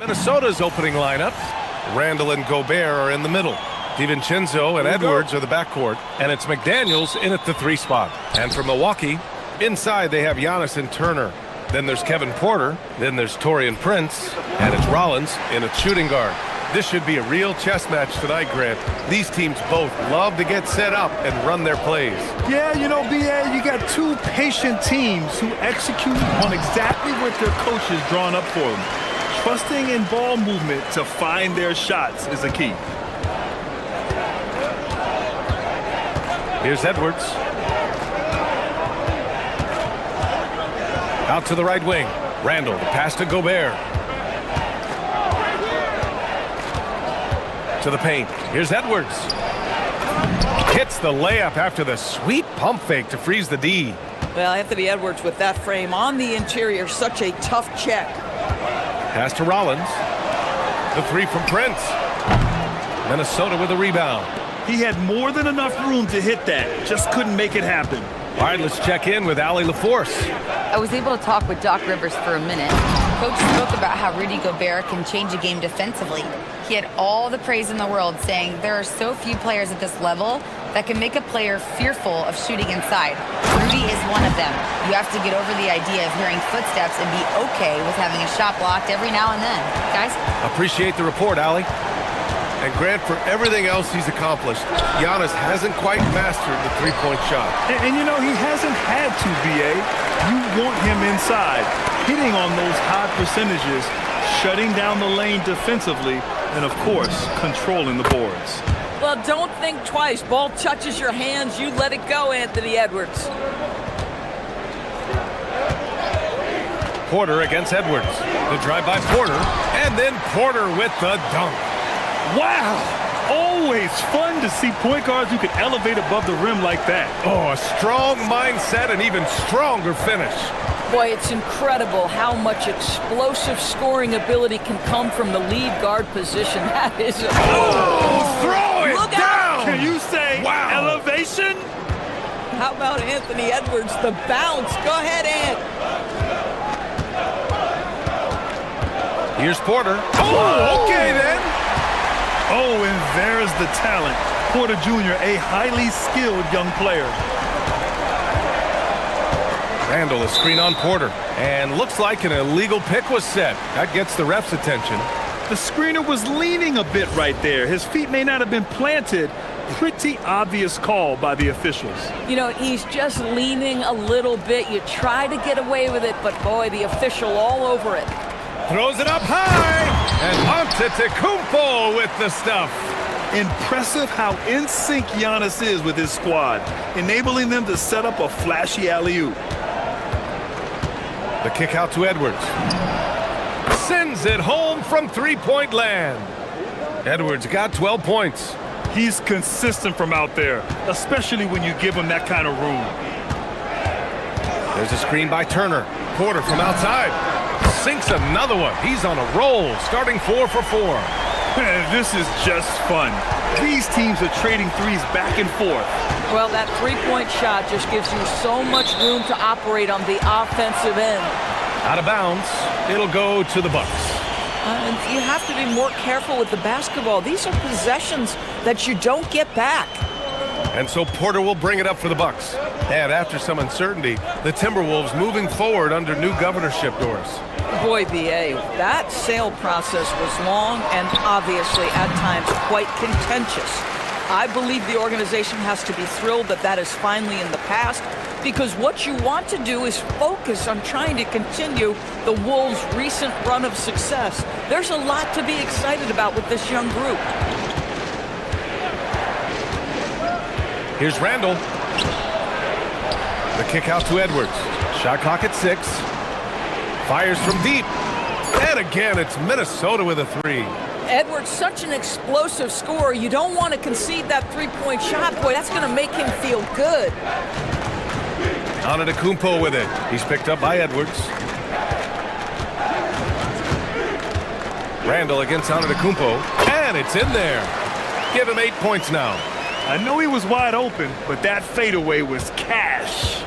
Minnesota's opening lineup. Randall and Gobert are in the middle. DiVincenzo and Edwards are the backcourt. And it's McDaniels in at the 3 spot. And for Milwaukee, inside they have Giannis and Turner. Then there's Kevin Porter. Then there's Taurean Prince. And it's Rollins in at shooting guard. This should be a real chess match tonight, Grant. These teams both love to get set up and run their plays. Yeah, you know, BA, you got two patient teams who execute on exactly what their coaches drawn up for them. Trusting in ball movement to find their shots is the key. Here's Edwards. Out to the right wing. Randall, the pass to Gobert. To the paint. Here's Edwards. Hits the layup after the sweet pump fake to freeze the D. Well, Anthony Edwards with that frame on the interior, such a tough check. Pass to Rollins. The 3 from Prince. Minnesota with a rebound. He had more than enough room to hit that. Just couldn't make it happen. All right, let's check in with Allie LaForce. I was able to talk with Doc Rivers for a minute. Coach spoke about how Rudy Gobert can change a game defensively. He had all the praise in the world, saying there are so few players at this level that can make a player fearful of shooting inside. Rudy is one of them. You have to get over the idea of hearing footsteps and be okay with having a shot blocked every now and then. Guys? Appreciate the report, Allie. And Grant, for everything else he's accomplished, Giannis hasn't quite mastered the three-point shot. And you know, he hasn't had to, BA. You want him inside, hitting on those high percentages, shutting down the lane defensively, and of course, controlling the boards. Well, don't think twice. Ball touches your hands, you let it go, Anthony Edwards. Porter against Edwards. The drive by Porter, and then Porter with the dunk. Wow! Always fun to see point guards who can elevate above the rim like that. Oh, a strong mindset and even stronger finish. Boy, it's incredible how much explosive scoring ability can come from the lead guard position. That is a... Throw it Look down! out! Can you say elevation? How about Anthony Edwards, the bounce? Go ahead, Ant. Here's Porter. Oh, okay then. Oh, and there's the talent. Porter Jr., a highly skilled young player. Randall, a screen on Porter. And looks like an illegal pick was set. That gets the ref's attention. The screener was leaning a bit right there. His feet may not have been planted. Pretty obvious call by the officials. You know, he's just leaning a little bit. You try to get away with it, but boy, the official all over it. Throws it up high. And Antetokounmpo with the stuff. Impressive how in sync Giannis is with his squad, enabling them to set up a flashy alley-oop. The kick out to Edwards. Sends it home from three-point land. Edwards got 12 points. He's consistent from out there, especially when you give him that kind of room. There's a screen by Turner. Porter from outside. Sinks another one. He's on a roll, starting 4 for 4. This is just fun. These teams are trading threes back and forth. Well, that three-point shot just gives you so much room to operate on the offensive end. Out of bounds. It'll go to the Bucks. And you have to be more careful with the basketball. These are possessions that you don't get back. And so Porter will bring it up for the Bucks. And after some uncertainty, the Timberwolves moving forward under new governorship doors. Boy, BA, that sale process was long and obviously at times quite contentious. I believe the organization has to be thrilled that that is finally in the past, because what you want to do is focus on trying to continue the Wolves' recent run of success. There's a lot to be excited about with this young group. Here's Randall. The kick out to Edwards. Shot clock at 6. Fires from deep. And again, it's Minnesota with a 3. Edwards, such an explosive scorer. You don't want to concede that three-point shot. Boy, that's going to make him feel good. Antetokounmpo with it. He's picked up by Edwards. Randall against Antetokounmpo. And it's in there. Give him 8 points now. I know he was wide open, but that fadeaway was cash.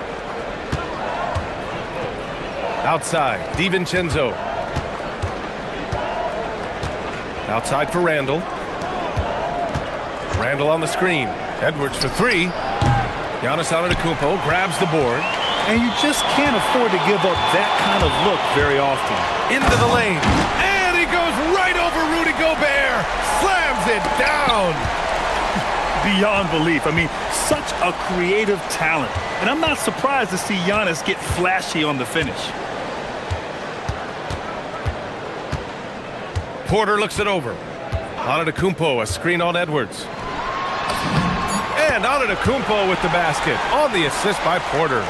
Outside, DiVincenzo. Outside for Randall. Randall on the screen. Edwards for three. Giannis Antetokounmpo grabs the board. And you just can't afford to give up that kind of look very often. Into the lane. And he goes right over Rudy Gobert. Slams it down. Beyond belief. I mean, such a creative talent. And I'm not surprised to see Giannis get flashy on the finish. Porter looks it over. Antetokounmpo, a screen on Edwards. And Antetokounmpo with the basket on the assist by Porter.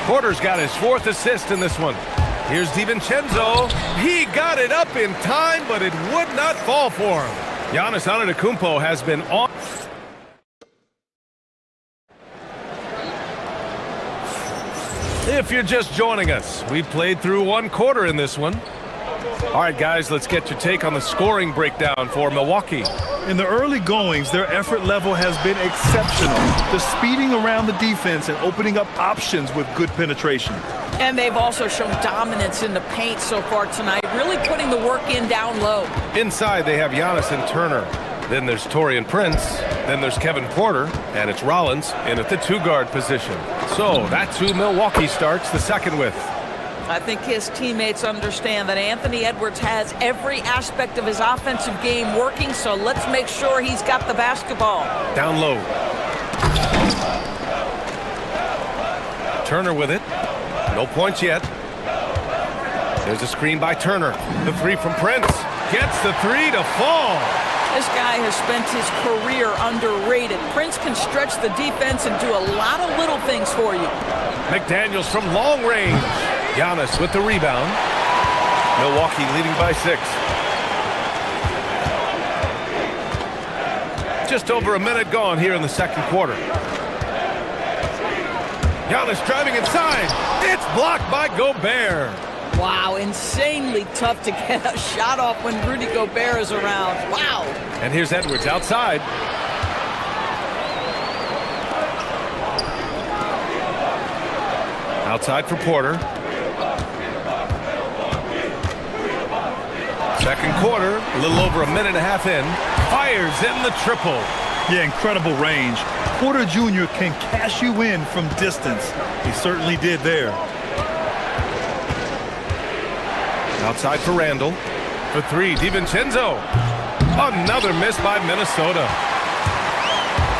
Porter's got his fourth assist in this one. Here's DiVincenzo. He got it up in time, but it would not fall for him. Giannis Antetokounmpo has been on. If you're just joining us, we played through one quarter in this one. All right, guys, let's get your take on the scoring breakdown for Milwaukee. In the early goings, their effort level has been exceptional. The speeding around the defense and opening up options with good penetration. And they've also shown dominance in the paint so far tonight, really putting the work in down low. Inside, they have Giannis and Turner. Then there's Taurean Prince. Then there's Kevin Porter. And it's Rollins in at the two-guard position. So that's who Milwaukee starts the second with. I think his teammates understand that Anthony Edwards has every aspect of his offensive game working, so let's make sure he's got the basketball. Down low. Turner with it. No points yet. There's a screen by Turner. The three from Prince. Gets the three to fall. This guy has spent his career underrated. Prince can stretch the defense and do a lot of little things for you. McDaniels from long range. Giannis with the rebound. Milwaukee leading by 6. Just over a minute gone here in the second quarter. Giannis driving inside. It's blocked by Gobert. Wow, insanely tough to get a shot off when Rudy Gobert is around. Wow. And here's Edwards outside. Outside for Porter. Second quarter, a little over a minute and a half in. Fires in the triple. Yeah, incredible range. Porter Jr. can cash you in from distance. He certainly did there. Outside for Randall. For three, DiVincenzo. Another miss by Minnesota.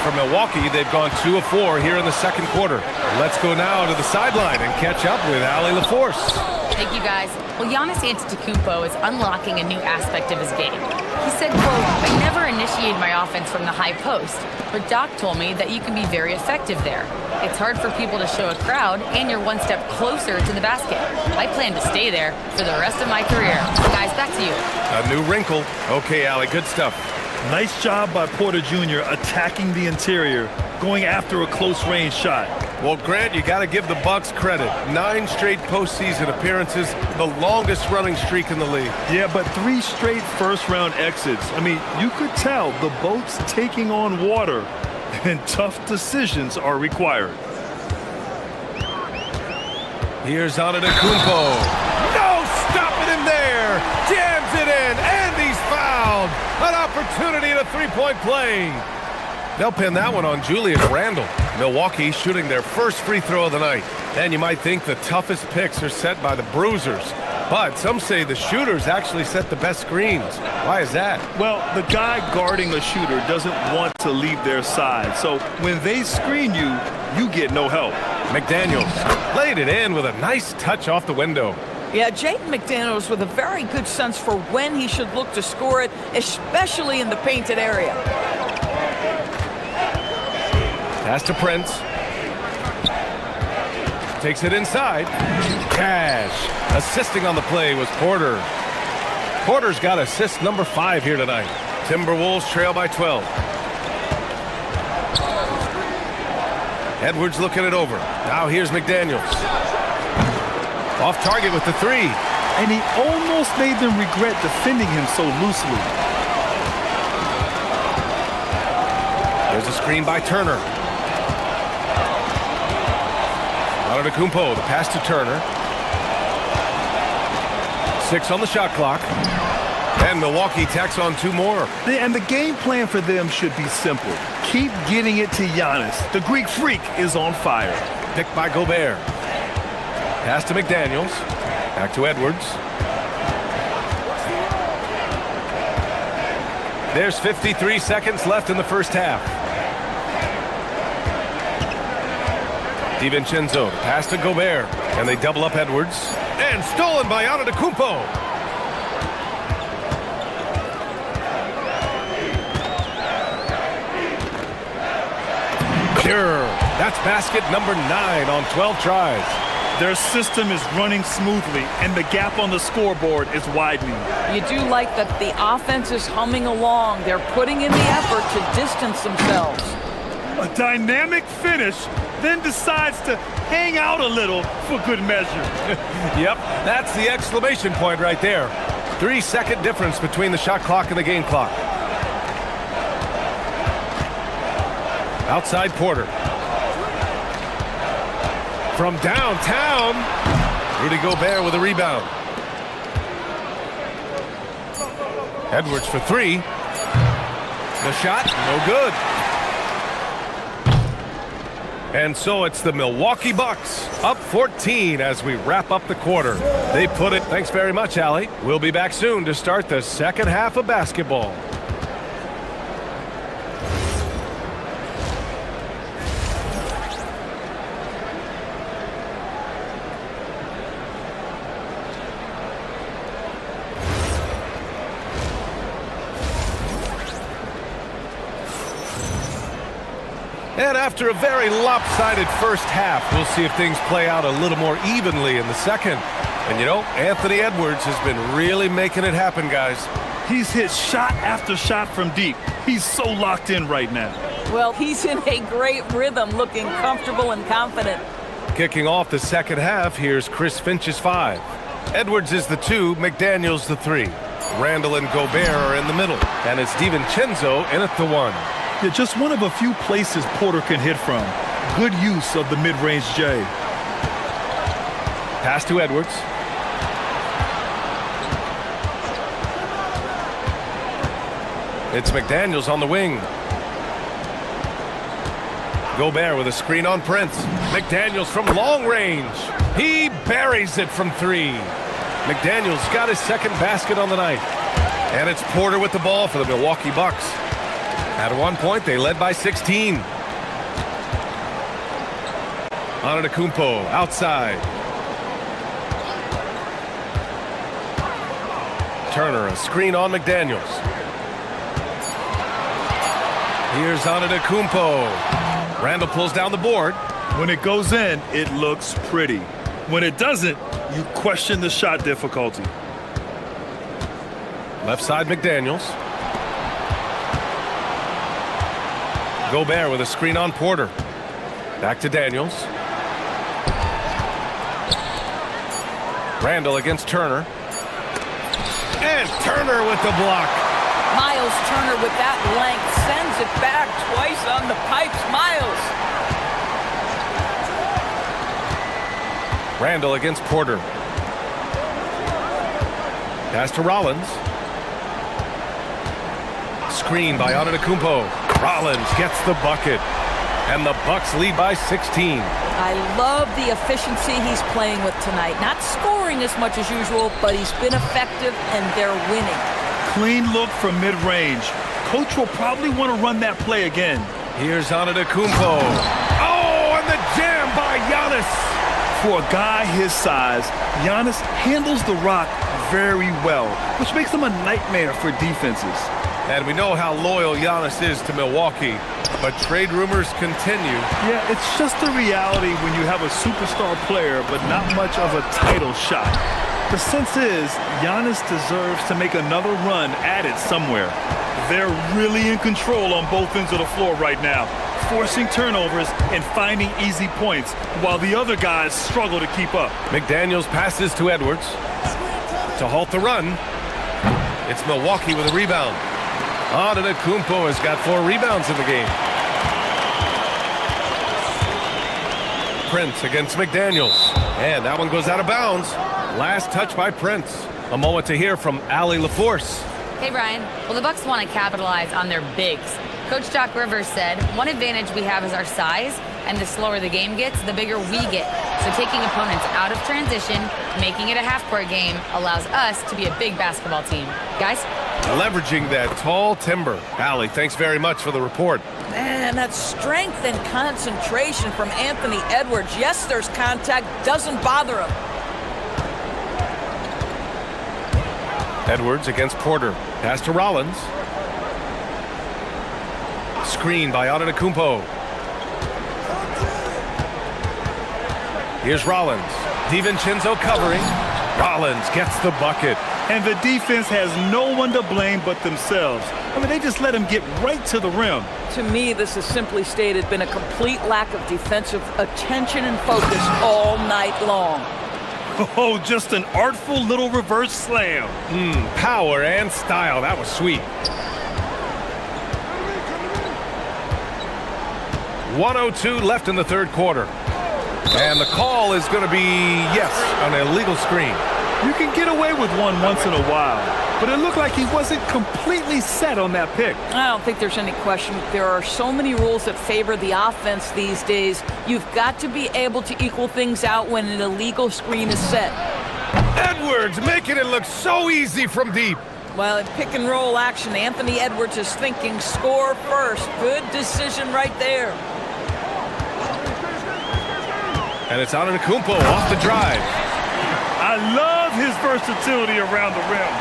For Milwaukee, they've gone 2 of 4 here in the second quarter. Let's go now to the sideline and catch up with Allie LaForce. Thank you, guys. Well, Giannis Antetokounmpo is unlocking a new aspect of his game. He said, quote, "I never initiate my offense from the high post, but Doc told me that you can be very effective there. It's hard for people to show a crowd, and you're one step closer to the basket. I plan to stay there for the rest of my career." Guys, back to you. A new wrinkle. Okay, Allie, good stuff. Nice job by Porter Jr. attacking the interior, going after a close-range shot. Well, Grant, you got to give the Bucks credit. 9 straight postseason appearances, the longest running streak in the league. Yeah, but 3 straight first-round exits. I mean, you could tell the boat's taking on water, and tough decisions are required. Here's Antetokounmpo. No stopping him there. Jams it in, and he's fouled. An opportunity at a three-point play. They'll pin that one on Julius Randle. Milwaukee shooting their first free throw of the night. And you might think the toughest picks are set by the bruisers. But some say the shooters actually set the best screens. Why is that? Well, the guy guarding a shooter doesn't want to leave their side. So when they screen you, you get no help. McDaniels laid it in with a nice touch off the window. Yeah, Jaden McDaniels with a very good sense for when he should look to score it, especially in the painted area. Pass to Prince. Takes it inside. Cash. Assisting on the play was Porter. Porter's got assist number 5 here tonight. Timberwolves trail by 12. Edwards looking it over. Now here's McDaniels. Off target with the 3. And he almost made them regret defending him so loosely. There's a screen by Turner. Antetokounmpo, the pass to Turner. 6 on the shot clock. And Milwaukee tacks on 2 more. And the game plan for them should be simple. Keep getting it to Giannis. The Greek freak is on fire. Picked by Gobert. Pass to McDaniels. Back to Edwards. There's 53 seconds left in the first half. DiVincenzo, pass to Gobert. And they double up Edwards. And stolen by Antetokounmpo. Pure. That's basket number 9 on 12 tries. Their system is running smoothly, and the gap on the scoreboard is widening. You do like that the offense is humming along. They're putting in the effort to distance themselves. A dynamic finish, then decides to hang out a little for good measure. Yep, that's the exclamation point right there. 3-second difference between the shot clock and the game clock. Outside Porter. From downtown, Rudy Gobert with a rebound. Edwards for 3. The shot, no good. And so it's the Milwaukee Bucks up 14 as we wrap up the quarter. They put it. Thanks very much, Allie. We'll be back soon to start the second half of basketball. And after a very lopsided first half, we'll see if things play out a little more evenly in the second. And you know, Anthony Edwards has been really making it happen, guys. He's hit shot after shot from deep. He's so locked in right now. Well, he's in a great rhythm, looking comfortable and confident. Kicking off the second half, here's Chris Finch's 5. Edwards is the 2, McDaniels the 3. Randall and Gobert are in the middle. And it's DiVincenzo in at the 1. Yeah, just one of a few places Porter can hit from. Good use of the mid-range J. Pass to Edwards. It's McDaniels on the wing. Gobert with a screen on Prince. McDaniels from long range. He buries it from 3. McDaniels got his second basket on the night. And it's Porter with the ball for the Milwaukee Bucks. At one point, they led by 16. Antetokounmpo outside. Turner, a screen on McDaniels. Here's Antetokounmpo. Randall pulls down the board. When it goes in, it looks pretty. When it doesn't, you question the shot difficulty. Left side, McDaniels. Gobert with a screen on Porter. Back to Daniels. Randall against Turner. And Turner with the block. Miles Turner with that length sends it back twice on the pipes. Miles. Randall against Porter. Pass to Rollins. Screen by Antetokounmpo. Rollins gets the bucket. And the Bucks lead by 16. I love the efficiency he's playing with tonight. Not scoring as much as usual, but he's been effective and they're winning. Clean look from mid-range. Coach will probably want to run that play again. Here's Antetokounmpo. Oh, and the jam by Giannis. For a guy his size, Giannis handles the rock very well, which makes him a nightmare for defenses. And we know how loyal Giannis is to Milwaukee, but trade rumors continue. Yeah, it's just the reality when you have a superstar player, but not much of a title shot. The sense is, Giannis deserves to make another run at it somewhere. They're really in control on both ends of the floor right now, forcing turnovers and finding easy points, while the other guys struggle to keep up. McDaniels passes to Edwards to halt the run. It's Milwaukee with a rebound. Antetokounmpo has got 4 rebounds in the game. Prince against McDaniels. And that one goes out of bounds. Last touch by Prince. A moment to hear from Allie LaForce. Hey, Brian. Well, the Bucks want to capitalize on their bigs. Coach Doc Rivers said, one advantage we have is our size, and the slower the game gets, the bigger we get. So taking opponents out of transition, making it a half-court game, allows us to be a big basketball team. Guys? Leveraging that tall timber. Allie, thanks very much for the report. Man, that strength and concentration from Anthony Edwards. Yes, there's contact, doesn't bother him. Edwards against Porter. Pass to Rollins. Screen by Antetokounmpo. Here's Rollins. DiVincenzo covering. Rollins gets the bucket. And the defense has no one to blame but themselves. I mean, they just let him get right to the rim. To me, this has simply stated been a complete lack of defensive attention and focus all night long. Oh, just an artful little reverse slam. Power and style. That was sweet. 1:02 left in the third quarter. And the call is going to be, yes, an illegal screen. You can get away with one once in a while, but it looked like he wasn't completely set on that pick. I don't think there's any question. There are so many rules that favor the offense these days. You've got to be able to equal things out when an illegal screen is set. Edwards making it look so easy from deep. Well, in pick and roll action, Anthony Edwards is thinking score first. Good decision right there. And it's Antetokounmpo off the drive. I love his versatility around the rim.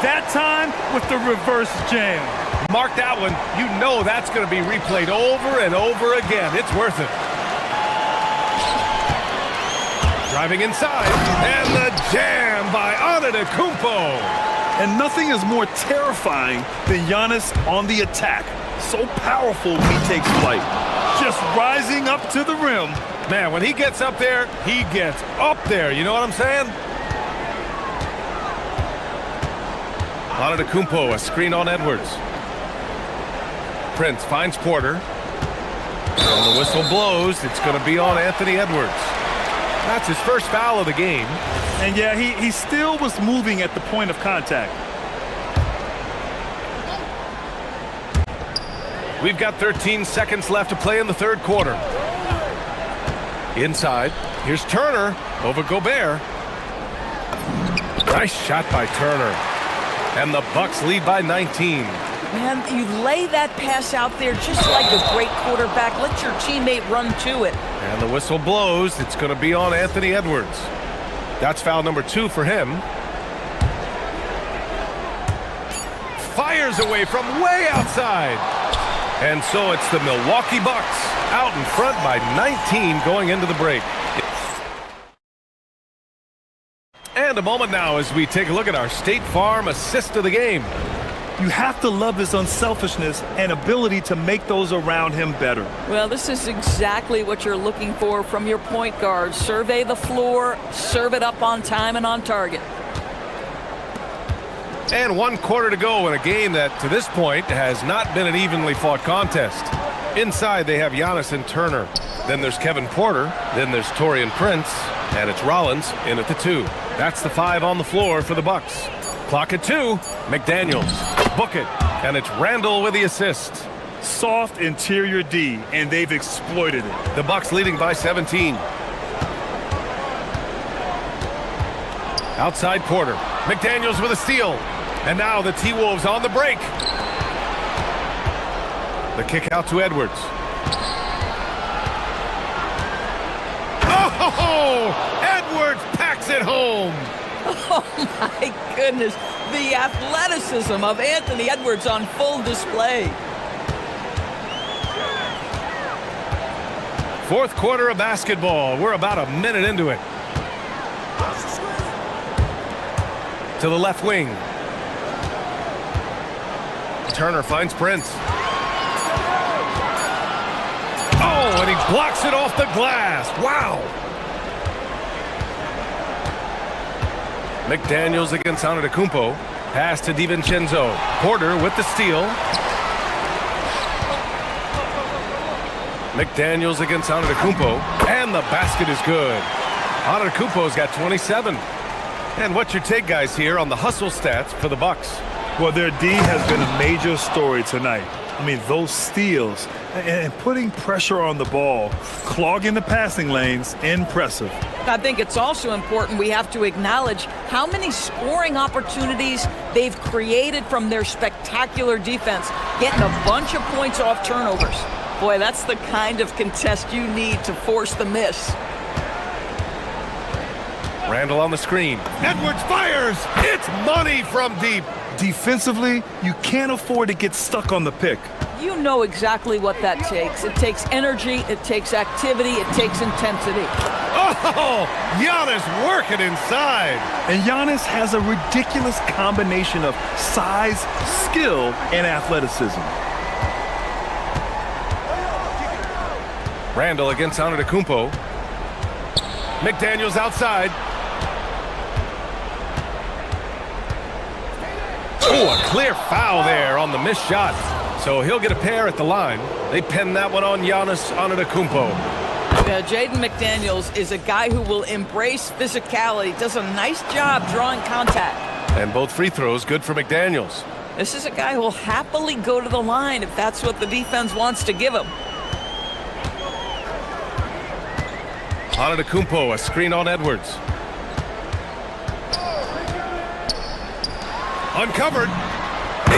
That time with the reverse jam. Mark that one. You know that's going to be replayed over and over again. It's worth it. Driving inside. And the jam by Antetokounmpo. And nothing is more terrifying than Giannis on the attack. So powerful when he takes flight. Just rising up to the rim. Man, when he gets up there, he gets up there. You know what I'm saying? Antetokounmpo, a screen on Edwards. Prince finds Porter. And the whistle blows. It's going to be on Anthony Edwards. That's his first foul of the game. And yeah, he still was moving at the point of contact. We've got 13 seconds left to play in the third quarter. Inside, here's Turner over Gobert. Nice shot by Turner. And the Bucks lead by 19. Man, you lay that pass out there just like a great quarterback. Let your teammate run to it. And the whistle blows. It's going to be on Anthony Edwards. That's foul number 2 for him. Fires away from way outside. And so it's the Milwaukee Bucks out in front by 19 going into the break. And a moment now as we take a look at our State Farm assist of the game. You have to love his unselfishness and ability to make those around him better. Well, this is exactly what you're looking for from your point guard. Survey the floor, serve it up on time and on target. And 1 quarter to go in a game that, to this point, has not been an evenly fought contest. Inside, they have Giannis and Turner. Then there's Kevin Porter. Then there's Taurean Prince. And it's Rollins in at the 2. That's the 5 on the floor for the Bucks. Clock at 2. McDaniels. Book it. And it's Randall with the assist. Soft interior D, and they've exploited it. The Bucks leading by 17. Outside Porter. McDaniels with a steal. And now the T-Wolves on the break. The kick out to Edwards. Oh, Edwards packs it home. Oh, my goodness. The athleticism of Anthony Edwards on full display. Fourth quarter of basketball. We're about a minute into it. To the left wing. Turner finds Prince. Oh, and he blocks it off the glass. Wow. McDaniels against Antetokounmpo. Pass to DiVincenzo. Porter with the steal. McDaniels against Antetokounmpo. And the basket is good. Antetokounmpo's got 27. And what's your take, guys, here on the hustle stats for the Bucks? Well, their D has been a major story tonight. I mean, those steals and putting pressure on the ball, clogging the passing lanes, impressive. I think it's also important we have to acknowledge how many scoring opportunities they've created from their spectacular defense, getting a bunch of points off turnovers. Boy, that's the kind of contest you need to force the miss. Randall on the screen. Edwards fires! It's money from deep! Defensively, you can't afford to get stuck on the pick. You know exactly what that takes. It takes energy, it takes activity, it takes intensity. Oh! Giannis working inside! And Giannis has a ridiculous combination of size, skill, and athleticism. Randall against Antetokounmpo. McDaniels outside. Oh, a clear foul there on the missed shot. So he'll get a pair at the line. They pin that one on Giannis Antetokounmpo. Jaden McDaniels is a guy who will embrace physicality, does a nice job drawing contact. And both free throws good for McDaniels. This is a guy who will happily go to the line if that's what the defense wants to give him. Antetokounmpo, a screen on Edwards. Uncovered.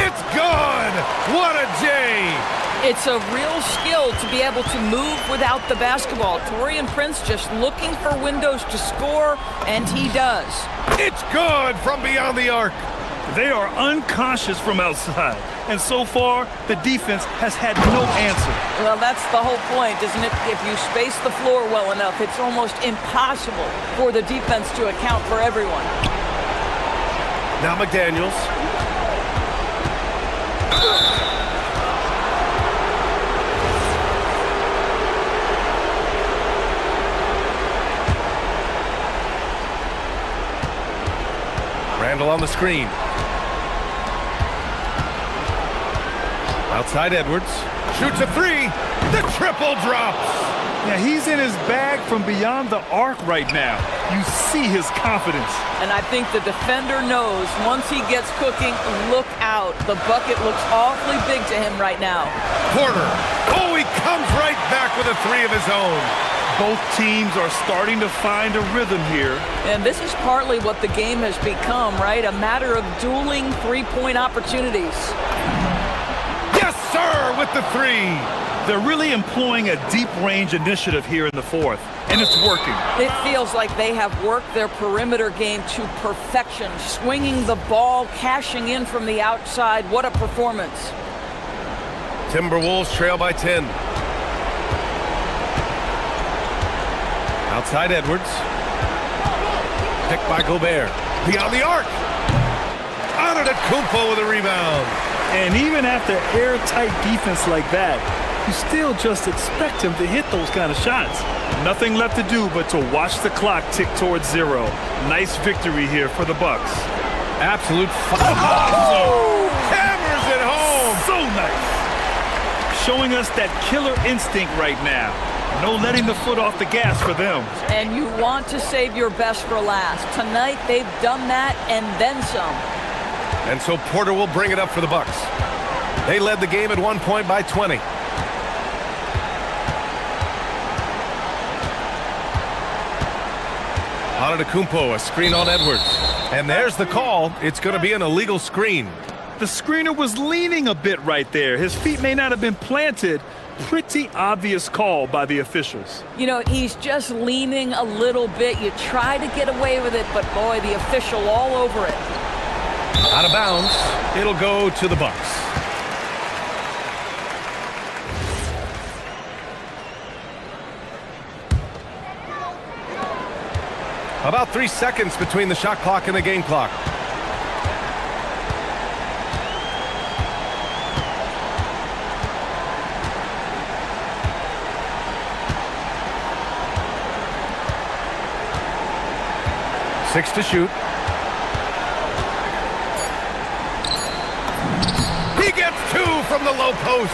It's good! What a J! It's a real skill to be able to move without the basketball. Torian Prince just looking for windows to score, and he does. It's good from beyond the arc. They are unconscious from outside, and so far, the defense has had no answer. Well, that's the whole point, isn't it? If you space the floor well enough, it's almost impossible for the defense to account for everyone. Now McDaniels. Randall on the screen. Outside Edwards. Shoots a three. The triple drops. Yeah, he's in his bag from beyond the arc right now. You see his confidence. And I think the defender knows once he gets cooking, look out. The bucket looks awfully big to him right now. Porter. Oh, he comes right back with a three of his own. Both teams are starting to find a rhythm here. And this is partly what the game has become, right? A matter of dueling three-point opportunities. Yes, sir, with the three. They're really employing a deep-range initiative here in the fourth, and it's working. It feels like they have worked their perimeter game to perfection, swinging the ball, cashing in from the outside. What a performance. Timberwolves trail by 10. Outside Edwards. Picked by Gobert. Beyond the arc. Antetokounmpo with a rebound. And even after airtight defense like that, you still just expect him to hit those kind of shots. Nothing left to do but to watch the clock tick towards zero. Nice victory here for the Bucks. Absolute fire. Hammers it home. So nice. Showing us that killer instinct right now. No letting the foot off the gas for them. And you want to save your best for last. Tonight they've done that and then some. And so Porter will bring it up for the Bucks. They led the game at 1 point by 20. Antetokounmpo, a screen on Edwards. And there's the call. It's going to be an illegal screen. The screener was leaning a bit right there. His feet may not have been planted. Pretty obvious call by the officials. You know, he's just leaning a little bit. You try to get away with it, but boy, the official all over it. Out of bounds. It'll go to the Bucks. About 3 seconds between the shot clock and the game clock. Six to shoot. He gets two from the low post.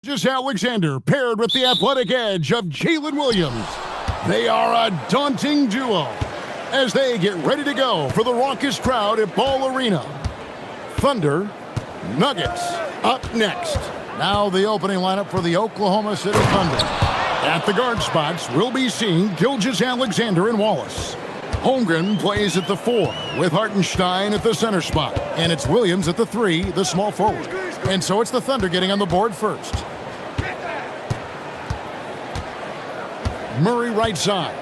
Just Alexander paired with the athletic edge of Jalen Williams. They are a daunting duo as they get ready to go for the raucous crowd at Ball Arena. Thunder, Nuggets up next. Now the opening lineup for the Oklahoma City Thunder. At the guard spots, we'll be seeing Gilgeous-Alexander and Wallace. Holmgren plays at the 4 with Hartenstein at the center spot. And it's Williams at the 3, the small forward. And so it's the Thunder getting on the board first. Murray right side.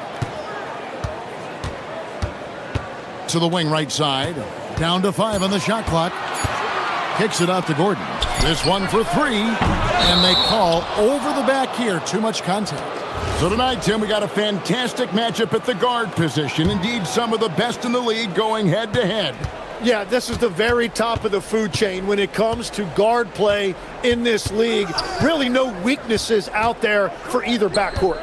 To the wing right side. Down to 5 on the shot clock. Kicks it out to Gordon. This one for 3. And they call over the back here. Too much contact. So tonight, Tim, we got a fantastic matchup at the guard position. Indeed, some of the best in the league going head-to-head. Yeah, this is the very top of the food chain when it comes to guard play in this league. Really no weaknesses out there for either backcourt.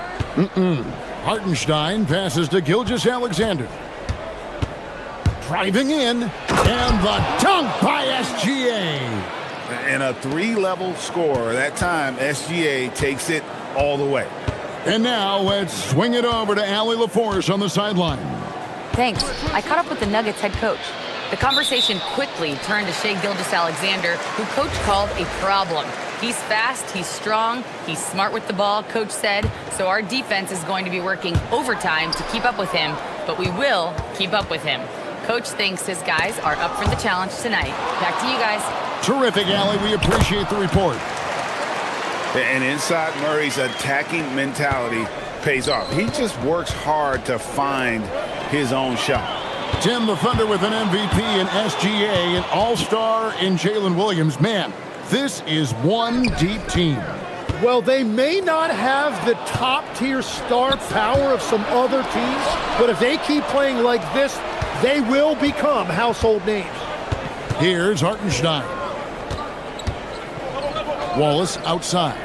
Hartenstein passes to Gilgeous-Alexander. Driving in, and the dunk by SGA. And a 3-level score. That time, SGA takes it all the way. And now let's swing it over to Allie LaForce on the sideline. Thanks. I caught up with the Nuggets head coach. The conversation quickly turned to Shai Gilgeous-Alexander, who coach called a problem. He's fast, he's strong, he's smart with the ball, coach said, so our defense is going to be working overtime to keep up with him, but we will keep up with him. Coach thinks his guys are up for the challenge tonight. Back to you guys. Terrific, Allie. We appreciate the report. And inside Murray's attacking mentality pays off. He just works hard to find his own shot. Tim, the Thunder with an MVP in SGA, an all-star in Jalen Williams. Man, this is one deep team. Well, they may not have the top-tier star power of some other teams, but if they keep playing like this, they will become household names. Here's Hartenstein. Wallace outside.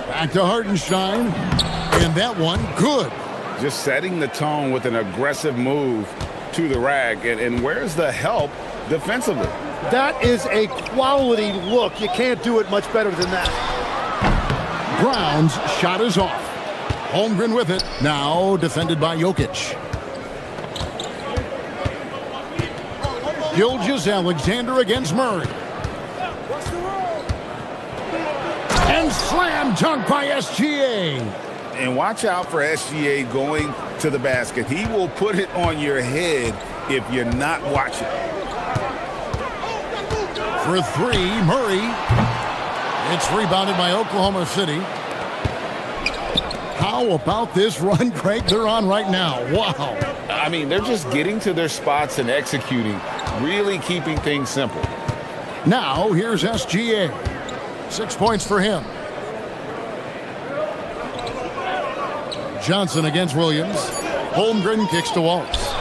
Back to Hartenstein. And that one, good. Just setting the tone with an aggressive move to the rack. And where's the help defensively? That is a quality look. You can't do it much better than that. Brown's shot is off. Holmgren with it. Now defended by Jokic. Gilgeous-Alexander against Murray. And slam dunk by SGA. And watch out for SGA going to the basket. He will put it on your head if you're not watching. For 3, Murray. It's rebounded by Oklahoma City. How about this run, Craig, they're on right now? Wow. I mean, they're just getting to their spots and executing, really keeping things simple. Now, here's SGA. 6 points for him. Johnson against Williams. Holmgren kicks to Wallace.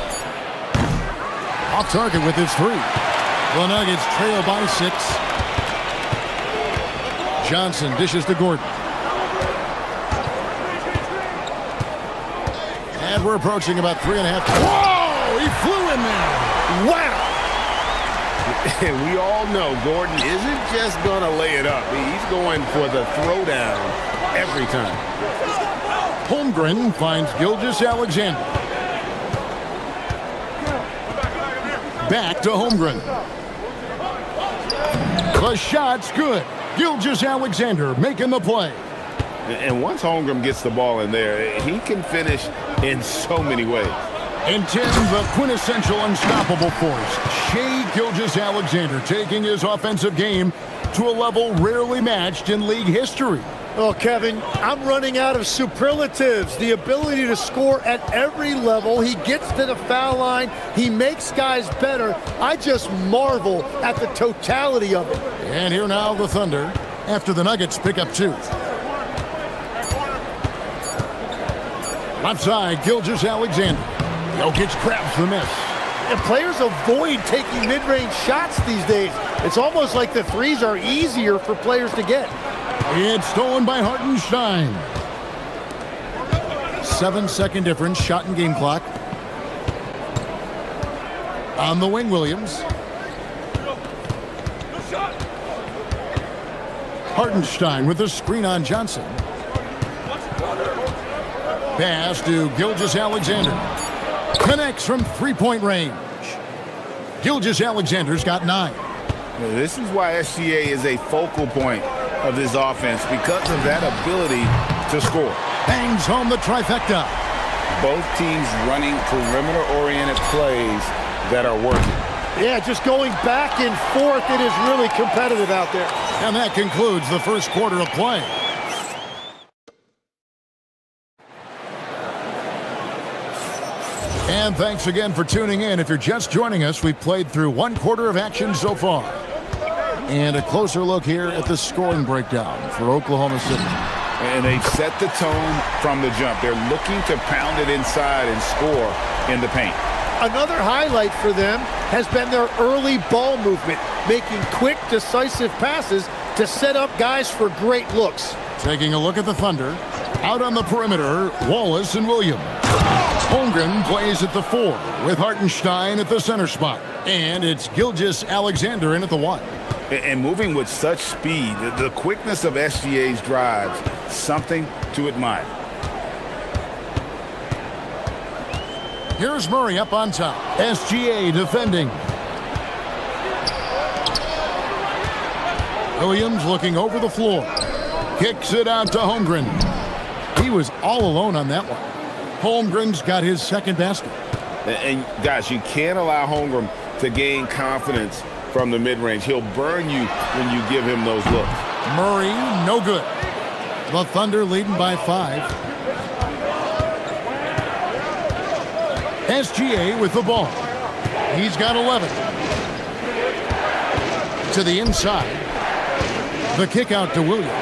Off target with his 3. The Nuggets trail by 6. Johnson dishes to Gordon. And we're approaching about 3.5. Whoa! He flew in there. Wow! And we all know Gordon isn't just going to lay it up. He's going for the throwdown every time. Holmgren finds Gilgeous-Alexander. Back to Holmgren. The shot's good. Gilgeous-Alexander making the play. And once Holmgren gets the ball in there, he can finish in so many ways. And Tim, the quintessential unstoppable force, Shai Gilgeous-Alexander taking his offensive game to a level rarely matched in league history. Oh, Kevin, I'm running out of superlatives. The ability to score at every level. He gets to the foul line. He makes guys better. I just marvel at the totality of it. And here now the Thunder after the Nuggets pick up 2. Left side, Gilgeous-Alexander. Jokic grabs the miss. And players avoid taking mid-range shots these days. It's almost like the threes are easier for players to get. It's stolen by Hartenstein. 7-second difference, shot and game clock. On the wing, Williams. Hartenstein with the screen on Johnson. Pass to Gilgeous-Alexander. Connects from three-point range. Gilgeous-Alexander's got 9. This is why SGA is a focal point of this offense, because of that ability to score. Bangs home the trifecta. Both teams running perimeter-oriented plays that are working. Yeah, just going back and forth. It is really competitive out there. And that concludes the first quarter of play. And thanks again for tuning in. If you're just joining us, we've played through one quarter of action so far. And a closer look here at the scoring breakdown for Oklahoma City. And they've set the tone from the jump. They're looking to pound it inside and score in the paint. Another highlight for them has been their early ball movement, making quick, decisive passes to set up guys for great looks. Taking a look at the Thunder. Out on the perimeter, Wallace and Williams. Holmgren plays at the 4 with Hartenstein at the center spot. And it's Gilgeous-Alexander in at the 1. And moving with such speed, the quickness of SGA's drives, something to admire. Here's Murray up on top. SGA defending. Williams looking over the floor. Kicks it out to Holmgren. He was all alone on that one. Holmgren's got his second basket. And guys, you can't allow Holmgren to gain confidence from the mid-range. He'll burn you when you give him those looks. Murray, no good. The Thunder leading by 5. SGA with the ball. He's got 11. To the inside. The kick out to Williams.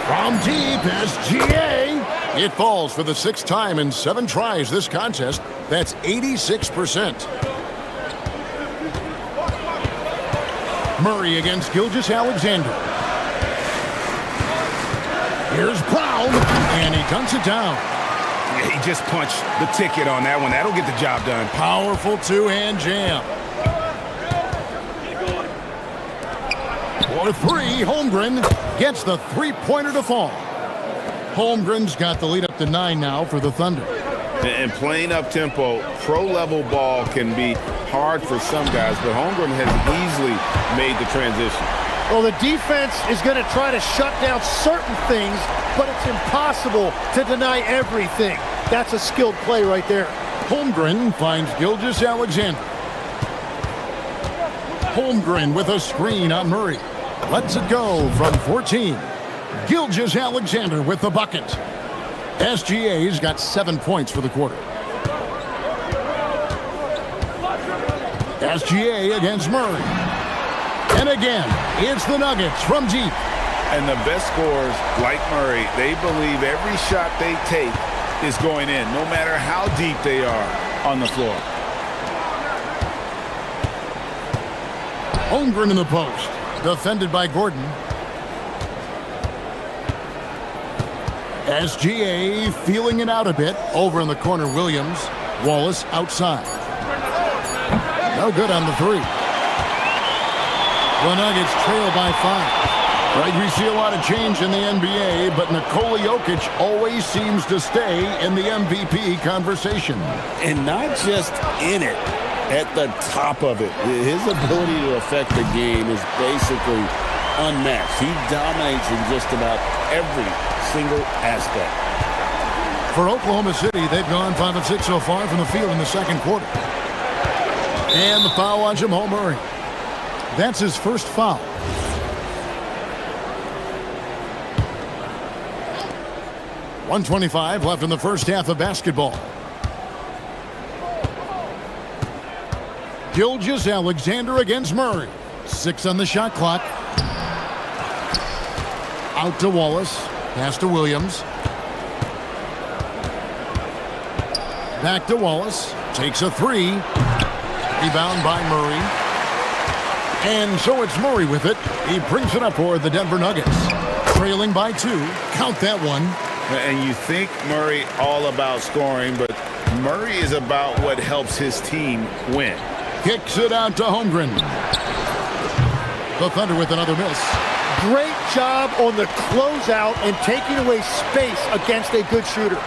From deep, SGA. It falls for the 6th time in 7 tries this contest. That's 86%. Murray against Gilgeous-Alexander. Here's Brown, and he dunks it down. Yeah, he just punched the ticket on that one. That'll get the job done. Powerful two-hand jam. For 3, Holmgren gets the three-pointer to fall. Holmgren's got the lead up to 9 now for the Thunder. And playing up-tempo, pro-level ball can be hard for some guys, but Holmgren has easily made the transition. Well, the defense is going to try to shut down certain things, but it's impossible to deny everything. That's a skilled play right there. Holmgren finds Gilgeous-Alexander. Holmgren with a screen on Murray. Lets it go from 14. Gilgeous-Alexander with the bucket. SGA's got 7 points for the quarter. SGA against Murray. And again, it's the Nuggets from deep. And the best scorers, like Murray, they believe every shot they take is going in, no matter how deep they are on the floor. Holmgren in the post. Defended by Gordon. SGA feeling it out a bit. Over in the corner, Williams. Wallace outside. No good on the 3. The Nuggets trail by 5. Right, we see a lot of change in the NBA, but Nikola Jokic always seems to stay in the MVP conversation. And not just in it, at the top of it. His ability to affect the game is basically unmatched. He dominates in just about every single aspect. For Oklahoma City, they've gone 5 of 6 so far from the field in the second quarter. And the foul on Jamal Murray. That's his first foul. .125 left in the first half of basketball. Gilgeous-Alexander against Murray. 6 on the shot clock. Out to Wallace. Pass to Williams. Back to Wallace. Takes a 3. Rebound by Murray. And so it's Murray with it. He brings it up for the Denver Nuggets. Trailing by 2. Count that one. And you think Murray all about scoring, but Murray is about what helps his team win. Kicks it out to Holmgren. The Thunder with another miss. Great job on the closeout and taking away space against a good shooter.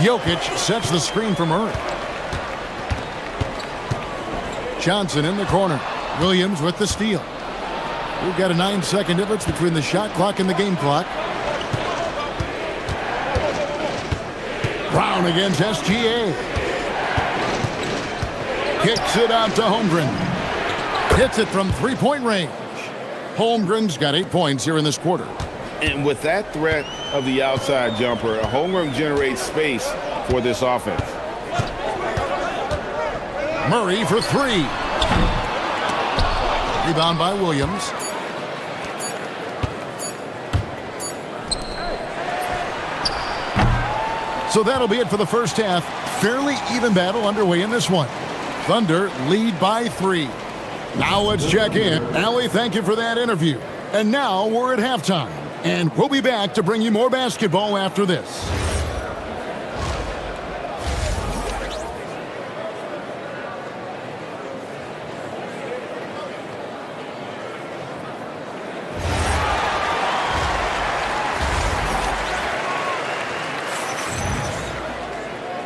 Jokic sets the screen for Murray. Johnson in the corner. Williams with the steal. We've got a 9-second difference between the shot clock and the game clock. Brown against SGA. Kicks it out to Holmgren. Hits it from three-point range. Holmgren's got 8 points here in this quarter. And with that threat of the outside jumper, Holmgren generates space for this offense. Murray for three. Rebound by Williams. So that'll be it for the first half. Fairly even battle underway in this one. Thunder lead by 3. Now let's check in. Allie, thank you for that interview. And now we're at halftime. And we'll be back to bring you more basketball after this.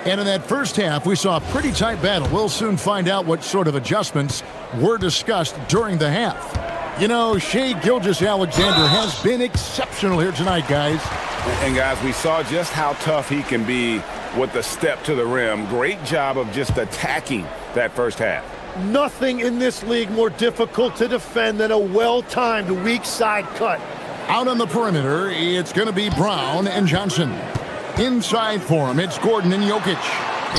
And in that first half, we saw a pretty tight battle. We'll soon find out what sort of adjustments were discussed during the half. You know, Shai Gilgeous-Alexander has been exceptional here tonight, guys. And guys, we saw just how tough he can be with the step to the rim. Great job of just attacking that first half. Nothing in this league more difficult to defend than a well-timed weak side cut. Out on the perimeter, it's going to be Brown and Johnson. Inside for him, it's Gordon and Jokic.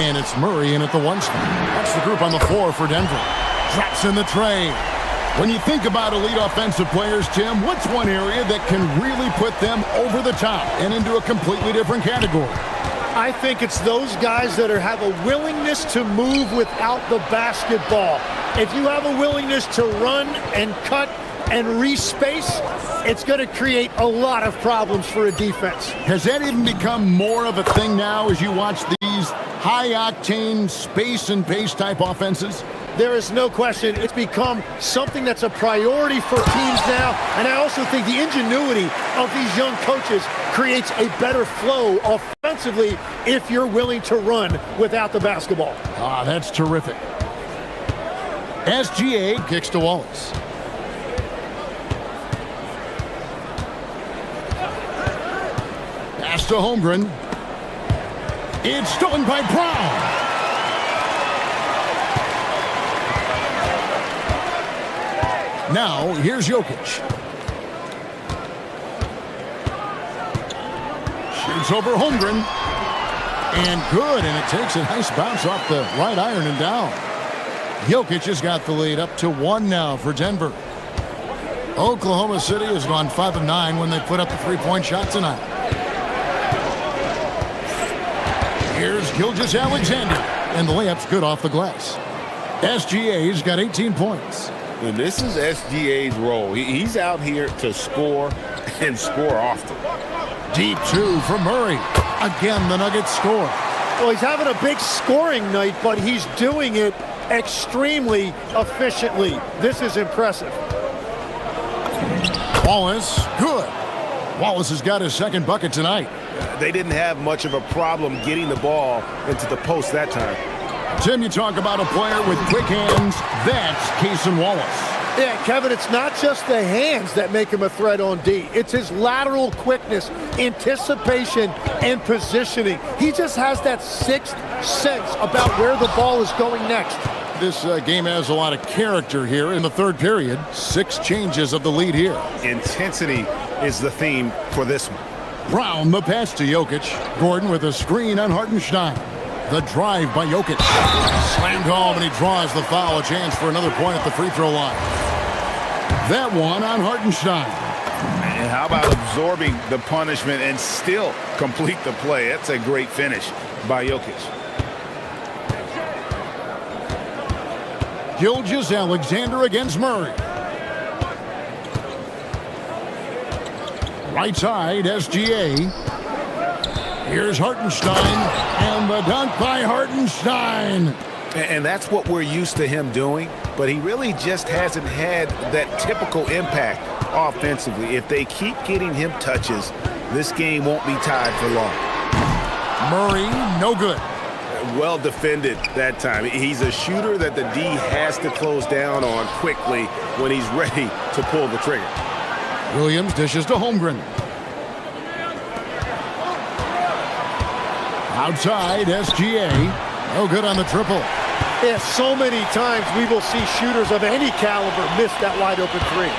And it's Murray in at the 1 spot. That's the group on the floor for Denver. Drops in the tray. When you think about elite offensive players, Tim, what's one area that can really put them over the top and into a completely different category? I think it's those guys that have a willingness to move without the basketball. If you have a willingness to run and cut and respace, it's going to create a lot of problems for a defense. Has that even become more of a thing now as you watch these high-octane space and pace type offenses? There is no question it's become something that's a priority for teams now, and I also think the ingenuity of these young coaches creates a better flow offensively if you're willing to run without the basketball. Ah, that's terrific. SGA kicks to Wallace. Pass to Holmgren. It's stolen by Brown. Now, here's Jokic. Shoots over Holmgren. And good, and it takes a nice bounce off the right iron and down. Jokic has got the lead up to 1 now for Denver. Oklahoma City has gone 5 of 9 when they put up the three-point shot tonight. Here's Gilgeous-Alexander, and the layup's good off the glass. SGA's got 18 points. And this is SGA's role. He's out here to score and score often. Deep 2 from Murray. Again, the Nuggets score. Well, he's having a big scoring night, but he's doing it extremely efficiently. This is impressive. Wallace, good. Wallace has got his second bucket tonight. They didn't have much of a problem getting the ball into the post that time. Tim, you talk about a player with quick hands. That's Cason Wallace. Yeah, Kevin, it's not just the hands that make him a threat on D. It's his lateral quickness, anticipation, and positioning. He just has that sixth sense about where the ball is going next. This game has a lot of character here in the third period. 6 changes of the lead here. Intensity is the theme for this one. Brown, the pass to Jokic. Gordon with a screen on Hartenstein. The drive by Jokic. Slammed home, and he draws the foul. A chance for another point at the free throw line. That one on Hartenstein. And how about absorbing the punishment and still complete the play? That's a great finish by Jokic. Gilgeous-Alexander against Murray. Right side, SGA. Here's Hartenstein, and the dunk by Hartenstein. And that's what we're used to him doing, but he really just hasn't had that typical impact offensively. If they keep getting him touches, this game won't be tied for long. Murray, no good. Well defended that time. He's a shooter that the D has to close down on quickly when he's ready to pull the trigger. Williams dishes to Holmgren. Outside, SGA. No good on the triple. Yeah, so many times we will see shooters of any caliber miss that wide open three.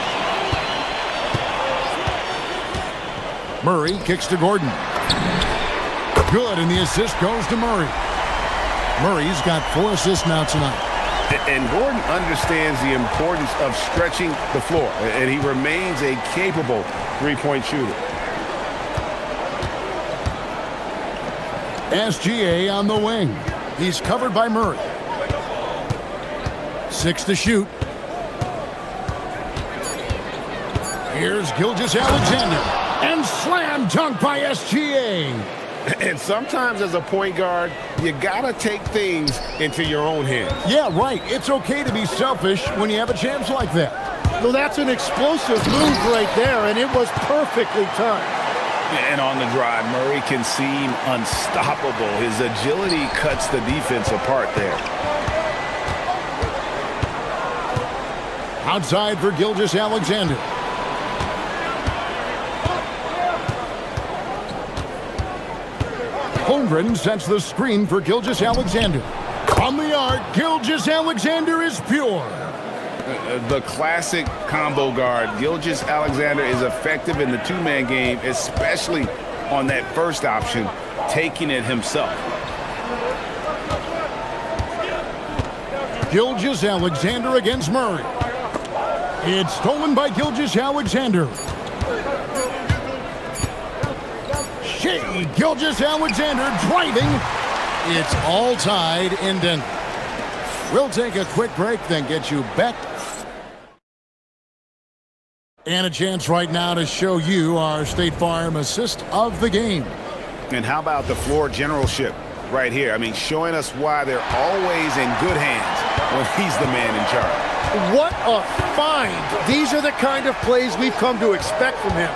Murray kicks to Gordon. Good, and the assist goes to Murray. Murray's got 4 assists now tonight. And Gordon understands the importance of stretching the floor, and he remains a capable three-point shooter. SGA on the wing. He's covered by Murray. 6 to shoot. Here's Gilgeous-Alexander. And slam dunk by SGA. And sometimes as a point guard, you gotta take things into your own hands. Yeah, right. It's okay to be selfish when you have a chance like that. Well, that's an explosive move right there, and it was perfectly timed. And on the drive, Murray can seem unstoppable. His agility cuts the defense apart there. Outside for Gilgeous-Alexander. Holmgren sets the screen for Gilgeous-Alexander. On the arc, Gilgeous-Alexander is pure. The classic combo guard. Gilgeous-Alexander is effective in the two-man game, especially on that first option, taking it himself. Gilgeous-Alexander against Murray. It's stolen by Gilgeous-Alexander. Gilgeous-Alexander driving. It's all tied in Denver. We'll take a quick break, then get you back. And a chance right now to show you our State Farm assist of the game. And how about the floor generalship right here? I mean, showing us why they're always in good hands when he's the man in charge. What a find. These are the kind of plays we've come to expect from him.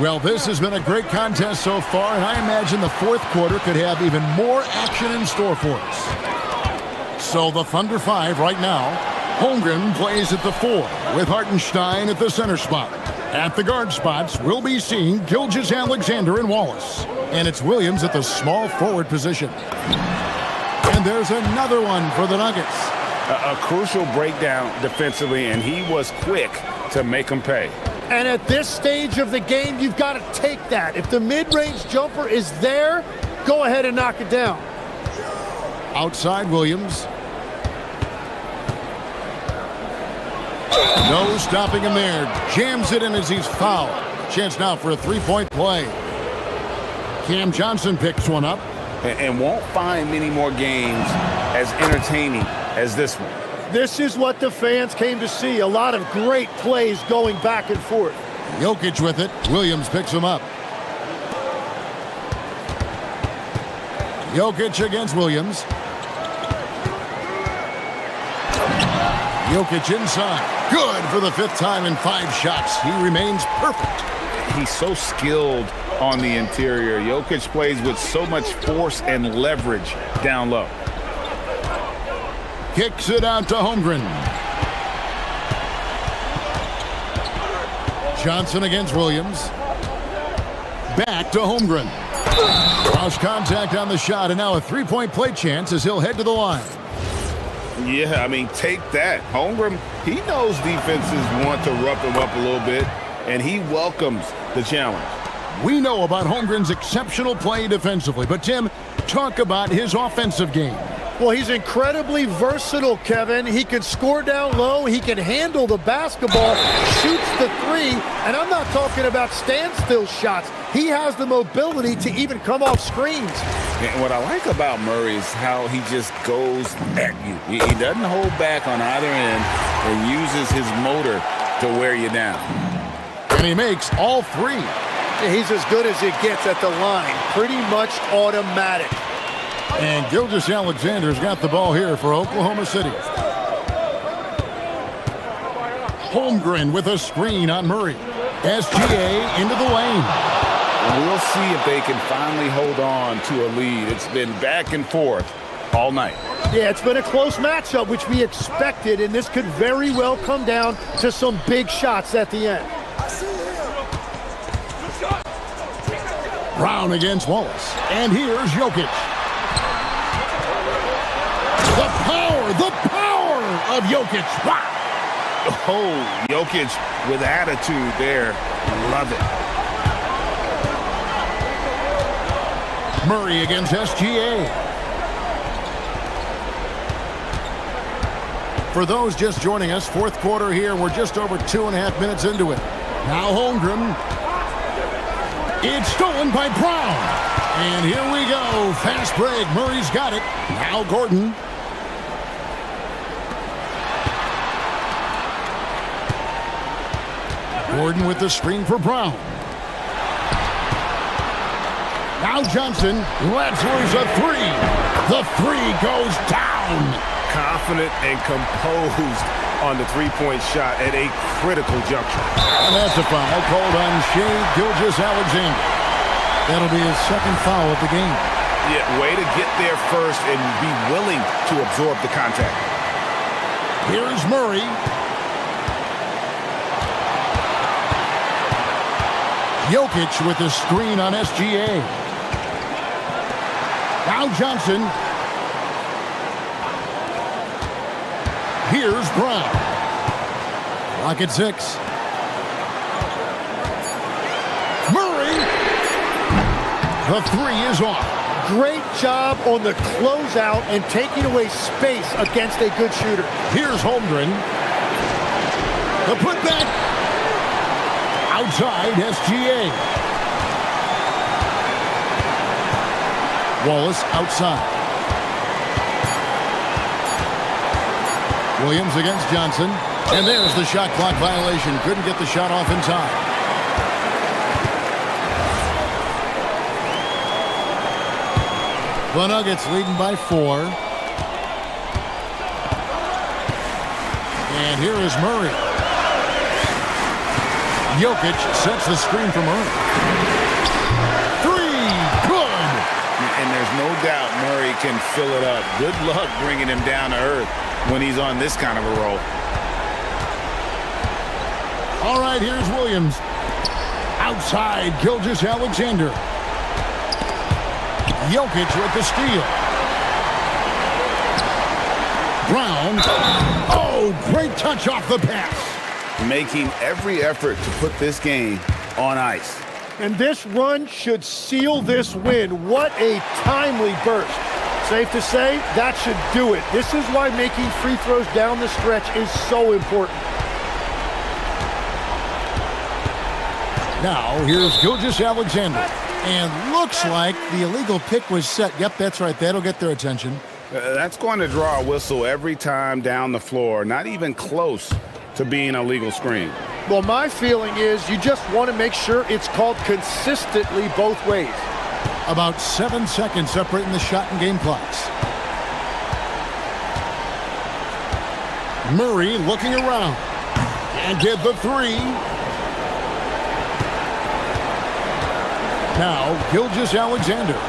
Well, this has been a great contest so far, and I imagine the fourth quarter could have even more action in store for us. So the Thunder 5 right now. Holmgren plays at the 4 with Hartenstein at the center spot. At the guard spots, we'll be seeing Gilgeous-Alexander and Wallace. And it's Williams at the small forward position. And there's another one for the Nuggets. A crucial breakdown defensively, and he was quick to make them pay. And at this stage of the game, you've got to take that. If the mid-range jumper is there, go ahead and knock it down. Outside Williams. No stopping him there. Jams it in as he's fouled. Chance now for a three-point play. Cam Johnson picks one up. And won't find many more games as entertaining as this one. This is what the fans came to see. A lot of great plays going back and forth. Jokic with it. Williams picks him up. Jokic against Williams. Jokic inside. Good for the 5th time in 5 shots. He remains perfect. He's so skilled on the interior. Jokic plays with so much force and leverage down low. Kicks it out to Holmgren. Johnson against Williams. Back to Holmgren. Lost contact on the shot, and now a three-point play chance as he'll head to the line. Yeah, I mean, take that. Holmgren, he knows defenses want to rough him up a little bit, and he welcomes the challenge. We know about Holmgren's exceptional play defensively, but Tim, talk about his offensive game. Well, he's incredibly versatile, Kevin. He can score down low. He can handle the basketball, shoots the three, and I'm not talking about standstill shots. He has the mobility to even come off screens. And what I like about Murray is how he just goes at you. He doesn't hold back on either end and uses his motor to wear you down. And he makes all 3. He's as good as it gets at the line. Pretty much automatic. And Gilgeous Alexander's got the ball here for Oklahoma City. Holmgren with a screen on Murray. SGA into the lane. We'll see if they can finally hold on to a lead. It's been back and forth all night. Yeah, it's been a close matchup, which we expected, and this could very well come down to some big shots at the end. Brown against Wallace. And here's Jokic. The power of Jokic. Wow. Oh, Jokic with attitude there. Love it. Murray against SGA. For those just joining us, fourth quarter here. We're just over 2.5 minutes into it. Now Holmgren. It's stolen by Brown. And here we go. Fast break. Murray's got it. Now Gordon. Gordon with the screen for Brown. Now Johnson lets loose a three. The three goes down. Confident and composed on the three-point shot at a critical juncture. And that's a foul called on Shai Gilgeous-Alexander. That'll be his second foul of the game. Yeah, way to get there first and be willing to absorb the contact. Here's Murray. Jokic with the screen on SGA. Now Johnson. Here's Brown. Clock at 6. Murray. The three is off. Great job on the closeout and taking away space against a good shooter. Here's Holmgren. The putback. Outside SGA. Wallace outside. Williams against Johnson. And there's the shot clock violation. Couldn't get the shot off in time. The Nuggets leading by 4. And here is Murray. Jokic sets the screen for Murray. Three, good. And there's no doubt Murray can fill it up. Good luck bringing him down to earth when he's on this kind of a roll. All right, here's Williams. Outside, Gilgeous-Alexander. Jokic with the steal. Brown. Oh, great touch off the pass. Making every effort to put this game on ice. And this run should seal this win. What a timely burst. Safe to say, that should do it. This is why making free throws down the stretch is so important. Now, here's Gilgeous-Alexander. And looks like the illegal pick was set. Yep, that's right. That'll get their attention. That's going to draw a whistle every time down the floor. Not even close to being a legal screen. Well, my feeling is you just want to make sure it's called consistently both ways. About 7 seconds separating the shot and game clocks. Murray looking around. And did the three. Now, Gilgeous-Alexander.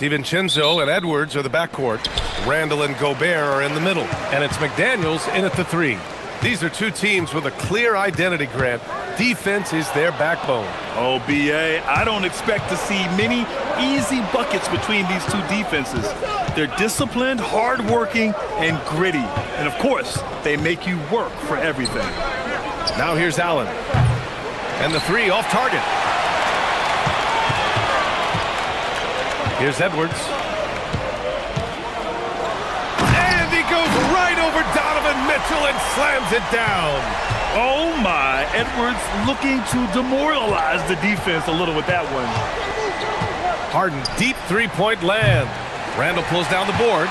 DiVincenzo and Edwards are the backcourt. Randall and Gobert are in the middle. And it's McDaniels in at the 3. These are two teams with a clear identity, Grant. Defense is their backbone. Oh, BA, I don't expect to see many easy buckets between these two defenses. They're disciplined, hardworking, and gritty. And of course, they make you work for everything. Now here's Allen. And the 3 off target. Here's Edwards. And he goes right over Donovan Mitchell and slams it down. Oh my, Edwards looking to demoralize the defense a little with that one. Harden, deep three-point land. Randall pulls down the board.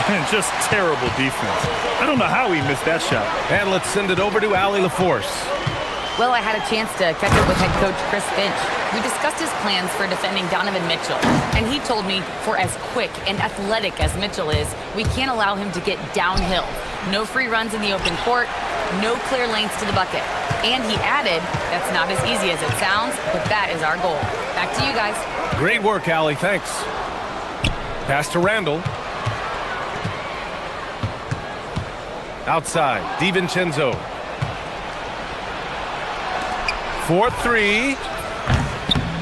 And just terrible defense. I don't know how he missed that shot. And let's send it over to Allie LaForce. Well, I had a chance to catch up with head coach Chris Finch. We discussed his plans for defending Donovan Mitchell, and he told me for as quick and athletic as Mitchell is, we can't allow him to get downhill. No free runs in the open court, no clear lanes to the bucket. And he added, that's not as easy as it sounds, but that is our goal. Back to you guys. Great work, Allie. Thanks. Pass to Randall. Outside, DiVincenzo. 4-3.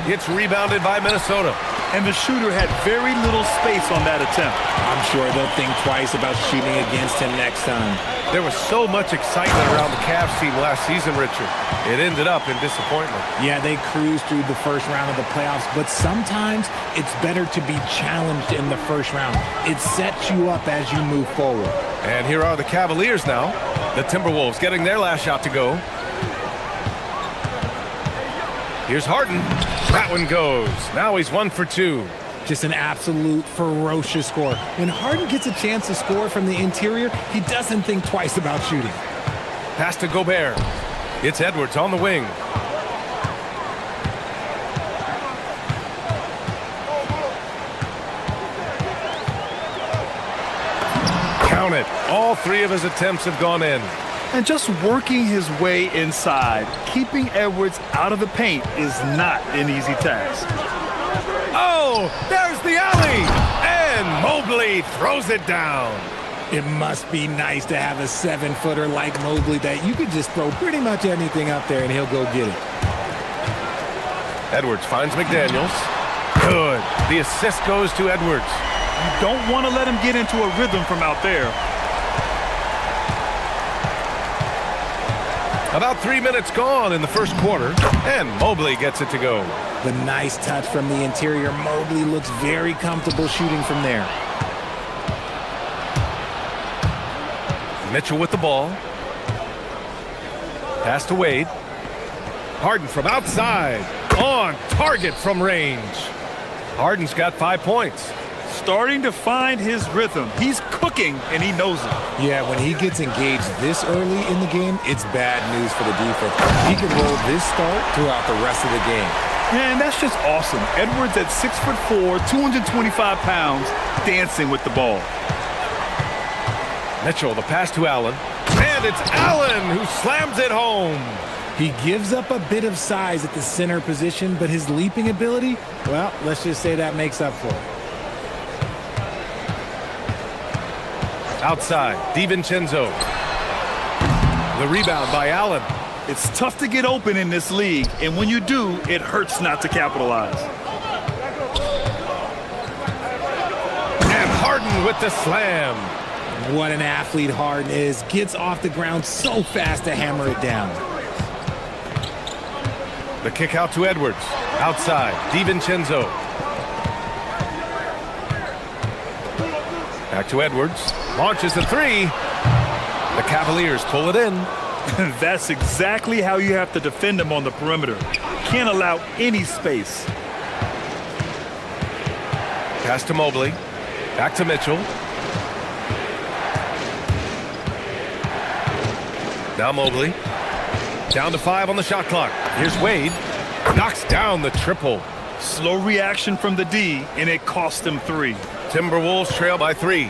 It's rebounded by Minnesota. And the shooter had very little space on that attempt. I'm sure they'll think twice about shooting against him next time. There was so much excitement around the Cavs team last season, Richard. It ended up in disappointment. Yeah, they cruised through the first round of the playoffs, but sometimes it's better to be challenged in the first round. It sets you up as you move forward. And here are the Cavaliers now. The Timberwolves getting their last shot to go. Here's Harden. That one goes. Now he's 1 for 2. Just an absolute ferocious score. When Harden gets a chance to score from the interior, he doesn't think twice about shooting. Pass to Gobert. It's Edwards on the wing. Count it. All 3 of his attempts have gone in. And just working his way inside, keeping Edwards out of the paint is not an easy task. Oh, there's the alley! And Mobley throws it down. It must be nice to have a 7-footer like Mobley that you could just throw pretty much anything up there and he'll go get it. Edwards finds McDaniels. Good. The assist goes to Edwards. You don't want to let him get into a rhythm from out there. About 3 minutes gone in the first quarter, and Mobley gets it to go. The nice touch from the interior. Mobley looks very comfortable shooting from there. Mitchell with the ball. Pass to Wade. Harden from outside. On target from range. Harden's got 5 points. Starting to find his rhythm. He's cooking, and he knows it. Yeah, when he gets engaged this early in the game, it's bad news for the defense. He could roll this start throughout the rest of the game. Yeah, and that's just awesome. Edwards at 6'4", 225 pounds, dancing with the ball. Mitchell, the pass to Allen. And it's Allen who slams it home. He gives up a bit of size at the center position, but his leaping ability, well, let's just say that makes up for it. Outside, DiVincenzo. The rebound by Allen. It's tough to get open in this league, and when you do, it hurts not to capitalize. And Harden with the slam. What an athlete Harden is. Gets off the ground so fast to hammer it down. The kick out to Edwards. Outside, DiVincenzo. Back to Edwards. Launches a 3. The Cavaliers pull it in. That's exactly how you have to defend them on the perimeter. Can't allow any space. Pass to Mobley. Back to Mitchell. Now Mobley. Down to 5 on the shot clock. Here's Wade. Knocks down the triple. Slow reaction from the D, and it cost them 3. Timberwolves trail by 3.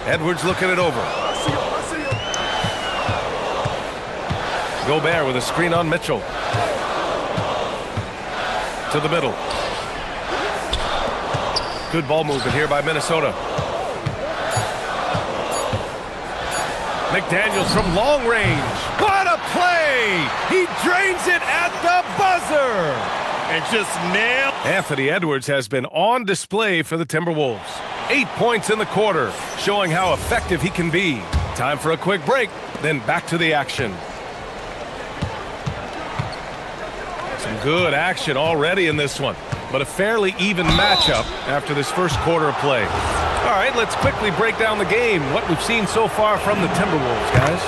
Edwards looking it over. Gobert with a screen on Mitchell. to the middle. Good ball movement here by Minnesota. McDaniels from long range. What a play! He drains it at the buzzer! And just nailed. Anthony Edwards has been on display for the Timberwolves. 8 points in the quarter, showing how effective he can be. Time for a quick break, then back to the action. Some good action already in this one, but a fairly even matchup after this first quarter of play. All right, let's quickly break down the game, what we've seen so far from the Timberwolves, guys.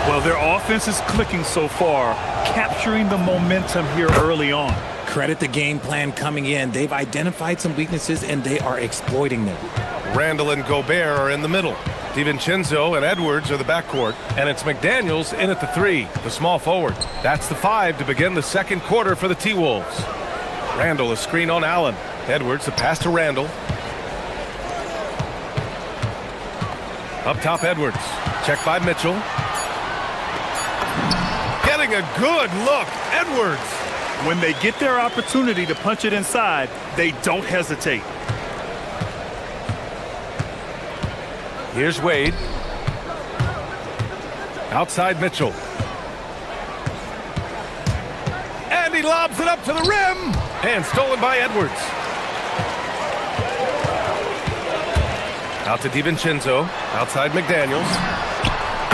Well, their offense is clicking so far, capturing the momentum here early on. Credit the game plan coming in. They've identified some weaknesses, and they are exploiting them. Randall and Gobert are in the middle. DiVincenzo and Edwards are the backcourt, and it's McDaniels in at the 3, the small forward. That's the 5 to begin the second quarter for the T-Wolves. Randall, a screen on Allen. Edwards, a pass to Randall. Up top, Edwards. Checked by Mitchell. Getting a good look. Edwards. When they get their opportunity to punch it inside, they don't hesitate. Here's Wade. Outside Mitchell. And he lobs it up to the rim. And stolen by Edwards. Out to DiVincenzo. Outside McDaniels.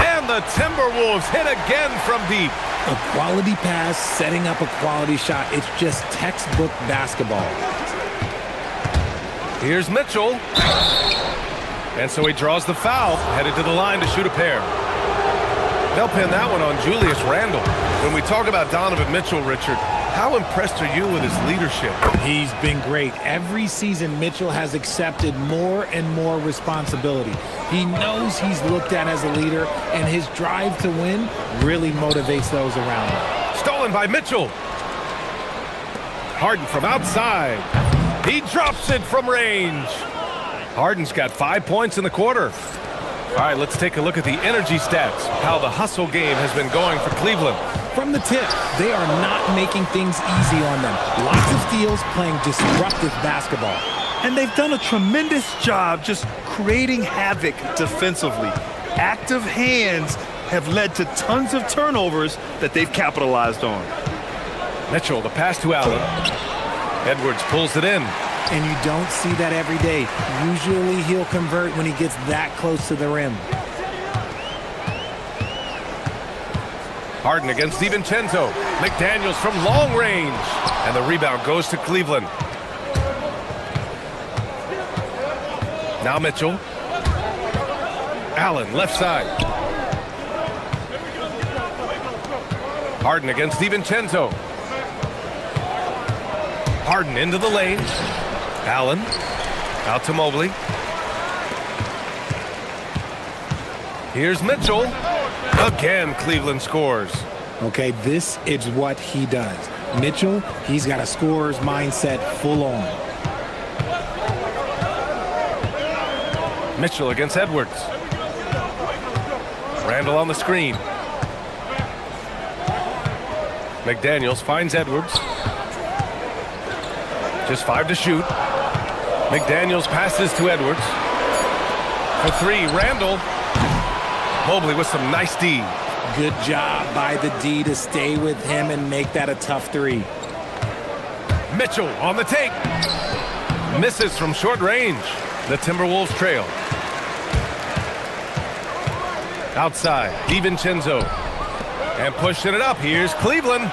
And the Timberwolves hit again from deep. A quality pass, setting up a quality shot. It's just textbook basketball. Here's Mitchell. And so he draws the foul, headed to the line to shoot a pair. They'll pin that one on Julius Randle. When we talk about Donovan Mitchell, Richard, how impressed are you with his leadership? He's been great. Every season, Mitchell has accepted more and more responsibility. He knows he's looked at as a leader, and his drive to win really motivates those around him. Stolen by Mitchell. Harden from outside. He drops it from range. Harden's got 5 points in the quarter. All right, let's take a look at the energy stats, how the hustle game has been going for Cleveland. From the tip, they are not making things easy on them. Lots of steals, playing disruptive basketball. And they've done a tremendous job just creating havoc defensively. Active hands have led to tons of turnovers that they've capitalized on. Mitchell, the pass to Allen. Edwards pulls it in. And you don't see that every day. Usually he'll convert when he gets that close to the rim. Harden against DiVincenzo. McDaniels from long range. And the rebound goes to Cleveland. Now Mitchell. Allen, left side. Harden against DiVincenzo. Harden into the lane. Allen. Out to Mobley. Here's Mitchell. Again, Cleveland scores. Okay, this is what he does. Mitchell, he's got a scorer's mindset full on. Mitchell against Edwards. Randall on the screen. McDaniels finds Edwards. Just 5 to shoot. McDaniels passes to Edwards. For 3, Randall. Mobley with some nice D. Good job by the D to stay with him and make that a tough 3. Mitchell on the take. Misses from short range. The Timberwolves trail. Outside, DiVincenzo. And pushing it up. Here's Cleveland.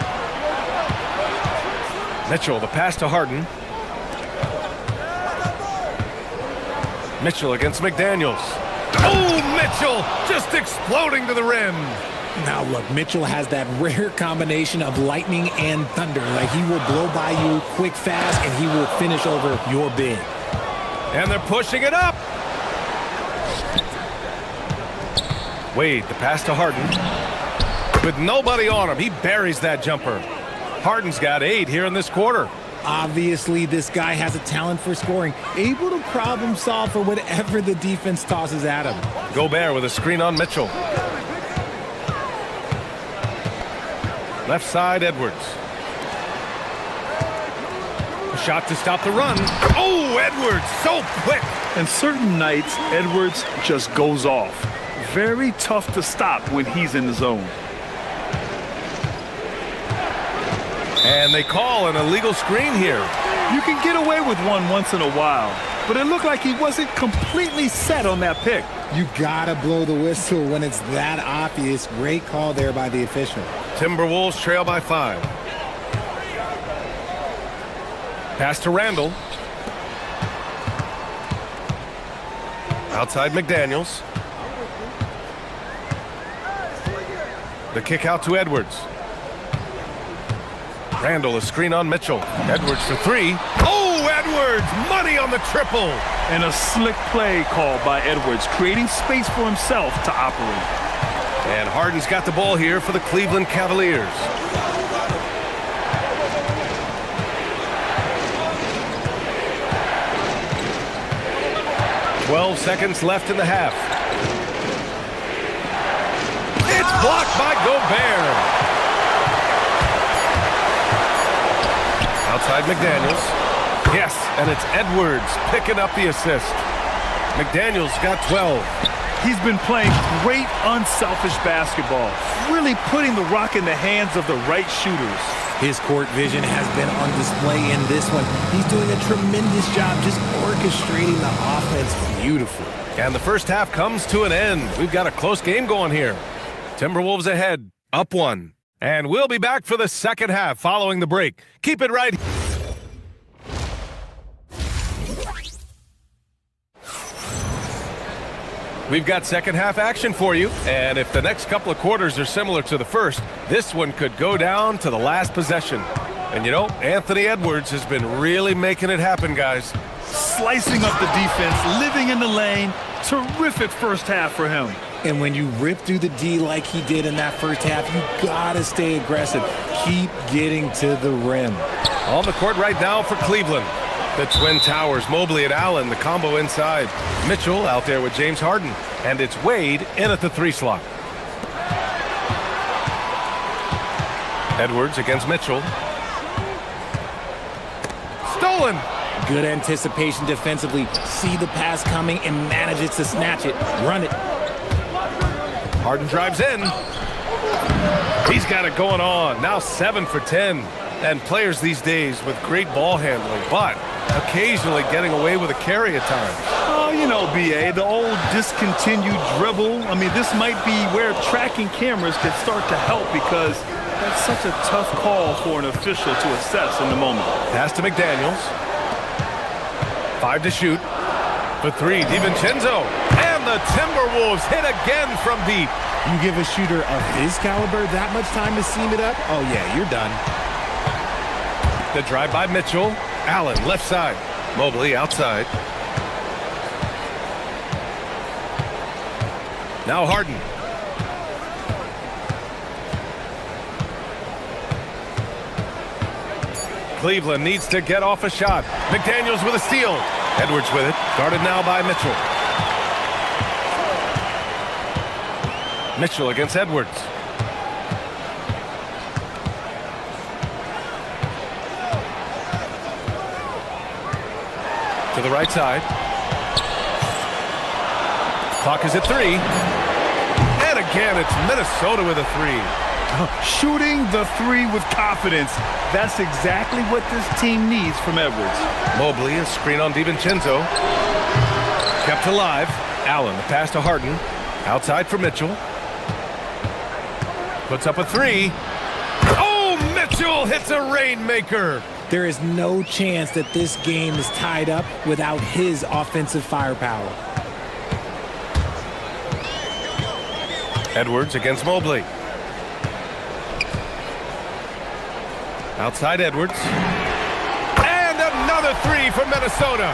Mitchell, the pass to Harden. Mitchell against McDaniels. Oh, Mitchell just exploding to the rim. Now look, Mitchell has that rare combination of lightning and thunder. Like, he will blow by you quick, fast, and he will finish over your big. And they're pushing it up. Wade, the pass to Harden. With nobody on him, he buries that jumper. Harden's got 8 here in this quarter. Obviously, this guy has a talent for scoring, able to problem solve for whatever the defense tosses at him. Gobert with a screen on Mitchell. Left side, Edwards. shot to stop the run. Oh, Edwards, so quick. And certain nights, Edwards just goes off. Very tough to stop when he's in the zone. And they call an illegal screen here. You can get away with one once in a while, but it looked like he wasn't completely set on that pick. You gotta blow the whistle when it's that obvious. Great call there by the official. Timberwolves trail by 5. Pass to Randall. Outside McDaniels. The kick out to Edwards. Randall, a screen on Mitchell. Edwards for 3. Oh, Edwards! Money on the triple! And a slick play called by Edwards, creating space for himself to operate. And Harden's got the ball here for the Cleveland Cavaliers. "12 seconds left in the half. It's blocked by Gobert. Outside McDaniels. Yes, and it's Edwards picking up the assist. McDaniels got 12. He's been playing great unselfish basketball, really putting the rock in the hands of the right shooters. His court vision has been on display in this one. He's doing a tremendous job just orchestrating the offense beautifully. And the first half comes to an end. We've got a close game going here. Timberwolves ahead, up 1. And we'll be back for the second half following the break. Keep it right. We've got second half action for you. And if the next couple of quarters are similar to the first, this one could go down to the last possession. And you know, Anthony Edwards has been really making it happen, guys. Slicing up the defense, living in the lane. Terrific first half for him. And when you rip through the D like he did in that first half, you gotta stay aggressive. Keep getting to the rim. On the court right now for Cleveland. The Twin Towers, Mobley and Allen, the combo inside. Mitchell out there with James Harden. And it's Wade in at the 3 slot. Edwards against Mitchell. Stolen! Good anticipation defensively. See the pass coming and manages to snatch it. Run it. Harden drives in. He's got it going on. Now 7 for 10. And players these days with great ball handling, but occasionally getting away with a carry at times. Oh, you know, B.A., the old discontinued dribble. I mean, this might be where tracking cameras could start to help because that's such a tough call for an official to assess in the moment. Pass to McDaniels. 5 to shoot. For 3, DiVincenzo. And the Timberwolves hit again from deep. You give a shooter of his caliber that much time to seam it up? Oh, yeah, you're done. The drive by Mitchell. Allen, left side. Mobley, outside. Now Harden. Cleveland needs to get off a shot. McDaniels with a steal. Edwards with it. Guarded now by Mitchell. Mitchell against Edwards. To the right side. Clock is at 3. And again, it's Minnesota with a 3. Shooting the 3 with confidence. That's exactly what this team needs from Edwards. Mobley, a screen on DiVincenzo. Kept alive. Allen, the pass to Harden. Outside for Mitchell. Puts up a 3. Oh, Mitchell hits a rainmaker. There is no chance that this game is tied up without his offensive firepower. Edwards against Mobley. Outside Edwards. And another 3 for Minnesota.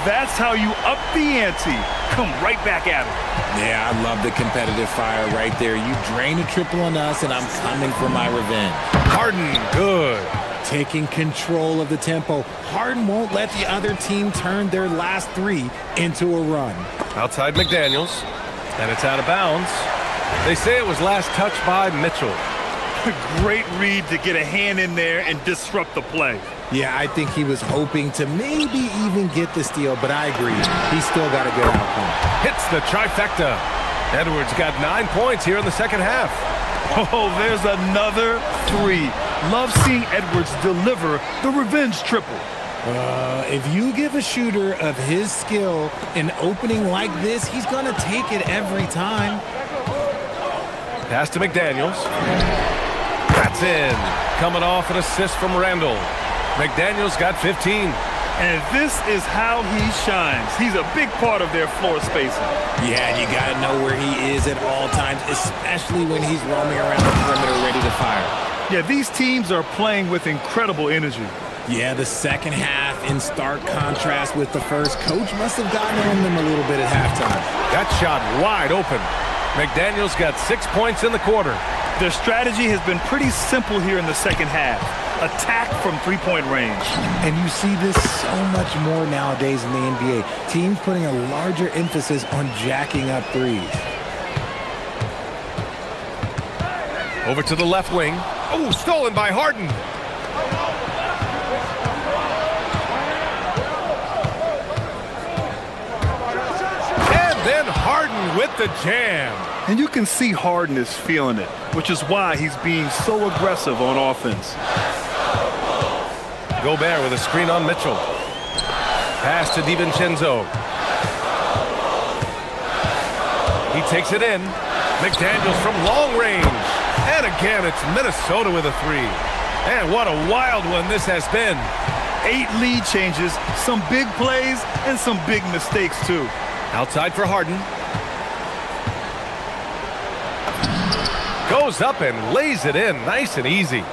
That's how you up the ante. Come right back at him. Yeah, I love the competitive fire right there. You drain a triple on us, and I'm coming for my revenge. Harden, good. Taking control of the tempo. Harden won't let the other team turn their last 3 into a run. Outside McDaniels. And it's out of bounds. They say it was last touched by Mitchell. Great read to get a hand in there and disrupt the play. Yeah, I think he was hoping to maybe even get the steal, but I agree. He's still got a good outcome. Hits the trifecta. Edwards got 9 points here in the second half. Oh, there's another three. Love seeing Edwards deliver the revenge triple. If you give a shooter of his skill an opening like this, he's going to take it every time. Pass to McDaniels. That's in. Coming off an assist from Randall. McDaniels got 15. And this is how he shines. He's a big part of their floor spacing. Yeah, you got to know where he is at all times, especially when he's roaming around the perimeter ready to fire. Yeah, these teams are playing with incredible energy. Yeah, the second half in stark contrast with the first. Coach must have gotten on them a little bit at halftime. That shot wide open. McDaniels got 6 points in the quarter. Their strategy has been pretty simple here in the second half. Attack from three-point range. And you see this so much more nowadays in the NBA. Teams putting a larger emphasis on jacking up threes. Over to the left wing. Oh, stolen by Harden. And then Harden with the jam. And you can see Harden is feeling it, which is why he's being so aggressive on offense. Gobert with a screen on Mitchell. Pass to DiVincenzo. He takes it in. McDaniels from long range. And again, it's Minnesota with a three. And what a wild one this has been. 8 lead changes, some big plays, and some big mistakes, too. Outside for Harden. Goes up and lays it in nice and easy.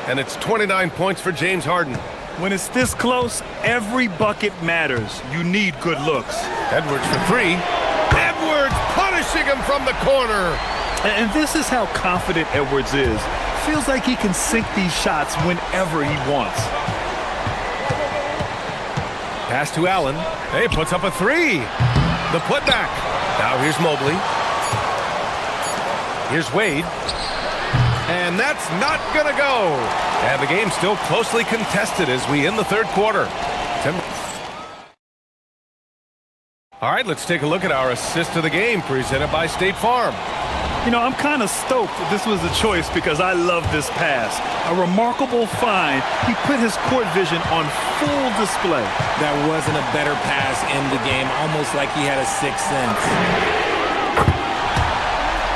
And it's 29 points for James Harden. When it's this close, every bucket matters. You need good looks. Edwards for three. Edwards punishing him from the corner. And this is how confident Edwards is. Feels like he can sink these shots whenever he wants. Pass to Allen. He puts up a three. The putback. Now here's Mobley. Here's Wade. And that's not going to go. And the game's still closely contested as we end the third quarter. All right, let's take a look at our assist of the game presented by State Farm. You know, I'm kind of stoked this was a choice because I love this pass. A remarkable find. He put his court vision on full display. That wasn't a better pass in the game, almost like he had a sixth sense.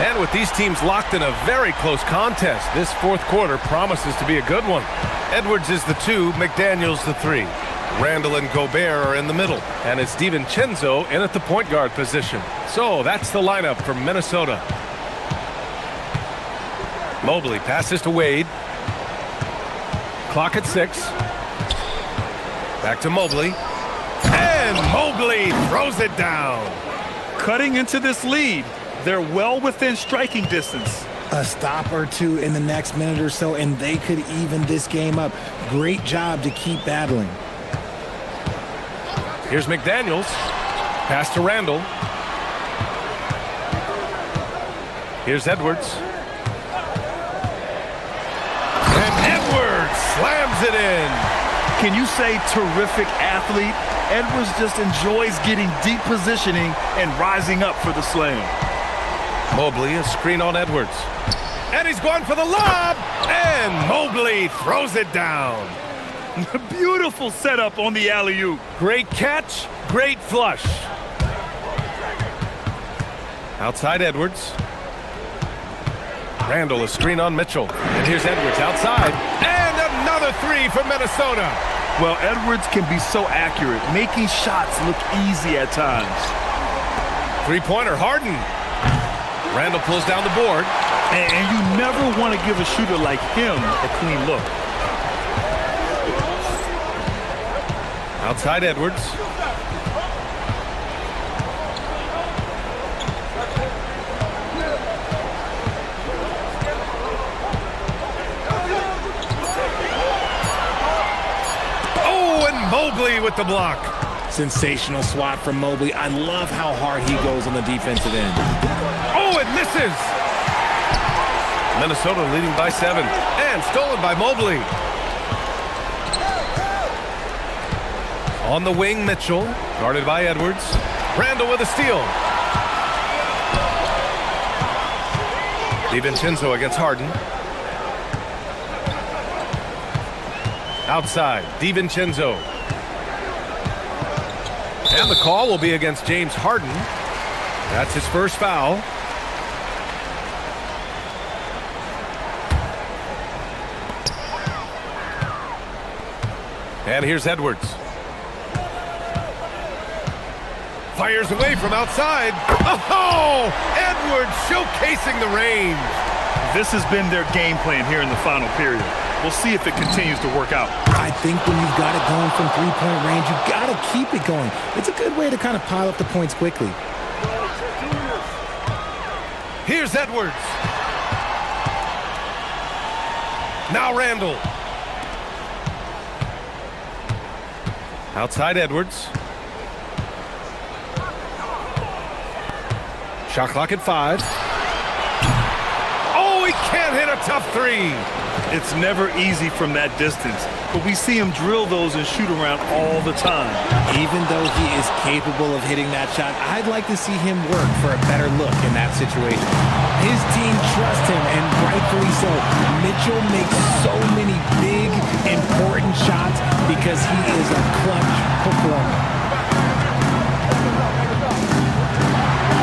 And with these teams locked in a very close contest, this fourth quarter promises to be a good one. Edwards is the 2, McDaniels the 3. Randall and Gobert are in the middle, and it's DiVincenzo in at the point guard position. So that's the lineup from Minnesota. Mobley passes to Wade. Clock at 6. Back to Mobley. And Mobley throws it down. Cutting into this lead. They're well within striking distance. A stop or two in the next minute or so, and they could even this game up. Great job to keep battling. Here's McDaniels. Pass to Randall. Here's Edwards. And Edwards slams it in. Can you say terrific athlete? Edwards just enjoys getting deep positioning and rising up for the slam. Mobley, a screen on Edwards. And he's going for the lob. And Mobley throws it down. Beautiful setup on the alley-oop. Great catch, great flush. Outside Edwards. Randall, a screen on Mitchell. And here's Edwards outside. And another three for Minnesota. Well, Edwards can be so accurate, making shots look easy at times. Three-pointer, Harden. Randall pulls down the board. And you never want to give a shooter like him a clean look. Outside Edwards. Oh, and Mobley with the block. Sensational swat from Mobley. I love how hard he goes on the defensive end. Oh, it misses. Minnesota leading by 7. And stolen by Mobley. On the wing, Mitchell. Guarded by Edwards. Randall with a steal. DiVincenzo against Harden. Outside, DiVincenzo. And the call will be against James Harden. That's his first foul. And here's Edwards. Fires away from outside. Oh! Edwards showcasing the range. This has been their game plan here in the final period. We'll see if it continues to work out. I think when you've got it going from three-point range, you've got to keep it going. It's a good way to kind of pile up the points quickly. Here's Edwards. Now Randall. Outside Edwards. Shot clock at 5. Oh, he can't hit a tough three. It's never easy from that distance, but we see him drill those and shoot around all the time. Even though he is capable of hitting that shot, I'd like to see him work for a better look in that situation. His team trusts him, and rightfully so. Mitchell makes so many big, important shots because he is a clutch performer.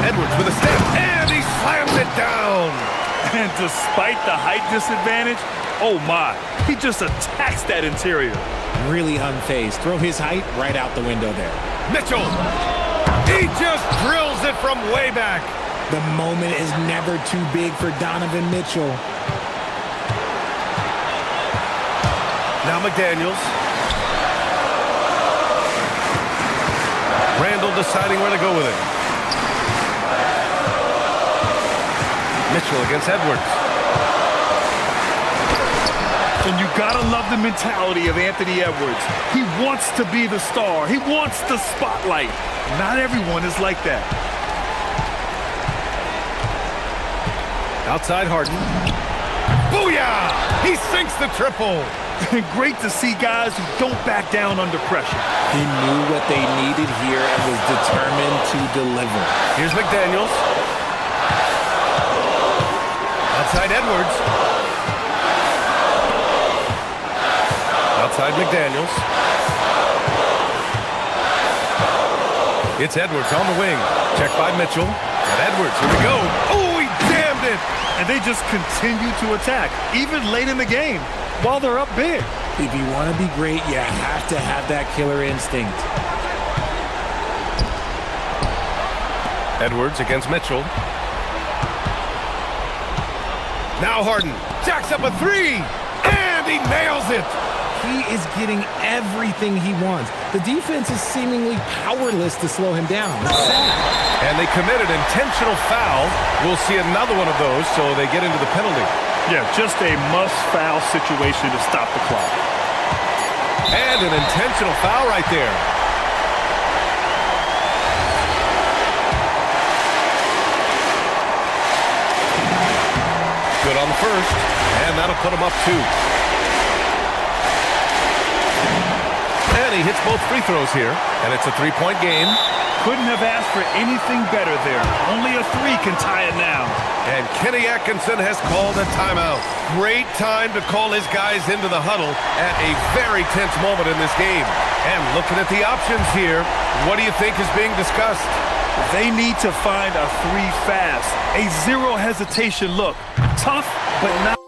Edwards with a step, and he slams it down. And despite the height disadvantage, oh my, he just attacks that interior. Really unfazed. Throw his height right out the window there. Mitchell, he just drills it from way back. The moment is never too big for Donovan Mitchell. Now McDaniels. Randall deciding where to go with it. Mitchell against Edwards. And you gotta love the mentality of Anthony Edwards. He wants to be the star. He wants the spotlight. Not everyone is like that. Outside Harden. Booyah! He sinks the triple. And great to see guys who don't back down under pressure. He knew what they needed here and was determined to deliver. Here's McDaniels. Outside Edwards. Outside McDaniels. It's Edwards on the wing. Checked by Mitchell. And Edwards, here we go. Oh, he jammed it. And they just continue to attack, even late in the game, while they're up big. If you want to be great, you have to have that killer instinct. Edwards against Mitchell. Now Harden jacks up a 3, and he nails it. He is getting everything he wants. The defense is seemingly powerless to slow him down. It's sad. And they committed intentional foul. We'll see another one of those, so they get into the penalty. Yeah, just a must-foul situation to stop the clock. And an intentional foul right there. Good on the first, and that'll put him up 2. And he hits both free throws here, and it's a 3-point game. Couldn't have asked for anything better there. Only a 3 can tie it now. And Kenny Atkinson has called a timeout. Great time to call his guys into the huddle at a very tense moment in this game. And looking at the options here, what do you think is being discussed? They need to find a 3 fast. A zero hesitation look. Tough, but not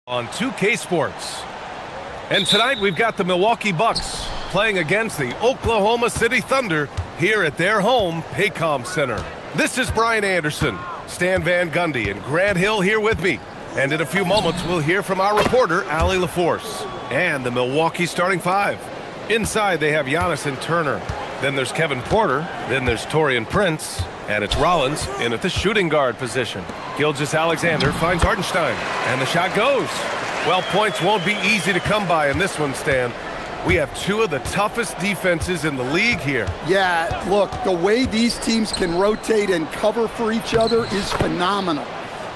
On 2K Sports. And tonight we've got the Milwaukee Bucks playing against the Oklahoma City Thunder here at their home, Paycom Center. This is Brian Anderson, Stan Van Gundy, and Grant Hill here with me. And in a few moments, we'll hear from our reporter, Allie LaForce, and the Milwaukee starting five. Inside, they have Giannis and Turner. Then there's Kevin Porter. Then there's Taurean Prince. And it's Rollins in at the shooting guard position. Gilgeous-Alexander finds Hartenstein. And the shot goes. Well, points won't be easy to come by in this one, Stan. We have two of the toughest defenses in the league here. Yeah, look, the way these teams can rotate and cover for each other is phenomenal.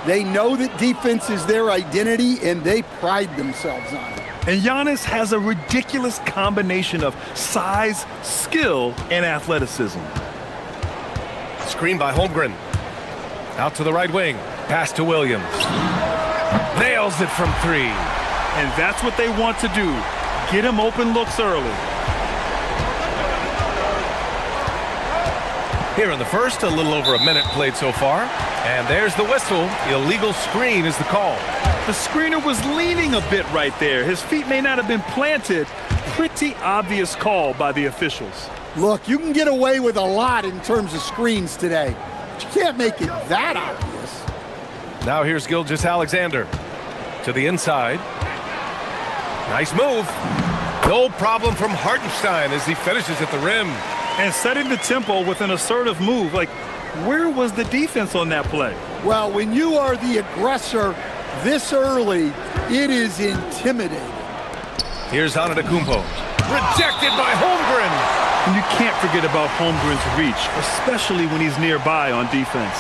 They know that defense is their identity, and they pride themselves on it. And Giannis has a ridiculous combination of size, skill, and athleticism. Screen by Holmgren. Out to the right wing. Pass to Williams. Nails it from three. And that's what they want to do. Get him open looks early. Here in the first, a little over a minute played so far. And there's the whistle. Illegal screen is the call. The screener was leaning a bit right there. His feet may not have been planted. Pretty obvious call by the officials. Look, you can get away with a lot in terms of screens today, but you can't make it that obvious. Now here's Gilgeous-Alexander to the inside. Nice move. No problem from Hartenstein as he finishes at the rim. And setting the tempo with an assertive move. Like, where was the defense on that play? Well, when you are the aggressor this early, it is intimidating. Here's Antetokounmpo. Rejected by Holmgren. And you can't forget about Holmgren's reach, especially when he's nearby on defense.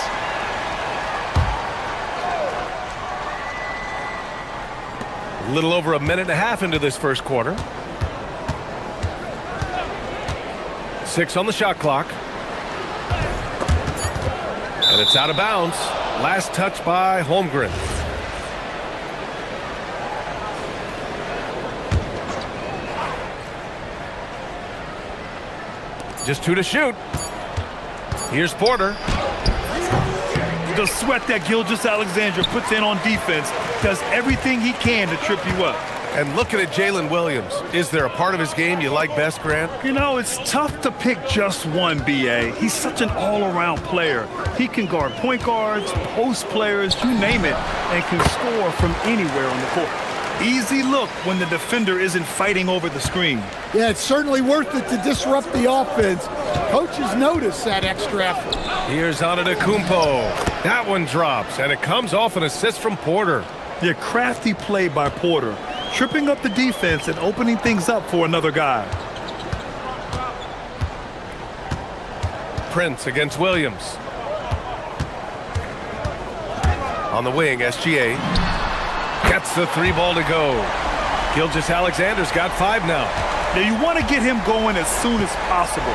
A little over a minute and a half into this first quarter. 6 on the shot clock. And it's out of bounds. Last touch by Holmgren. Just 2 to shoot. Here's Porter. The sweat that Gilgeous-Alexander puts in on defense does everything he can to trip you up. And looking at Jalen Williams, is there a part of his game you like best, Grant? You know, it's tough to pick just one, B.A. He's such an all-around player. He can guard point guards, post players, you name it, and can score from anywhere on the court. Easy look when the defender isn't fighting over the screen. Yeah, it's certainly worth it to disrupt the offense. Coaches notice that extra effort. Here's Antetokounmpo. That one drops, and it comes off an assist from Porter. Yeah, crafty play by Porter, tripping up the defense and opening things up for another guy. Prince against Williams. On the wing, SGA. Gets the 3 ball to go. Gilgeous-Alexander's got 5 now. Now you want to get him going as soon as possible.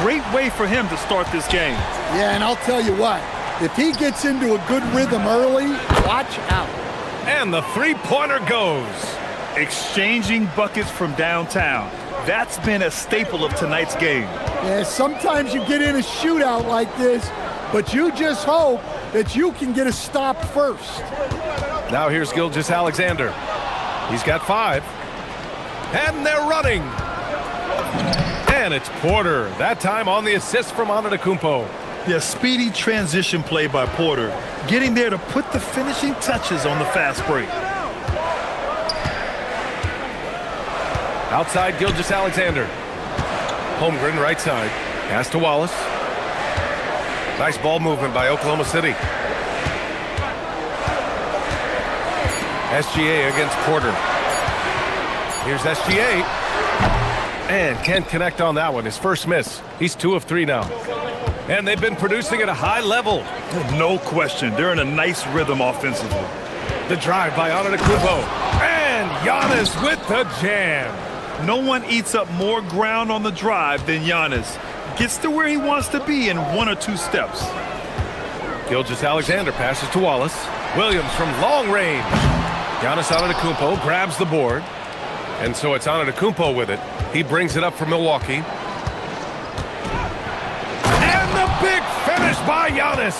Great way for him to start this game. Yeah, and I'll tell you what, if he gets into a good rhythm early, watch out. And the 3-pointer goes. Exchanging buckets from downtown. That's been a staple of tonight's game. Yeah, sometimes you get in a shootout like this, but you just hope that you can get a stop first. Now here's Gilgeous-Alexander. He's got 5. And they're running. And it's Porter. That time on the assist from Antetokounmpo. Yeah, speedy transition play by Porter. Getting there to put the finishing touches on the fast break. Outside Gilgeous-Alexander. Holmgren right side. Pass to Wallace. Nice ball movement by Oklahoma City. SGA against Porter. Here's SGA. And can't connect on that one. His first miss. He's 2 of 3 now. And they've been producing at a high level. No question. They're in a nice rhythm offensively. The drive by Antetokounmpo. And Giannis with the jam. No one eats up more ground on the drive than Giannis. Gets to where he wants to be in 1 or 2 steps. Gilgeous-Alexander passes to Wallace. Williams from long range. Giannis Antetokounmpo grabs the board. And so it's Antetokounmpo with it. He brings it up for Milwaukee. And the big finish by Giannis.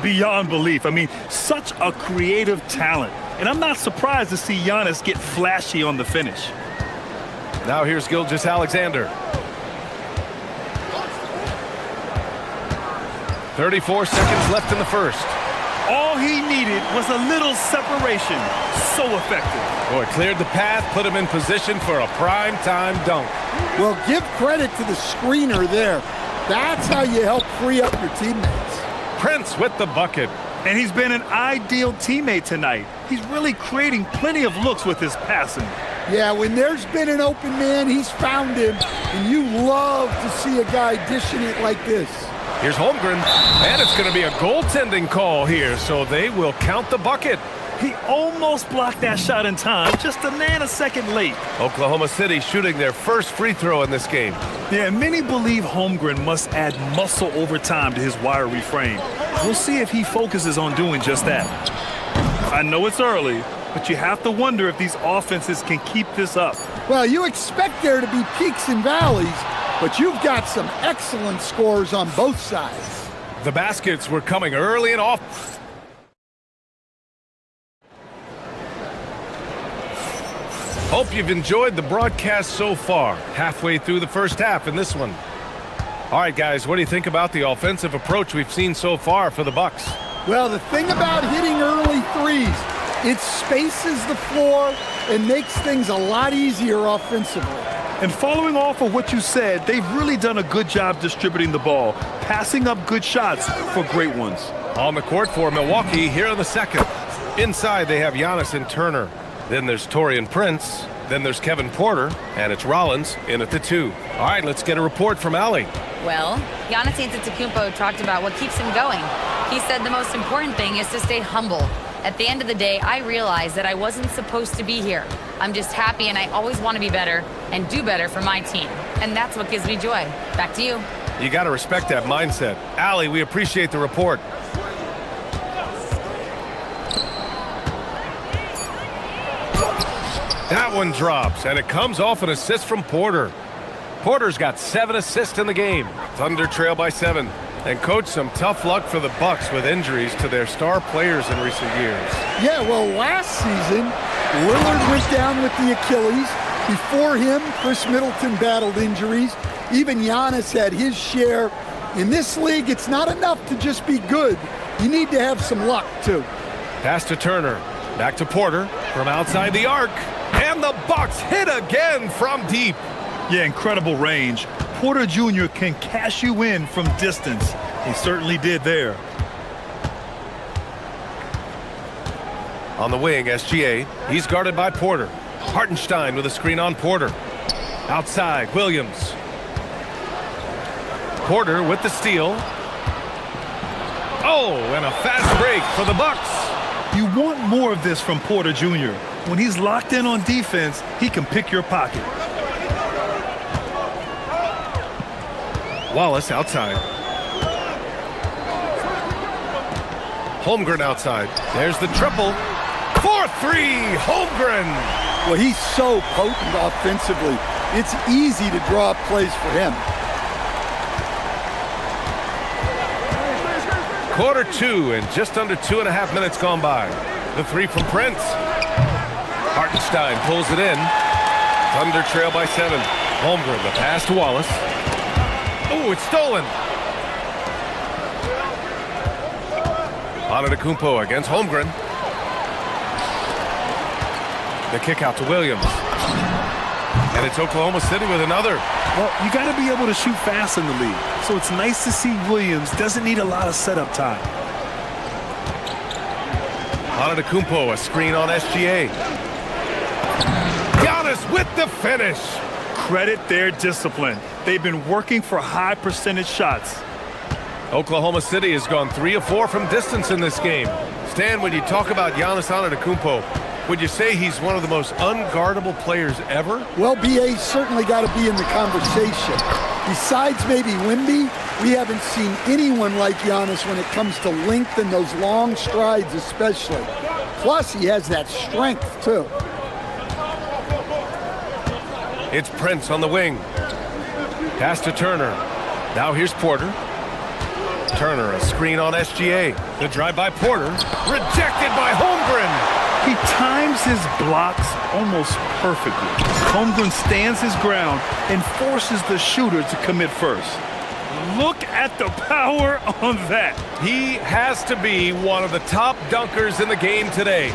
Beyond belief. I mean, such a creative talent. And I'm not surprised to see Giannis get flashy on the finish. Now here's Gilgeous-Alexander. 34 seconds left in the first. All he needed was a little separation. So effective. Boy, cleared the path, put him in position for a prime-time dunk. Well, give credit to the screener there. That's how you help free up your teammates. Prince with the bucket. And he's been an ideal teammate tonight. He's really creating plenty of looks with his passing. Yeah, when there's been an open man, he's found him. And you love to see a guy dishing it like this. Here's Holmgren, and it's going to be a goaltending call here, so they will count the bucket. He almost blocked that shot in time, just a nanosecond late. Oklahoma City shooting their first free throw in this game. Yeah, many believe Holmgren must add muscle over time to his wiry frame. We'll see if he focuses on doing just that. I know it's early, but you have to wonder if these offenses can keep this up. Well, you expect there to be peaks and valleys, but you've got some excellent scores on both sides. The baskets were coming early and often. Hope you've enjoyed the broadcast so far. Halfway through the first half in this one. All right, guys, what do you think about the offensive approach we've seen so far for the Bucks? Well, the thing about hitting early threes, it spaces the floor and makes things a lot easier offensively. And following off of what you said, they've really done a good job distributing the ball, passing up good shots for great ones. On the court for Milwaukee here in the second. Inside, they have Giannis and Turner. Then there's Taurean Prince. Then there's Kevin Porter. And it's Rollins in at the 2. All right, let's get a report from Allie. Well, Giannis Antetokounmpo talked about what keeps him going. He said the most important thing is to stay humble. At the end of the day, I realized that I wasn't supposed to be here. I'm just happy, and I always want to be better and do better for my team. And that's what gives me joy. Back to you. You got to respect that mindset. Allie, we appreciate the report. That one drops, and it comes off an assist from Porter. Porter's got 7 assists in the game. Thunder trail by 7. And coach, some tough luck for the Bucks with injuries to their star players in recent years. Yeah, well, last season, Lillard went down with the Achilles. Before him, Chris Middleton battled injuries. Even Giannis had his share. In this league, it's not enough to just be good. You need to have some luck, too. Pass to Turner. Back to Porter from outside the arc. And the Bucks hit again from deep. Yeah, incredible range. Porter Jr. can cash you in from distance. He certainly did there. On the wing, SGA. He's guarded by Porter. Hartenstein with a screen on Porter. Outside, Williams. Porter with the steal. Oh, and a fast break for the Bucks. You want more of this from Porter Jr. When he's locked in on defense, he can pick your pocket. Wallace outside. Holmgren outside. There's the triple. 4-3, Holmgren. Well, he's so potent offensively. It's easy to draw up plays for him. Quarter 2 and just under 2.5 minutes gone by. The 3 from Prince. Hartenstein pulls it in. Thunder trail by 7. Holmgren, the pass to Wallace. Oh, it's stolen. Antetokounmpo against Holmgren. The kick out to Williams. And it's Oklahoma City with another. Well, you got to be able to shoot fast in the league. So it's nice to see Williams doesn't need a lot of setup time. Antetokounmpo, a screen on SGA. Giannis with the finish. Credit their discipline. They've been working for high percentage shots. Oklahoma City has gone 3 of 4 from distance in this game. Stan, when you talk about Giannis Antetokounmpo, would you say he's one of the most unguardable players ever? Well, BA's certainly got to be in the conversation. Besides maybe Wemby, we haven't seen anyone like Giannis when it comes to length and those long strides especially. Plus, he has that strength, too. It's Prince on the wing. Pass to Turner. Now here's Porter. Turner, a screen on SGA. The drive by Porter. Rejected by Holmgren. He times his blocks almost perfectly. Holmgren stands his ground and forces the shooter to commit first. Look at the power on that. He has to be one of the top dunkers in the game today.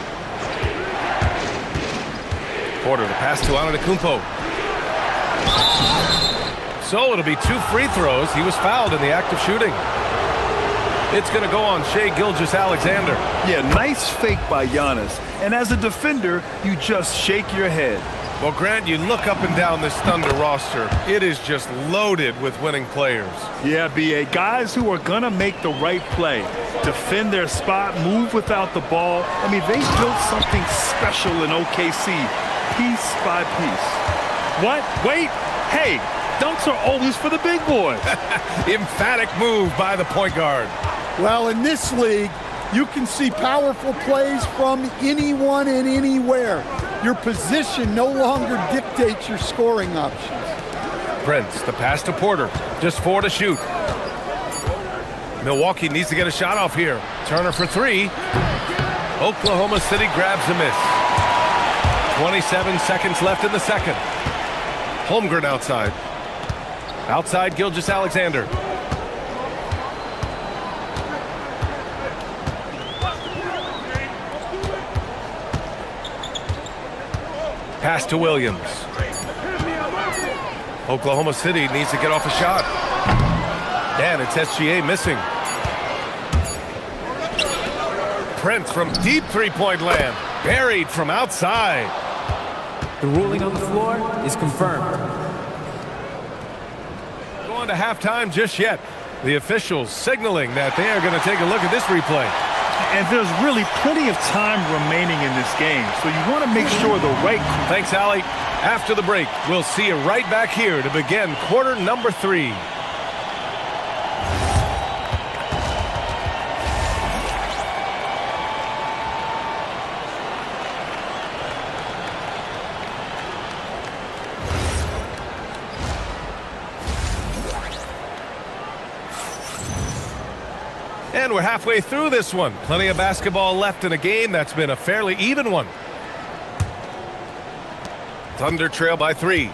Porter, the pass to Antetokounmpo. So it'll be 2 free throws. He was fouled in the act of shooting. It's going to go on Shai Gilgeous-Alexander. Yeah, nice fake by Giannis. And as a defender, you just shake your head. Well, Grant, you look up and down this Thunder roster. It is just loaded with winning players. Yeah, B.A. Guys who are going to make the right play, defend their spot, move without the ball. I mean, they built something special in OKC, piece by piece. What? Wait. Hey, dunks are always for the big boys. Emphatic move by the point guard. Well, in this league, you can see powerful plays from anyone and anywhere. Your position no longer dictates your scoring options. Prince, the pass to Porter. Just 4 to shoot. Milwaukee needs to get a shot off here. Turner for 3. Oklahoma City grabs a miss. 27 seconds left in the second. Holmgren outside. Outside Gilgeous-Alexander. Pass to Williams. Oklahoma City needs to get off a shot. And it's SGA missing. Prince from deep three-point land. Buried from outside. The ruling on the floor is confirmed. Going to halftime just yet. The officials signaling that they are going to take a look at this replay. And there's really plenty of time remaining in this game, so you want to make sure the right... Thanks, Allie. After the break, we'll see you right back here to begin quarter number 3. And we're halfway through this one. Plenty of basketball left in a game that's been a fairly even one. Thunder trail by 3.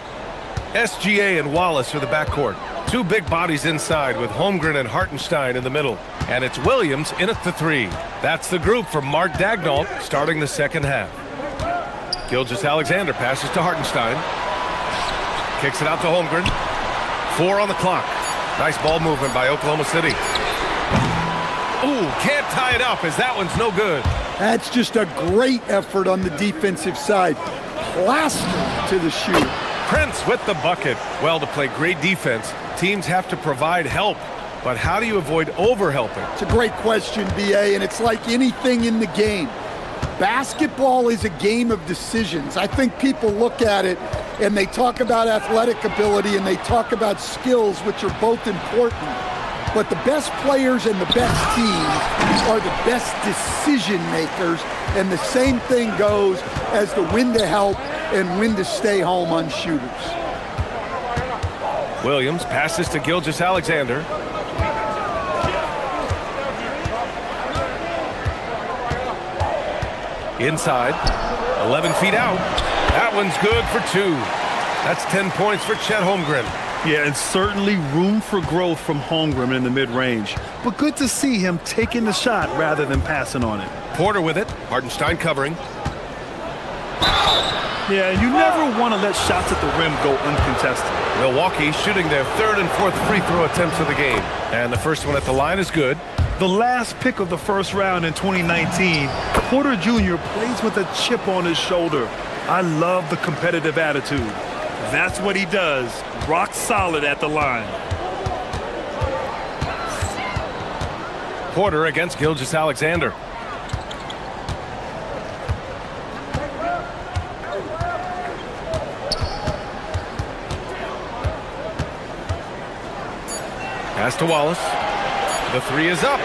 SGA and Wallace are the backcourt. 2 big bodies inside with Holmgren and Hartenstein in the middle. And it's Williams in at the 3. That's the group for Mark Daigneault starting the second half. Gilgeous-Alexander passes to Hartenstein. Kicks it out to Holmgren. 4 on the clock. Nice ball movement by Oklahoma City. Ooh, can't tie it up as that one's no good. That's just a great effort on the defensive side. Plaster to the shooter. Prince with the bucket. Well, to play great defense, teams have to provide help. But how do you avoid over-helping? It's a great question, B.A., and it's like anything in the game. Basketball is a game of decisions. I think people look at it and they talk about athletic ability and they talk about skills, which are both important. But the best players and the best teams are the best decision makers, and the same thing goes as to when to help and when to stay home on shooters. Williams passes to Gilgeous-Alexander. Inside, 11 feet out. That one's good for 2. That's 10 points for Chet Holmgren. Yeah, and certainly room for growth from Holmgren in the mid-range. But good to see him taking the shot rather than passing on it. Porter with it. Hartenstein covering. Yeah, you never want to let shots at the rim go uncontested. Milwaukee shooting their 3rd and 4th free throw attempts of the game. And the first one at the line is good. The last pick of the first round in 2019, Porter Jr. plays with a chip on his shoulder. I love the competitive attitude. That's what he does. Rock solid at the line. Porter against Gilgeous-Alexander. Pass to Wallace. The 3 is up.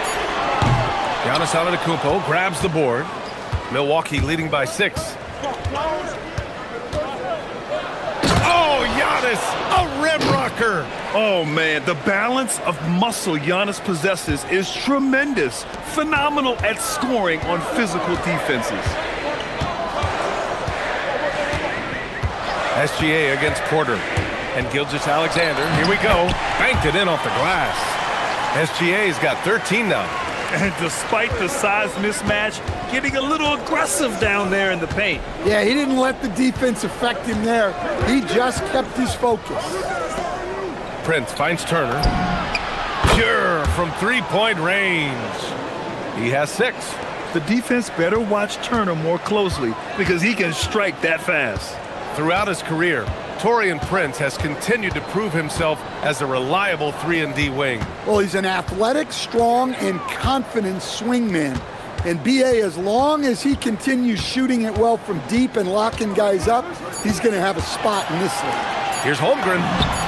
Giannis Antetokounmpo grabs the board. Milwaukee leading by 6. Giannis, a rim rocker. Oh, man, the balance of muscle Giannis possesses is tremendous. Phenomenal at scoring on physical defenses. SGA against Porter. And Gilgeous-Alexander, here we go. Banked it in off the glass. SGA's got 13 now. And despite the size mismatch, getting a little aggressive down there in the paint. Yeah, he didn't let the defense affect him there. He just kept his focus. Prince finds Turner. Pure from three-point range. He has 6. The defense better watch Turner more closely because he can strike that fast. Throughout his career, Taurean Prince has continued to prove himself as a reliable 3-and-D wing. Well, he's an athletic, strong, and confident swingman. And B.A., as long as he continues shooting it well from deep and locking guys up, he's going to have a spot in this league. Here's Holmgren.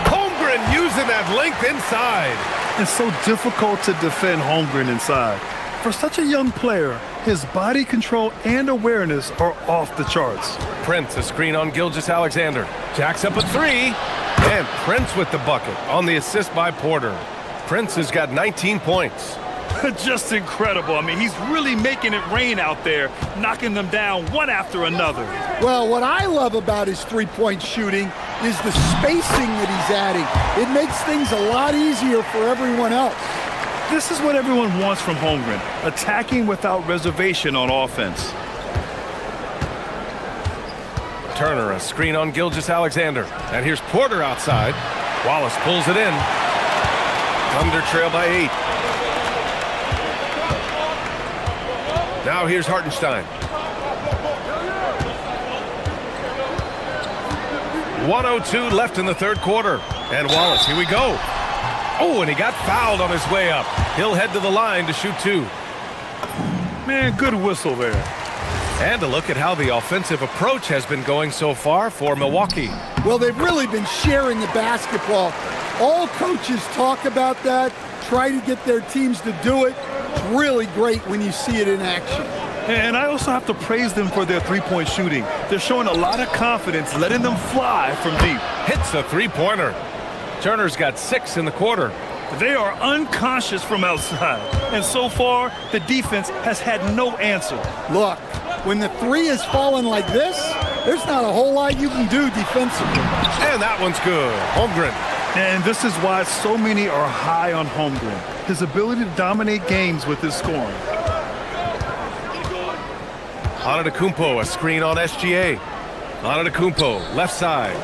Holmgren using that length inside. It's so difficult to defend Holmgren inside. For such a young player, his body control and awareness are off the charts. Prince, a screen on Gilgeous-Alexander. Jacks up a 3. And Prince with the bucket on the assist by Porter. Prince has got 19 points. Just incredible. I mean, he's really making it rain out there, knocking them down one after another. Well, what I love about his three-point shooting is the spacing that he's adding. It makes things a lot easier for everyone else. This is what everyone wants from Holmgren, attacking without reservation on offense. Turner, a screen on Gilgeous-Alexander. And here's Porter outside. Wallace pulls it in. Thunder trail by 8. Now here's Hartenstein. 1:02 left in the third quarter. And Wallace, here we go. Oh, and he got fouled on his way up. He'll head to the line to shoot 2. Man, good whistle there. And a look at how the offensive approach has been going so far for Milwaukee. Well, they've really been sharing the basketball. All coaches talk about that, try to get their teams to do it. It's really great when you see it in action. And I also have to praise them for their three-point shooting. They're showing a lot of confidence, letting them fly from deep. Hits the three-pointer. Turner's got 6 in the quarter. They are unconscious from outside. And so far, the defense has had no answer. Look, when the 3 is falling like this, there's not a whole lot you can do defensively. And that one's good. Holmgren. And this is why so many are high on Holmgren. His ability to dominate games with his scoring. Antetokounmpo, a screen on SGA. Antetokounmpo, left side.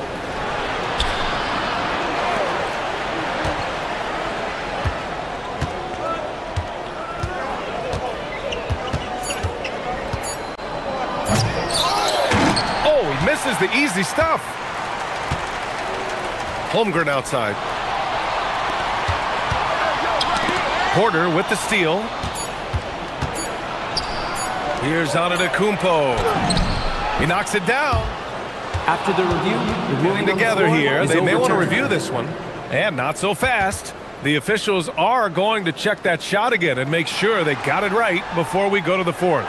Oh, he misses the easy stuff. Holmgren outside. Porter with the steal. Here's Antetokounmpo. He knocks it down. After the review, the ruling Together here, they may want to overturned. review this one. And not so fast. The officials are going to check that shot again and make sure they got it right before we go to the 4th.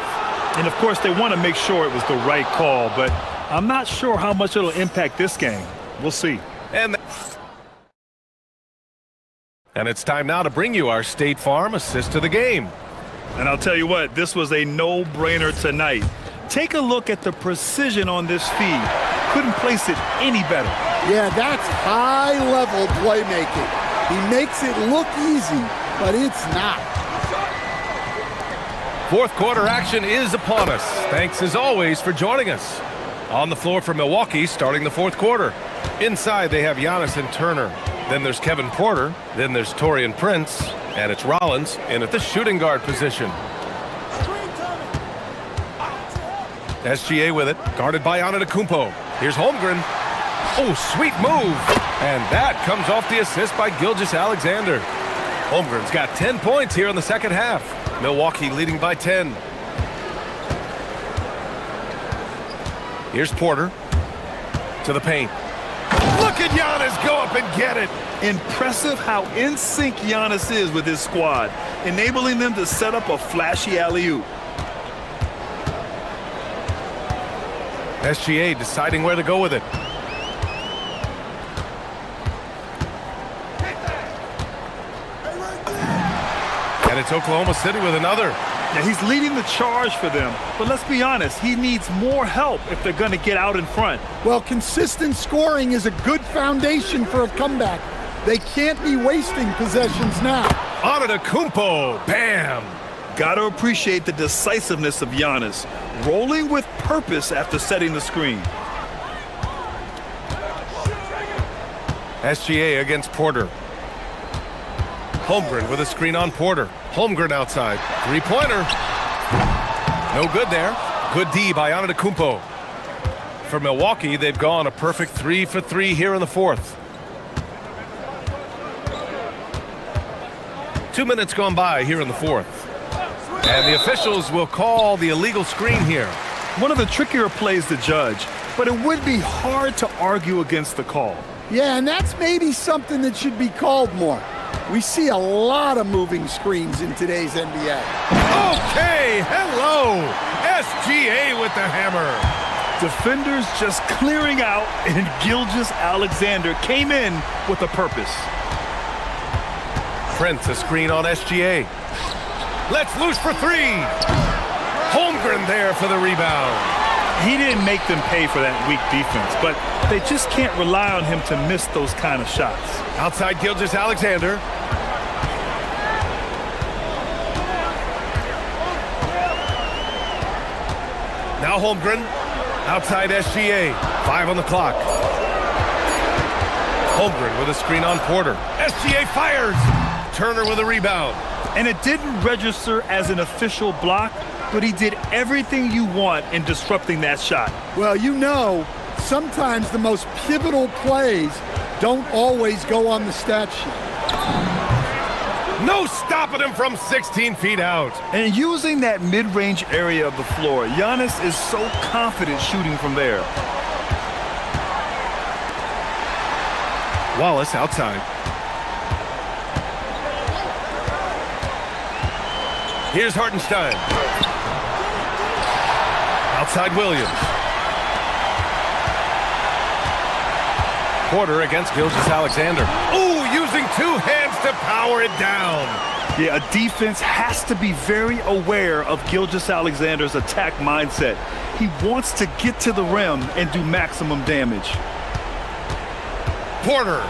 And of course, they want to make sure it was the right call, but I'm not sure how much it'll impact this game. We'll see. And it's time now to bring you our State Farm assist of the game. And I'll tell you what, this was a no-brainer tonight. Take a look at the precision on this feed. Couldn't place it any better. Yeah, that's high-level playmaking. He makes it look easy, but it's not. 4th quarter action is upon us. Thanks as always for joining us. On the floor for Milwaukee starting the 4th quarter. Inside they have Giannis and Turner. Then there's Kevin Porter. Then there's Taurean Prince. And it's Rollins in at the shooting guard position. SGA with it, guarded by Antetokounmpo. Here's Holmgren. Oh, sweet move. And that comes off the assist by Gilgeous-Alexander. Holmgren's got 10 points here in the second half. Milwaukee leading by 10. Here's Porter to the paint. Look at Giannis go up and get it. Impressive how in sync Giannis is with his squad, enabling them to set up a flashy alley-oop. SGA deciding where to go with it. And it's Oklahoma City with another. Yeah, he's leading the charge for them, but let's be honest, he needs more help if they're going to get out in front. Well, consistent scoring is a good foundation for a comeback. They can't be wasting possessions now. Antetokounmpo, bam! Gotta appreciate the decisiveness of Giannis, rolling with purpose after setting the screen. SGA against Porter. Holmgren with a screen on Porter. Holmgren outside. Three-pointer. No good there. Good D by Antetokounmpo. For Milwaukee, they've gone a perfect 3 for 3 here in the fourth. 2 minutes gone by here in the fourth. And the officials will call the illegal screen here. One of the trickier plays to judge, but it would be hard to argue against the call. Yeah, and that's maybe something that should be called more. We see a lot of moving screens in today's NBA. Okay, hello! SGA with the hammer. Defenders just clearing out, and Gilgeous-Alexander came in with a purpose. Prince, a screen on SGA. Let's loose for three. Holmgren there for the rebound. He didn't make them pay for that weak defense, but they just can't rely on him to miss those kind of shots. Outside Gilgeous-Alexander. Now Holmgren. Outside SGA. 5 on the clock. Holmgren with a screen on Porter. SGA fires. Turner with a rebound. And it didn't register as an official block, but he did everything you want in disrupting that shot. Well, you know, sometimes the most pivotal plays don't always go on the stat sheet. No stopping him from 16 feet out. And using that mid-range area of the floor, Giannis is so confident shooting from there. Wallace outside. Here's Hartenstein. Outside Williams. Porter against Gilgeous-Alexander. Ooh, using 2 hands to power it down. Yeah, a defense has to be very aware of Gilgeous-Alexander's attack mindset. He wants to get to the rim and do maximum damage. Porter.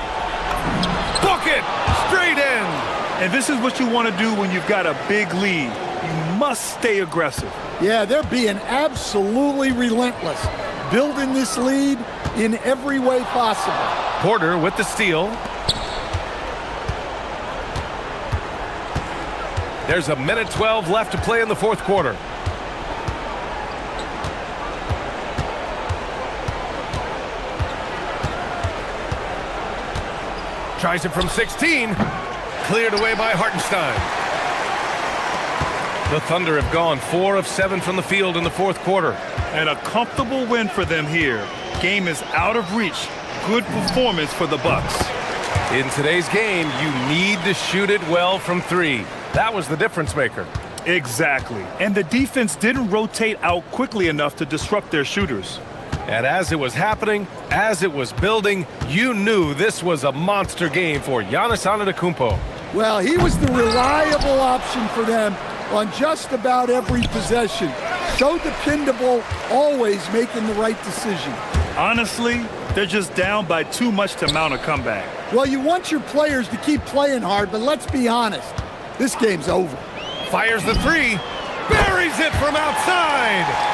Bucket. Straight in. And this is what you want to do when you've got a big lead. You must stay aggressive. Yeah, they're being absolutely relentless, building this lead in every way possible. Porter with the steal. There's a minute 12 left to play in the fourth quarter. Tries it from 16. Cleared away by Hartenstein. The Thunder have gone 4 of 7 from the field in the fourth quarter. And a comfortable win for them here. Game is out of reach. Good performance for the Bucks. In today's game, you need to shoot it well from 3. That was the difference maker. Exactly. And the defense didn't rotate out quickly enough to disrupt their shooters. And as it was happening, as it was building, you knew this was a monster game for Giannis Antetokounmpo. Well, he was the reliable option for them on just about every possession. So dependable, always making the right decision. Honestly, they're just down by too much to mount a comeback. Well, you want your players to keep playing hard, but let's be honest. This game's over. Fires the 3. Buries it from outside.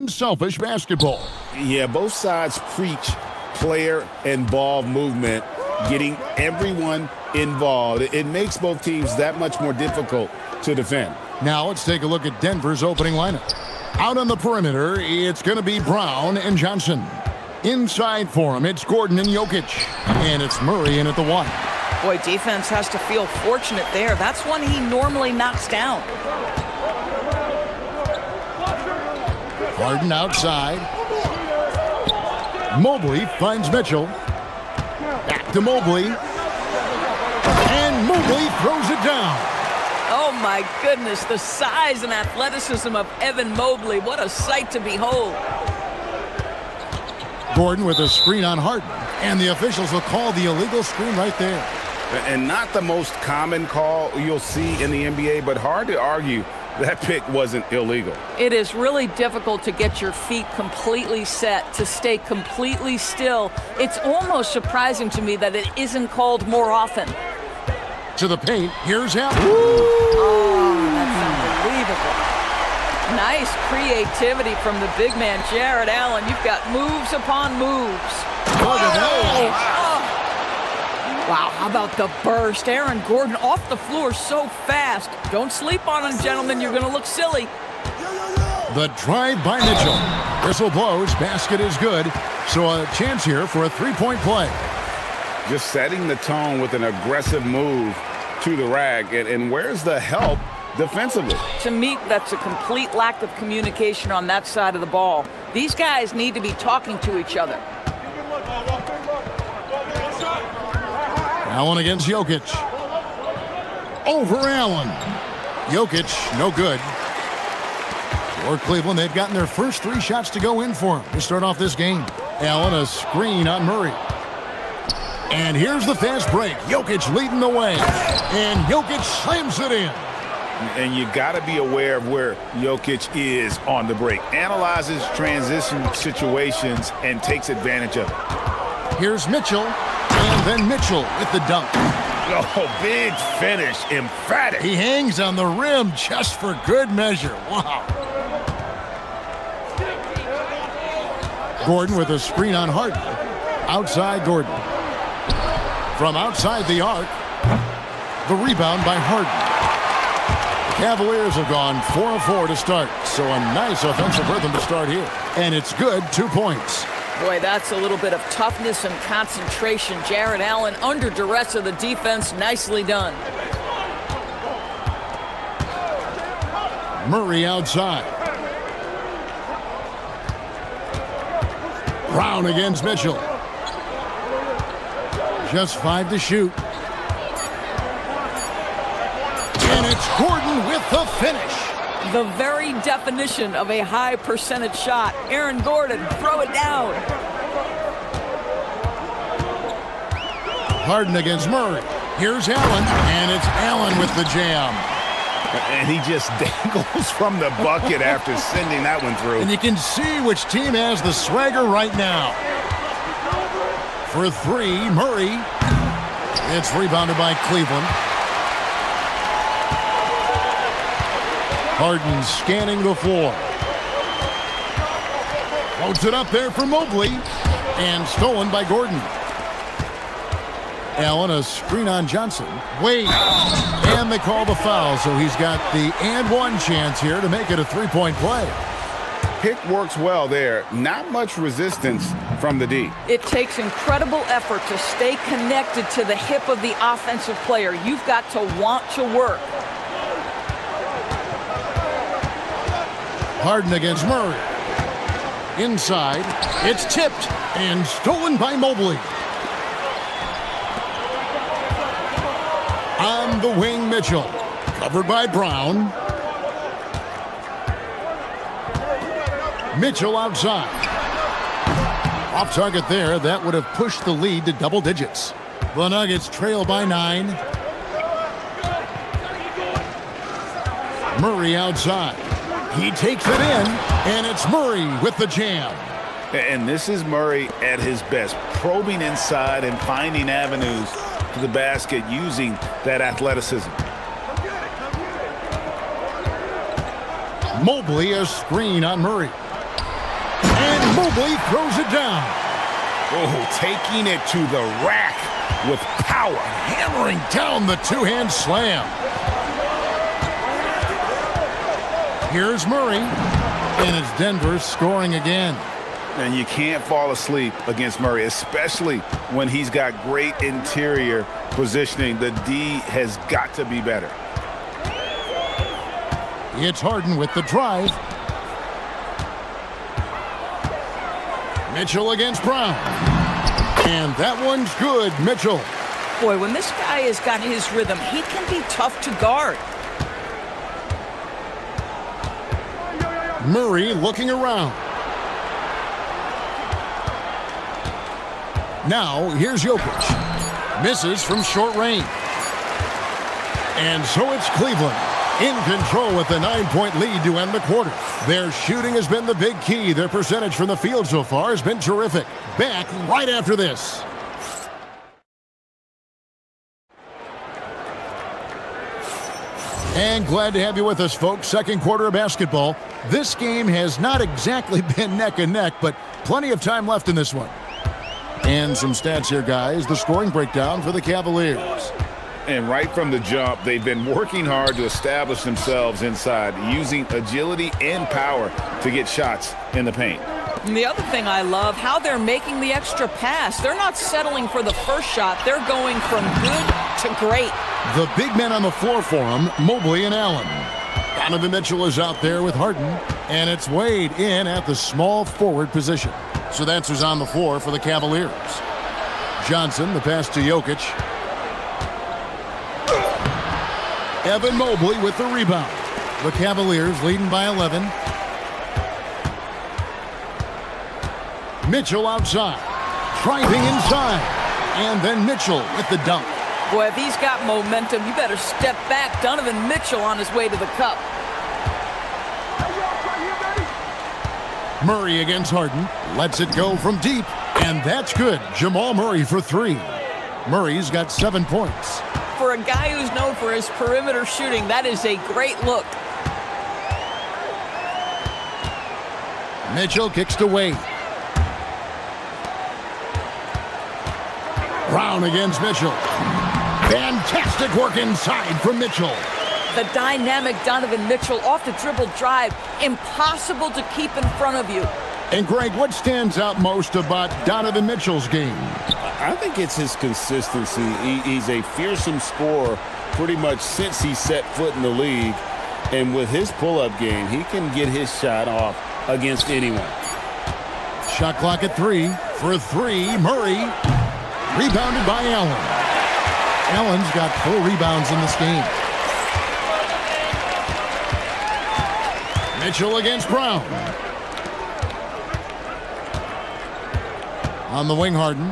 selfish basketball. Yeah, both sides preach player and ball movement, getting everyone involved. It makes both teams that much more difficult to defend. Now let's take a look at Denver's opening lineup. Out on the perimeter, it's going to be Brown and Johnson. Inside for him, it's Gordon and Jokic. And it's Murray in at the 1. Boy, defense has to feel fortunate there. That's one he normally knocks down. Harden outside. Mobley finds Mitchell. Back to Mobley. And Mobley throws it down. Oh my goodness, the size and athleticism of Evan Mobley. What a sight to behold. Gordon with a screen on Harden. And the officials will call the illegal screen right there. And not the most common call you'll see in the NBA, but hard to argue that pick wasn't illegal. It is really difficult to get your feet completely set, to stay completely still. It's almost surprising to me that it isn't called more often. To the paint, here's Allen. Oh, that's unbelievable. Nice creativity from the big man, Jared Allen. You've got moves upon moves. Look at that. Wow, how about the burst? Aaron Gordon off the floor so fast. Don't sleep on him, gentlemen. You're going to look silly. The drive by Mitchell. Whistle blows. Basket is good. So a chance here for a three-point play. Just setting the tone with an aggressive move to the rack. And where's the help defensively? To me, that's a complete lack of communication on that side of the ball. These guys need to be talking to each other. Allen against Jokic. Over Allen. Jokic, no good. For Cleveland, they've gotten their first 3 shots to go in for him to start off this game. Allen, a screen on Murray. And here's the fast break. Jokic leading the way. And Jokic slams it in. And you got to be aware of where Jokic is on the break. Analyzes transition situations and takes advantage of it. Here's Mitchell. And then Mitchell with the dunk. Oh, big finish. Emphatic. He hangs on the rim just for good measure. Wow. Gordon with a screen on Harden. Outside Gordon. From outside the arc. The rebound by Harden. The Cavaliers have gone 4 of 4 to start. So a nice offensive rhythm to start here. And it's good, 2 points. Boy, that's a little bit of toughness and concentration. Jared Allen under duress of the defense. Nicely done. Murray outside. Brown against Mitchell. Just 5 to shoot. And it's Gordon with the finish. The very definition of a high percentage shot. Aaron Gordon, throw it down. Harden against Murray. Here's Allen, and it's Allen with the jam. And he just dangles from the bucket after sending that one through. And you can see which team has the swagger right now. For 3, Murray. It's rebounded by Cleveland. Harden scanning the floor. Floats it up there for Mobley. And stolen by Gordon. Allen, a screen on Johnson. Wait. And they call the foul, so he's got the and one chance here to make it a 3-point play. Pick works well there. Not much resistance from the D. It takes incredible effort to stay connected to the hip of the offensive player. You've got to want to work. Harden against Murray. Inside. It's tipped and stolen by Mobley. On the wing, Mitchell. Covered by Brown. Mitchell outside. Off target there. That would have pushed the lead to double digits. The Nuggets trail by 9. Murray outside. He takes it in, and it's Murray with the jam. And this is Murray at his best, probing inside and finding avenues to the basket using that athleticism. Mobley, a screen on Murray. Mobley throws it down. Oh, taking it to the rack with power. Hammering down the two-hand slam. Here's Murray. And it's Denver scoring again. And you can't fall asleep against Murray, especially when he's got great interior positioning. The D has got to be better. It's Harden with the drive. Mitchell against Brown. And that one's good, Mitchell. Boy, when this guy has got his rhythm, he can be tough to guard. Murray looking around. Now, here's Jokic. Misses from short range. And so it's Cleveland in control with the 9-point lead to end the quarter. Their shooting has been the big key. Their percentage from the field so far has been terrific. Back right after this. And glad to have you with us, folks. Second quarter of basketball. This game has not exactly been neck and neck, but plenty of time left in this one. And some stats here, guys. The scoring breakdown for the Cavaliers. And right from the jump, they've been working hard to establish themselves inside, using agility and power to get shots in the paint. And the other thing I love, how they're making the extra pass. They're not settling for the first shot. They're going from good to great. The big men on the floor for them, Mobley and Allen. Donovan Mitchell is out there with Harden, and it's Wade in at the small forward position. So that's who's on the floor for the Cavaliers. Johnson, the pass to Jokic. Evan Mobley with the rebound. The Cavaliers leading by 11. Mitchell outside. Driving inside. And then Mitchell with the dunk. Boy, if he's got momentum, you better step back. Donovan Mitchell on his way to the cup. Murray against Harden. Lets it go from deep. And that's good. Jamal Murray for three. Murray's got 7 points. For a guy who's known for his perimeter shooting, that is a great look. Mitchell kicks to Wade. Brown against Mitchell. Fantastic work inside from Mitchell. The dynamic Donovan Mitchell off the dribble drive. Impossible to keep in front of you. And Greg, what stands out most about Donovan Mitchell's game? I think it's his consistency. He's a fearsome scorer pretty much since he set foot in the league. And with his pull-up game, he can get his shot off against anyone. Shot clock at 3. For 3, Murray. Rebounded by Allen. Allen's got 4 rebounds in this game. Mitchell against Brown. On the wing, Harden.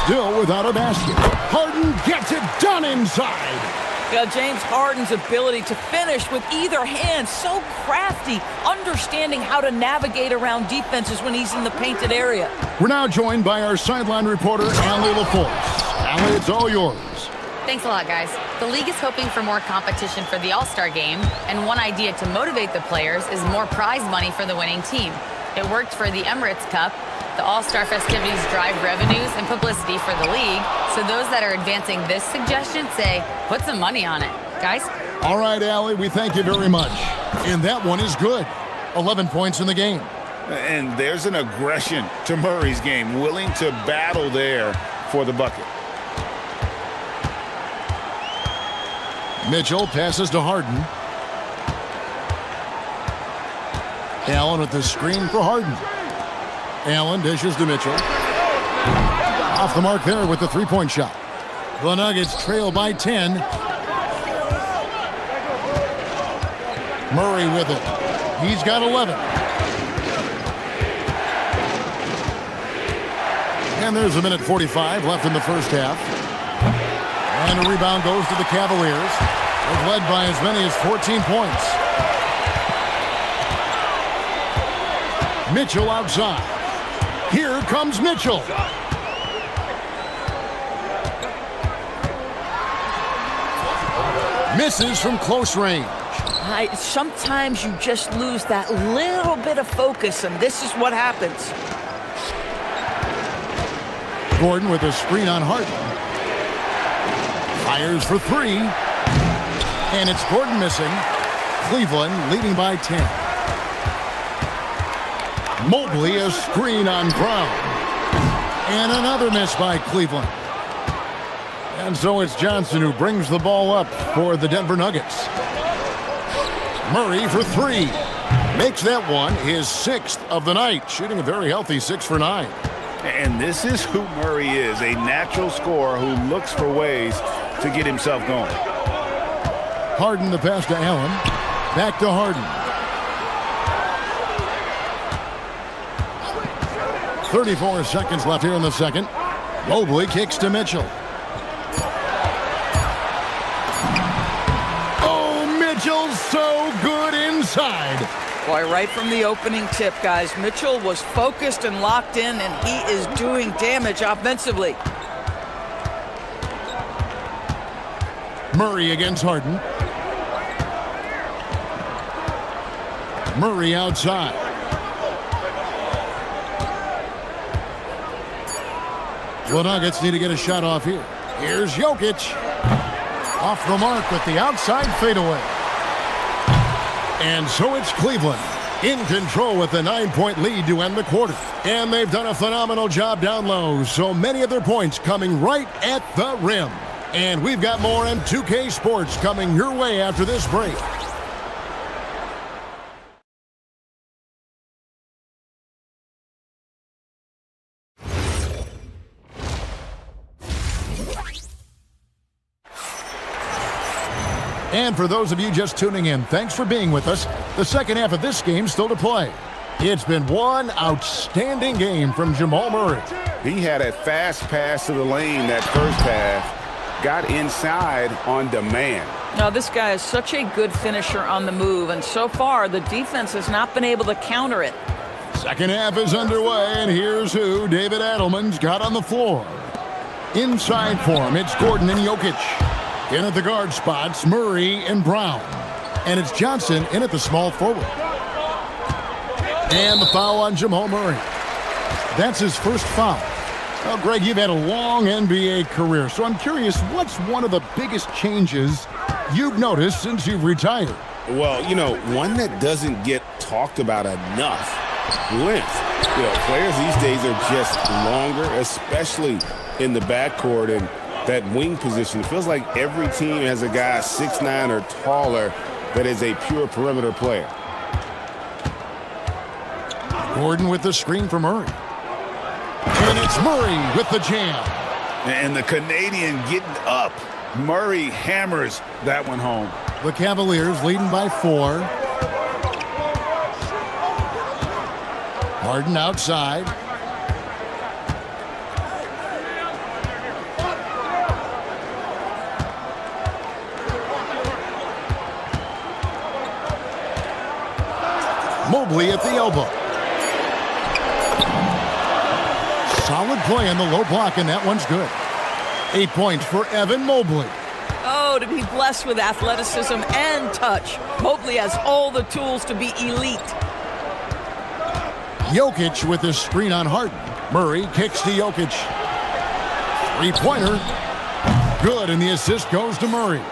Still without a basket. Harden gets it done inside. Yeah, James Harden's ability to finish with either hand, so crafty, understanding how to navigate around defenses when he's in the painted area. We're now joined by our sideline reporter, Allie LaForce. Allie, it's all yours. Thanks a lot, guys. The league is hoping for more competition for the All-Star game, and one idea to motivate the players is more prize money for the winning team. It worked for the Emirates Cup. The All-Star festivities drive revenues and publicity for the league, so those that are advancing this suggestion say, put some money on it. Guys? All right, Allie, we thank you very much. And that one is good. 11 points in the game. And there's an aggression to Murray's game, willing to battle there for the bucket. Mitchell passes to Harden. Allen with the screen for Harden. Allen dishes to Mitchell. Off the mark there with the three-point shot. The Nuggets trail by 10. Murray with it. He's got 11. And there's a minute 45 left in the first half. And a rebound goes to the Cavaliers. They've led by as many as 14 points. Mitchell outside. Here comes Mitchell. Misses from close range. Sometimes you just lose that little bit of focus, and this is what happens. Gordon with a screen on Harden. Fires for three. And it's Gordon missing. Cleveland leading by 10. Mobley, a screen on Brown. And another miss by Cleveland. And so it's Johnson who brings the ball up for the Denver Nuggets. Murray for three. Makes that one his 6th of the night, shooting a very healthy 6 for 9. And this is who Murray is, a natural scorer who looks for ways to get himself going. Harden the pass to Allen. Back to Harden. 34 seconds left here in the second. Mobley kicks to Mitchell. Oh, Mitchell's so good inside. Boy, right from the opening tip, guys, Mitchell was focused and locked in, and he is doing damage offensively. Murray against Harden. Murray outside. The Nuggets need to get a shot off here. Here's Jokic. Off the mark with the outside fadeaway. And so it's Cleveland in control with a 9-point lead to end the quarter. And they've done a phenomenal job down low. So many of their points coming right at the rim. And we've got more on 2K Sports coming your way after this break. And for those of you just tuning in, thanks for being with us. The second half of this game still to play. It's been one outstanding game from Jamal Murray. He had a fast pass to the lane that first half. Got inside on demand. Now, this guy is such a good finisher on the move, and so far the defense has not been able to counter it. Second half is underway, and here's who David Adelman's got on the floor. Inside for him, it's Gordon and Jokic. In at the guard spots, Murray and Brown. And it's Johnson in at the small forward. And the foul on Jamal Murray. That's his first foul. Well, Greg, you've had a long NBA career, so I'm curious, what's one of the biggest changes you've noticed since you've retired? Well, you know, one that doesn't get talked about enough, length. You know, players these days are just longer, especially in the backcourt and that wing position. It feels like every team has a guy 6'9" or taller that is a pure perimeter player. Gordon with the screen for Murray. And it's Murray with the jam. And the Canadian getting up. Murray hammers that one home. The Cavaliers leading by 4. Harden outside. Mobley at the elbow. Solid play in the low block, and that one's good. 8 points for Evan Mobley. Oh, to be blessed with athleticism and touch. Mobley has all the tools to be elite. Jokic with his screen on Harden. Murray kicks to Jokic. Three-pointer. Good, and the assist goes to Murray.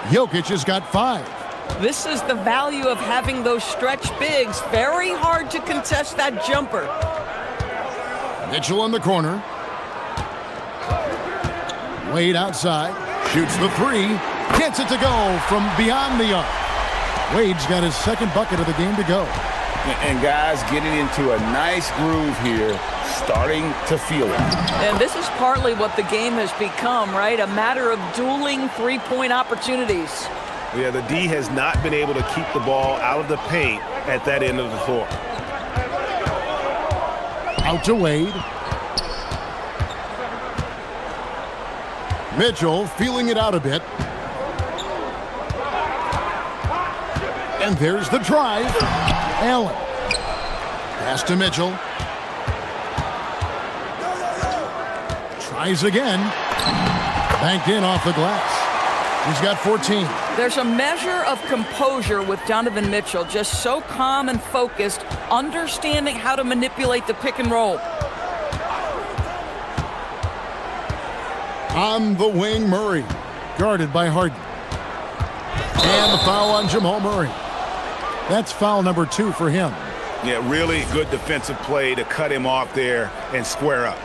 Jokic has got 5. This is the value of having those stretch bigs. Very hard to contest that jumper. Mitchell in the corner. Wade outside. Shoots the 3. Gets it to go from beyond the arc. Wade's got his second bucket of the game to go. And guys getting into a nice groove here, starting to feel it. And this is partly what the game has become, right? A matter of dueling three-point opportunities. Yeah, the D has not been able to keep the ball out of the paint at that end of the floor. Out to Wade. Mitchell feeling it out a bit. And there's the drive. Allen. Pass to Mitchell. Tries again. Banked in off the glass. He's got 14. There's a measure of composure with Donovan Mitchell, just so calm and focused, understanding how to manipulate the pick and roll. On the wing, Murray, guarded by Harden. And the foul on Jamal Murray. That's foul number 2 for him. Yeah, really good defensive play to cut him off there and square up.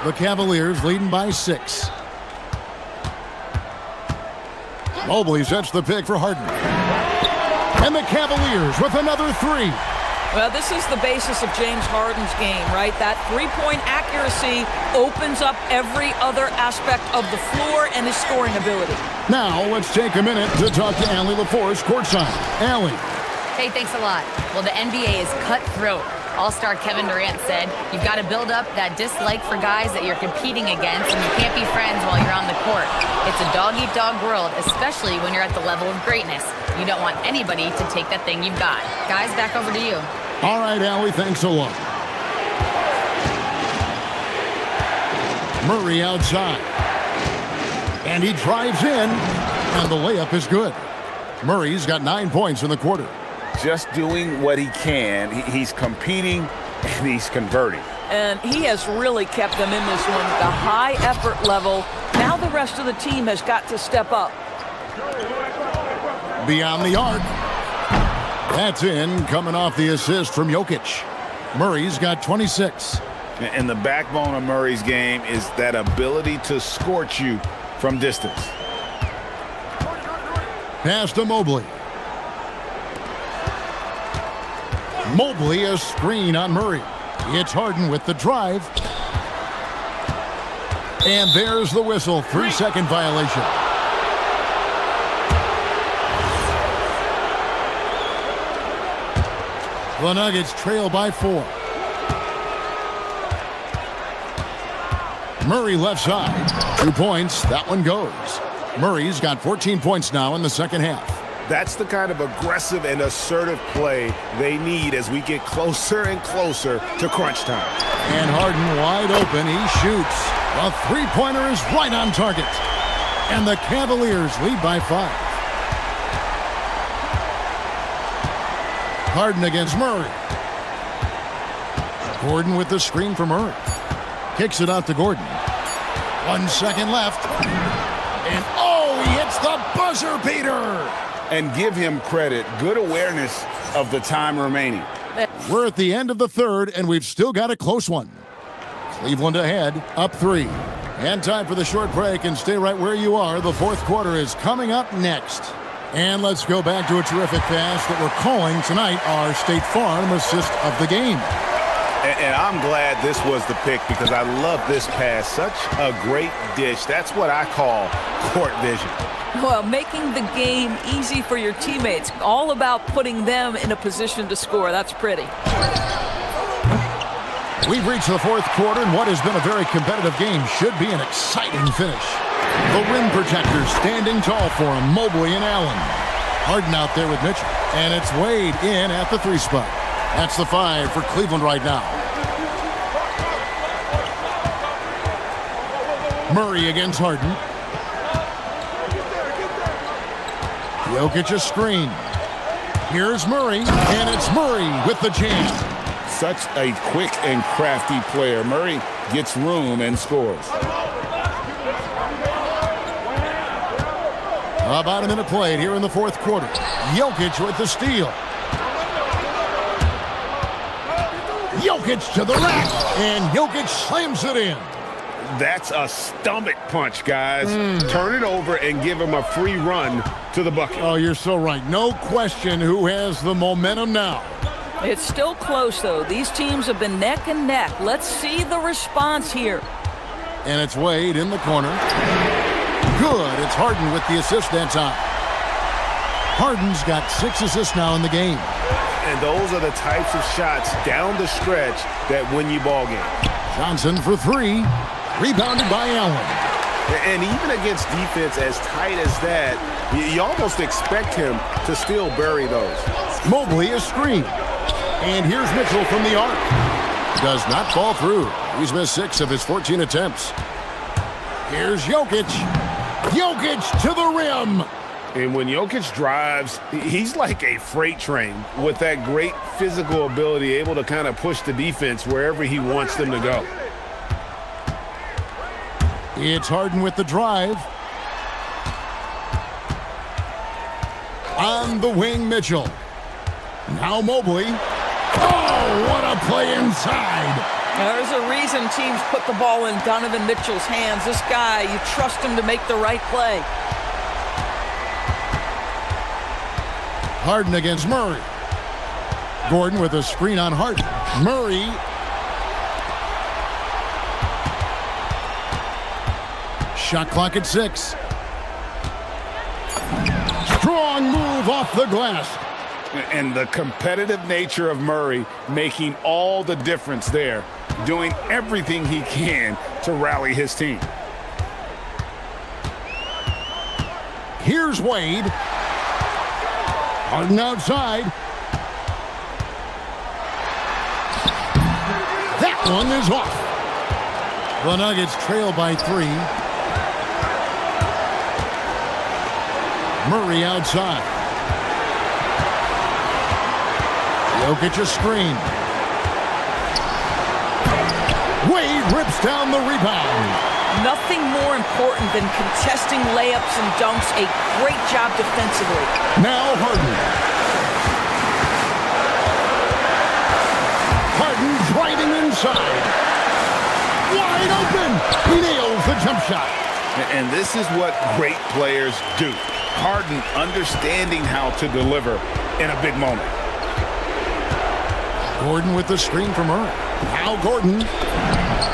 The Cavaliers leading by 6. Mobley sets the pick for Harden. And the Cavaliers with another 3. Well, this is the basis of James Harden's game, right? That three-point accuracy opens up every other aspect of the floor and his scoring ability. Now, let's take a minute to talk to Allie LaForce courtside. Allie. Hey, thanks a lot. Well, the NBA is cutthroat. All-star Kevin Durant said, you've got to build up that dislike for guys that you're competing against, and you can't be friends while you're on the court. It's a dog-eat-dog world, especially when you're at the level of greatness. You don't want anybody to take that thing you've got. Guys, back over to you. All right, Allie, thanks a lot. Murray outside. And he drives in, and the layup is good. Murray's got 9 points in the quarter. Just doing what he can. He's competing and he's converting. And he has really kept them in this one. The high effort level. Now the rest of the team has got to step up. Beyond the arc. That's in, coming off the assist from Jokic. Murray's got 26. And the backbone of Murray's game is that ability to scorch you from distance. Pass to Mobley. Mobley, a screen on Murray. It's Harden with the drive. And there's the whistle. 3-second violation. The Nuggets trail by 4. Murray left side. 2 points. That one goes. Murray's got 14 points now in the second half. That's the kind of aggressive and assertive play they need as we get closer and closer to crunch time. And Harden wide open. He shoots. A three-pointer is right on target. And the Cavaliers lead by 5. Harden against Murray. Gordon with the screen for Murray. Kicks it out to Gordon. 1 second left. And oh, he hits the buzzer beater. And give him credit. Good awareness of the time remaining. We're at the end of the third, and we've still got a close one. Cleveland ahead, up 3. And time for the short break, and stay right where you are. The fourth quarter is coming up next. And let's go back to a terrific pass that we're calling tonight our State Farm assist of the game. And I'm glad this was the pick because I love this pass. Such a great dish. That's what I call court vision. Well, making the game easy for your teammates. All about putting them in a position to score. That's pretty. We've reached the fourth quarter, and what has been a very competitive game should be an exciting finish. The rim protectors standing tall for him, Mobley and Allen. Harden out there with Mitchell, and it's Wade in at the 3 spot. That's the 5 for Cleveland right now. Murray against Harden. Jokic a screen. Here's Murray, and it's Murray with the jam. Such a quick and crafty player. Murray gets room and scores. About a minute played here in the fourth quarter. Jokic with the steal. Jokic to the rack, and Jokic slams it in. That's a stomach punch, guys. Turn it over and give him a free run to the bucket. Oh, you're so right. No question who has the momentum now. It's still close, though. These teams have been neck and neck. Let's see the response here. And it's Wade in the corner. Good. It's Harden with the assist that time. Harden's got 6 assists now in the game. And those are the types of shots down the stretch that win you ball game. Johnson for 3. Rebounded by Allen. And even against defense as tight as that, you almost expect him to still bury those. Mobley a screen. And here's Mitchell from the arc. Does not fall through. He's missed 6 of his 14 attempts. Here's Jokic. Jokic to the rim. And when Jokic drives, he's like a freight train with that great physical ability, able to kind of push the defense wherever he wants them to go. It's Harden with the drive. On the wing, Mitchell. Now Mobley. Oh, what a play inside. There's a reason teams put the ball in Donovan Mitchell's hands. This guy, you trust him to make the right play. Harden against Murray. Gordon with a screen on Harden. Murray. Shot clock at 6. Strong move off the glass. And the competitive nature of Murray making all the difference there, doing everything he can to rally his team. Here's Wade. Harden outside. That one is off. The Nuggets trail by 3. Murray outside. Jokic a screen. Wade rips down the rebound. Nothing more important than contesting layups and dunks. A great job defensively. Now Harden. Harden driving inside. Wide open. He nails the jump shot. And this is what great players do. Harden understanding how to deliver in a big moment. Gordon with the screen from Murray. Now Gordon.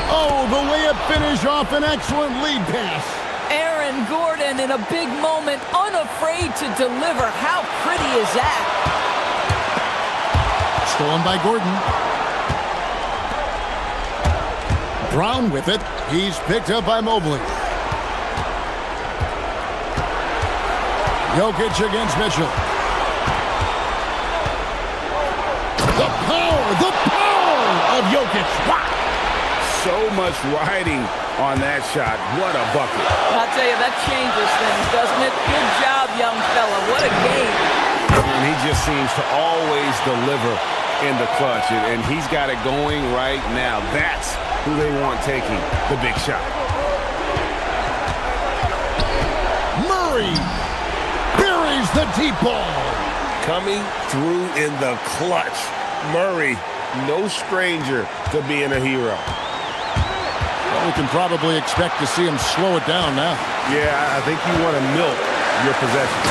Oh, the layup finish off an excellent lead pass. Aaron Gordon in a big moment, unafraid to deliver. How pretty is that? Stolen by Gordon. Brown with it. He's picked up by Mobley. Jokic against Mitchell. The power of Jokic. Wow. So much riding on that shot. What a bucket. I'll tell you, that changes things, doesn't it? Good job, young fella. What a game. And he just seems to always deliver in the clutch, and he's got it going right now. That's who they want taking the big shot. Murray buries the deep ball. Coming through in the clutch. Murray, no stranger to being a hero. Well, we can probably expect to see him slow it down now. Yeah, I think you want to milk your possession.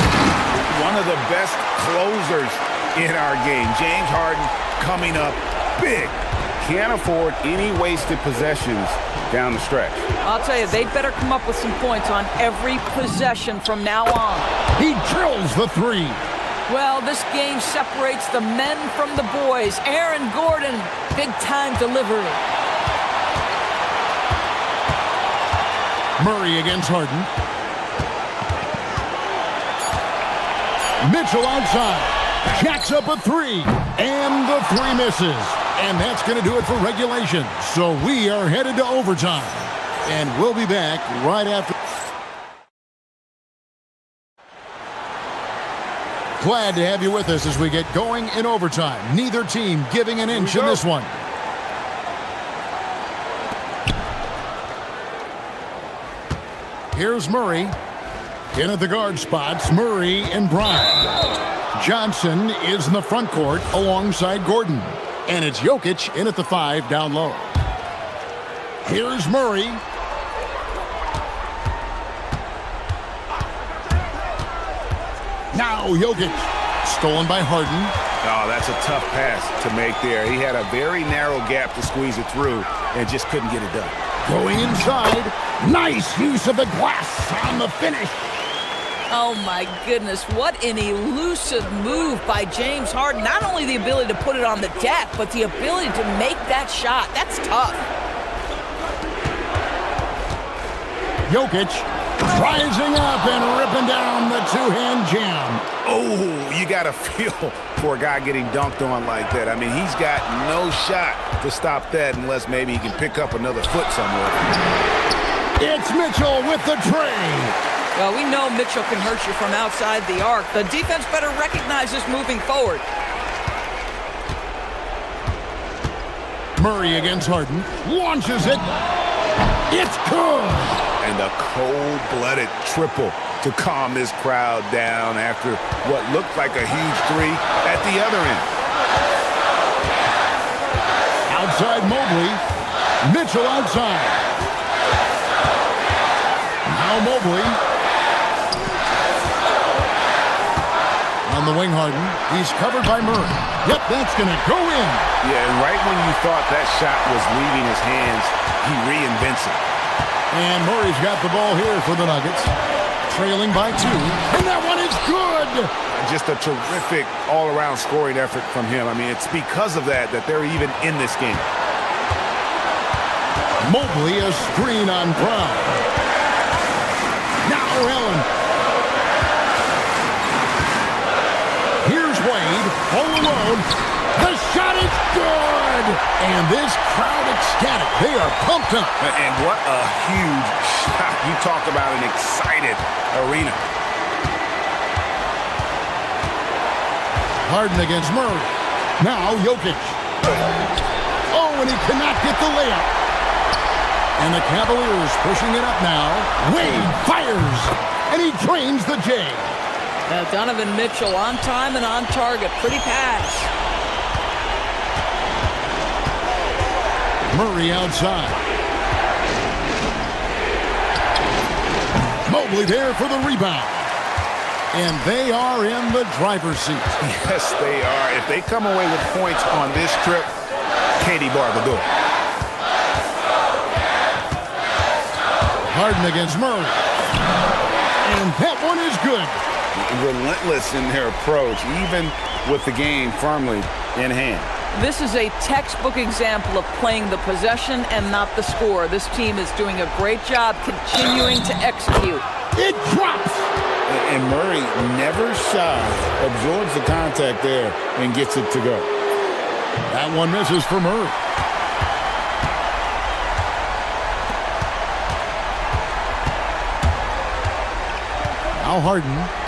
One of the best closers in our game. James Harden coming up big. Can't afford any wasted possessions down the stretch. I'll tell you, they better come up with some points on every possession from now on. He drills the 3. Well, this game separates the men from the boys. Aaron Gordon, big-time delivery. Murray against Harden. Mitchell outside. Jacks up a 3. And the 3 misses. And that's going to do it for regulation. So we are headed to overtime. And we'll be back right after. Glad to have you with us as we get going in overtime. Neither team giving an inch in this one. Here's Murray. In at the guard spots, Murray and Bryant. Johnson is in the front court alongside Gordon. And it's Jokic in at the 5 down low. Here's Murray. Now Jokic. Stolen by Harden. Oh, that's a tough pass to make there. He had a very narrow gap to squeeze it through and just couldn't get it done. Going inside. Nice use of the glass on the finish. Oh, my goodness. What an elusive move by James Harden. Not only the ability to put it on the deck, but the ability to make that shot. That's tough. Jokic rising up and ripping down the 2-hand jam. Oh, you got to feel for a guy getting dunked on like that. I mean, he's got no shot to stop that unless maybe he can pick up another foot somewhere. It's Mitchell with the tray. Well, we know Mitchell can hurt you from outside the arc. The defense better recognize this moving forward. Murray against Harden. Launches it. It's good. And a cold-blooded triple to calm this crowd down after what looked like a huge three at the other end. Outside Mobley. Mitchell outside. Now Mobley. On the wing, Harden. He's covered by Murray. Yep, that's going to go in. Yeah, and right when you thought that shot was leaving his hands, he reinvents it. And Murray's got the ball here for the Nuggets. Trailing by 2. And that one is good. Just a terrific all-around scoring effort from him. I mean, it's because of that they're even in this game. Mobley, a screen on Brown. Now Allen. Here's Wade, all alone. The shot is good. And this crowd ecstatic. They are pumped up. And what a huge shot. You talk about an excited arena. Harden against Murray. Now Jokic. Oh, and he cannot get the layup. And the Cavaliers pushing it up now. Wade fires. And he drains the J. Donovan Mitchell on time and on target. Pretty pass. Murray outside. Mobley there for the rebound. And they are in the driver's seat. Yes, they are. If they come away with points on this trip, Katie Barr will do it. Harden against Murray. And that one is good. Relentless in their approach, even with the game firmly in hand. This is a textbook example of playing the possession and not the score. This team is doing a great job continuing to execute. It drops. And Murray never shy, absorbs the contact there and gets it to go. That one misses for Murray. Now Harden.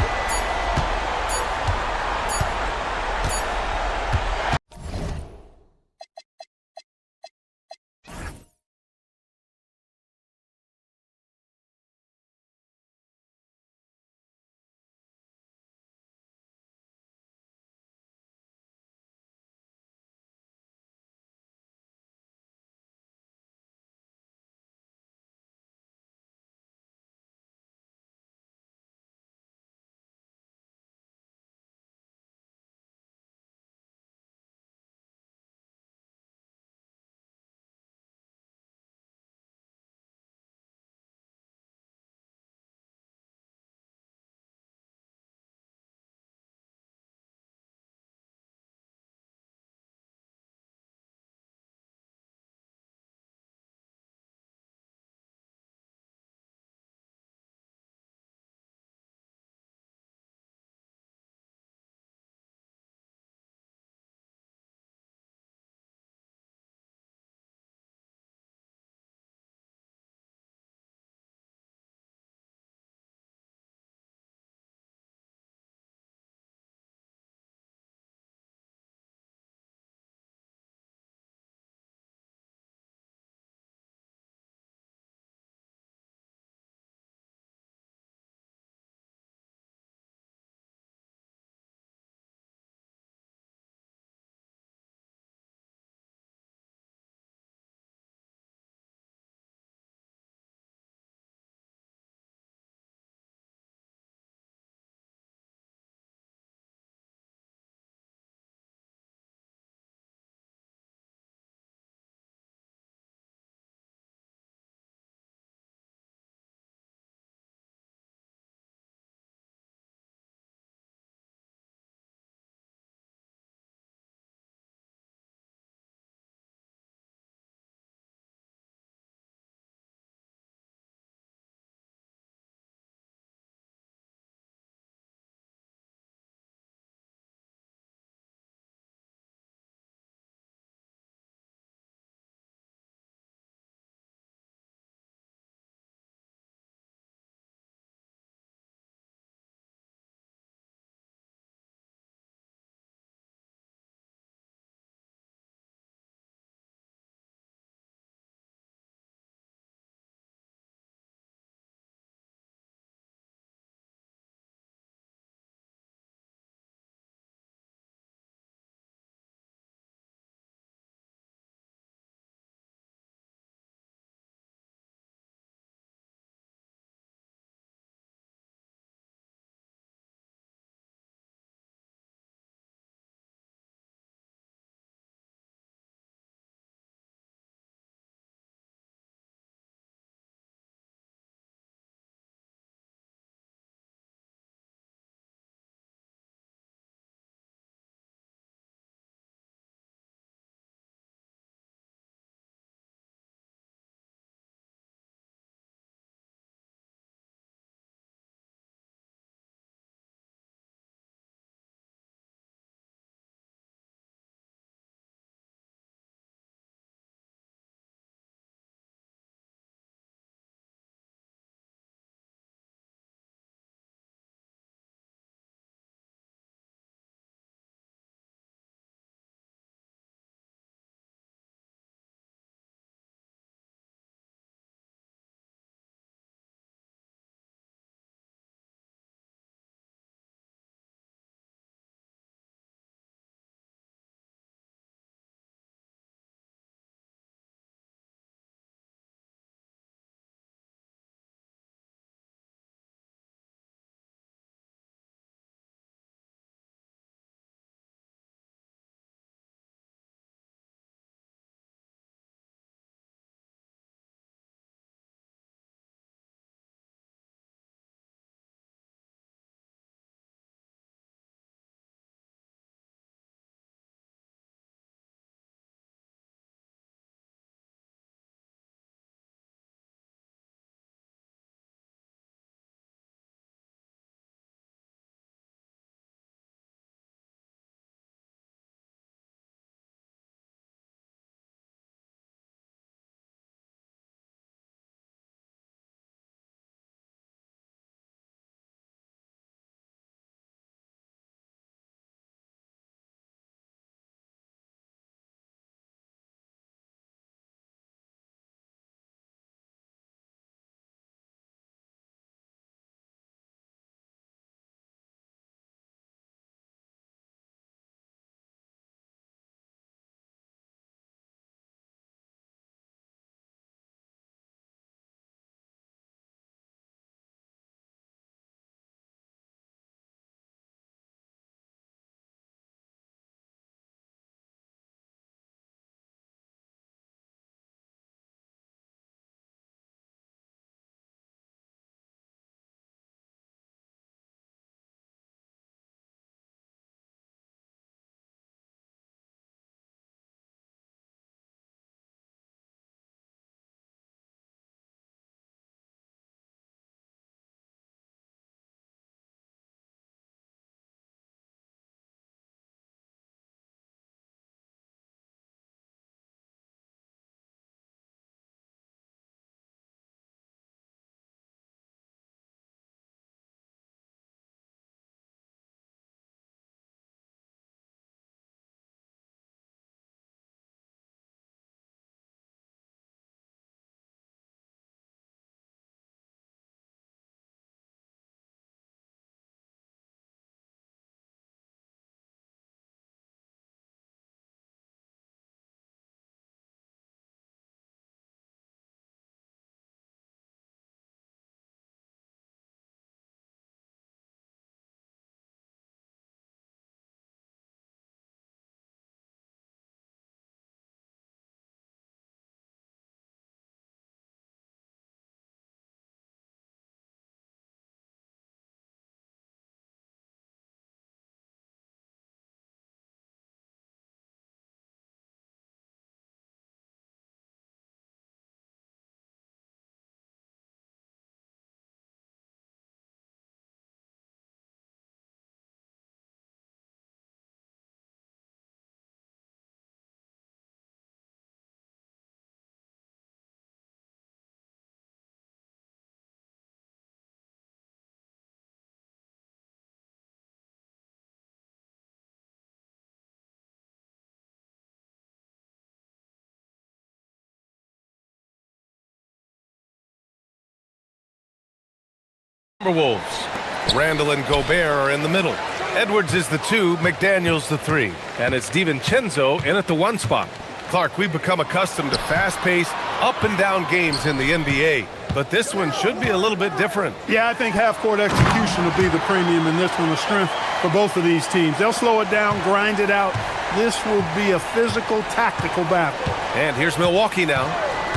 Timberwolves. Randall and Gobert are in the middle. Edwards is the 2, McDaniels the 3. And it's DiVincenzo in at the 1 spot. Clark, we've become accustomed to fast-paced, up-and-down games in the NBA. But this one should be a little bit different. Yeah, I think half-court execution will be the premium in this one, the strength for both of these teams. They'll slow it down, grind it out. This will be a physical, tactical battle. And here's Milwaukee now.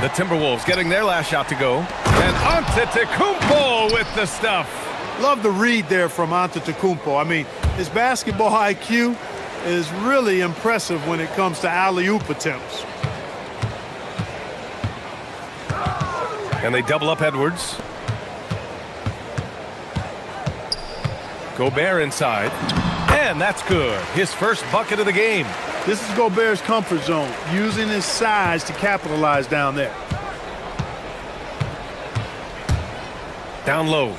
The Timberwolves getting their last shot to go. And Antetokounmpo with the stuff. Love the read there from Antetokounmpo. I mean, his basketball IQ is really impressive when it comes to alley-oop attempts. And they double up Edwards. Gobert inside. And that's good. His first bucket of the game. This is Gobert's comfort zone, using his size to capitalize down there. Down low.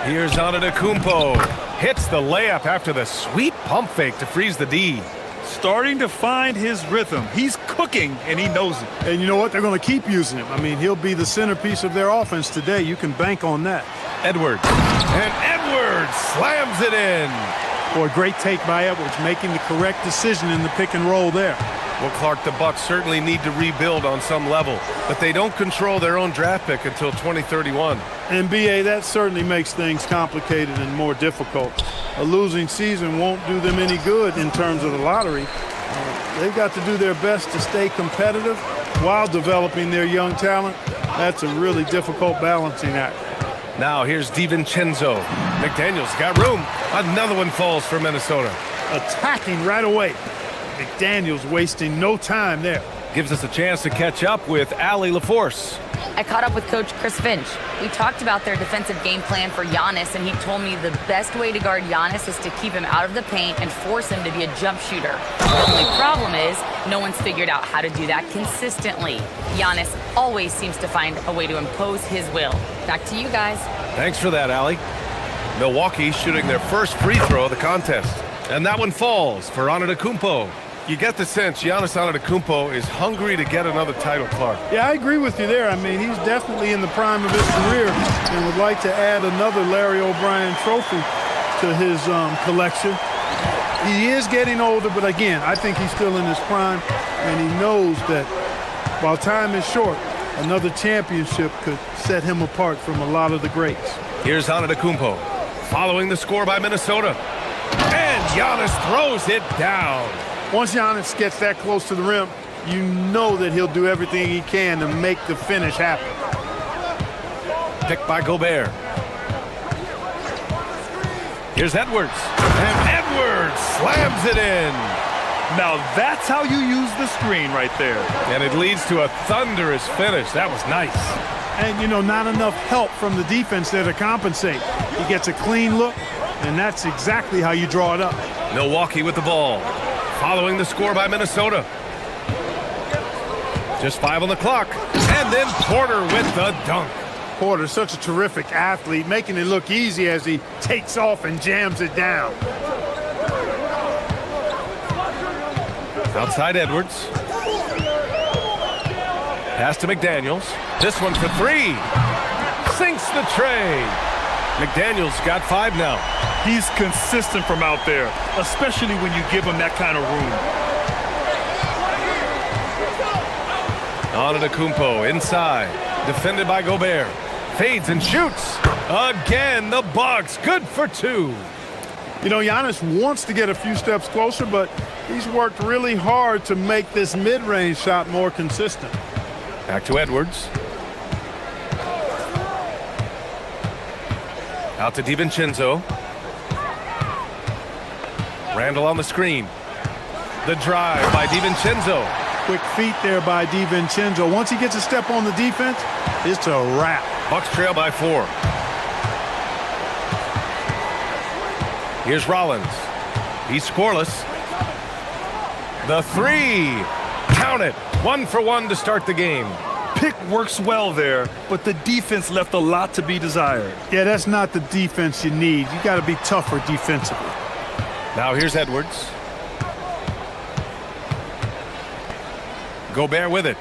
Here's Antetokounmpo. Hits the layup after the sweet pump fake to freeze the D. Starting to find his rhythm. He's cooking, and he knows it. And you know what? They're going to keep using him. I mean, he'll be the centerpiece of their offense today. You can bank on that. Edwards. And Edwards slams it in. Boy, great take by Edwards, making the correct decision in the pick and roll there. Well, Clark, the Bucks certainly need to rebuild on some level, but they don't control their own draft pick until 2031. And BA, that certainly makes things complicated and more difficult. A losing season won't do them any good in terms of the lottery. They've got to do their best to stay competitive while developing their young talent. That's a really difficult balancing act. Now here's DiVincenzo. McDaniels got room. Another one falls for Minnesota. Attacking right away. McDaniels wasting no time there. Gives us a chance to catch up with Allie LaForce. I caught up with Coach Chris Finch. We talked about their defensive game plan for Giannis, and he told me the best way to guard Giannis is to keep him out of the paint and force him to be a jump shooter. The only problem is no one's figured out how to do that consistently. Giannis always seems to find a way to impose his will. Back to you guys. Thanks for that, Allie. Milwaukee shooting their first free throw of the contest. And that one falls for Antetokounmpo. You get the sense Giannis Antetokounmpo is hungry to get another title, Clark. Yeah, I agree with you there. I mean, he's definitely in the prime of his career and would like to add another Larry O'Brien trophy to his collection. He is getting older, but again, I think he's still in his prime, and he knows that while time is short, another championship could set him apart from a lot of the greats. Here's Antetokounmpo, following the score by Minnesota. And Giannis throws it down. Once Giannis gets that close to the rim, you know that he'll do everything he can to make the finish happen. Picked by Gobert. Here's Edwards. And Edwards slams it in. Now that's how you use the screen right there. And it leads to a thunderous finish. That was nice. And, you know, not enough help from the defense there to compensate. He gets a clean look, and that's exactly how you draw it up. Milwaukee with the ball. Following the score by Minnesota. Just 5 on the clock. And then Porter with the dunk. Porter's such a terrific athlete, making it look easy as he takes off and jams it down. Outside Edwards. Pass to McDaniels. This one for 3. Sinks the tray. McDaniels got 5 now. He's consistent from out there, especially when you give him that kind of room. Antetokounmpo inside. Defended by Gobert. Fades and shoots. Again, the Bucks. Good for 2. You know, Giannis wants to get a few steps closer, but he's worked really hard to make this mid-range shot more consistent. Back to Edwards. Out to DiVincenzo. Randall on the screen. The drive by DiVincenzo. Quick feet there by DiVincenzo. Once he gets a step on the defense, it's a wrap. Bucks trail by 4. Here's Rollins. He's scoreless. The 3. Count it. 1 for 1 to start the game. Pick works well there, but the defense left a lot to be desired. Yeah, that's not the defense you need. You got to be tougher defensively. Now here's Edwards. Gobert with it.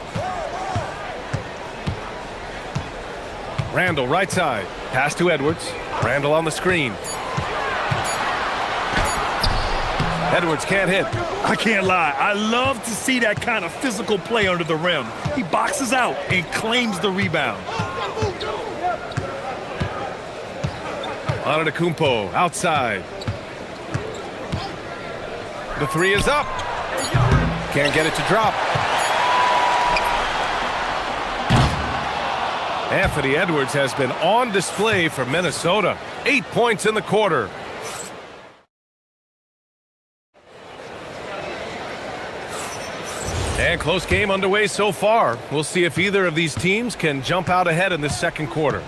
Randall right side. Pass to Edwards. Randall on the screen. Edwards can't hit. I can't lie. I love to see that kind of physical play under the rim. He boxes out and claims the rebound. Antetokounmpo outside. The three is up. Can't get it to drop. Anthony Edwards has been on display for Minnesota. 8 points in the quarter. And close game underway so far. We'll see if either of these teams can jump out ahead in this second quarter.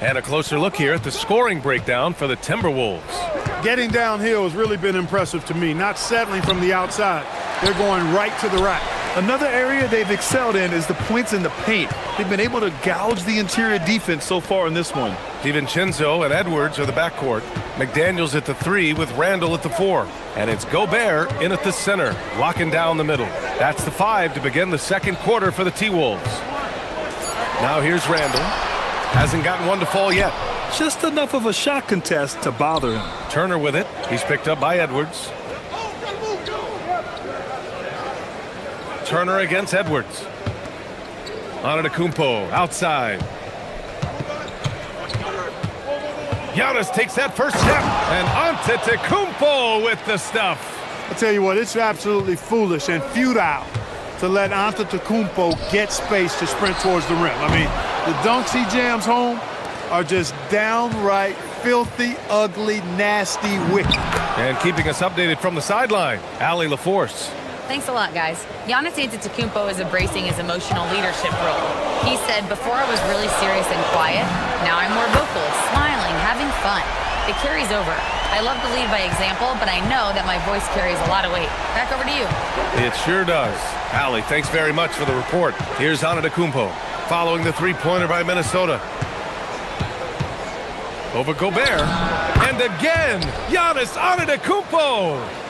And a closer look here at the scoring breakdown for the Timberwolves. Getting downhill has really been impressive to me, not settling from the outside. They're going right to the rack. Another area they've excelled in is the points in the paint. They've been able to gouge the interior defense so far in this one. DiVincenzo and Edwards are the backcourt. McDaniels at the 3 with Randall at the 4. And it's Gobert in at the center, locking down the middle. That's the 5 to begin the second quarter for the T-Wolves. Now here's Randall. Hasn't gotten one to fall yet. Just enough of a shot contest to bother him. Turner with it. He's picked up by Edwards. Turner against Edwards. Antetokounmpo outside. Giannis takes that first step, and Antetokounmpo with the stuff. I tell you what, it's absolutely foolish and futile to let Antetokounmpo get space to sprint towards the rim. I mean, the dunks he jams home are just downright filthy, ugly, nasty, wicked. And keeping us updated from the sideline, Allie LaForce. Thanks a lot, guys. Giannis Antetokounmpo is embracing his emotional leadership role. He said, before I was really serious and quiet, now I'm more vocal, smiling, having fun. It carries over. I love to lead by example, but I know that my voice carries a lot of weight. Back over to you. It sure does. Allie, thanks very much for the report. Here's Antetokounmpo, following the three-pointer by Minnesota. Over Gobert. And again, Giannis Antetokounmpo.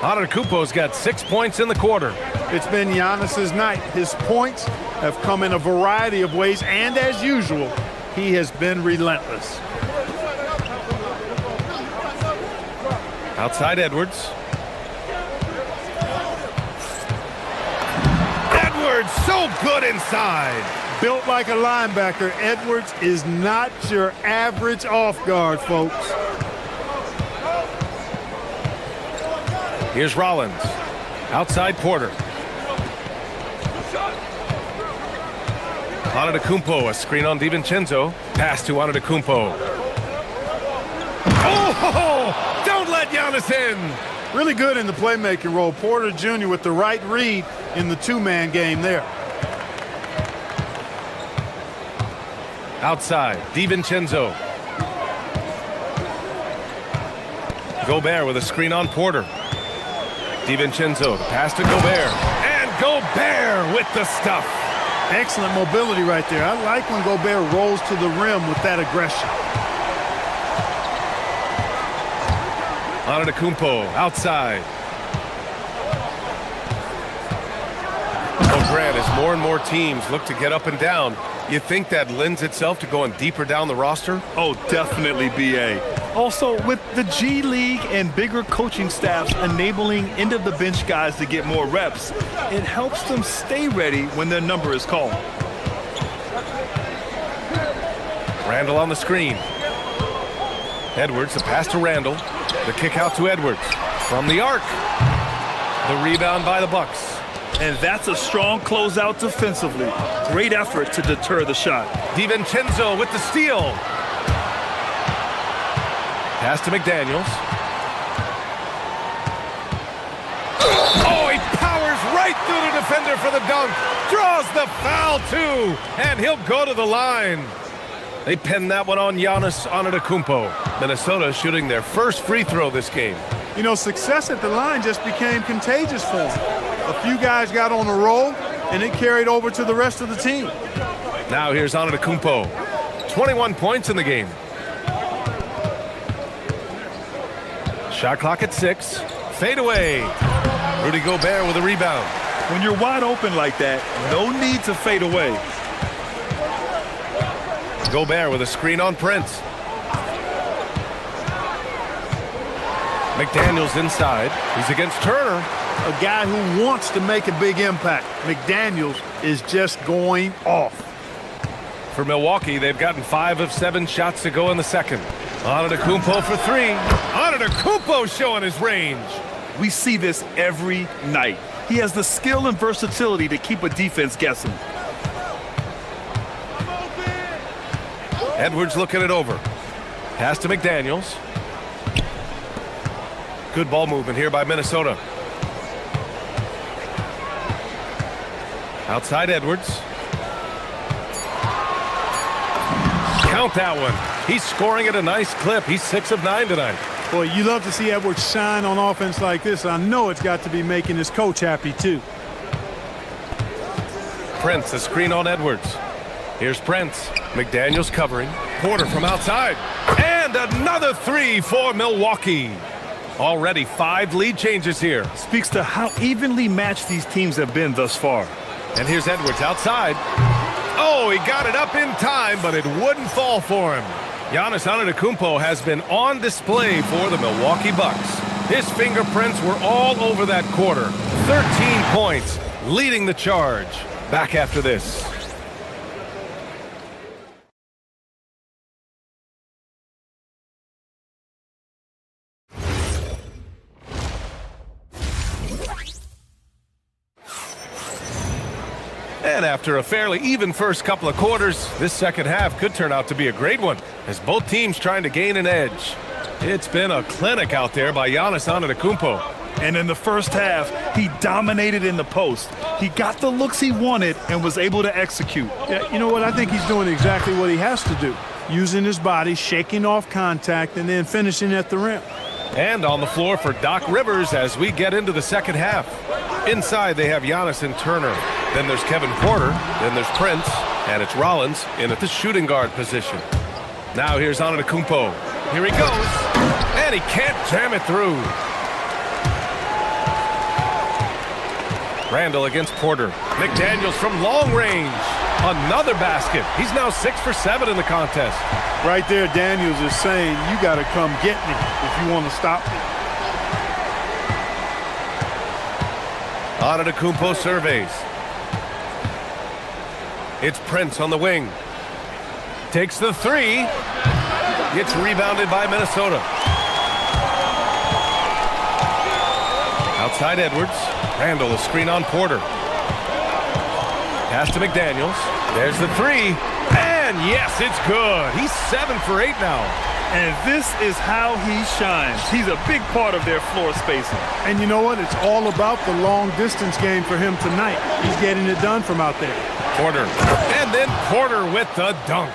Antetokounmpo's got 6 points in the quarter. It's been Giannis's night. His points have come in a variety of ways, and as usual, he has been relentless. Outside Edwards. Edwards, so good inside. Built like a linebacker, Edwards is not your average off guard, folks. Here's Rollins. Outside Porter. Antetokounmpo, a screen on DiVincenzo. Pass to Antetokounmpo. Oh! Don't let Giannis in! Really good in the playmaking role. Porter Jr. with the right read in the two-man game there. Outside, DiVincenzo. Gobert with a screen on Porter. DiVincenzo, the pass to Gobert. And Gobert with the stuff. Excellent mobility right there. I like when Gobert rolls to the rim with that aggression. Antetokounmpo outside. Oh, Grant, as more and more teams look to get up and down, you think that lends itself to going deeper down the roster? Oh, definitely, BA. Also, with the G League and bigger coaching staffs enabling end-of-the-bench guys to get more reps, it helps them stay ready when their number is called. Randall on the screen. Edwards, the pass to Randall. The kick out to Edwards. From the arc. The rebound by the Bucks. And that's a strong closeout defensively. Great effort to deter the shot. DiVincenzo with the steal. Pass to McDaniels. Oh, he powers right through the defender for the dunk. Draws the foul, too. And he'll go to the line. They pinned that one on Giannis Antetokounmpo. Minnesota shooting their first free throw this game. You know, success at the line just became contagious for them. A few guys got on a roll, and it carried over to the rest of the team. Now here's Antetokounmpo. 21 points in the game. Shot clock at 6. Fade away. Rudy Gobert with a rebound. When you're wide open like that, no need to fade away. Gobert with a screen on Prince. McDaniels inside. He's against Turner. A guy who wants to make a big impact. McDaniels is just going off. For Milwaukee, they've gotten 5 of 7 shots to go in the second. Antetokounmpo for 3. Antetokounmpo showing his range. We see this every night. He has the skill and versatility to keep a defense guessing. Edwards looking it over. Pass to McDaniels. Good ball movement here by Minnesota. Outside Edwards. Count that one. He's scoring at a nice clip. He's 6 of 9 tonight. Boy, you love to see Edwards shine on offense like this. I know it's got to be making his coach happy, too. Prince, a screen on Edwards. Here's Prince. McDaniels covering. Porter from outside. And another 3 for Milwaukee. Already 5 lead changes here. Speaks to how evenly matched these teams have been thus far. And here's Edwards outside. Oh, he got it up in time, but it wouldn't fall for him. Giannis Antetokounmpo has been on display for the Milwaukee Bucks. His fingerprints were all over that quarter. 13 points, leading the charge. Back after this. And after a fairly even first couple of quarters, this second half could turn out to be a great one, as both teams trying to gain an edge. It's been a clinic out there by Giannis Antetokounmpo. And in the first half, he dominated in the post. He got the looks he wanted and was able to execute. Yeah, you know what? I think he's doing exactly what he has to do. Using his body, shaking off contact, and then finishing at the rim. And on the floor for Doc Rivers as we get into the second half. Inside, they have Giannis and Turner. Then there's Kevin Porter. Then there's Prince. And it's Rollins in at the shooting guard position. Now here's Antetokounmpo. Here he goes. And he can't jam it through. Randall against Porter. McDaniels from long range. Another basket. He's now 6 for 7 in the contest. Right there, Daniels is saying, you got to come get me if you want to stop me. Antetokounmpo surveys. It's Prince on the wing. Takes the 3. Gets rebounded by Minnesota. Outside Edwards. Randall, a screen on Porter. Pass to McDaniels. There's the 3. And yes, it's good. He's 7 for 8 now. And this is how he shines. He's a big part of their floor spacing. And you know what? It's all about the long distance game for him tonight. He's getting it done from out there. Porter. And then Porter with the dunk.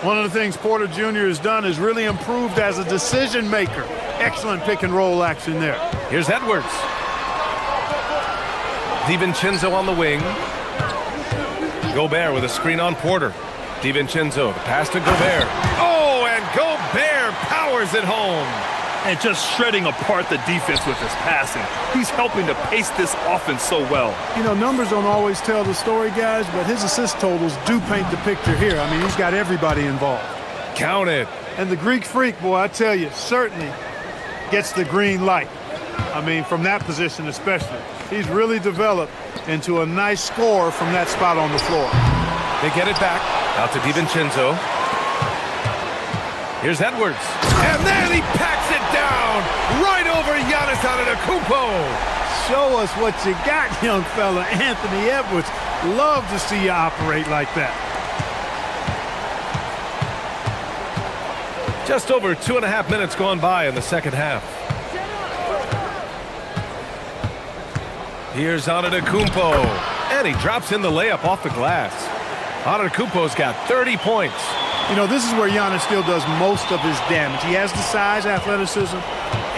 One of the things Porter Jr. has done is really improved as a decision maker. Excellent pick and roll action there. Here's Edwards. DiVincenzo on the wing. Gobert with a screen on Porter. DiVincenzo, the pass to Gobert. Oh, and Gobert powers it home. And just shredding apart the defense with his passing. He's helping to pace this offense so well. You know, numbers don't always tell the story, guys, but his assist totals do paint the picture here. I mean, he's got everybody involved. Count it. And the Greek Freak, boy, I tell you, certainly gets the green light. I mean, from that position especially. He's really developed into a nice scorer from that spot on the floor. They get it back. Out to DiVincenzo. Here's Edwards. And then he packs it down right over Giannis Antetokounmpo. Show us what you got, young fella. Anthony Edwards. Love to see you operate like that. Just over 2.5 minutes gone by in the second half. Here's Antetokounmpo. And he drops in the layup off the glass. Antetokounmpo's got 30 points. You know, this is where Giannis still does most of his damage. He has the size, athleticism,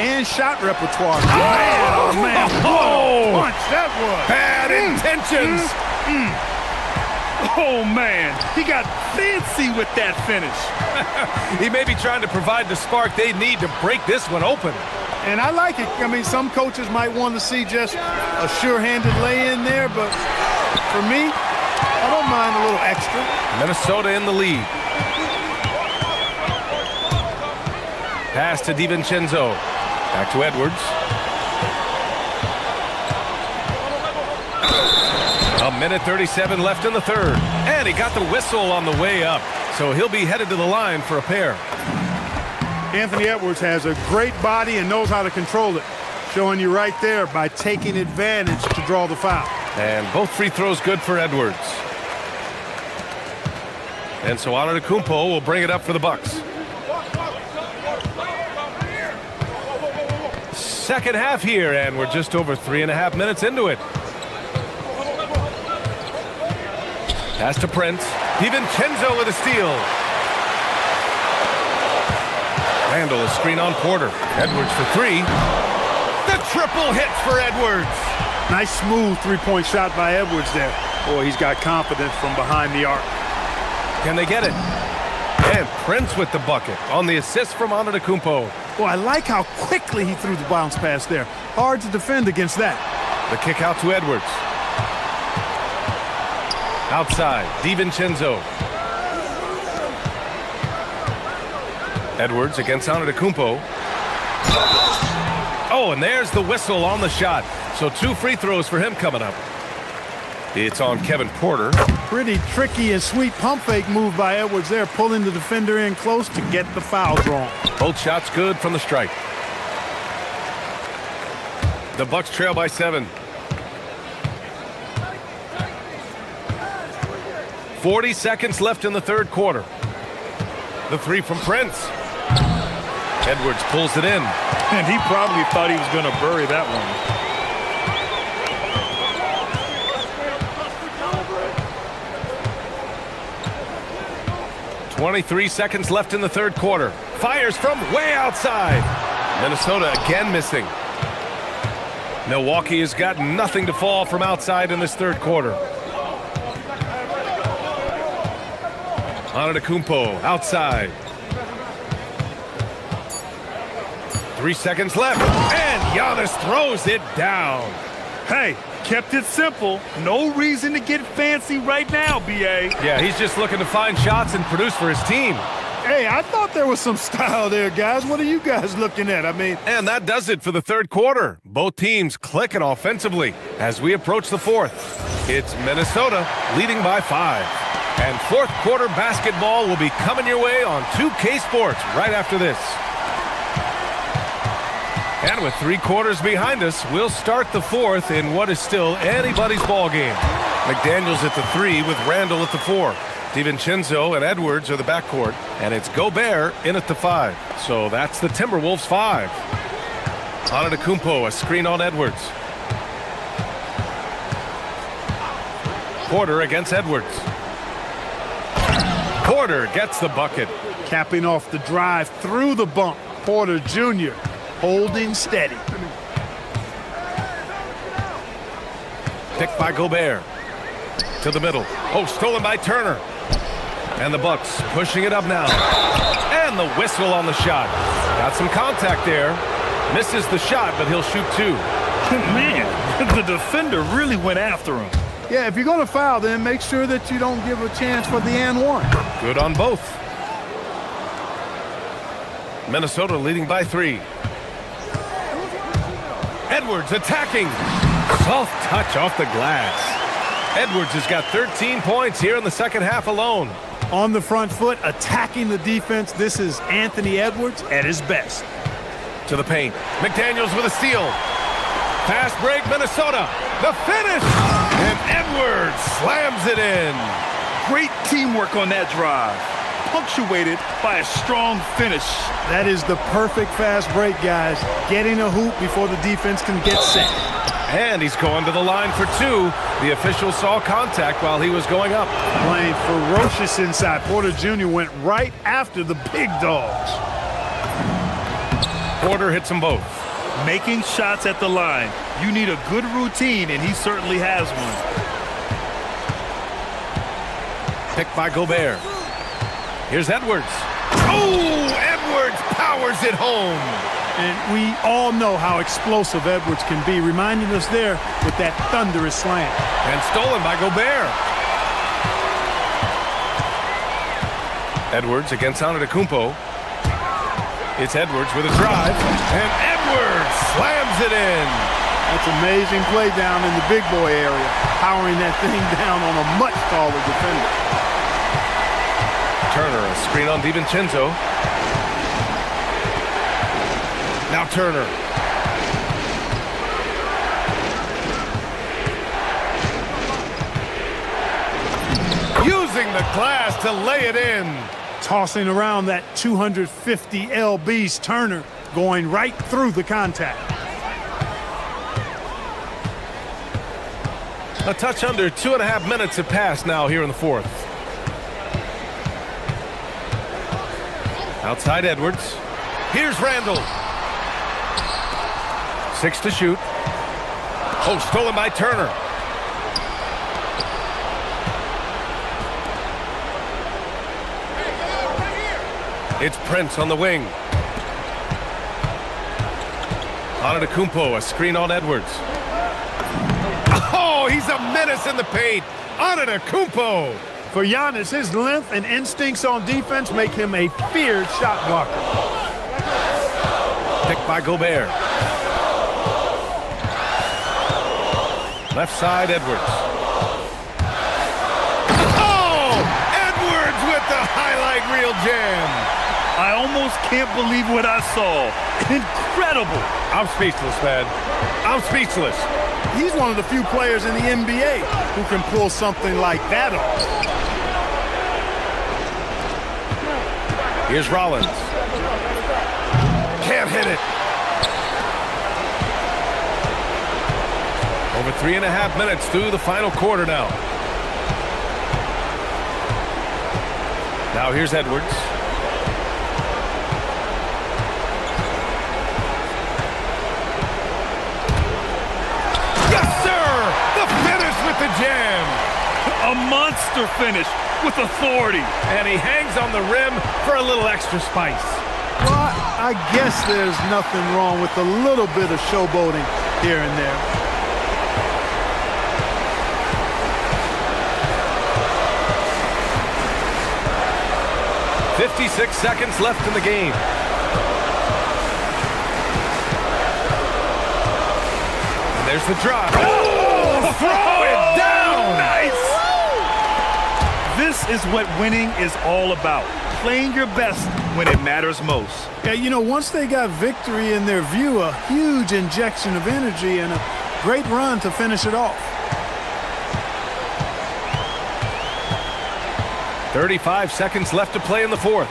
and shot repertoire. Oh, man. Oh, punch that was. Bad intentions. Oh, man. He got fancy with that finish. He may be trying to provide the spark they need to break this one open. And I like it. I mean, some coaches might want to see just a sure-handed lay-in there, but for me, I don't mind a little extra. Minnesota in the lead. Pass to DiVincenzo. Back to Edwards. A minute 37 left in the third. And he got the whistle on the way up. So he'll be headed to the line for a pair. Anthony Edwards has a great body and knows how to control it. Showing you right there by taking advantage to draw the foul. And both free throws good for Edwards. And so Antetokounmpo will bring it up for the Bucks. Second half here, and we're just over 3.5 minutes into it. Pass to Prince. DiVincenzo with a steal. Randall a screen on Porter. Edwards for three. The triple hits for Edwards. Nice smooth three-point shot by Edwards there. Boy, he's got confidence from behind the arc. Can they get it? And Prince with the bucket on the assist from Antetokounmpo. Well, I like how quickly he threw the bounce pass there. Hard to defend against that. The kick out to Edwards. Outside, DiVincenzo. Edwards against Antetokounmpo. Oh, and there's the whistle on the shot. So 2 free throws for him coming up. It's on Kevin Porter. Pretty tricky and sweet pump fake move by Edwards there, pulling the defender in close to get the foul drawn. Both shots good from the strike. The Bucks trail by 7. 40 seconds left in the third quarter. The three from Prince. Edwards pulls it in. And he probably thought he was going to bury that one. 23 seconds left in the third quarter. Fires from way outside. Minnesota again missing. Milwaukee has got nothing to fall from outside in this third quarter. Antetokounmpo outside. 3 seconds left. And Giannis throws it down. Hey, kept it simple. No reason to get fancy right now, B.A. Yeah, he's just looking to find shots and produce for his team. Hey, I thought there was some style there, guys. What are you guys looking at? I mean... And that does it for the third quarter. Both teams clicking offensively as we approach the fourth. It's Minnesota leading by 5. And fourth quarter basketball will be coming your way on 2K Sports right after this. And with 3 quarters behind us, we'll start the fourth in what is still anybody's ball game. McDaniels at the 3 with Randall at the 4. DiVincenzo and Edwards are the backcourt, and it's Gobert in at the 5. So that's the Timberwolves 5. Antetokounmpo, a screen on Edwards. Porter against Edwards. Porter gets the bucket. Capping off the drive through the bump. Porter Jr. holding steady. Picked by Gobert. To the middle. Oh, stolen by Turner. And the Bucks pushing it up now. And the whistle on the shot. Got some contact there. Misses the shot, but he'll shoot 2. Man, the defender really went after him. Yeah, if you're going to foul, then make sure that you don't give a chance for the and one. Good on both. Minnesota leading by 3. Edwards attacking. Soft touch off the glass. Edwards has got 13 points here in the second half alone. On the front foot, attacking the defense. This is Anthony Edwards at his best. To the paint. McDaniels with a steal. Fast break, Minnesota. The finish. And Edwards slams it in. Great teamwork on that drive. Punctuated by a strong finish. That is the perfect fast break, guys. Getting a hoop before the defense can get set. And he's going to the line for 2. The official saw contact while he was going up. Playing ferocious inside. Porter Jr. went right after the big dogs. Porter hits them both. Making shots at the line. You need a good routine, and he certainly has one. Picked by Gobert. Here's Edwards. Oh, Edwards powers it home. And we all know how explosive Edwards can be, reminding us there with that thunderous slam. And stolen by Gobert. Edwards against Antetokounmpo. It's Edwards with a drive, and Edwards slams it in. That's amazing play down in the big boy area, powering that thing down on a much taller defender. Turner, a screen on DiVincenzo. Now Turner. Using the glass to lay it in. Tossing around that 250 lbs, Turner going right through the contact. A touch under 2.5 minutes have passed now here in the fourth. Outside Edwards. Here's Randall. 6 to shoot. Oh, stolen by Turner. It's Prince on the wing. Antetokounmpo, a screen on Edwards. Oh, he's a menace in the paint. Antetokounmpo. For Giannis, his length and instincts on defense make him a feared shot blocker. Picked by Gobert. Left side, Edwards. Oh! Edwards with the highlight reel jam. I almost can't believe what I saw. Incredible. I'm speechless, man. I'm speechless. He's one of the few players in the NBA who can pull something like that off. Here's Rollins. Can't hit it. Over 3.5 minutes through the final quarter now. Now here's Edwards. The jam. A monster finish with authority. And he hangs on the rim for a little extra spice. Well, I guess there's nothing wrong with a little bit of showboating here and there. "56 seconds left in the game. And there's the drop. Oh! Throw it down! Nice! This is what winning is all about. Playing your best when it matters most. Yeah, you know, once they got victory in their view, a huge injection of energy and a great run to finish it off. 35 seconds left to play in the fourth.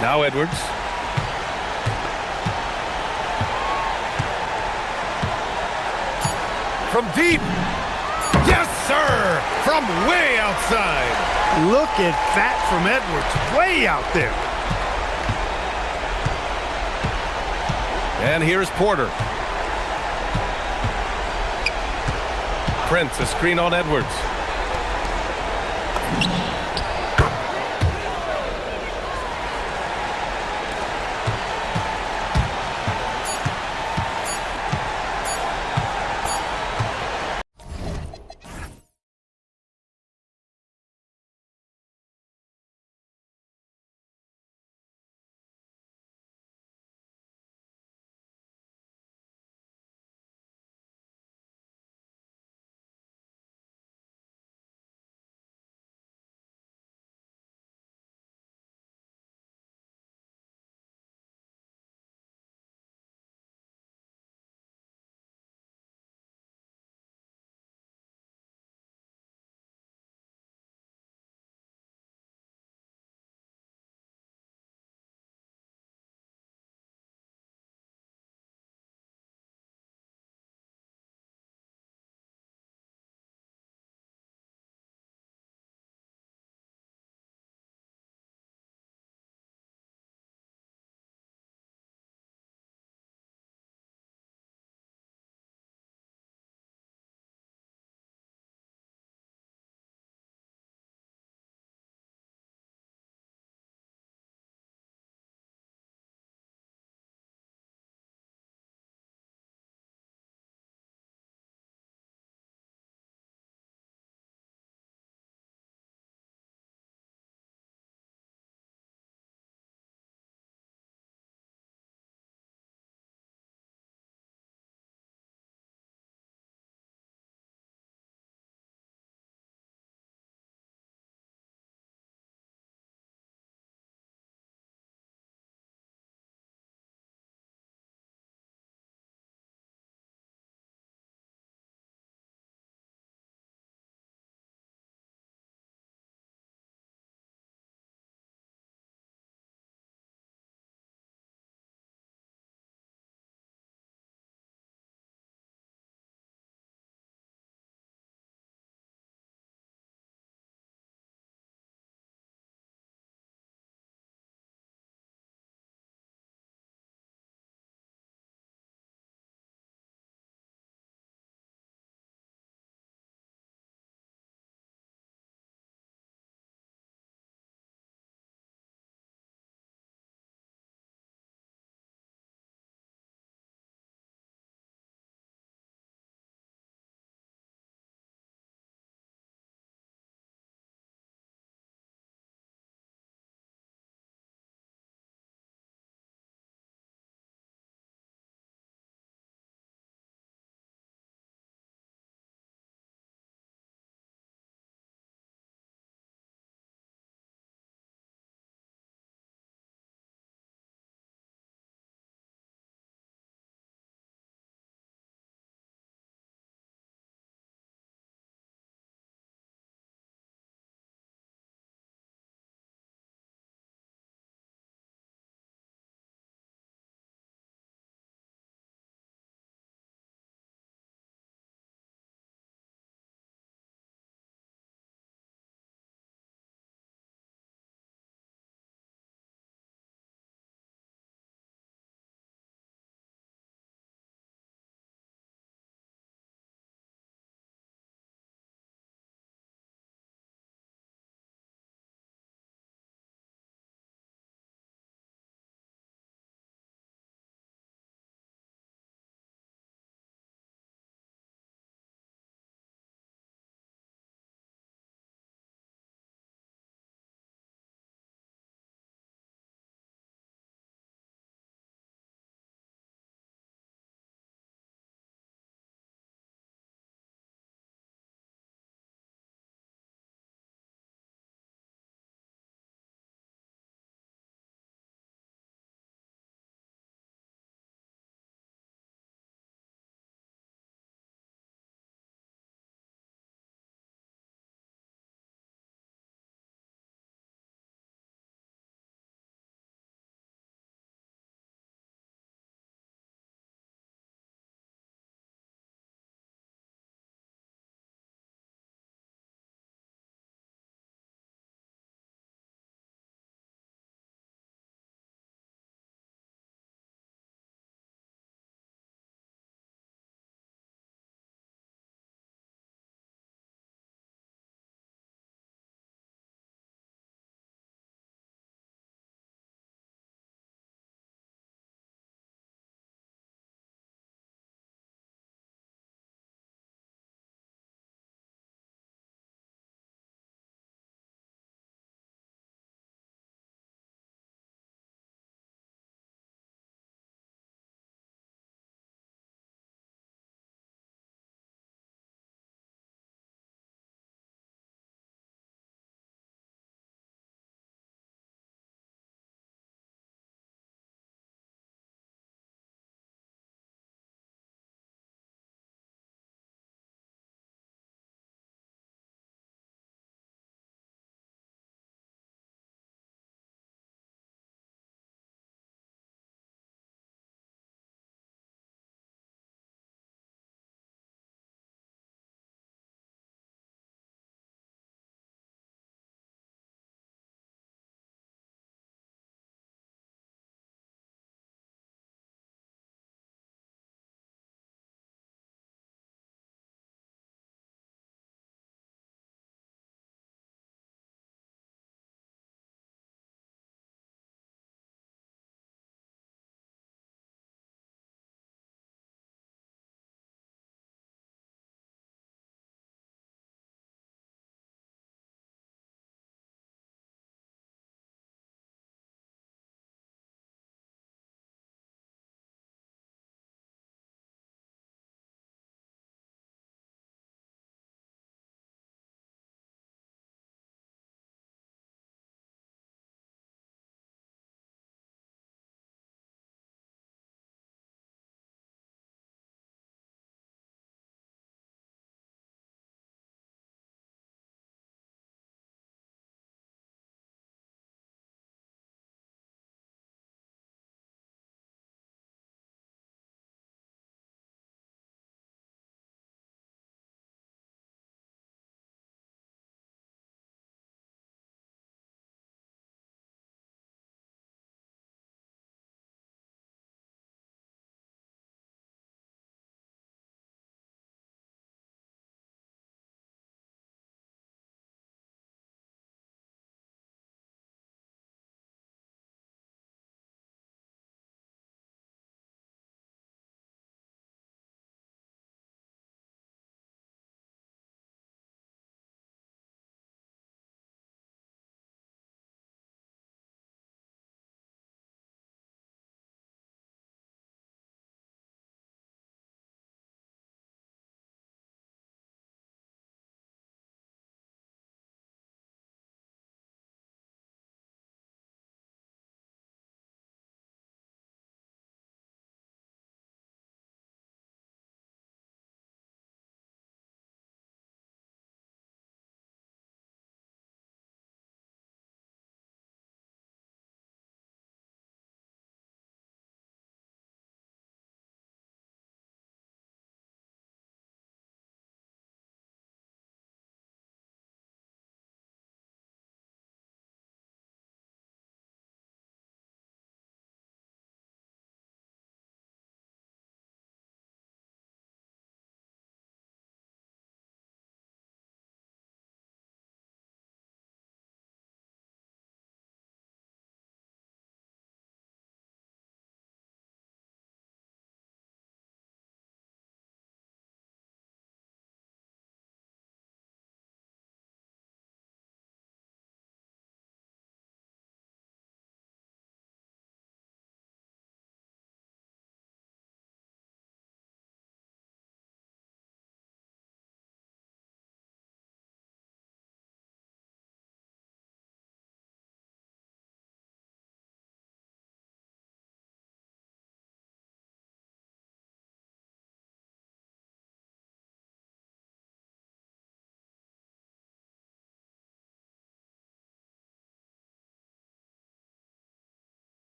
Now Edwards. From deep. Yes, sir! From way outside. Look at that from Edwards. Way out there. And here's Porter. Prince, a screen on Edwards.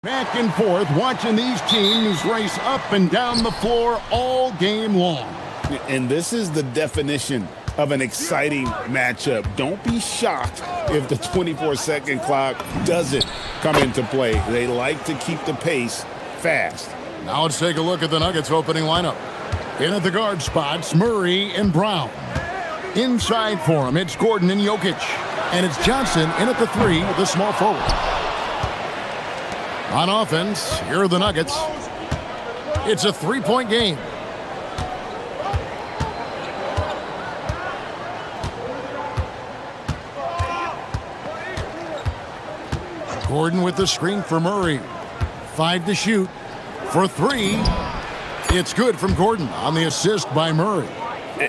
Back and forth, watching these teams race up and down the floor all game long. And this is the definition of an exciting matchup. Don't be shocked if the 24-second clock doesn't come into play. They like to keep the pace fast. Now let's take a look at the Nuggets opening lineup. In at the guard spots, Murray and Brown. Inside for him, it's Gordon and Jokic. And it's Johnson in at the 3, the small forward. On offense, here are the Nuggets. It's a 3-point game. Gordon with the screen for Murray. 5 to shoot. For 3, it's good from Gordon on the assist by Murray.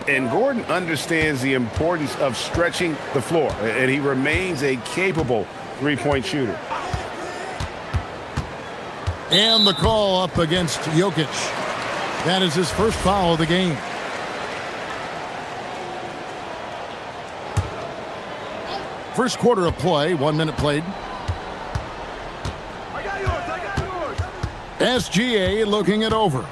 And Gordon understands the importance of stretching the floor, and he remains a capable three-point shooter. And the call up against Jokic. That is his first foul of the game. First quarter of play, 1 minute played. SGA looking it over.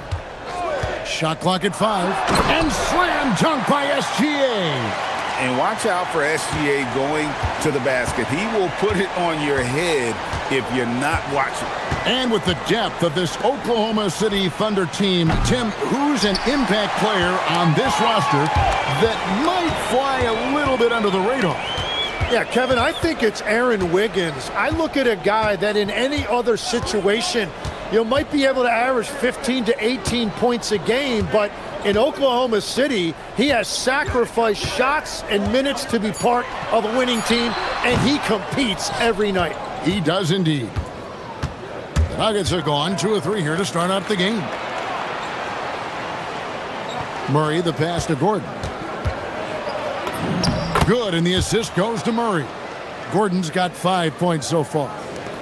Shot clock at 5. And slam dunk by SGA. And watch out for SGA going to the basket. He will put it on your head if you're not watching. And with the depth of this Oklahoma City Thunder team, Tim, who's an impact player on this roster that might fly a little bit under the radar? Yeah, Kevin, I think it's Aaron Wiggins. I look at a guy that in any other situation, might be able to average 15 to 18 points a game, but in Oklahoma City, he has sacrificed shots and minutes to be part of a winning team, and he competes every night. He does indeed. The Nuggets are gone 2 of 3 here to start out the game. Murray, the pass to Gordon. Good, and the assist goes to Murray. Gordon's got 5 points so far.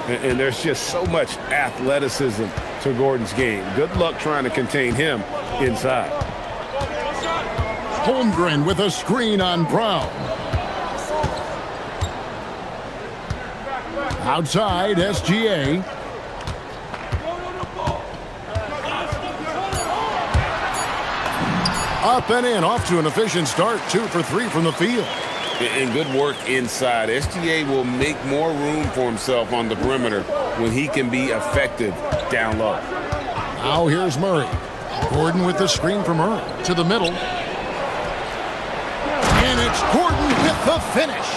And there's just so much athleticism to Gordon's game. Good luck trying to contain him inside. Holmgren with a screen on Brown. Outside, SGA. Up and in, off to an efficient start. 2 for 3 from the field. And good work inside. SGA will make more room for himself on the perimeter when he can be effective down low. Now here's Murray. Gordon with the screen from Murray to the middle. And it's Gordon with the finish.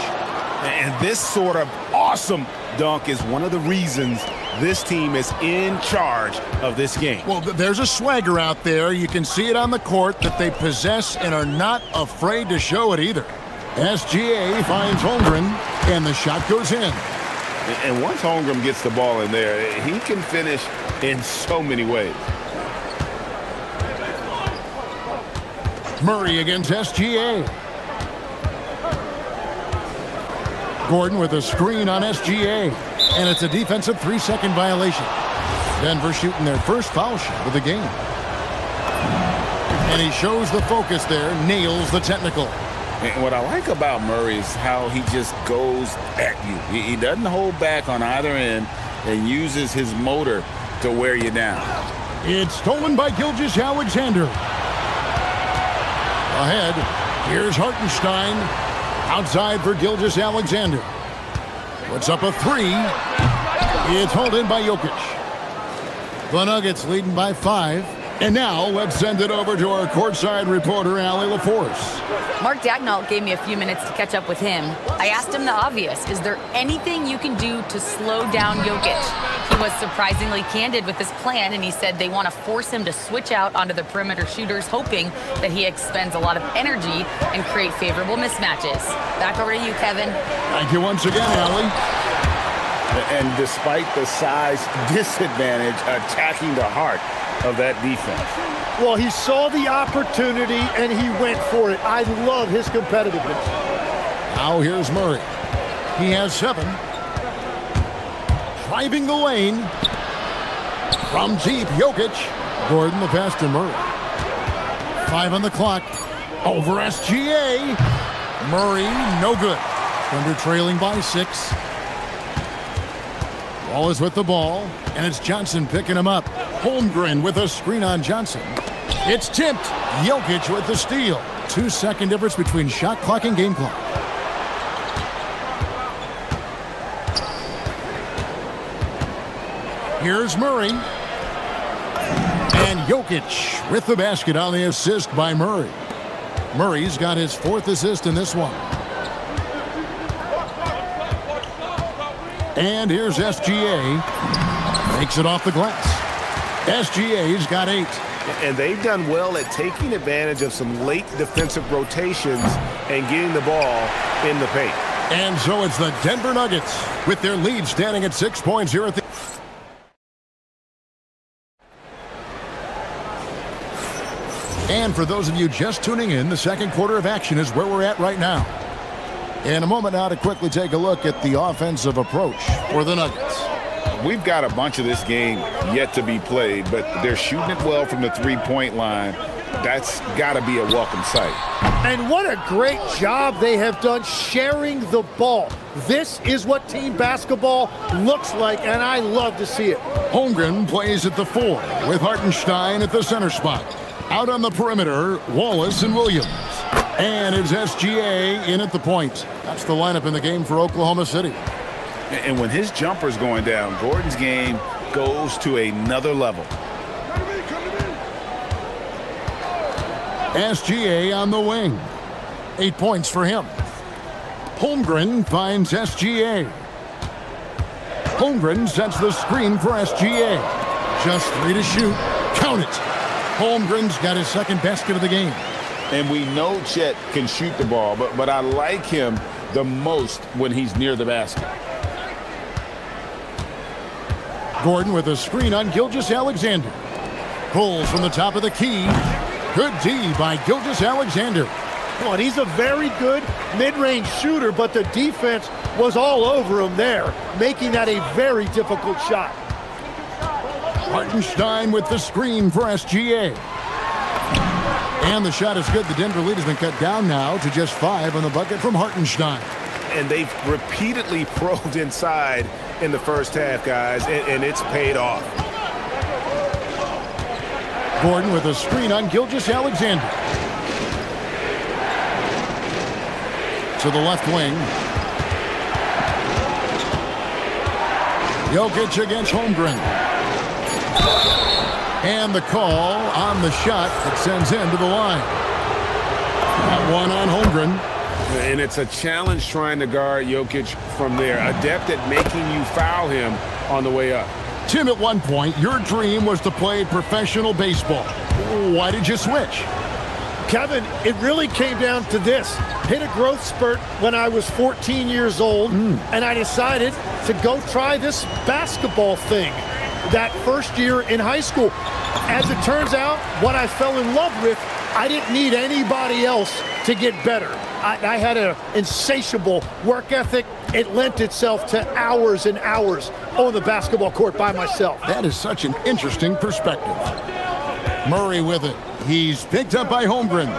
And this sort of awesome dunk is one of the reasons this team is in charge of this game. Well, there's a swagger out there. You can see it on the court that they possess and are not afraid to show it either. SGA finds Holmgren, and the shot goes in. And once Holmgren gets the ball in there, he can finish in so many ways. Murray against SGA. Gordon with a screen on SGA, and it's a defensive 3-second violation. Denver shooting their first foul shot of the game. And he shows the focus there, nails the technical. And what I like about Murray is how he just goes at you. He doesn't hold back on either end and uses his motor to wear you down. It's stolen by Gilgeous-Alexander. Ahead, here's Hartenstein. Outside for Gilgeous-Alexander. Puts up a 3. It's hauled in by Jokic. The Nuggets leading by 5. And now, let's send it over to our courtside reporter, Allie LaForce. Mark Dagnall gave me a few minutes to catch up with him. I asked him the obvious. Is there anything you can do to slow down Jokic? He was surprisingly candid with his plan, and he said they want to force him to switch out onto the perimeter shooters, hoping that he expends a lot of energy and create favorable mismatches. Back over to you, Kevin. Thank you once again, Allie. And despite the size disadvantage, attacking the heart of that defense. Well, he saw the opportunity and he went for it. I love his competitiveness. Now here's Murray. He has 7. Driving the lane. From deep, Jokic. Gordon the pass to Murray. 5 on the clock. Over SGA. Murray, no good. Thunder trailing by 6. Wallace with the ball, and it's Johnson picking him up. Holmgren with a screen on Johnson. It's tipped. Jokic with the steal. 2-second difference between shot clock and game clock. Here's Murray. And Jokic with the basket on the assist by Murray. Murray's got his 4th assist in this one. And here's SGA. Makes it off the glass. SGA's got 8. And they've done well at taking advantage of some late defensive rotations and getting the ball in the paint. And so it's the Denver Nuggets with their lead standing at 6 points here at the... And for those of you just tuning in, the second quarter of action is where we're at right now. In a moment now to quickly take a look at the offensive approach for the Nuggets. We've got a bunch of this game yet to be played, but they're shooting it well from the three-point line. That's got to be a welcome sight. And what a great job they have done sharing the ball. This is what team basketball looks like, and I love to see it. Holmgren plays at the 4 with Hartenstein at the center spot. Out on the perimeter, Wallace and Williams. And it's SGA in at the point. That's the lineup in the game for Oklahoma City. And when his jumper's going down, Gordon's game goes to another level. SGA on the wing. 8 points for him. Holmgren finds SGA. Holmgren sets the screen for SGA. Just 3 to shoot. Count it. Holmgren's got his 2nd basket of the game. And we know Chet can shoot the ball, but I like him the most when he's near the basket. Gordon with a screen on Gilgeous-Alexander. Pulls from the top of the key. Good D by Gilgeous-Alexander. Well, and he's a very good mid-range shooter, but the defense was all over him there, making that a very difficult shot. Hartenstein with the screen for SGA. And the shot is good. The Denver lead has been cut down now to just 5 on the bucket from Hartenstein. And they've repeatedly probed inside in the first half, guys, and it's paid off. Gordon with a screen on Gilgeous-Alexander. To the left wing. Jokic against Holmgren. And the call on the shot that sends him to the line. That one on Holmgren. And it's a challenge trying to guard Jokic from there. Adept at making you foul him on the way up. Tim, at one point, your dream was to play professional baseball. Why did you switch? Kevin, it really came down to this. Hit a growth spurt when I was 14 years old, and I decided to go try this basketball thing that first year in high school. As it turns out, what I fell in love with, I didn't need anybody else to get better. I had an insatiable work ethic. It lent itself to hours and hours on the basketball court by myself. That is such an interesting perspective. Murray with it. He's picked up by Holmgren.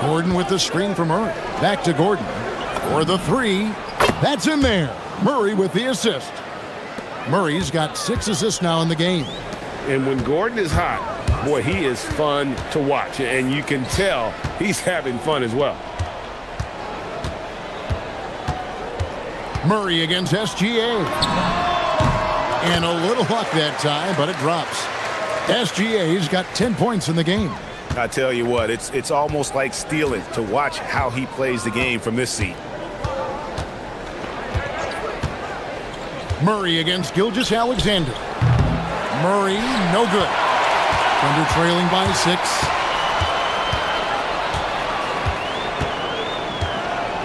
Gordon with the screen for Murray. Back to Gordon. For the 3. That's in there. Murray with the assist. Murray's got 6 assists now in the game. And when Gordon is hot, boy, he is fun to watch. And you can tell he's having fun as well. Murray against SGA. And a little luck that time, but it drops. SGA's got 10 points in the game. I tell you what, it's almost like stealing to watch how he plays the game from this seat. Murray against Gilgeous-Alexander. Murray, no good. Thunder trailing by 6.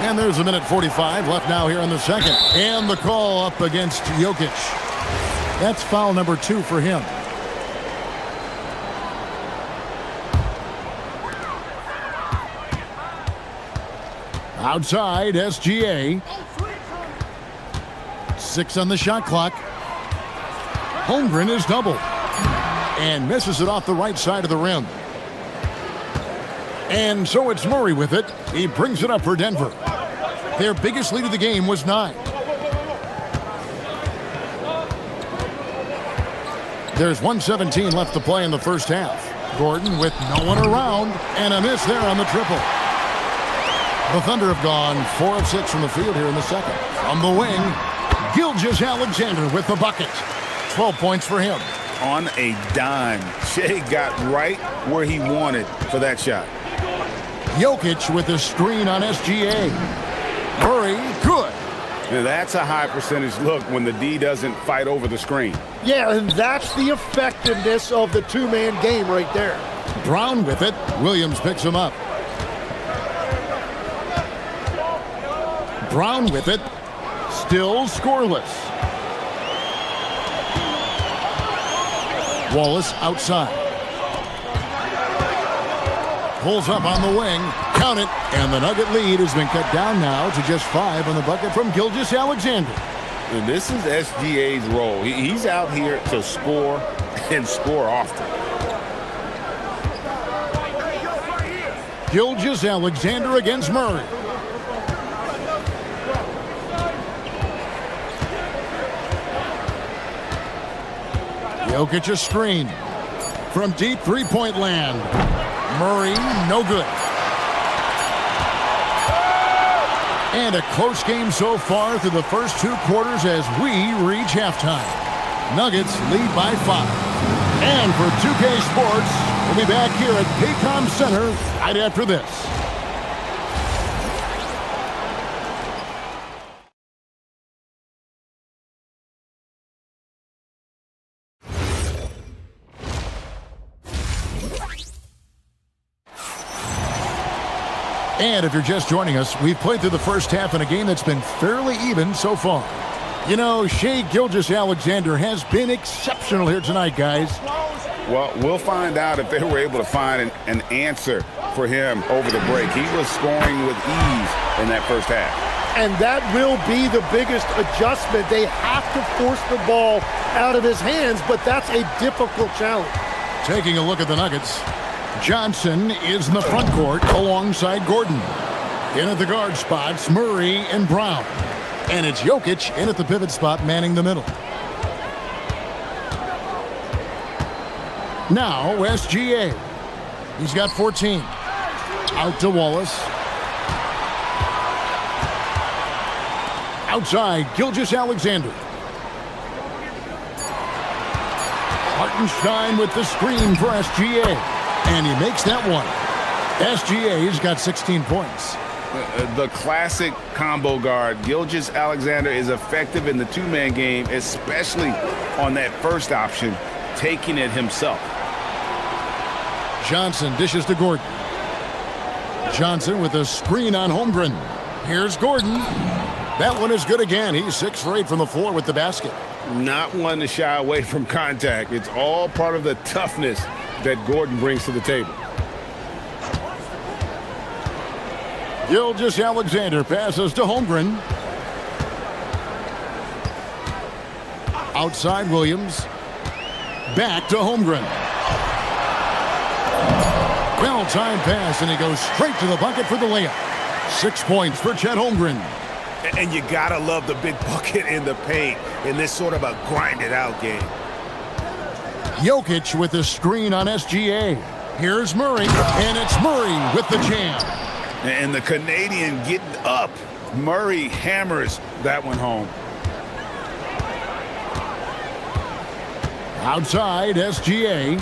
And there's a minute 45 left now here in the second. And the call up against Jokic. That's foul number 2 for him. Outside, SGA. 6 on the shot clock. Holmgren is doubled. And misses it off the right side of the rim. And so it's Murray with it. He brings it up for Denver. Their biggest lead of the game was 9. There's 1:17 left to play in the first half. Gordon with no one around, and a miss there on the triple. The Thunder have gone 4 of 6 from the field here in the second. From the wing, Gilgeous-Alexander with the bucket. 12 points for him. On a dime, Shea got right where he wanted for that shot. Jokic with the screen on SGA. Murray, good. Now that's a high percentage look when the D doesn't fight over the screen. Yeah, and that's the effectiveness of the two-man game right there. Brown with it. Williams picks him up. Brown with it. Still scoreless. Wallace outside. Pulls up on the wing. Count it. And the Nugget lead has been cut down now to just 5 on the bucket from Gilgeous-Alexander. And this is SGA's role. He's out here to score and score often. Gilgeous-Alexander against Murray. Jokic a screen. From deep three-point land. Murray, no good. And a close game so far through the first 2 quarters as we reach halftime. Nuggets lead by 5. And for 2K Sports, we'll be back here at Paycom Center right after this. And if you're just joining us, we've played through the first half in a game that's been fairly even so far. You know, Shea Gilgeous-Alexander has been exceptional here tonight, guys. Well, we'll find out if they were able to find an answer for him over the break. He was scoring with ease in that first half. And that will be the biggest adjustment. They have to force the ball out of his hands, but that's a difficult challenge. Taking a look at the Nuggets. Johnson is in the front court alongside Gordon. In at the guard spots, Murray and Brown. And it's Jokic in at the pivot spot, manning the middle. Now, SGA. He's got 14. Out to Wallace. Outside, Gilgeous-Alexander. Hartenstein with the screen for SGA. And he makes that one. SGA's got 16 points. The classic combo guard. Gilgeous-Alexander is effective in the two-man game, especially on that first option, taking it himself. Johnson dishes to Gordon. Johnson with a screen on Holmgren. Here's Gordon. That one is good again. He's 6 for 8 from the floor with the basket. Not one to shy away from contact. It's all part of the toughness that Gordon brings to the table. Gilgeous-Alexander passes to Holmgren. Outside Williams. Back to Holmgren. Well-timed pass, and he goes straight to the bucket for the layup. 6 points for Chet Holmgren. And you gotta love the big bucket in the paint in this sort of a grinded-out game. Jokic with the screen on SGA. Here's Murray, and it's Murray with the jam. And the Canadian getting up. Murray hammers that one home. Outside, SGA.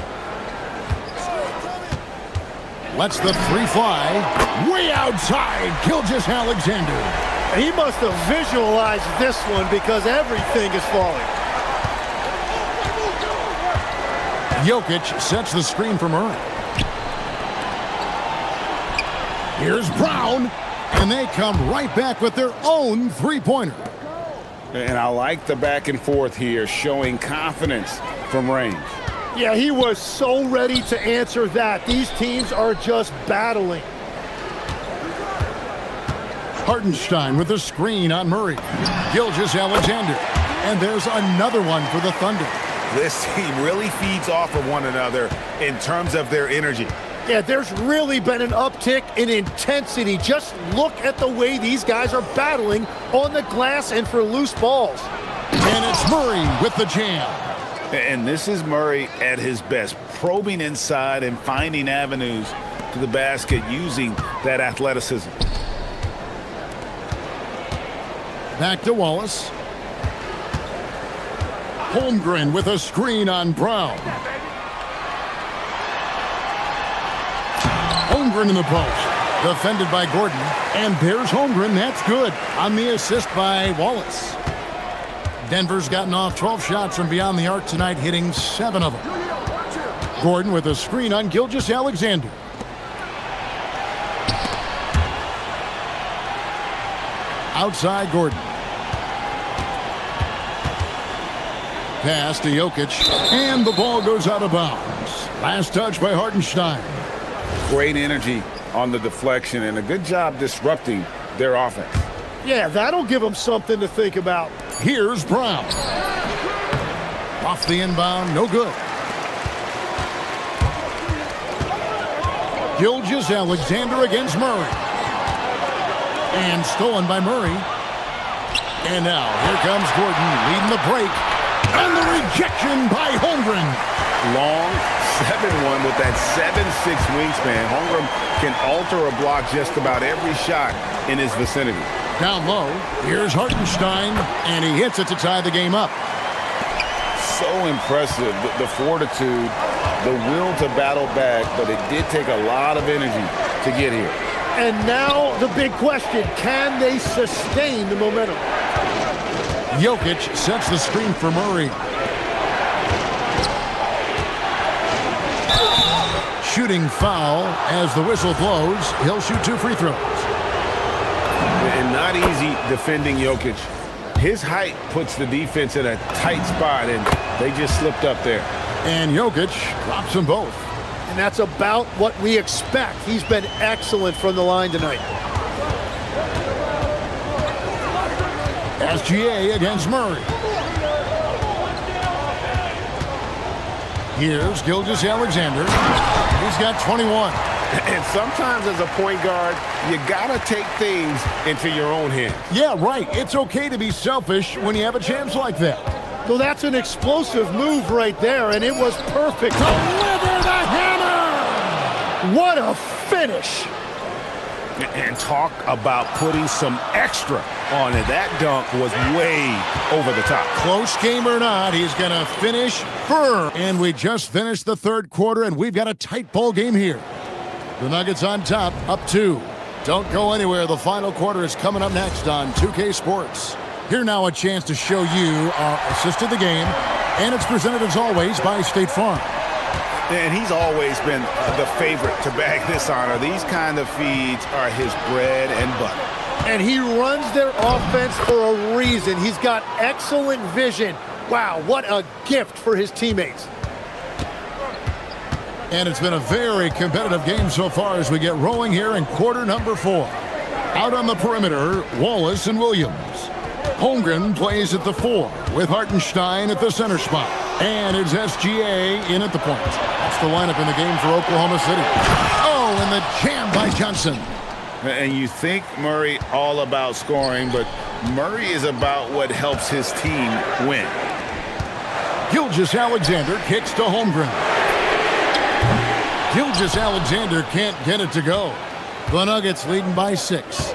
Lets the 3 fly. Way outside, Gilgeous-Alexander. He must have visualized this one because everything is falling. Jokic sets the screen for Murray. Here's Brown, and they come right back with their own three-pointer. And I like the back and forth here, showing confidence from range. Yeah, he was so ready to answer that. These teams are just battling. Hartenstein with the screen on Murray. Gilgeous-Alexander. And there's another one for the Thunder. This team really feeds off of one another in terms of their energy. Yeah, there's really been an uptick in intensity. Just look at the way these guys are battling on the glass and for loose balls. And it's Murray with the jam. And this is Murray at his best, probing inside and finding avenues to the basket using that athleticism. Back to Wallace. Holmgren with a screen on Brown. Holmgren in the post. Defended by Gordon. And there's Holmgren. That's good on the assist by Wallace. Denver's gotten off 12 shots from beyond the arc tonight, hitting 7 of them. Gordon with a screen on Gilgeous-Alexander. Outside Gordon. Pass to Jokic, and the ball goes out of bounds. Last touch by Hartenstein. Great energy on the deflection and a good job disrupting their offense. Yeah, that'll give them something to think about. Here's Brown. Off the inbound, no good. Gilgeous-Alexander against Murray. And stolen by Murray. And now, here comes Gordon leading the break. And the rejection by Holmgren. Long 7-1 with that 7'6" wingspan. Holmgren can alter a block just about every shot in his vicinity. Down low, here's Hartenstein, and he hits it to tie the game up. So impressive, the fortitude, the will to battle back, but it did take a lot of energy to get here. And now the big question, can they sustain the momentum? Jokic sets the screen for Murray. Shooting foul as the whistle blows. He'll shoot 2 free throws. And not easy defending Jokic. His height puts the defense in a tight spot, and they just slipped up there. And Jokic drops them both. And that's about what we expect. He's been excellent from the line tonight. SGA against Murray. Here's Gilgeous-Alexander. He's got 21. And sometimes as a point guard, you gotta take things into your own hands. Yeah, right. It's okay to be selfish when you have a chance like that. So that's an explosive move right there, and it was perfect. Deliver the hammer! What a finish! And talk about putting some extra on it. That dunk was way over the top. Close game or not, he's going to finish firm. And we just finished the third quarter, and we've got a tight ball game here. The Nuggets on top, up 2. Don't go anywhere. The final quarter is coming up next on 2K Sports. Here now a chance to show you our assist of the game, and it's presented as always by State Farm. And he's always been the favorite to bag this honor. These kind of feeds are his bread and butter. And he runs their offense for a reason. He's got excellent vision. Wow, what a gift for his teammates. And it's been a very competitive game so far as we get rolling here in quarter number 4. Out on the perimeter, Wallace and Williams. Holmgren plays at the 4 with Hartenstein at the center spot. And it's SGA in at the point. That's the lineup in the game for Oklahoma City. Oh, and the jam by Johnson. And you think Murray all about scoring, but Murray is about what helps his team win. Gilgeous-Alexander kicks to Holmgren. Gilgeous-Alexander can't get it to go. The Nuggets leading by 6.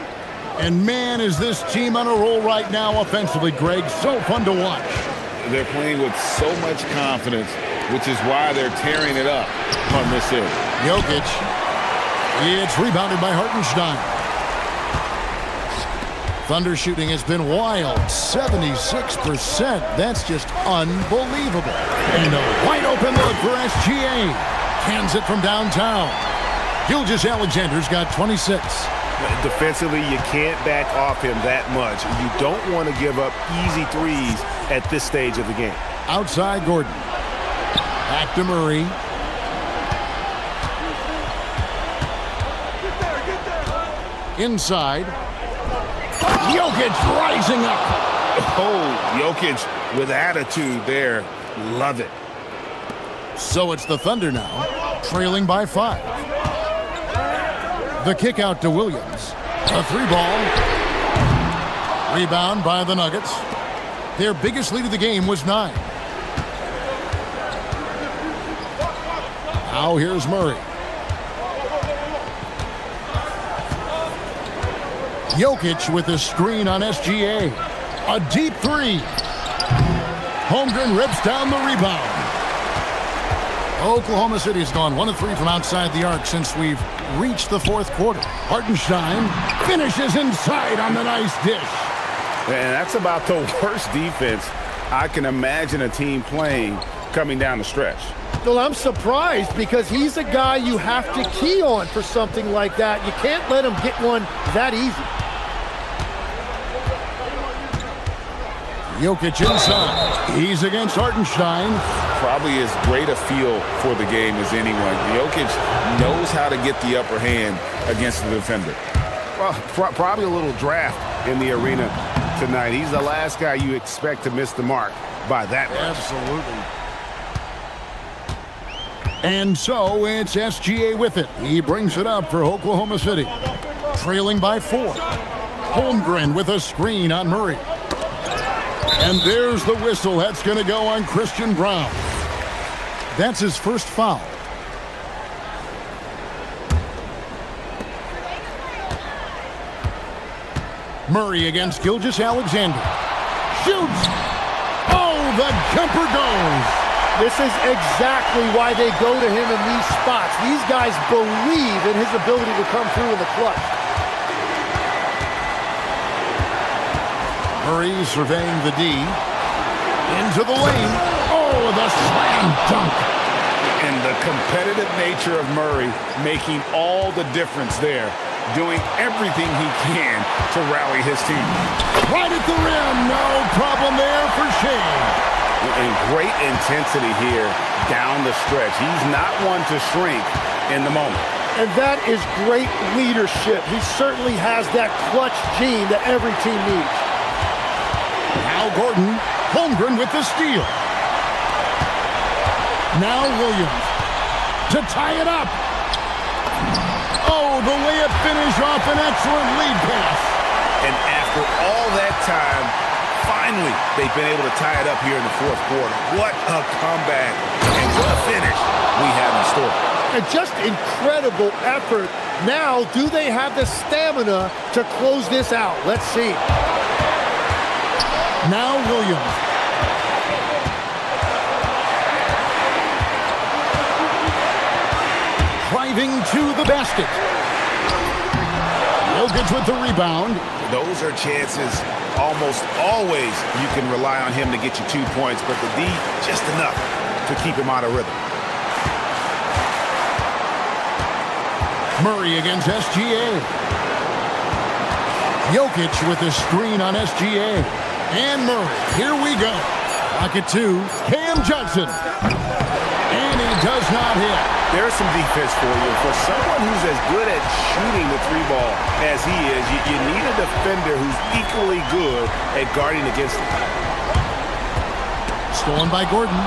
And man, is this team on a roll right now offensively, Greg. So fun to watch. They're playing with so much confidence, which is why they're tearing it up on this end. Jokic. It's rebounded by Hartenstein. Thunder shooting has been wild. 76%. That's just unbelievable. And a wide open look for SGA. Cans it from downtown. Gilgeous-Alexander's got 26. Defensively, you can't back off him that much. You don't want to give up easy threes at this stage of the game. Outside Gordon. Back to Murray. Inside. Jokic rising up. Oh, Jokic with attitude there. Love it. So it's the Thunder now, trailing by 5. The kick out to Williams. A 3-ball. Rebound by the Nuggets. Their biggest lead of the game was 9. Now here's Murray. Jokic with a screen on SGA. A deep three. Holmgren rips down the rebound. Oklahoma City's gone 1 of 3 from outside the arc since we've reached the fourth quarter. Hartenstein finishes inside on the nice dish. And that's about the worst defense I can imagine a team playing coming down the stretch. Well, I'm surprised because he's a guy you have to key on for something like that. You can't let him get one that easy. Jokic inside. He's against Hartenstein. Probably as great a feel for the game as anyone. Jokic knows how to get the upper hand against the defender. Well, probably a little draft in the arena tonight. He's the last guy you expect to miss the mark by that much. Absolutely. And so it's SGA with it. He brings it up for Oklahoma City. Trailing by 4. Holmgren with a screen on Murray. And there's the whistle. That's going to go on Christian Brown. That's his first foul. Murray against Gilgeous-Alexander. Shoots! Oh, the jumper goes! This is exactly why they go to him in these spots. These guys believe in his ability to come through in the clutch. Murray surveying the D. Into the lane. Oh, the slam dunk. And the competitive nature of Murray making all the difference there. Doing everything he can to rally his team. Right at the rim. No problem there for Shane. And great intensity here down the stretch. He's not one to shrink in the moment. And that is great leadership. He certainly has that clutch gene that every team needs. Now Gordon, Holmgren with the steal. Now Williams to tie it up. Oh, the layup finish off an excellent lead pass. And after all that time, finally they've been able to tie it up here in the fourth quarter. What a comeback and what a finish we have in store. And just incredible effort. Now, do they have the stamina to close this out? Let's see. Now Williams. Driving to the basket. Jokic with the rebound. Those are chances almost always you can rely on him to get you 2 points, but the D just enough to keep him out of rhythm. Murray against SGA. Jokic with the screen on SGA. And Murray, here we go. Rocket 2, Cam Johnson. And he does not hit. There's some defense for you. For someone who's as good at shooting the 3-ball as he is, you need a defender who's equally good at guarding against him. Stolen by Gordon.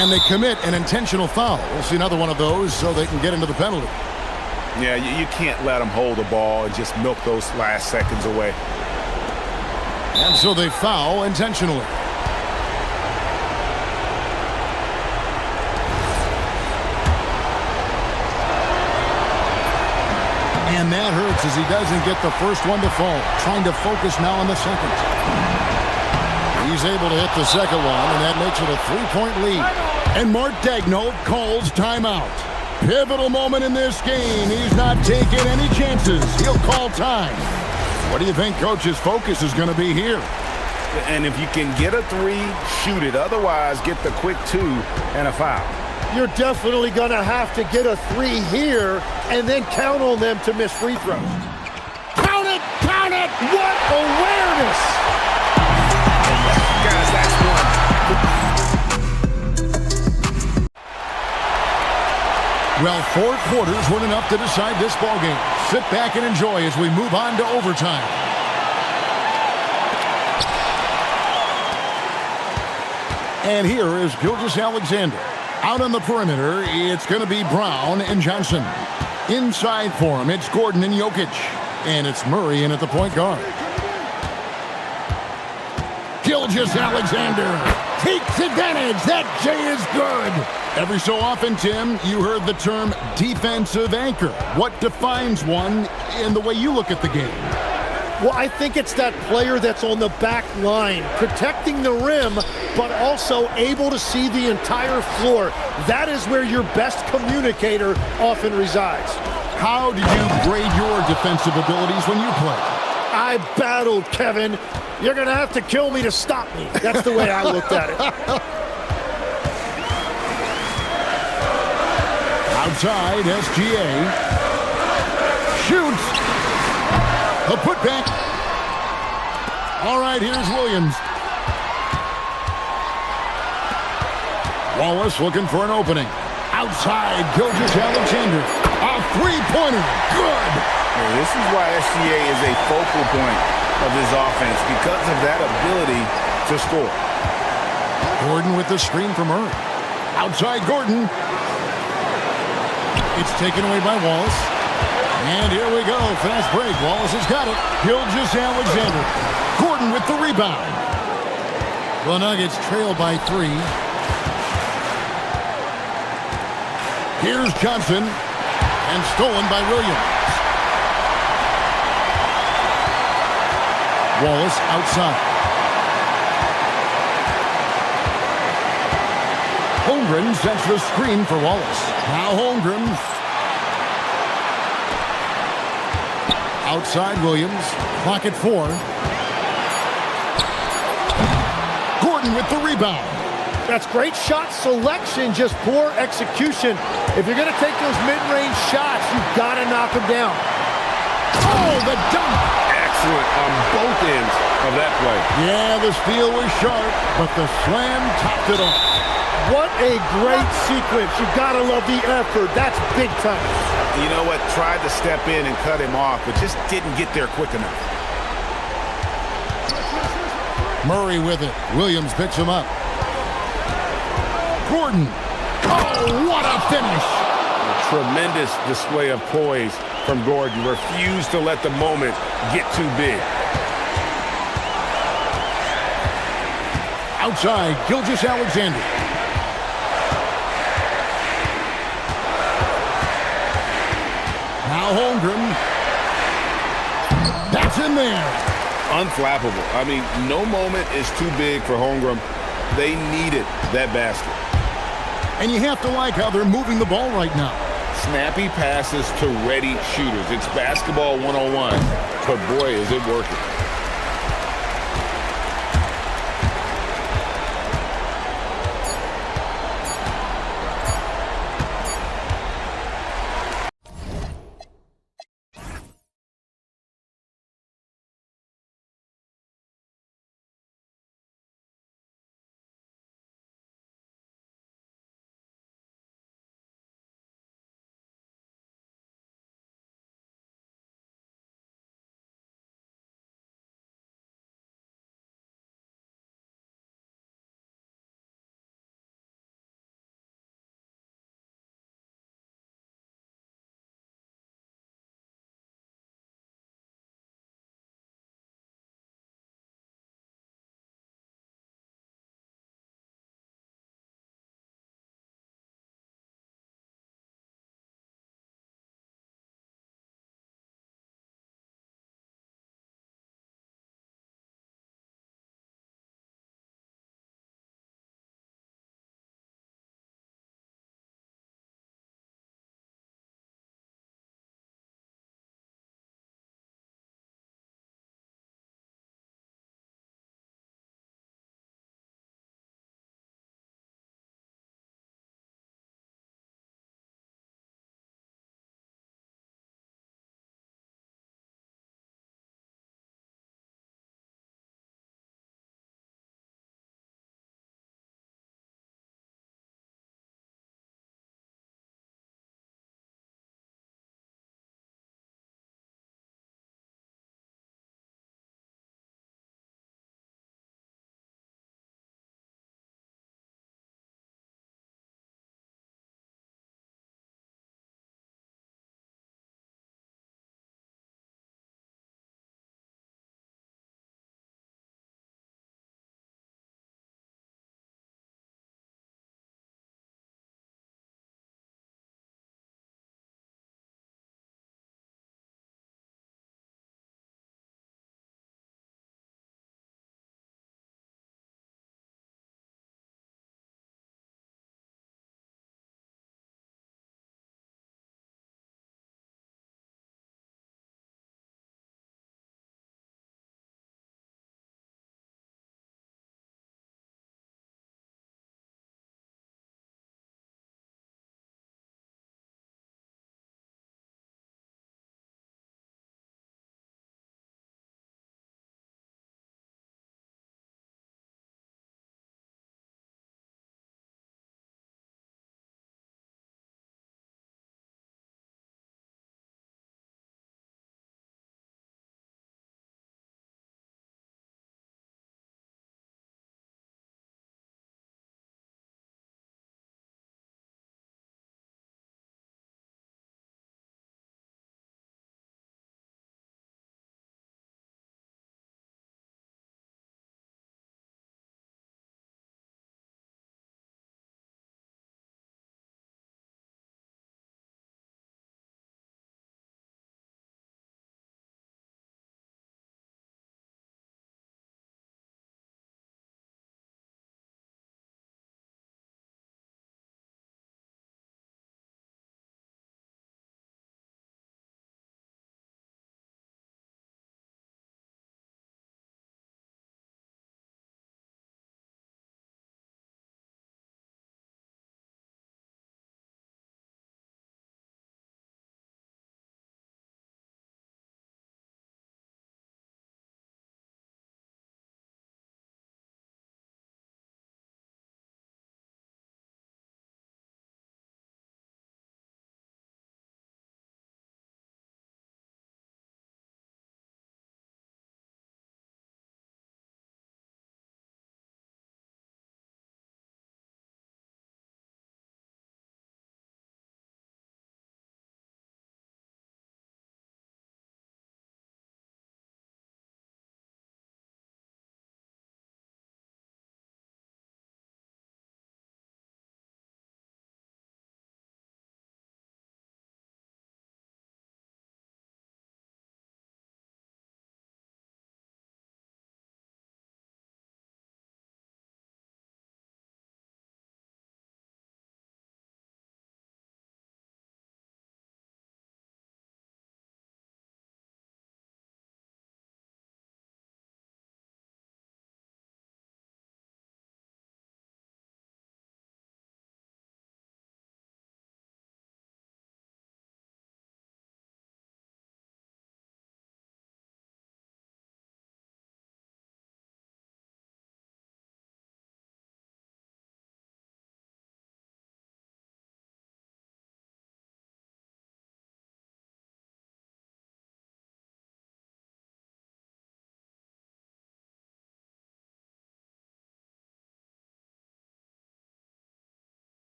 And they commit an intentional foul. We'll see another one of those so they can get into the penalty. Yeah, you can't let them hold the ball and just milk those last seconds away. And so they foul intentionally. And that hurts as he doesn't get the first one to fall. Trying to focus now on the second. He's able to hit the second one, and that makes it a 3-point lead. And Mark Daigneault calls timeout. Pivotal moment in this game. He's not taking any chances. He'll call time. What do you think Coach's focus is going to be here? And if you can get a 3, shoot it. Otherwise, get the quick 2 and a foul. You're definitely going to have to get a 3 here and then count on them to miss free throws. Count it! Count it! What awareness! Guys, that's one. Well, 4 quarters weren't enough to decide this ballgame. Sit back and enjoy as we move on to overtime. And here is Gilgeous-Alexander. Out on the perimeter, it's going to be Brown and Johnson. Inside for him, it's Gordon and Jokic. And it's Murray in at the point guard. Gilgeous-Alexander takes advantage. That J is good. Every so often, Tim, you heard the term defensive anchor. What defines one in the way you look at the game? Well, I think it's that player that's on the back line, protecting the rim, but also able to see the entire floor. That is where your best communicator often resides. How did you grade your defensive abilities when you play? I battled, Kevin. You're going to have to kill me to stop me. That's the way I looked at it. Outside, SGA. Shoots. A putback. All right, here's Williams. Wallace looking for an opening. Outside, Gilgeous-Alexander. A three-pointer. Good. This is why SGA is a focal point of this offense, because of that ability to score. Gordon with the screen from Murray. Outside Gordon. It's taken away by Wallace. And here we go. Fast break. Wallace has got it. Gilgeous-Alexander. Gordon with the rebound. The Nuggets trail by 3. Here's Johnson. And stolen by Williams. Wallace outside. Holmgren sets the screen for Wallace. Now Holmgren. Outside Williams. Clock at 4. Gordon with the rebound. That's great shot selection, just poor execution. If you're going to take those mid-range shots, you've got to knock them down. Oh, the dunk. Excellent on both ends of that play. Yeah, the steal was sharp, but the slam topped it off. What a great sequence. You've got to love the effort. That's big time. You know what? Tried to step in and cut him off, but just didn't get there quick enough. Murray with it. Williams picks him up. Gordon. Oh, what a finish. A tremendous display of poise from Gordon. Refused to let the moment get too big. Outside, Gilgeous-Alexander. Now Holmgren. That's in there. Unflappable. I mean, no moment is too big for Holmgren. They needed that basket. And you have to like how they're moving the ball right now. Snappy passes to ready shooters. It's basketball 101, but boy, is it working.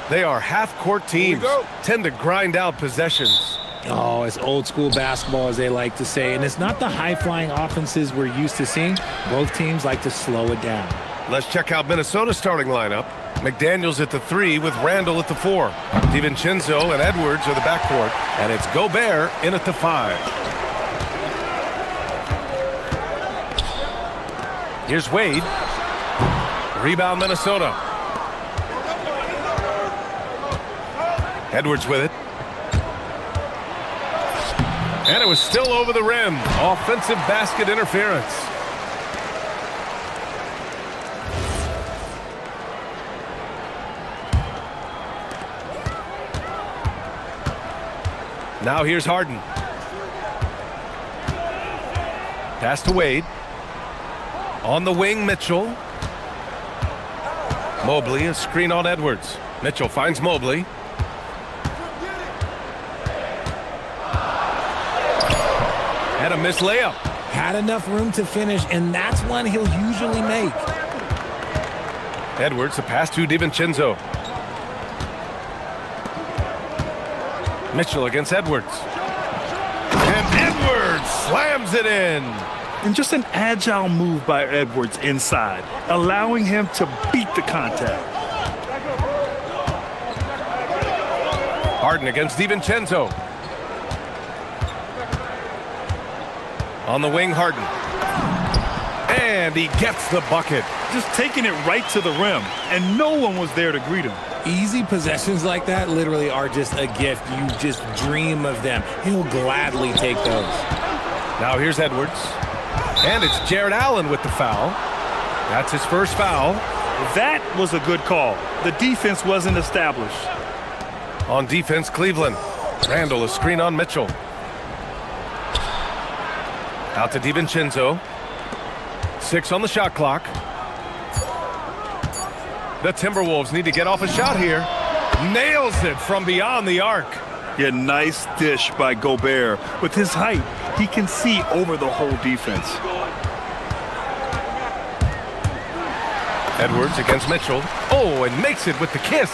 They are half-court teams, tend to grind out possessions. Oh, it's old school basketball, as they like to say. And it's not the high-flying offenses we're used to seeing. Both teams like to slow it down. Let's check out Minnesota's starting lineup. McDaniels at the 3 with Randall at the 4. DiVincenzo and Edwards are the backcourt. And it's Gobert in at the 5. Here's Wade. Rebound Minnesota. Edwards with it. And it was still over the rim. Offensive basket interference. Now here's Harden. Pass to Wade. On the wing, Mitchell. Mobley, a screen on Edwards. Mitchell finds Mobley. And a missed layup. Had enough room to finish, and that's one he'll usually make. Edwards, a pass to DiVincenzo. Mitchell against Edwards. And Edwards slams it in. And just an agile move by Edwards inside, allowing him to beat the contact. Harden against DiVincenzo. On the wing, Harden. And he gets the bucket. Just taking it right to the rim, and no one was there to greet him. Easy possessions like that literally are just a gift. You just dream of them. He'll gladly take those. Now here's Edwards. And it's Jared Allen with the foul. That's his first foul. That was a good call. The defense wasn't established. On defense, Cleveland. Randall, a screen on Mitchell. Out to DiVincenzo. 6 on the shot clock. The Timberwolves need to get off a shot here. Nails it from beyond the arc. Yeah, nice dish by Gobert. With his height, he can see over the whole defense. Edwards against Mitchell. Oh, and makes it with the kiss.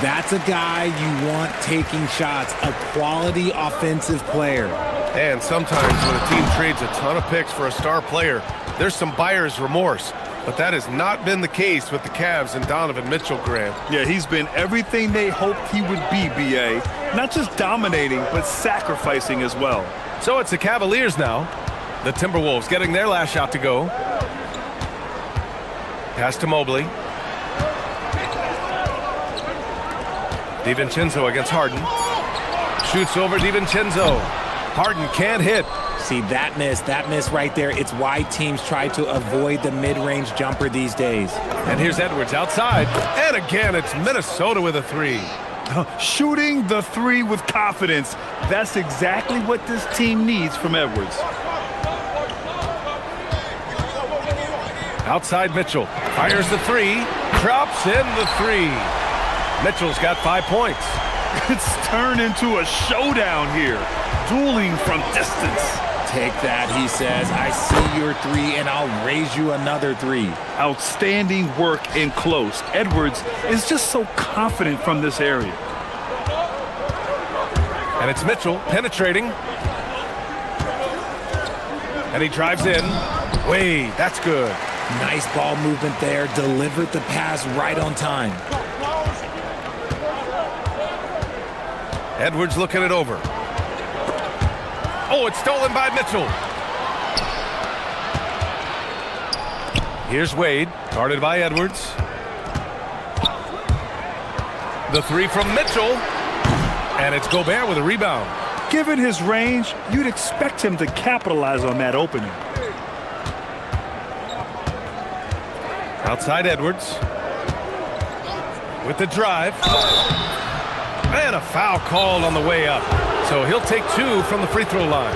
That's a guy you want taking shots, a quality offensive player. And sometimes when a team trades a ton of picks for a star player, there's some buyer's remorse. But that has not been the case with the Cavs and Donovan Mitchell, Grant. Yeah, he's been everything they hoped he would be, B.A. Not just dominating, but sacrificing as well. So it's the Cavaliers now. The Timberwolves getting their last shot to go. Pass to Mobley. DiVincenzo against Harden. Shoots over DiVincenzo. Harden can't hit. See, that miss right there, it's why teams try to avoid the mid-range jumper these days. And here's Edwards outside. And again, it's Minnesota with a 3. Shooting the 3 with confidence. That's exactly what this team needs from Edwards. Outside Mitchell. Fires the 3. Drops in the 3. Mitchell's got 5 points. It's turned into a showdown here. Dueling from distance. Take that, he says. I see your 3, and I'll raise you another 3. Outstanding work in close. Edwards is just so confident from this area. And it's Mitchell penetrating. And he drives in. Wade, that's good. Nice ball movement there. Delivered the pass right on time. Edwards looking it over. Oh, it's stolen by Mitchell. Here's Wade, guarded by Edwards. The 3 from Mitchell. And it's Gobert with a rebound. Given his range, you'd expect him to capitalize on that opening. Outside Edwards. With the drive. And a foul called on the way up. So he'll take 2 from the free throw line.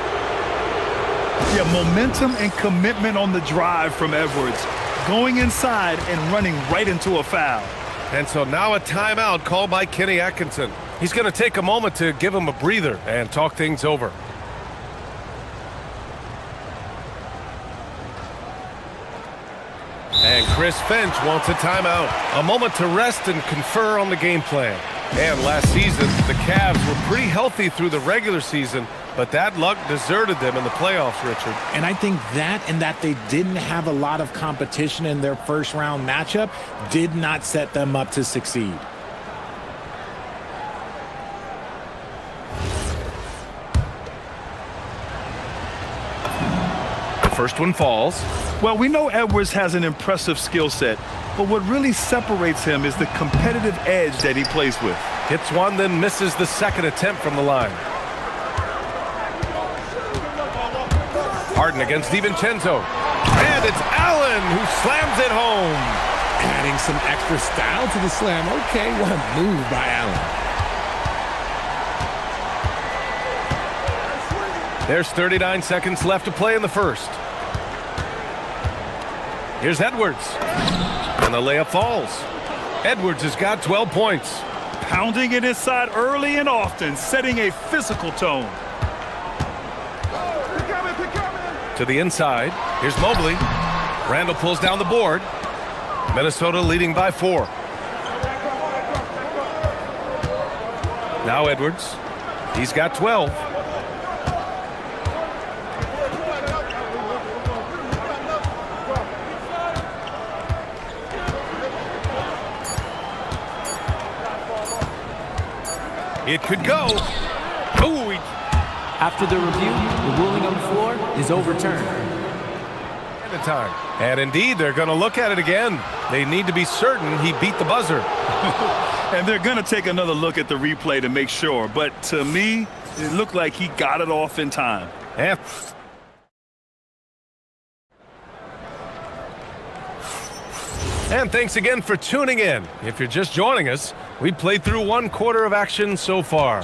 Yeah, momentum and commitment on the drive from Edwards. Going inside and running right into a foul. And so now a timeout called by Kenny Atkinson. He's going to take a moment to give him a breather and talk things over. And Chris Finch wants a timeout. A moment to rest and confer on the game plan. And last season, the Cavs were pretty healthy through the regular season, but that luck deserted them in the playoffs, Richard. And I think that and that they didn't have a lot of competition in their first round matchup did not set them up to succeed. The first one falls. Well, we know Edwards has an impressive skill set, but what really separates him is the competitive edge that he plays with. Hits one, then misses the second attempt from the line. Harden against DiVincenzo. And it's Allen who slams it home. Adding some extra style to the slam. Okay, what a move by Allen. There's 39 seconds left to play in the first. Here's Edwards. And the layup falls. Edwards has got 12 points. Pounding it inside early and often, setting a physical tone. To the inside. Here's Mobley. Randall pulls down the board. Minnesota leading by 4. Now Edwards. He's got 12. It could go. Ooh, After the review, the ruling on the floor is overturned. Time. And indeed, they're going to look at it again. They need to be certain he beat the buzzer. And they're going to take another look at the replay to make sure. But to me, it looked like he got it off in time. Yeah. And thanks again for tuning in. If you're just joining us, we played through 1 quarter of action so far.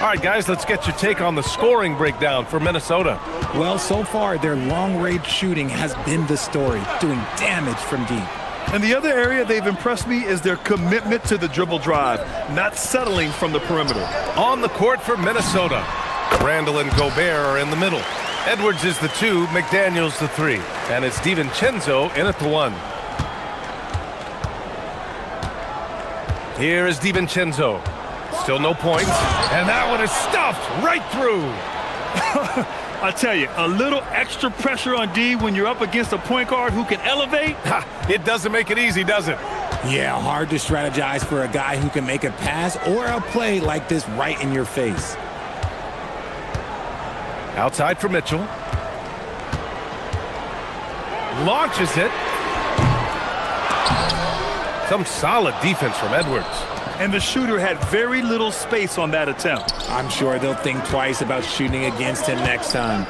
All right, guys, let's get your take on the scoring breakdown for Minnesota. Well, so far, their long-range shooting has been the story, doing damage from deep. And the other area they've impressed me is their commitment to the dribble drive, not settling from the perimeter. On the court for Minnesota, Randall and Gobert are in the middle. Edwards is the 2, McDaniels the 3. And it's DiVincenzo in at the 1. Here is DiVincenzo. Still no points. And that one is stuffed right through. I tell you, a little extra pressure on D when you're up against a point guard who can elevate. It doesn't make it easy, does it? Yeah, hard to strategize for a guy who can make a pass or a play like this right in your face. Outside for Mitchell. Launches it. Some solid defense from Edwards. And the shooter had very little space on that attempt. I'm sure they'll think twice about shooting against him next time.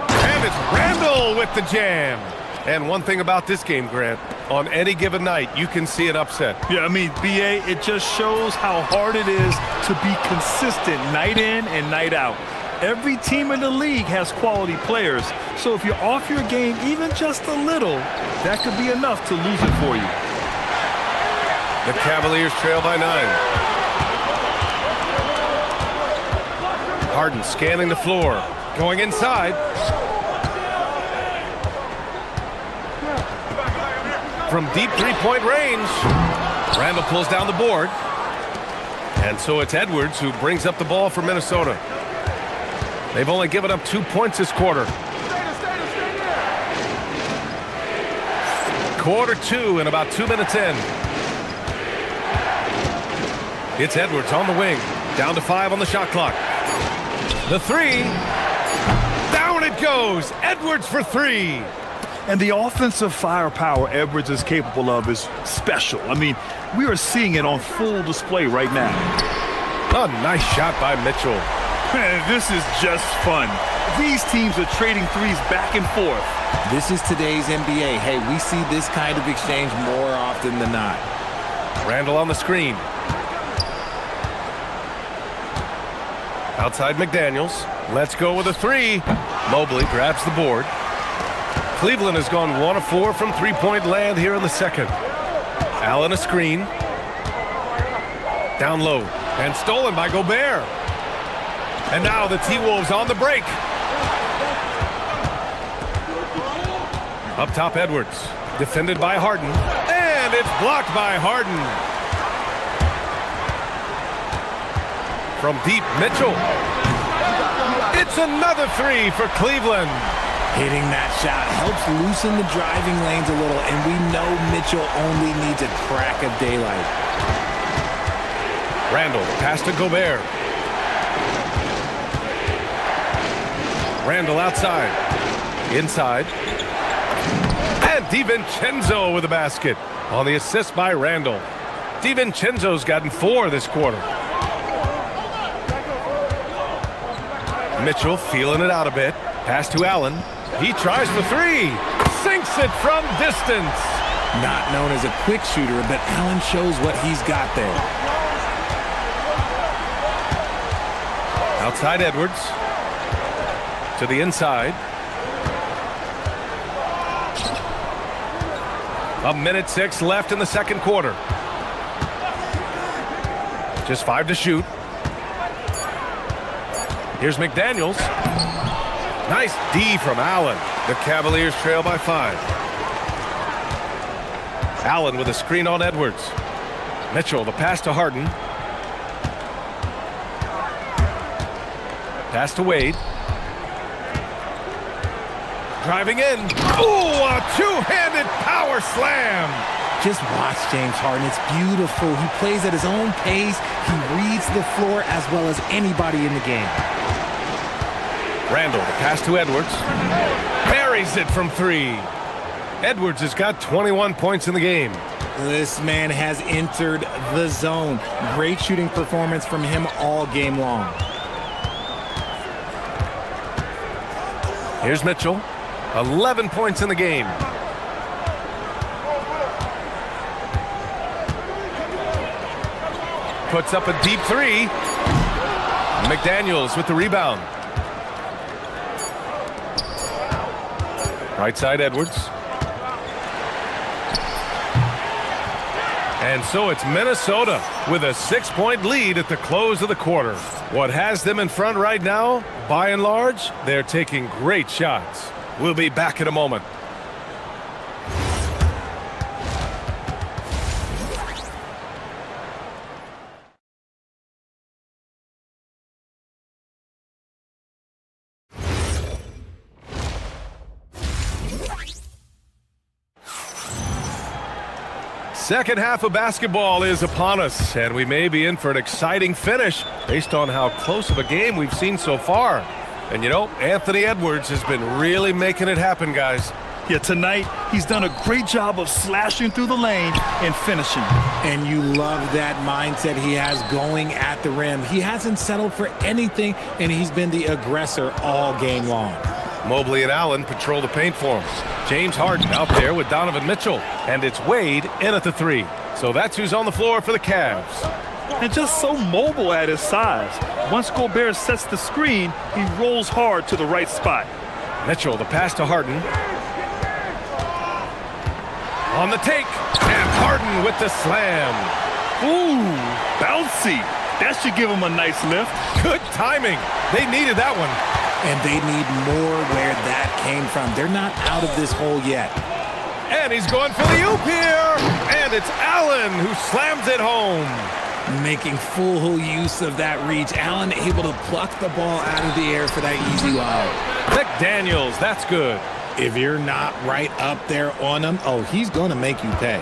And it's Randall with the jam. And one thing about this game, Grant, on any given night, you can see an upset. Yeah, I mean, BA, it just shows how hard it is to be consistent night in and night out. Every team in the league has quality players. So if you're off your game even just a little, that could be enough to lose it for you. The Cavaliers trail by 9. Harden scanning the floor. Going inside. From deep three-point range. Randall pulls down the board. And so it's Edwards who brings up the ball for Minnesota. They've only given up 2 points this quarter. Quarter 2 and about 2 minutes in. It's Edwards on the wing. Down to 5 on the shot clock. The 3. Down it goes. Edwards for 3. And the offensive firepower Edwards is capable of is special. I mean, we are seeing it on full display right now. A nice shot by Mitchell. Man, this is just fun. These teams are trading threes back and forth. This is today's NBA. Hey, we see this kind of exchange more often than not. Randall on the screen. Outside McDaniels. Let's go with a 3. Mobley grabs the board. Cleveland has gone 1 of 4 from three-point land here in the second. Allen a screen. Down low. And stolen by Gobert. And now the T-Wolves on the break. Up top, Edwards. Defended by Harden. And it's blocked by Harden. From deep, Mitchell. It's another three for Cleveland. Hitting that shot helps loosen the driving lanes a little, and we know Mitchell only needs a crack of daylight. Randall, pass to Gobert. Randall outside. Inside. And DiVincenzo with the basket. On the assist by Randall. DiVincenzo's gotten 4 this quarter. Mitchell feeling it out a bit. Pass to Allen. He tries for 3. Sinks it from distance. Not known as a quick shooter, but Allen shows what he's got there. Outside Edwards. To the inside. 1:06 left in the second quarter. Just 5 to shoot. Here's McDaniels. Nice D from Allen. The Cavaliers trail by 5. Allen with a screen on Edwards. Mitchell, the pass to Harden. Pass to Wade. Driving in. Ooh, a two-handed power slam. Just watch James Harden. It's beautiful. He plays at his own pace. He reads the floor as well as anybody in the game. Randall, the pass to Edwards. Buries it from 3. Edwards has got 21 points in the game. This man has entered the zone. Great shooting performance from him all game long. Here's Mitchell. 11 points in the game. Puts up a deep 3. McDaniels with the rebound. Right side Edwards. And so it's Minnesota with a 6-point lead at the close of the quarter. What has them in front right now, by and large, they're taking great shots. We'll be back in a moment. Second half of basketball is upon us, and we may be in for an exciting finish based on how close of a game we've seen so far. And you know, Anthony Edwards has been really making it happen, guys. Yeah, tonight he's done a great job of slashing through the lane and finishing. And you love that mindset he has going at the rim. He hasn't settled for anything, and he's been the aggressor all game long. Mobley and Allen patrol the paint for him. James Harden out there with Donovan Mitchell. And it's Wade in at the 3. So that's who's on the floor for the Cavs. And just so mobile at his size. Once Gobert sets the screen, he rolls hard to the right spot. Mitchell, the pass to Harden. On the take. And Harden with the slam. Ooh, bouncy. That should give him a nice lift. Good timing. They needed that one. And they need more where that came from. They're not out of this hole yet. And he's going for the oop here. And it's Allen who slams it home. Making full use of that reach. Allen able to pluck the ball out of the air for that easy lob. McDaniels, that's good. If you're not right up there on him, oh, he's going to make you pay.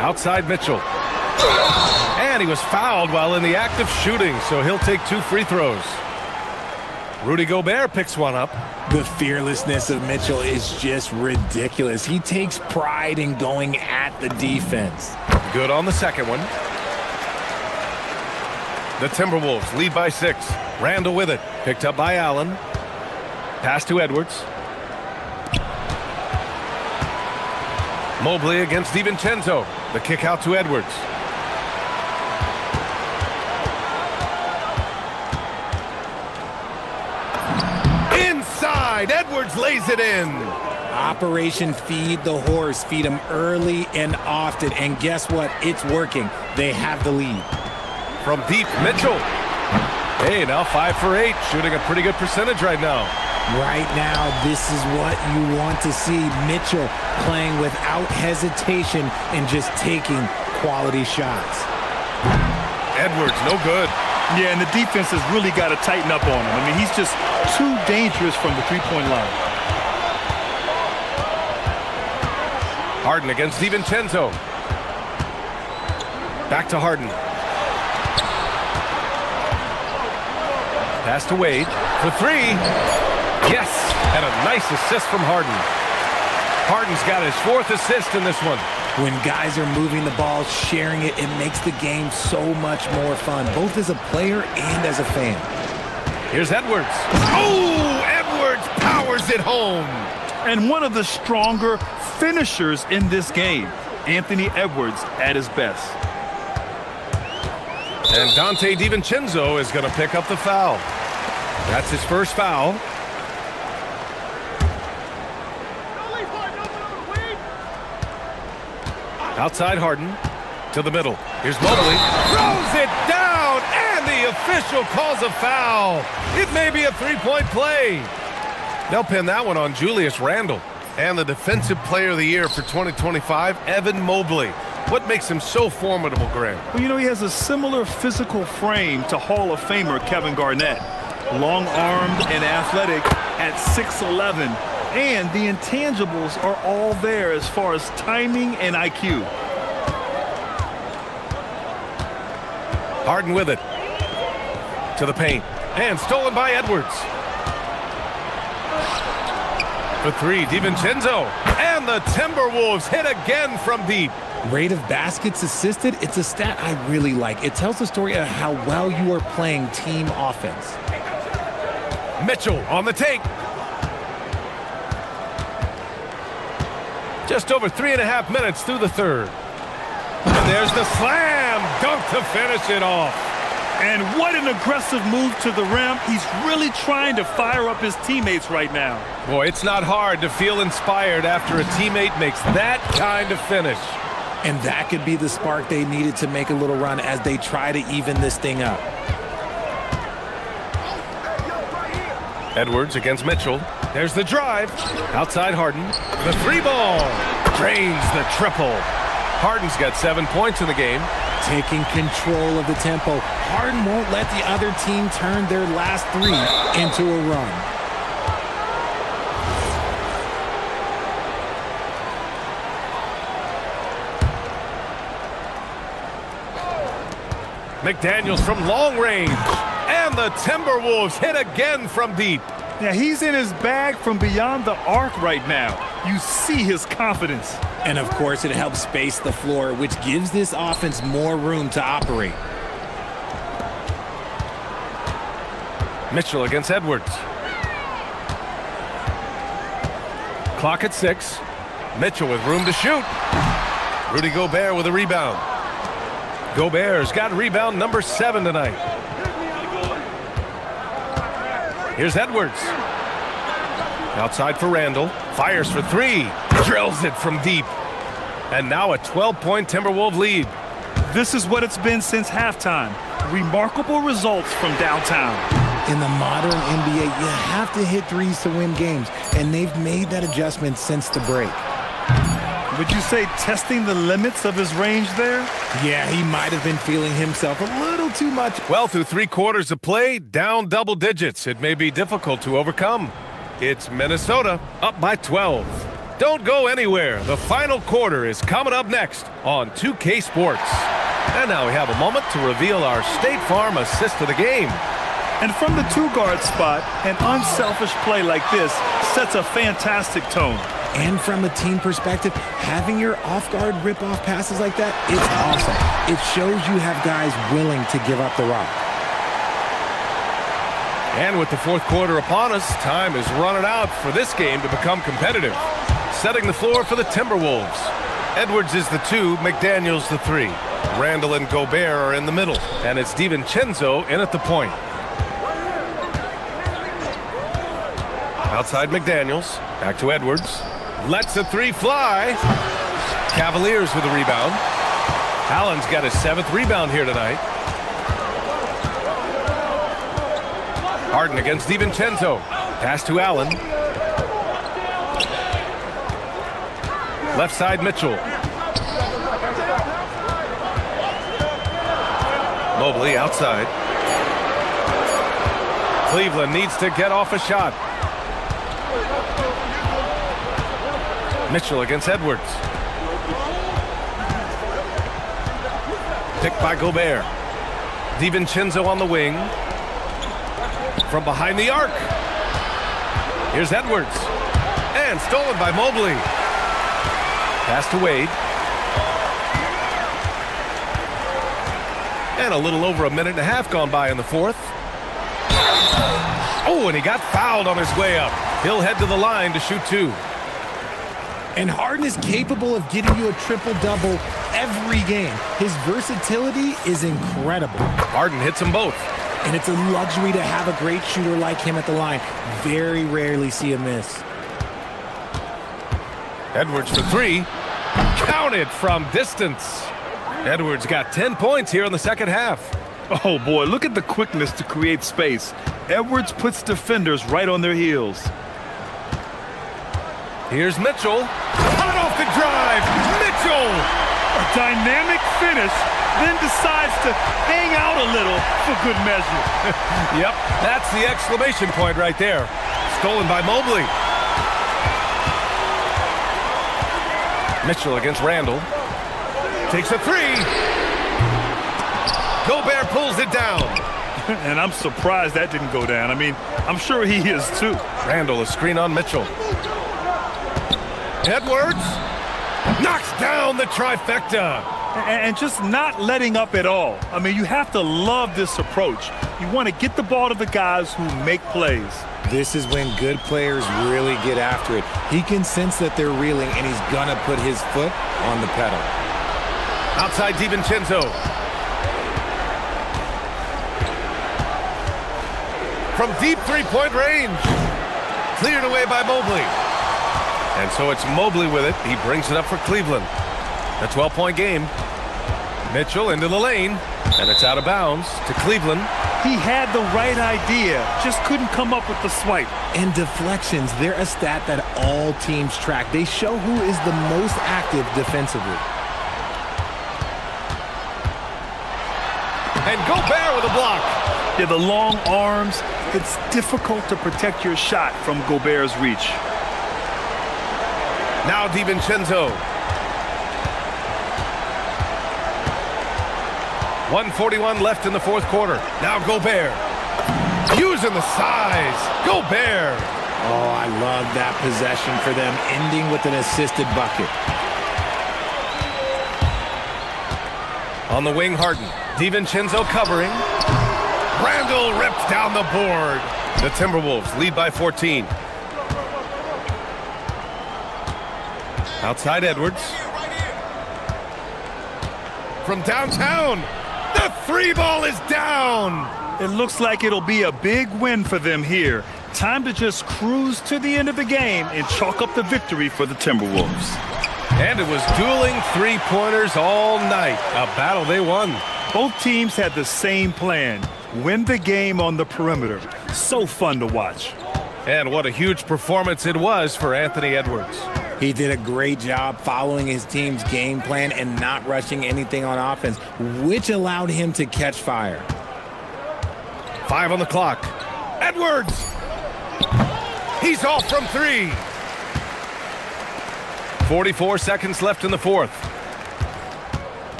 Outside Mitchell. And he was fouled while in the act of shooting, so he'll take 2 free throws. Rudy Gobert picks one up. The fearlessness of Mitchell is just ridiculous. He takes pride in going at the defense. Good on the second one. The Timberwolves lead by 6. Randall with it. Picked up by Allen. Pass to Edwards. Mobley against DiVincenzo. The kick out to Edwards. Inside, Edwards lays it in. Operation Feed the Horse. Feed him early and often. And guess what? It's working. They have the lead. From deep, Mitchell. Hey, now 5 for 8. Shooting a pretty good percentage right now. Right now, this is what you want to see. Mitchell playing without hesitation and just taking quality shots. Edwards, no good. Yeah, and the defense has really got to tighten up on him. I mean, he's just too dangerous from the three-point line. Harden against DiVincenzo. Back to Harden. Pass to Wade for three. Yes, and a nice assist from Harden. Harden's got his 4th assist in this one. When guys are moving the ball, sharing it, it makes the game so much more fun, both as a player and as a fan. Here's Edwards. Oh, Edwards powers it home. And one of the stronger finishers in this game, Anthony Edwards at his best. And Dante DiVincenzo is going to pick up the foul. That's his first foul. Outside Harden to the middle. Here's Mobley. Throws it down, and the official calls a foul. It may be a three-point play. They'll pin that one on Julius Randle. And the Defensive Player of the Year for 2025, Evan Mobley. What makes him so formidable, Grant? Well, you know, he has a similar physical frame to Hall of Famer Kevin Garnett. Long-armed and athletic at 6'11". And the intangibles are all there as far as timing and IQ. Harden with it. To the paint. And stolen by Edwards. For three, DiVincenzo. And the Timberwolves hit again from deep. Rate of baskets assisted, it's a stat I really like. It tells the story of how well you are playing team offense. Mitchell on the take. Just over 3.5 minutes through the third. And there's the slam dunk to finish it off. And what an aggressive move to the rim. He's really trying to fire up his teammates right now. Boy, it's not hard to feel inspired after a teammate makes that kind of finish. And that could be the spark they needed to make a little run as they try to even this thing up. Edwards against Mitchell. There's the drive. Outside Harden. The three ball. Drains the triple. Harden's got 7 points in the game. Taking control of the tempo. Harden won't let the other team turn their last three into a run. McDaniels from long range. And the Timberwolves hit again from deep. Yeah, he's in his bag from beyond the arc right now. You see his confidence. And of course, it helps space the floor, which gives this offense more room to operate. Mitchell against Edwards. Clock at 6. Mitchell with room to shoot. Rudy Gobert with a rebound. Gobert's got rebound number 7 tonight. Here's Edwards. Outside for Randle. Fires for three. Drills it from deep. And now a 12-point Timberwolves lead. This is what it's been since halftime. Remarkable results from downtown. In the modern NBA, you have to hit threes to win games, and they've made that adjustment since the break. Would you say testing the limits of his range there? Yeah, he might have been feeling himself a little too much. Well, through 3 quarters of play, down double digits. It may be difficult to overcome. It's Minnesota up by 12. Don't go anywhere. The final quarter is coming up next on 2K Sports. And now we have a moment to reveal our State Farm assist of the game. And from the two-guard spot, an unselfish play like this sets a fantastic tone. And from a team perspective, having your off-guard rip-off passes like that, it's awesome. It shows you have guys willing to give up the rock. And with the fourth quarter upon us, time is running out for this game to become competitive. Setting the floor for the Timberwolves. Edwards is the 2, McDaniels the 3. Randle and Gobert are in the middle, and it's DiVincenzo in at the point. Outside McDaniels, back to Edwards. Lets the 3 fly. Cavaliers with a rebound. Allen's got his 7th rebound here tonight. Harden against DiVincenzo. Pass to Allen. Left side, Mitchell. Mobley outside. Cleveland needs to get off a shot. Mitchell against Edwards. Picked by Gobert. DiVincenzo on the wing. From behind the arc. Here's Edwards. And stolen by Mobley. Pass to Wade. And a little over a minute and a half gone by in the fourth. Oh, and he got fouled on his way up. He'll head to the line to shoot two. And Harden is capable of getting you a triple-double every game. His versatility is incredible. Harden hits them both. And it's a luxury to have a great shooter like him at the line. Very rarely see a miss. Edwards for three. Counted from distance. Edwards got 10 points here in the second half. Oh, boy, look at the quickness to create space. Edwards puts defenders right on their heels. Here's Mitchell. Hot off the drive. Mitchell! A dynamic finish, then decides to hang out a little for good measure. Yep, that's the exclamation point right there. Stolen by Mobley. Mitchell against Randall. Takes a three. Gobert pulls it down. And I'm surprised that didn't go down. I mean, I'm sure he is too. Randall, a screen on Mitchell. Edwards knocks down the trifecta. And just not letting up at all. I mean, you have to love this approach. You want to get the ball to the guys who make plays. This is when good players really get after it. He can sense that they're reeling, and he's going to put his foot on the pedal. Outside DiVincenzo. From deep three-point range. Cleared away by Mobley. And so it's Mobley with it. He brings it up for Cleveland. A 12-point game. Mitchell into the lane. And it's out of bounds to Cleveland. He had the right idea, just couldn't come up with the swipe. And deflections, they're a stat that all teams track. They show who is the most active defensively. And Gobert with a block. Yeah, the long arms, it's difficult to protect your shot from Gobert's reach. Now DiVincenzo. 1:41 left in the fourth quarter. Now Gobert. Using the size. Gobert. Oh, I love that possession for them, ending with an assisted bucket. On the wing, Harden. DiVincenzo covering. Randall rips down the board. The Timberwolves lead by 14. Outside Edwards. From downtown. The three ball is down. It looks like it'll be a big win for them here. Time to just cruise to the end of the game and chalk up the victory for the Timberwolves. And it was dueling three-pointers all night. A battle they won. Both teams had the same plan. Win the game on the perimeter. So fun to watch. And what a huge performance it was for Anthony Edwards. He did a great job following his team's game plan and not rushing anything on offense, which allowed him to catch fire. 5 on the clock. Edwards! He's off from three. 44 seconds left in the fourth.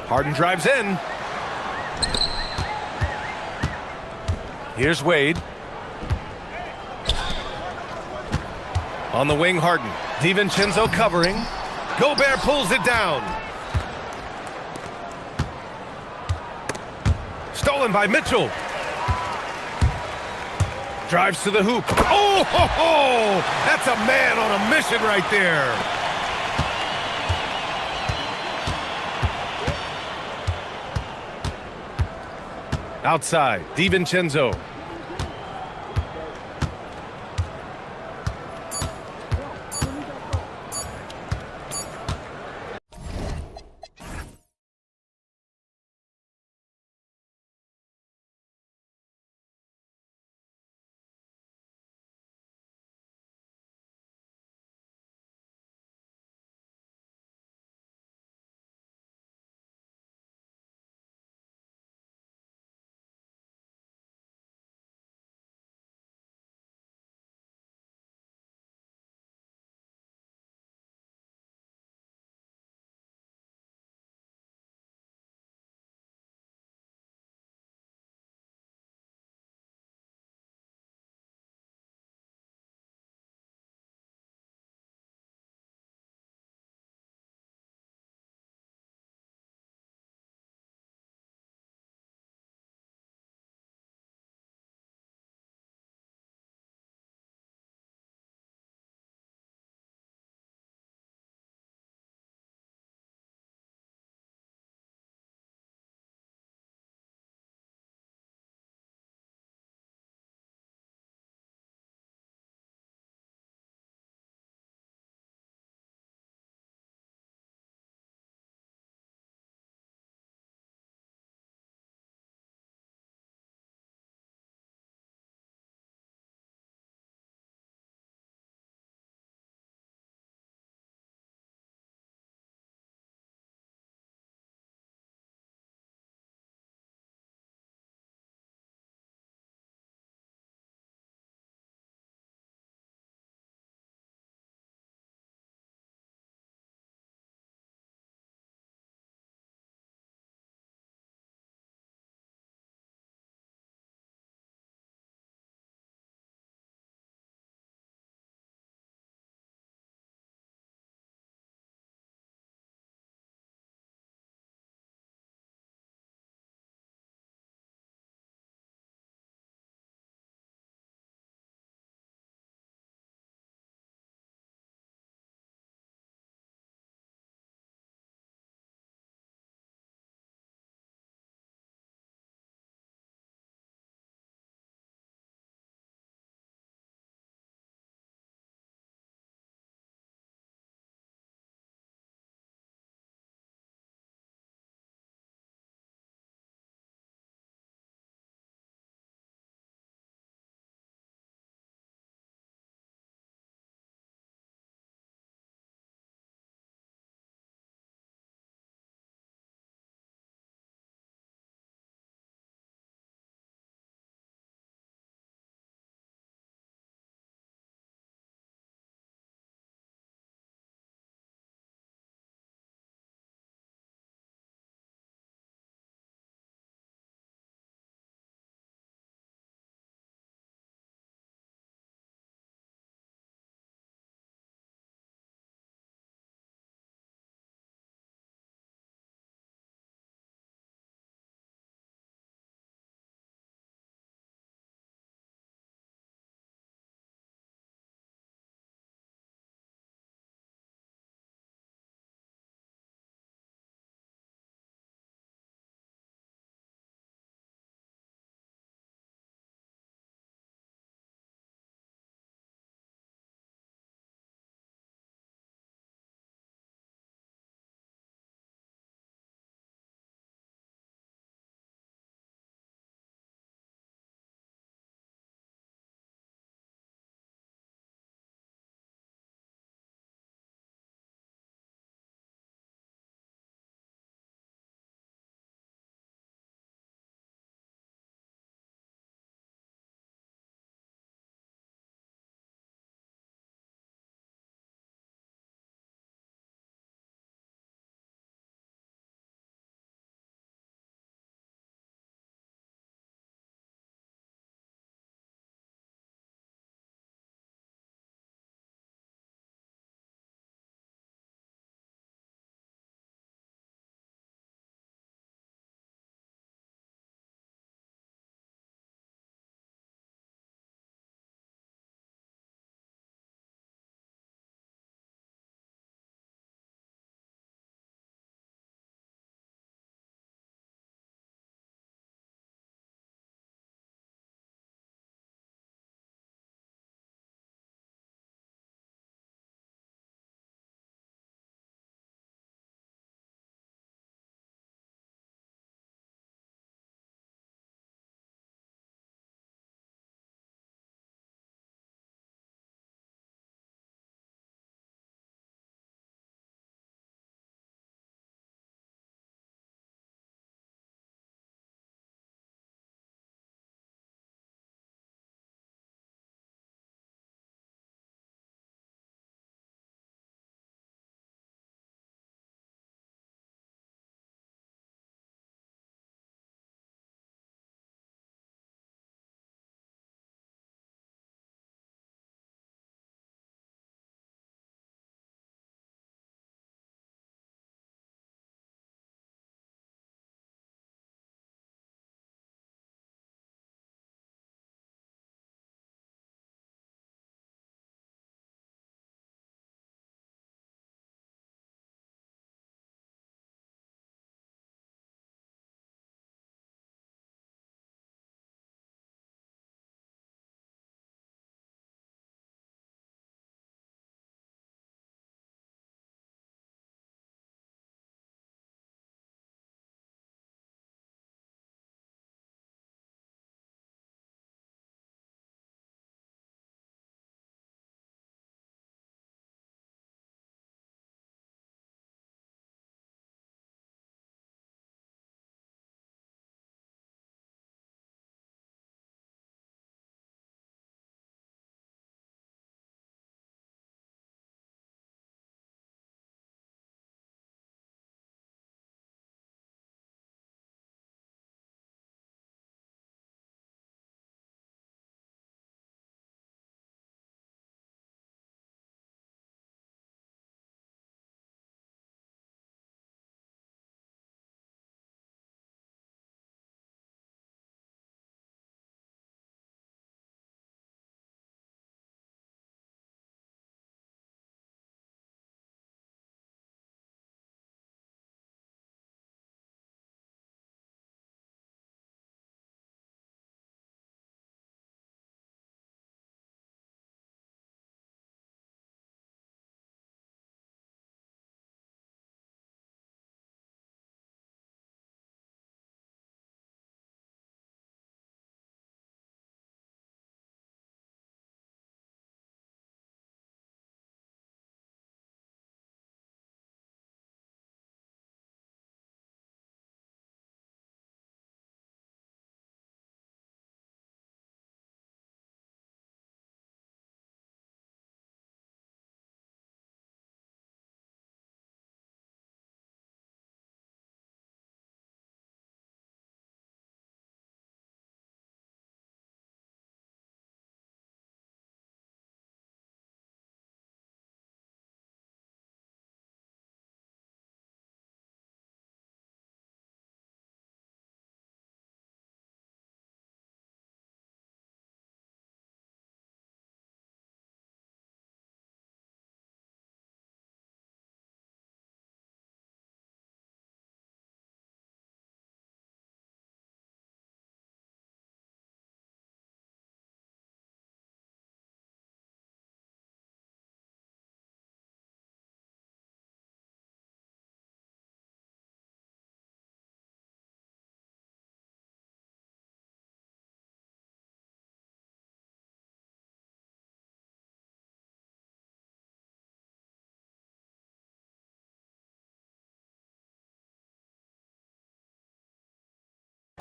Harden drives in. Here's Wade. On the wing, Harden. DiVincenzo covering. Gobert pulls it down. Stolen by Mitchell. Drives to the hoop. Oh, ho, ho! That's a man on a mission right there. Outside, DiVincenzo.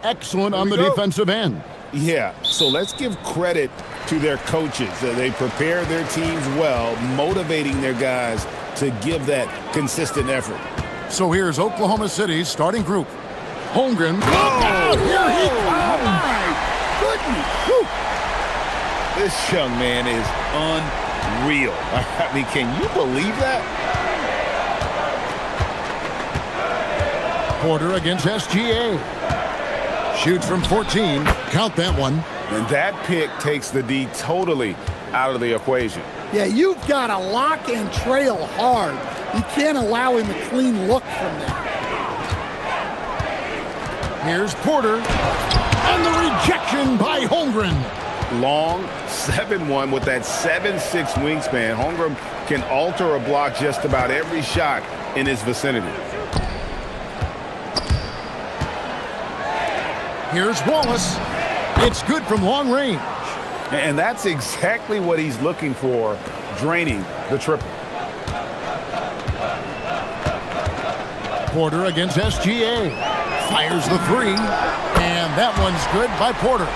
excellent on the defensive end. Yeah, so let's give credit to their coaches. They prepare their teams well, motivating their guys to give that consistent effort. So here's Oklahoma City's starting group. Holmgren. Oh, here he comes. My goodness. Whew. This young man is unreal. I mean, can you believe that? Porter against SGA. Shoots from 14. Count that one. And that pick takes the D totally out of the equation. Yeah, you've got to lock and trail hard. You can't allow him a clean look from there. Here's Porter. And the rejection by Holmgren. Long 7-1 with that 7'6" wingspan. Holmgren can alter or block just about every shot in his vicinity. Here's Wallace. It's good from long range. And that's exactly what he's looking for, draining the triple. Porter against SGA. Fires the three. And that one's good by Porter.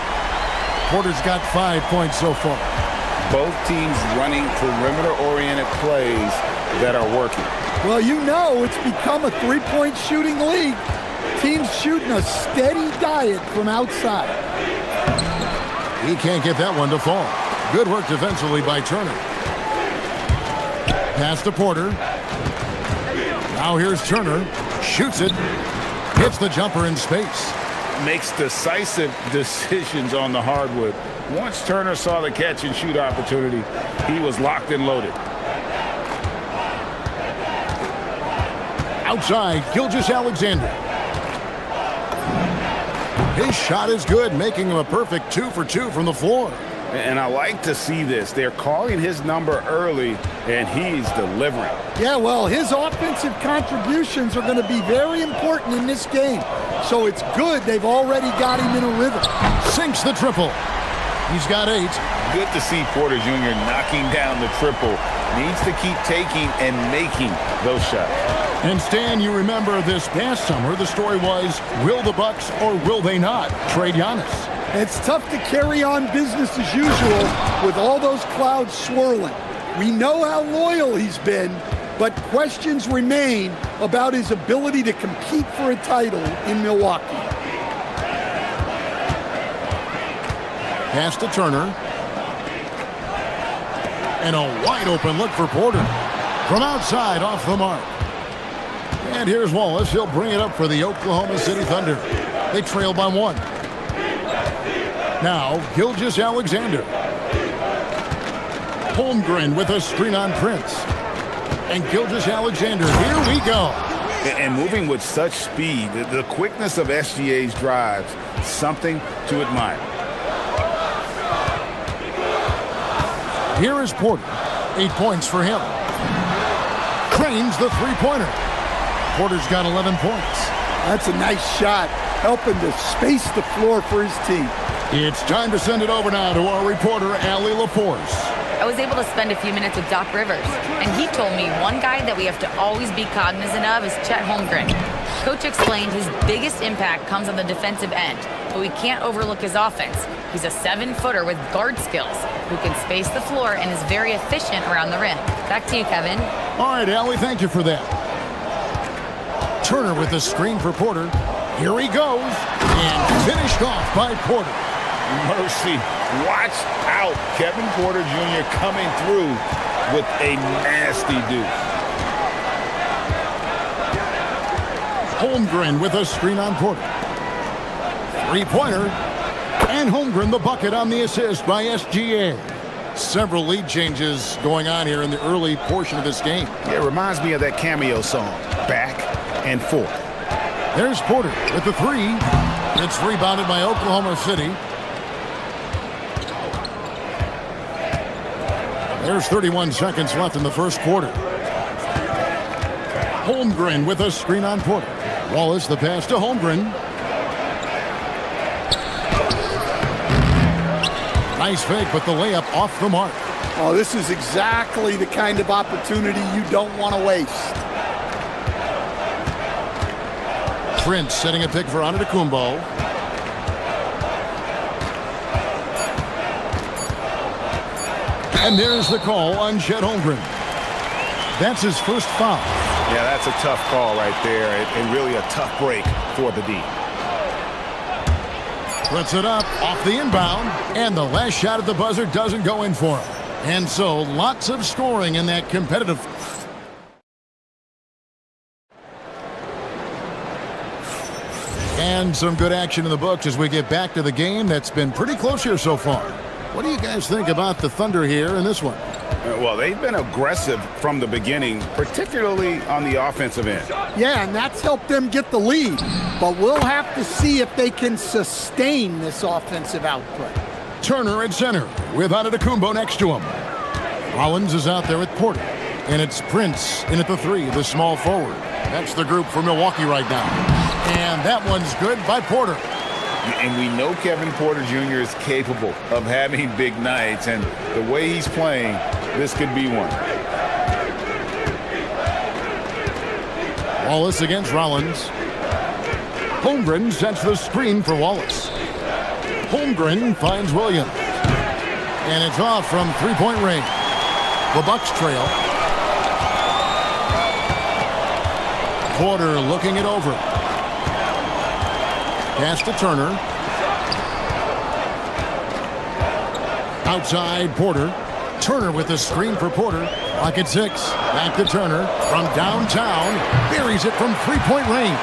Porter's got 5 points so far. Both teams running perimeter-oriented plays that are working. Well, you know it's become a three-point shooting league. Teams shooting a steady diet from outside. He can't get that one to fall. Good work defensively by Turner. Pass to Porter. Now here's Turner. Shoots it. Hits the jumper in space. Makes decisive decisions on the hardwood. Once Turner saw the catch and shoot opportunity, he was locked and loaded. Outside, Gilgeous-Alexander. His shot is good, making him a perfect 2 for 2 from the floor. And I like to see this. They're calling his number early, and he's delivering. Yeah, well, his offensive contributions are going to be very important in this game. So it's good they've already got him in a rhythm. Sinks the triple. He's got 8. Good to see Porter Jr. knocking down the triple. Needs to keep taking and making those shots. And Stan, you remember this past summer, the story was, will the Bucks or will they not trade Giannis? It's tough to carry on business as usual with all those clouds swirling. We know how loyal he's been, but questions remain about his ability to compete for a title in Milwaukee. Pass to Turner. And a wide open look for Porter. From outside, off the mark. And here's Wallace. He'll bring it up for the Oklahoma City Thunder. They trail by 1. Now, Gilgeous-Alexander. Holmgren with a screen on Prince. And Gilgeous-Alexander, here we go. And moving with such speed, the quickness of SGA's drives, something to admire. Here is Porter. 8 points for him. Cranes the three-pointer. Porter's got 11 points. That's a nice shot, helping to space the floor for his team. It's time to send it over now to our reporter, Allie LaForce. I was able to spend a few minutes with Doc Rivers, and he told me one guy that we have to always be cognizant of is Chet Holmgren. Coach explained his biggest impact comes on the defensive end, but we can't overlook his offense. He's a 7-footer with guard skills who can space the floor and is very efficient around the rim. Back to you, Kevin. All right, Allie, thank you for that. Turner with the screen for Porter. Here he goes, and finished off by Porter. Mercy, watch out. Kevin Porter Jr. coming through with a nasty deuce. Holmgren with a screen on Porter. Three-pointer. And Holmgren the bucket on the assist by SGA. Several lead changes going on here in the early portion of this game. It reminds me of that Cameo song, Back and Forth. There's Porter with the 3. It's rebounded by Oklahoma City. There's 31 seconds left in the first quarter. Holmgren with a screen on Porter. Wallace the pass to Holmgren. Nice fake, but the layup off the mark. Oh, this is exactly the kind of opportunity you don't want to waste. Prince setting a pick for Antetokounmpo. And there's the call on Chet Holmgren. That's his first foul. Yeah, that's a tough call right there, and really a tough break for the D. Puts it up off the inbound, and the last shot at the buzzer doesn't go in for him. And so lots of scoring in that competitive. And some good action in the books as we get back to the game that's been pretty close here so far. What do you guys think about the Thunder here in this one? Well, they've been aggressive from the beginning, particularly on the offensive end. Yeah, and that's helped them get the lead. But we'll have to see if they can sustain this offensive output. Turner at center with Antetokounmpo next to him. Rollins is out there with Porter. And it's Prince in at the 3, the small forward. That's the group for Milwaukee right now. And that one's good by Porter. And we know Kevin Porter Jr. is capable of having big nights, and the way he's playing, this could be one. Wallace against Rollins. Holmgren sets the screen for Wallace. Holmgren finds Williams. And it's off from three-point range. The Bucks trail. Porter looking it over. Pass to Turner. Outside Porter. Turner with the screen for Porter. Lock at 6. Back to Turner from downtown. Buries it from three-point range.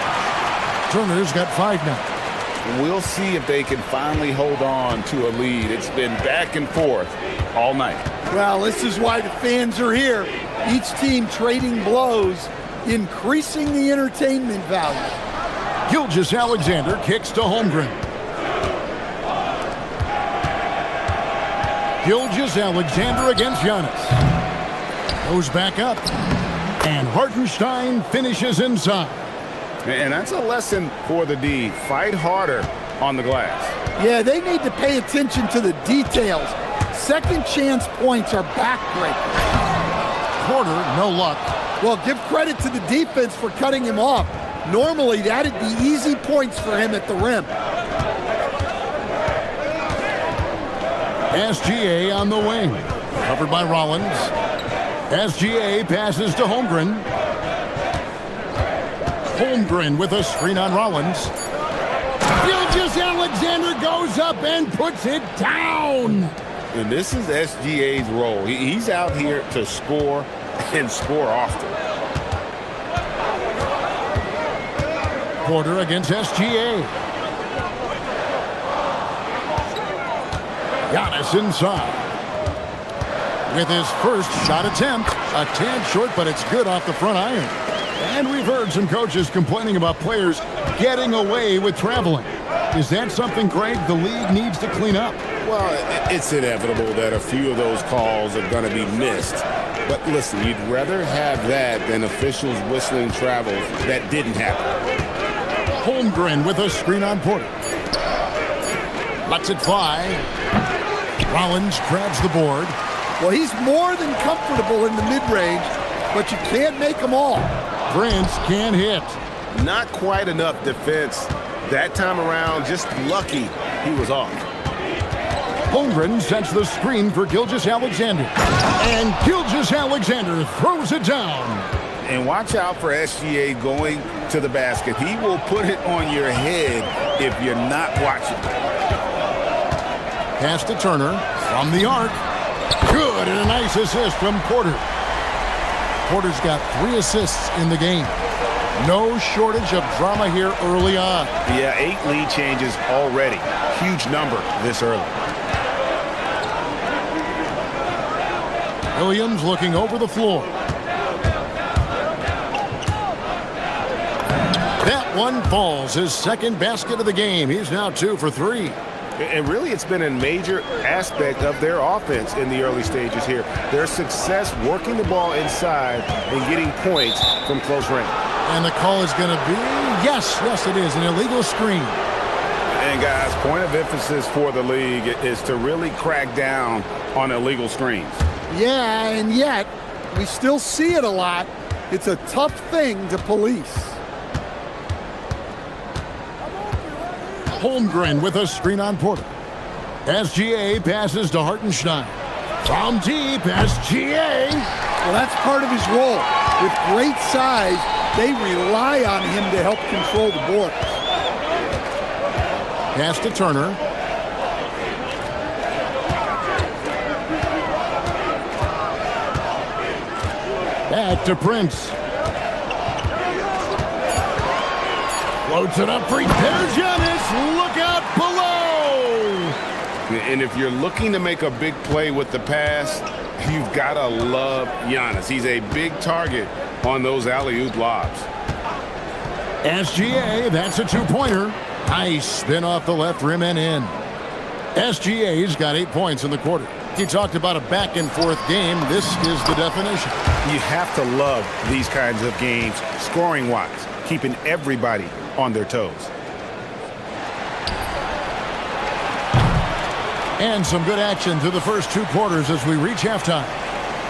Turner's got 5 now. We'll see if they can finally hold on to a lead. It's been back and forth all night. Well, this is why the fans are here. Each team trading blows, increasing the entertainment value. Gilgeous-Alexander kicks to Holmgren. Gilgeous-Alexander against Giannis. Goes back up. And Hartenstein finishes inside. And that's a lesson for the D. Fight harder on the glass. Yeah, they need to pay attention to the details. Second chance points are backbreakers. Porter, no luck. Well, give credit to the defense for cutting him off. Normally, that'd be easy points for him at the rim. SGA on the wing. Covered by Rollins. SGA passes to Holmgren. Holmgren with a screen on Rollins. Gilgeous-Alexander goes up and puts it down. And this is SGA's role. He's out here to score and score often. Porter against SGA. Giannis inside. With his first shot attempt. A tad short, but it's good off the front iron. And we've heard some coaches complaining about players getting away with traveling. Is that something, Greg, the league needs to clean up? Well, it's inevitable that a few of those calls are going to be missed. But listen, you'd rather have that than officials whistling travels that didn't happen. Holmgren with a screen on Porter. Lets it fly. Rollins grabs the board. Well, he's more than comfortable in the mid-range, but you can't make them all. Prince can't hit. Not quite enough defense. That time around, just lucky he was off. Holmgren sets the screen for Gilgeous-Alexander. And Gilgeous-Alexander throws it down. And watch out for SGA going to the basket. He will put it on your head if you're not watching. Pass to Turner from the arc. Good, and a nice assist from Porter. Porter's got 3 assists in the game. No shortage of drama here early on. Yeah, 8 lead changes already. Huge number this early. Williams looking over the floor. That one falls, his second basket of the game. He's now 2 for 3. And really, it's been a major aspect of their offense in the early stages here. Their success working the ball inside and getting points from close range. And the call is going to be, yes, it is, an illegal screen. And guys, point of emphasis for the league is to really crack down on illegal screens. Yeah, and yet, we still see it a lot. It's a tough thing to police. Holmgren with a screen on Porter. SGA passes to Hartenstein. From deep, SGA. Well, that's part of his role. With great size, they rely on him to help control the board. Pass to Turner. Back to Prince. Floats it up for there's Giannis. Look out below. And if you're looking to make a big play with the pass, you've got to love Giannis. He's a big target on those alley-oop lobs. SGA, that's a two-pointer. Nice spin off the left rim and in. SGA's got 8 points in the quarter. He talked about a back-and-forth game. This is the definition. You have to love these kinds of games, scoring-wise, keeping everybody on their toes. And some good action through the first 2 quarters as we reach halftime.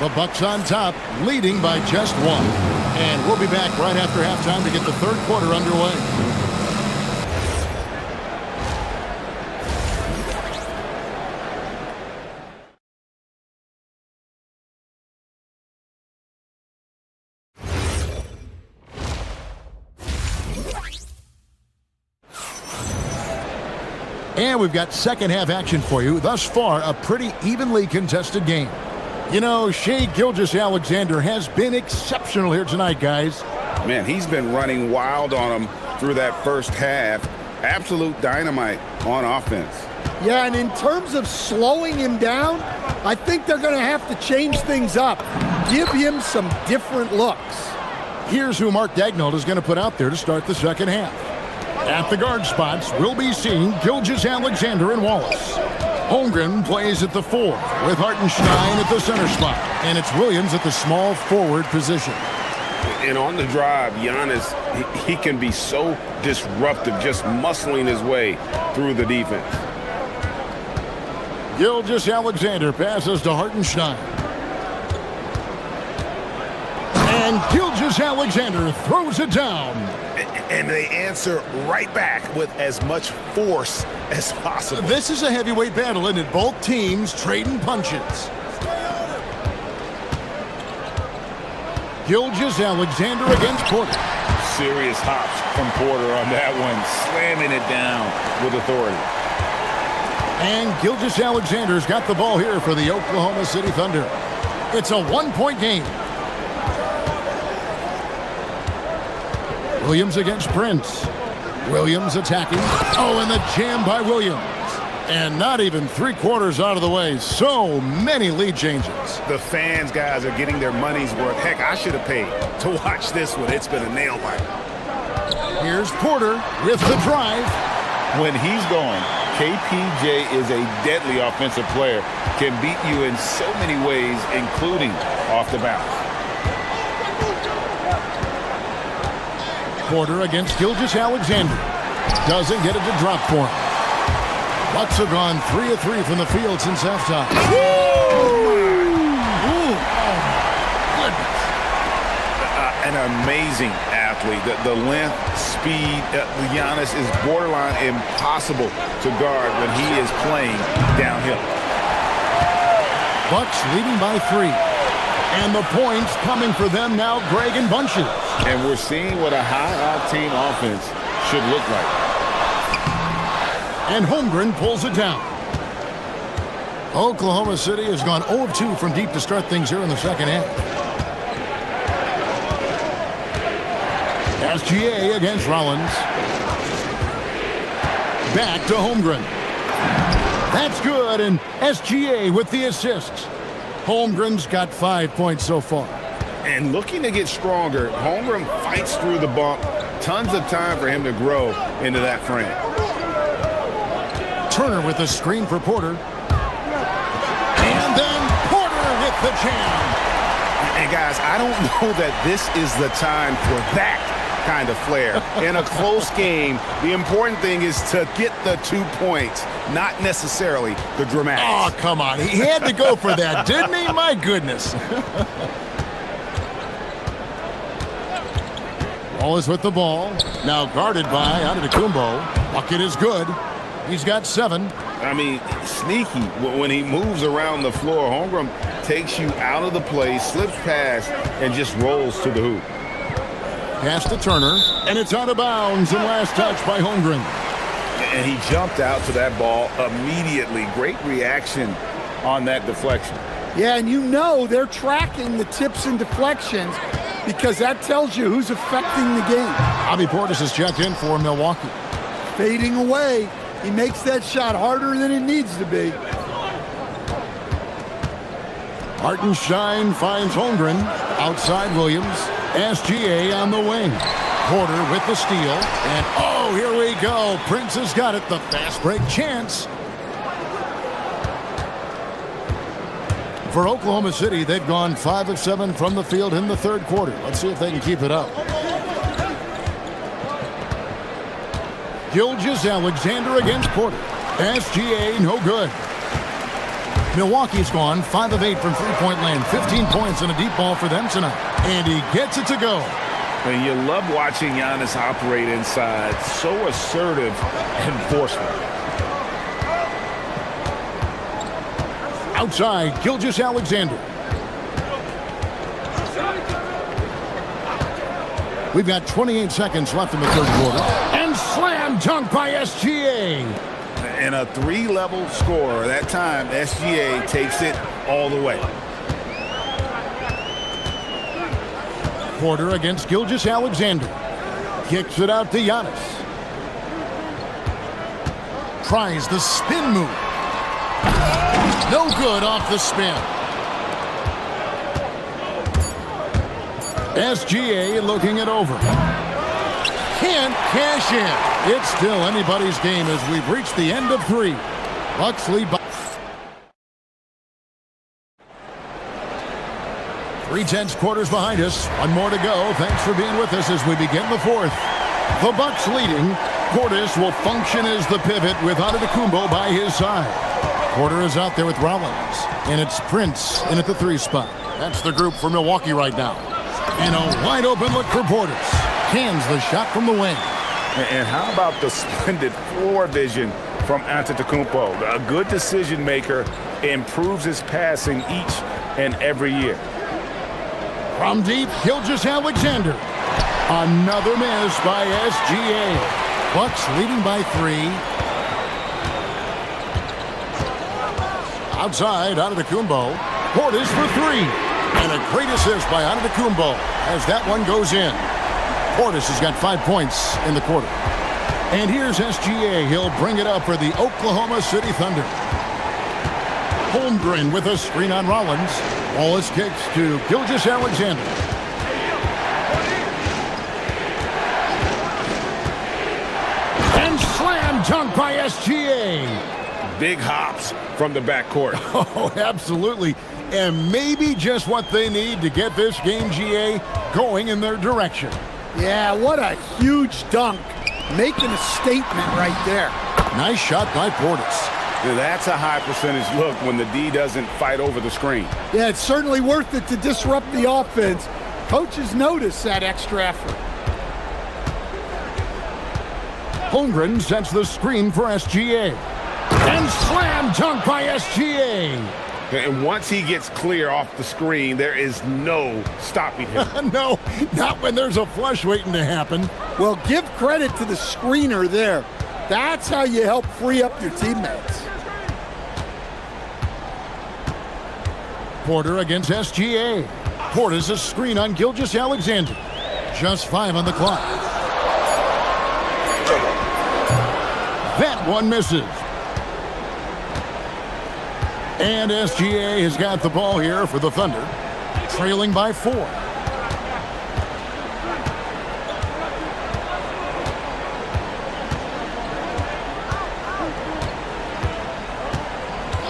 The Bucks on top, leading by just 1. And we'll be back right after halftime to get the third quarter underway. And we've got second half action for you. Thus far, a pretty evenly contested game. You know, Shai Gilgeous-Alexander has been exceptional here tonight, guys. Man, he's been running wild on him through that first half. Absolute dynamite on offense. Yeah, and in terms of slowing him down, I think they're going to have to change things up. Give him some different looks. Here's who Mark Daigneault is going to put out there to start the second half. At the guard spots, we'll be seeing Gilgeous-Alexander and Wallace. Holmgren plays at the 4 with Hartenstein at the center spot. And it's Williams at the small forward position. And on the drive, Giannis, he can be so disruptive, just muscling his way through the defense. Gilgeous-Alexander passes to Hartenstein. And Gilgeous-Alexander throws it down. And they answer right back with as much force as possible. This is a heavyweight battle, and both teams trading punches. Gilgeous-Alexander against Porter. Serious hops from Porter on that one, slamming it down with authority. And Gilgeous-Alexander's got the ball here for the Oklahoma City Thunder. It's a 1-point game. Williams against Prince. Williams attacking. Oh, and the jam by Williams. And not even 3/4 out of the way. So many lead changes. The fans, guys, are getting their money's worth. Heck, I should have paid to watch this one. It's been a nail biter. Here's Porter with the drive. When he's going, KPJ is a deadly offensive player. Can beat you in so many ways, including off the bounce. Porter against Gilgeous-Alexander. Doesn't get it to drop for him. Bucks have gone 3 of 3 from the field since halftime. Goodness. An amazing athlete. The length, speed, Giannis is borderline impossible to guard when he is playing downhill. Bucks leading by 3. And the points coming for them now, Greg, in bunches. And we're seeing what a high-octane offense should look like. And Holmgren pulls it down. Oklahoma City has gone 0 of 2 from deep to start things here in the second half. SGA against Rollins. Back to Holmgren. That's good, and SGA with the assist. Holmgren's got 5 points so far. And looking to get stronger, Holmgren fights through the bump. Tons of time for him to grow into that frame. Turner with the screen for Porter. And then Porter with the jam. And guys, I don't know that this is the time for that kind of flair. In a close game, the important thing is to get the 2 points, not necessarily the dramatics. Oh, come on. He had to go for that, didn't he? My goodness. Wallace with the ball. Now guarded by Antetokounmpo. Bucket is good. He's got 7. I mean, sneaky. When he moves around the floor, Holmgren takes you out of the play, slips past, and just rolls to the hoop. Pass to Turner, and it's out of bounds, and last touch by Holmgren. And he jumped out to that ball immediately. Great reaction on that deflection. Yeah, and you know they're tracking the tips and deflections because that tells you who's affecting the game. Bobby Portis is checked in for Milwaukee. Fading away. He makes that shot harder than it needs to be. Hartenstein finds Holmgren. Outside Williams. SGA on the wing. Porter with the steal. And oh, here we go. Prince has got it. The fast break chance. For Oklahoma City, they've gone 5 of 7 from the field in the third quarter. Let's see if they can keep it up. Gilgeous-Alexander against Porter. SGA, no good. Milwaukee's gone 5 of 8 from three-point land. 15 points and a deep ball for them tonight. And he gets it to go. And you love watching Giannis operate inside. So assertive and forceful. Outside, Gilgeous-Alexander. We've got 28 seconds left in the third quarter. And slam dunk by SGA. And a 3-level scorer. That time, SGA takes it all the way. Porter against Gilgeous-Alexander. Kicks it out to Giannis. Tries the spin move. No good off the spin. SGA looking it over. Can't cash in. It's still anybody's game as we've reached the end of 3. Bucks lead by 3/10 quarters behind us. One more to go. Thanks for being with us as we begin the fourth. The Bucks leading. Portis will function as the pivot with Antetokounmpo by his side. Porter is out there with Rollins, and it's Prince in at the 3 spot. That's the group for Milwaukee right now. And a wide open look for Portis. Cans the shot from the wing. And how about the splendid floor vision from Antetokounmpo? A good decision maker, improves his passing each and every year. From deep, Gilgeous-Alexander. Another miss by SGA. Bucks leading by 3. Outside, Antetokounmpo. Portis for 3. And a great assist by Antetokounmpo as that one goes in. Portis has got 5 points in the quarter. And here's SGA. He'll bring it up for the Oklahoma City Thunder. Holmgren with a screen on Rollins. Wallace kicks to Gilgeous-Alexander. And slam dunk by SGA. Big hops from the backcourt. Oh, absolutely. And maybe just what they need to get this game, GA, going in their direction. Yeah, what a huge dunk. Making a statement right there. Nice shot by Portis. Yeah, that's a high percentage look when the D doesn't fight over the screen. Yeah, it's certainly worth it to disrupt the offense. Coaches notice that extra effort. Holmgren sets the screen for SGA. And slam dunk by SGA. And once he gets clear off the screen, there is no stopping him. No, not when there's a flush waiting to happen. Well, give credit to the screener there. That's how you help free up your teammates. Porter against SGA. Porter's a screen on Gilgeous-Alexander. Just 5 on the clock. That one misses. And SGA has got the ball here for the Thunder, trailing by 4.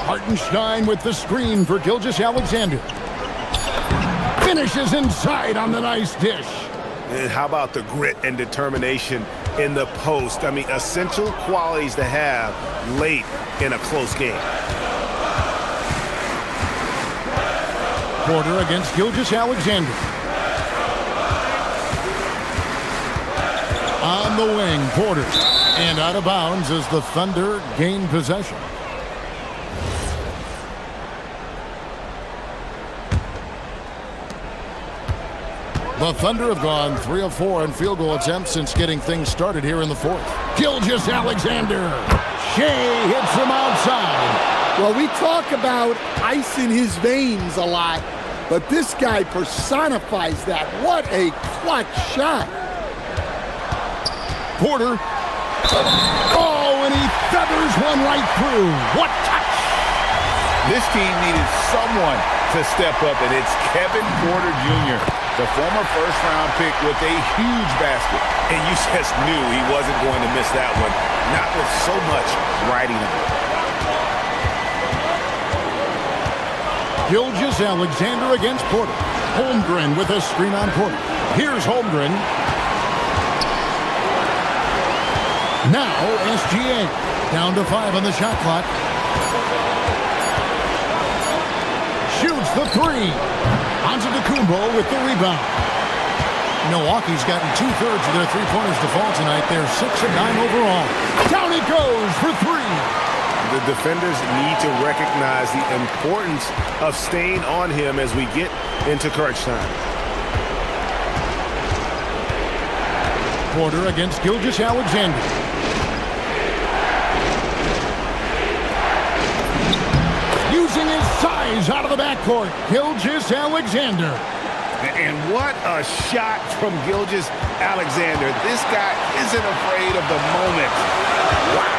Hartenstein with the screen for Gilgeous-Alexander. Finishes inside on the nice dish. And how about the grit and determination in the post? I mean, essential qualities to have late in a close game. Porter against Gilgeous-Alexander. On the wing, Porter. And out of bounds as the Thunder gain possession. The Thunder have gone 3 of 4 in field goal attempts since getting things started here in the fourth. Gilgeous-Alexander. Shea hits from outside. Well, we talk about ice in his veins a lot, but this guy personifies that. What a clutch shot. Porter. Oh, and he feathers one right through. What touch! This team needed someone to step up, and it's Kevin Porter Jr., the former first-round pick with a huge basket. And you just knew he wasn't going to miss that one, not with so much riding on it. Gilgeous-Alexander against Porter. Holmgren with a screen on Porter. Here's Holmgren. Now SGA down to 5 on the shot clock. Shoots the three. Antetokounmpo with the rebound. Milwaukee's gotten 2/3 of their three-pointers to fall tonight. They're 6 of 9 overall. Down he goes for 3. The defenders need to recognize the importance of staying on him as we get into crunch time. Porter against Gilgeous-Alexander. Using his size out of the backcourt. Gilgeous-Alexander. And what a shot from Gilgeous-Alexander. This guy isn't afraid of the moment. Wow.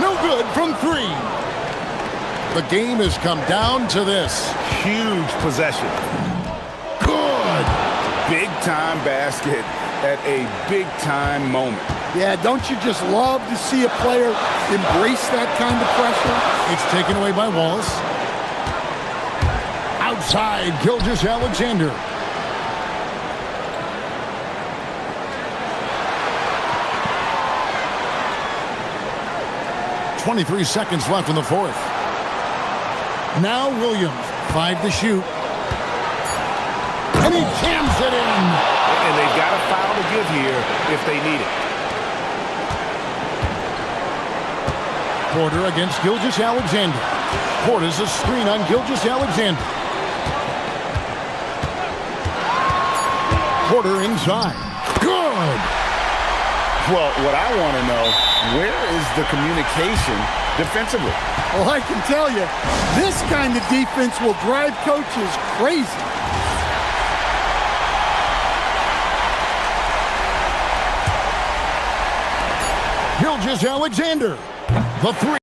No good from 3. The game has come down to this. Huge possession. Good. Big-time basket at a big-time moment. Yeah, don't you just love to see a player embrace that kind of pressure? It's taken away by Wallace. Outside, Gilgeous-Alexander. .23 seconds left in the fourth. Now Williams, 5 to shoot. And he jams it in. And they've got a foul to give here if they need it. Porter against Gilgeous-Alexander. Porter's a screen on Gilgeous-Alexander. Porter inside. Good. Well, what I want to know, where is the communication defensively? Well, I can tell you, this kind of defense will drive coaches crazy. Gilgeous-Alexander. The 3.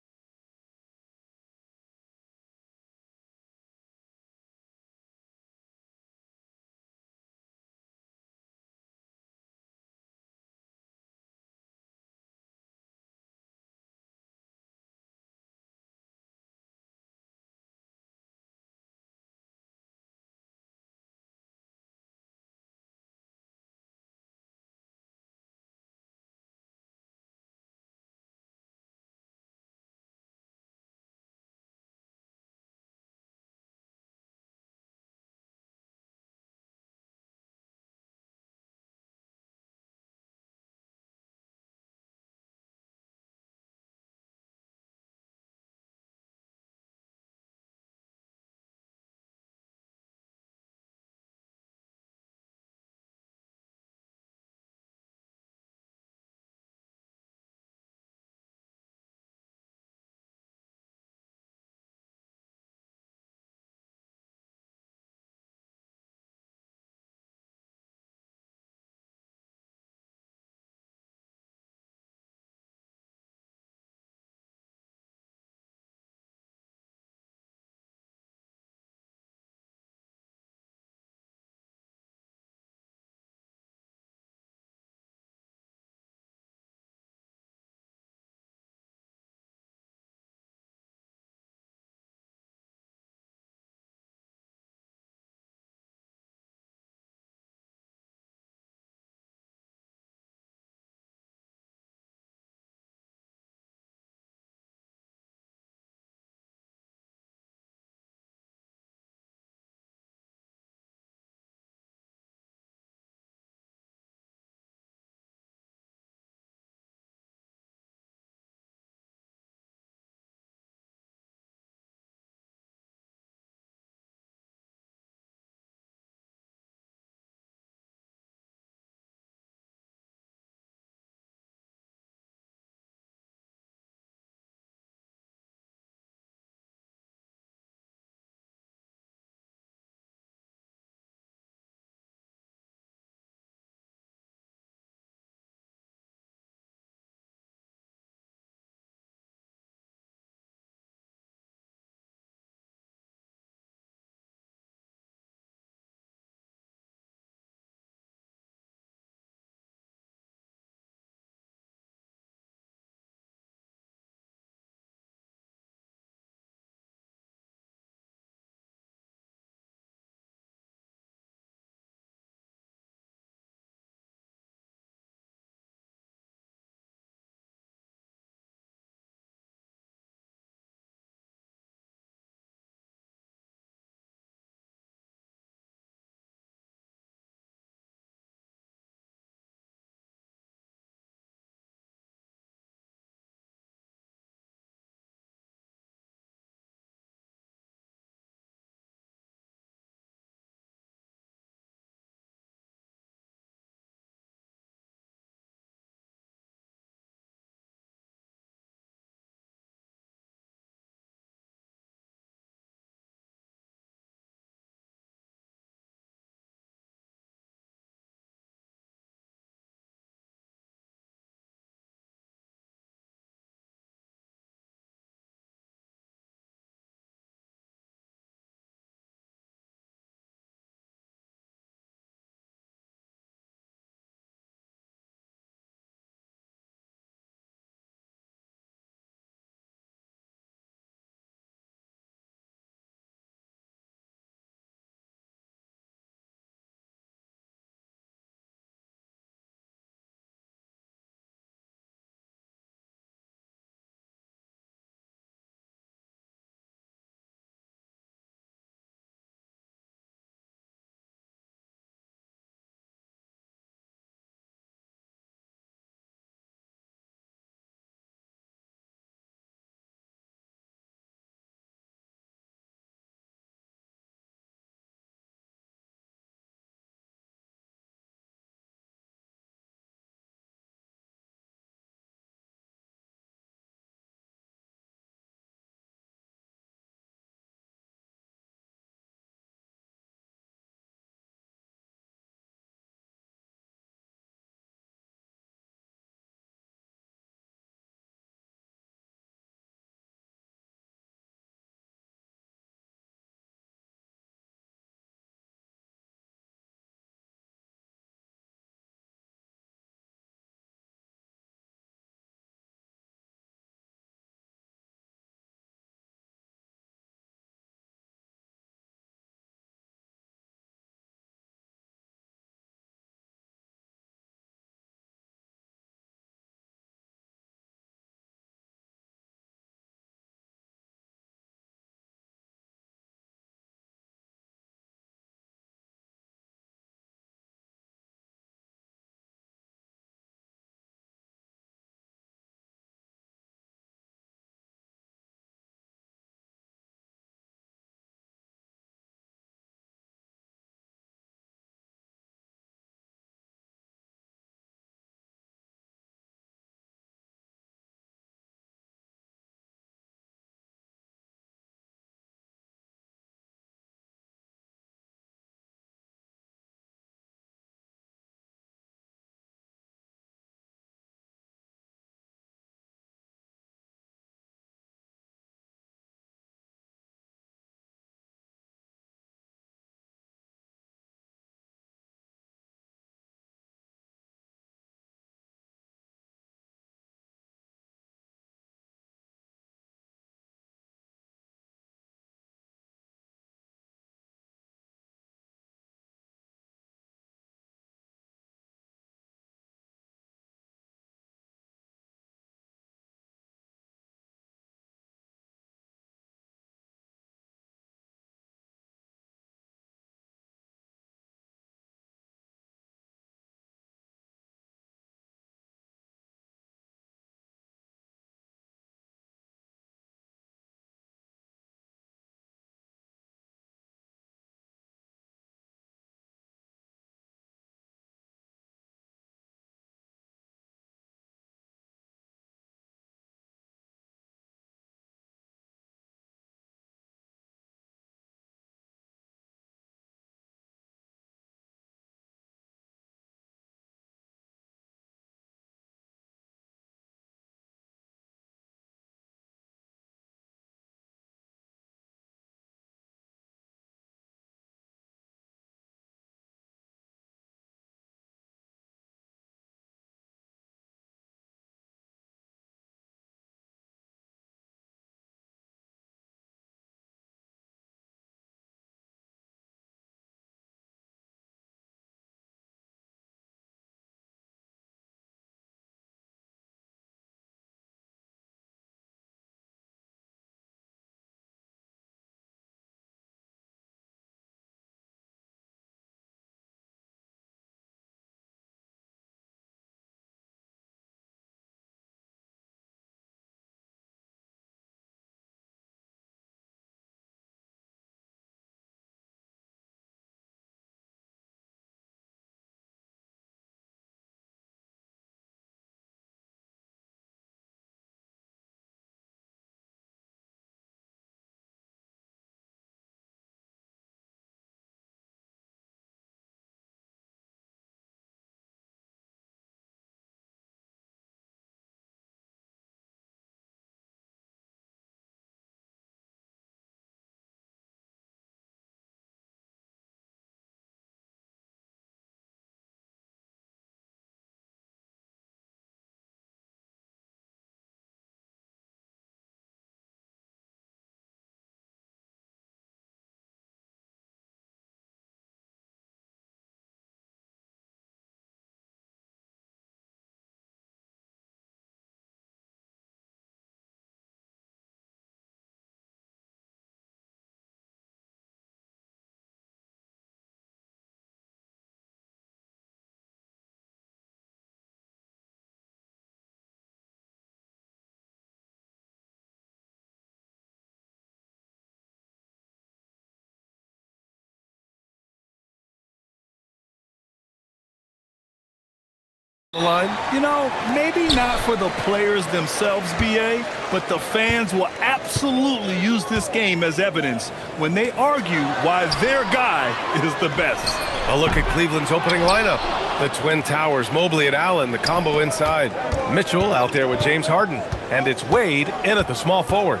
the line. You know, maybe not for the players themselves, BA, but the fans will absolutely use this game as evidence when they argue why their guy is the best. A look at Cleveland's opening lineup. The Twin Towers, Mobley and Allen, the combo inside. Mitchell out there with James Harden. And it's Wade in at the small forward.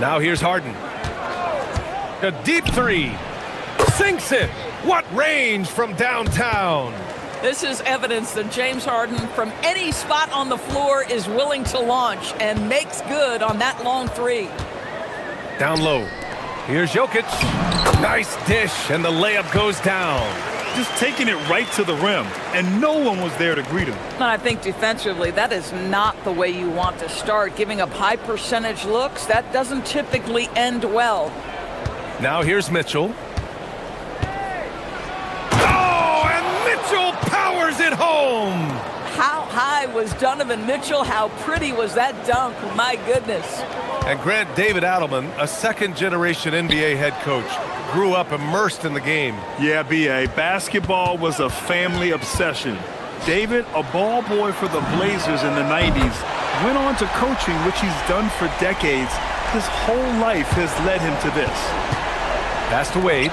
Now here's Harden. A deep three. Sinks it. What range from downtown. This is evidence that James Harden, from any spot on the floor, is willing to launch and makes good on that long three. Down low. Here's Jokic. Nice dish, and the layup goes down. Just taking it right to the rim, and no one was there to greet him. And I think defensively, that is not the way you want to start. Giving up high percentage looks, that doesn't typically end well. Now here's Mitchell. Oh, and Mitchell powers it home. How high was Donovan Mitchell? How pretty was that dunk? My goodness. And Grant David Adelman, a second-generation NBA head coach, grew up immersed in the game. Yeah, BA, basketball was a family obsession. David, a ball boy for the Blazers in the 90s, went on to coaching, which he's done for decades. His whole life has led him to this. Pass to Wade.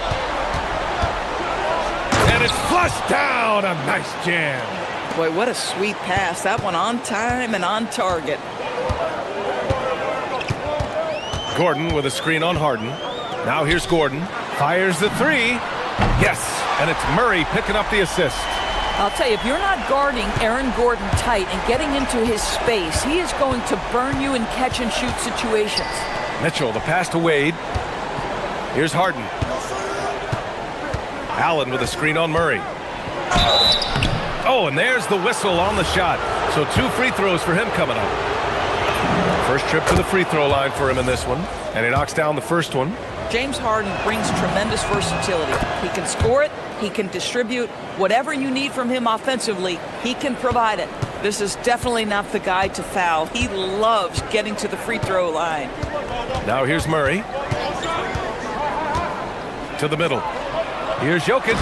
And it's flushed down. A nice jam. Boy, what a sweet pass. That one on time and on target. Gordon with a screen on Harden. Now here's Gordon. Fires the three. Yes, and it's Murray picking up the assist. I'll tell you, if you're not guarding Aaron Gordon tight and getting into his space, he is going to burn you in catch-and-shoot situations. Mitchell, the pass to Wade. Here's Harden. Allen with a screen on Murray. Oh, and there's the whistle on the shot. So 2 free throws for him coming up. First trip to the free throw line for him in this one. And he knocks down the first one. James Harden brings tremendous versatility. He can score it, he can distribute. Whatever you need from him offensively, he can provide it. This is definitely not the guy to foul. He loves getting to the free throw line. Now here's Murray. To the middle. Here's Jokic.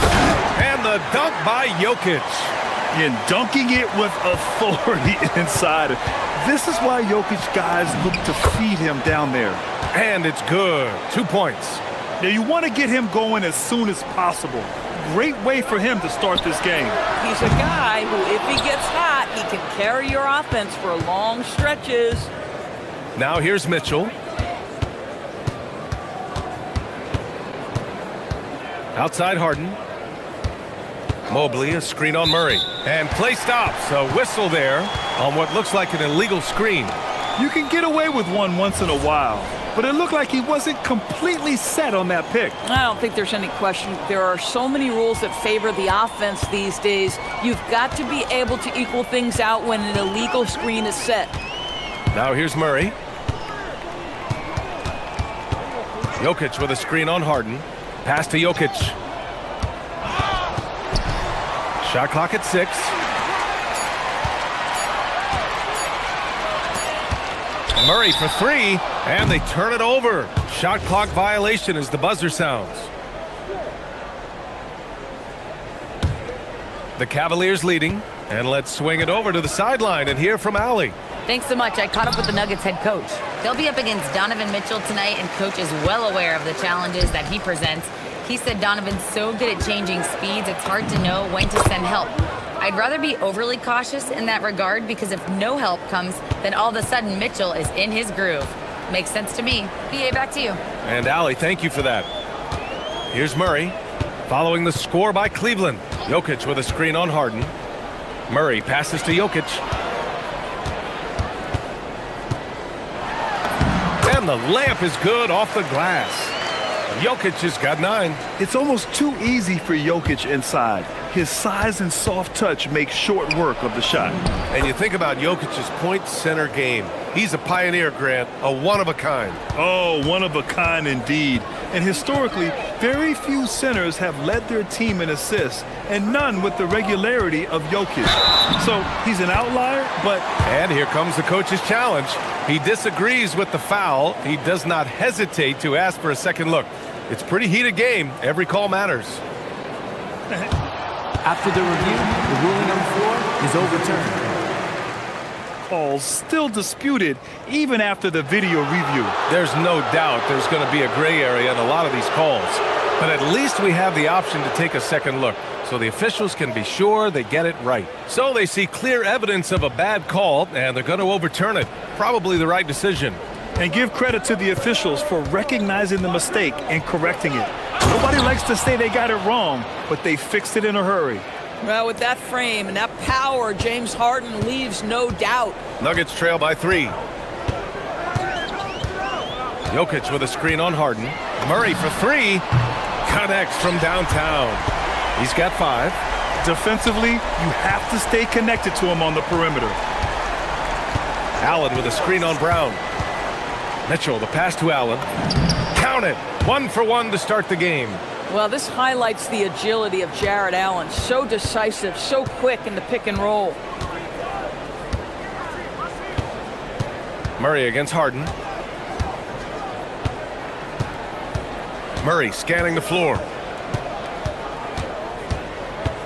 And the dunk by Jokic. And dunking it with authority inside. This is why Jokic guys look to feed him down there. And it's good. 2 points. Now you want to get him going as soon as possible. Great way for him to start this game. He's a guy who, if he gets hot, he can carry your offense for long stretches. Now here's Mitchell. Outside Harden. Mobley, a screen on Murray. And play stops. A whistle there on what looks like an illegal screen. You can get away with one once in a while, but it looked like he wasn't completely set on that pick. I don't think there's any question. There are so many rules that favor the offense these days. You've got to be able to equal things out when an illegal screen is set. Now here's Murray. Jokic with a screen on Harden. Pass to Jokic. Shot clock at 6. Murray for 3, and they turn it over. Shot clock violation as the buzzer sounds. The Cavaliers leading, and let's swing it over to the sideline and hear from Allie. Thanks so much. I caught up with the Nuggets head coach. They'll be up against Donovan Mitchell tonight, and coach is well aware of the challenges that he presents. He said Donovan's so good at changing speeds, it's hard to know when to send help. I'd rather be overly cautious in that regard because if no help comes, then all of a sudden Mitchell is in his groove. Makes sense to me. BA, back to you. And Allie, thank you for that. Here's Murray, following the score by Cleveland. Jokic with a screen on Harden. Murray passes to Jokic. And the layup is good off the glass. Jokic has got 9. It's almost too easy for Jokic inside. His size and soft touch make short work of the shot. And you think about Jokic's point center game. He's a pioneer, Grant, a one-of-a-kind. Oh, one-of-a-kind indeed. And historically, very few centers have led their team in assists, and none with the regularity of Jokic. So he's an outlier, but... And here comes the coach's challenge. He disagrees with the foul. He does not hesitate to ask for a second look. It's a pretty heated game. Every call matters. After the review, the ruling on the floor is overturned. Calls still disputed even after the video review. There's no doubt there's going to be a gray area in a lot of these calls. But at least we have the option to take a second look, so the officials can be sure they get it right. So they see clear evidence of a bad call, and they're going to overturn it. Probably the right decision. And give credit to the officials for recognizing the mistake and correcting it. Nobody likes to say they got it wrong, but they fixed it in a hurry. Well, with that frame and that power, James Harden leaves no doubt. Nuggets trail by 3. Jokic with a screen on Harden. Murray for 3. Connects from downtown. He's got 5. Defensively, you have to stay connected to him on the perimeter. Allen with a screen on Brown. Mitchell, the pass to Allen. Count it. 1 for 1 to start the game. Well, this highlights the agility of Jared Allen. So decisive, so quick in the pick and roll. Murray against Harden. Murray scanning the floor.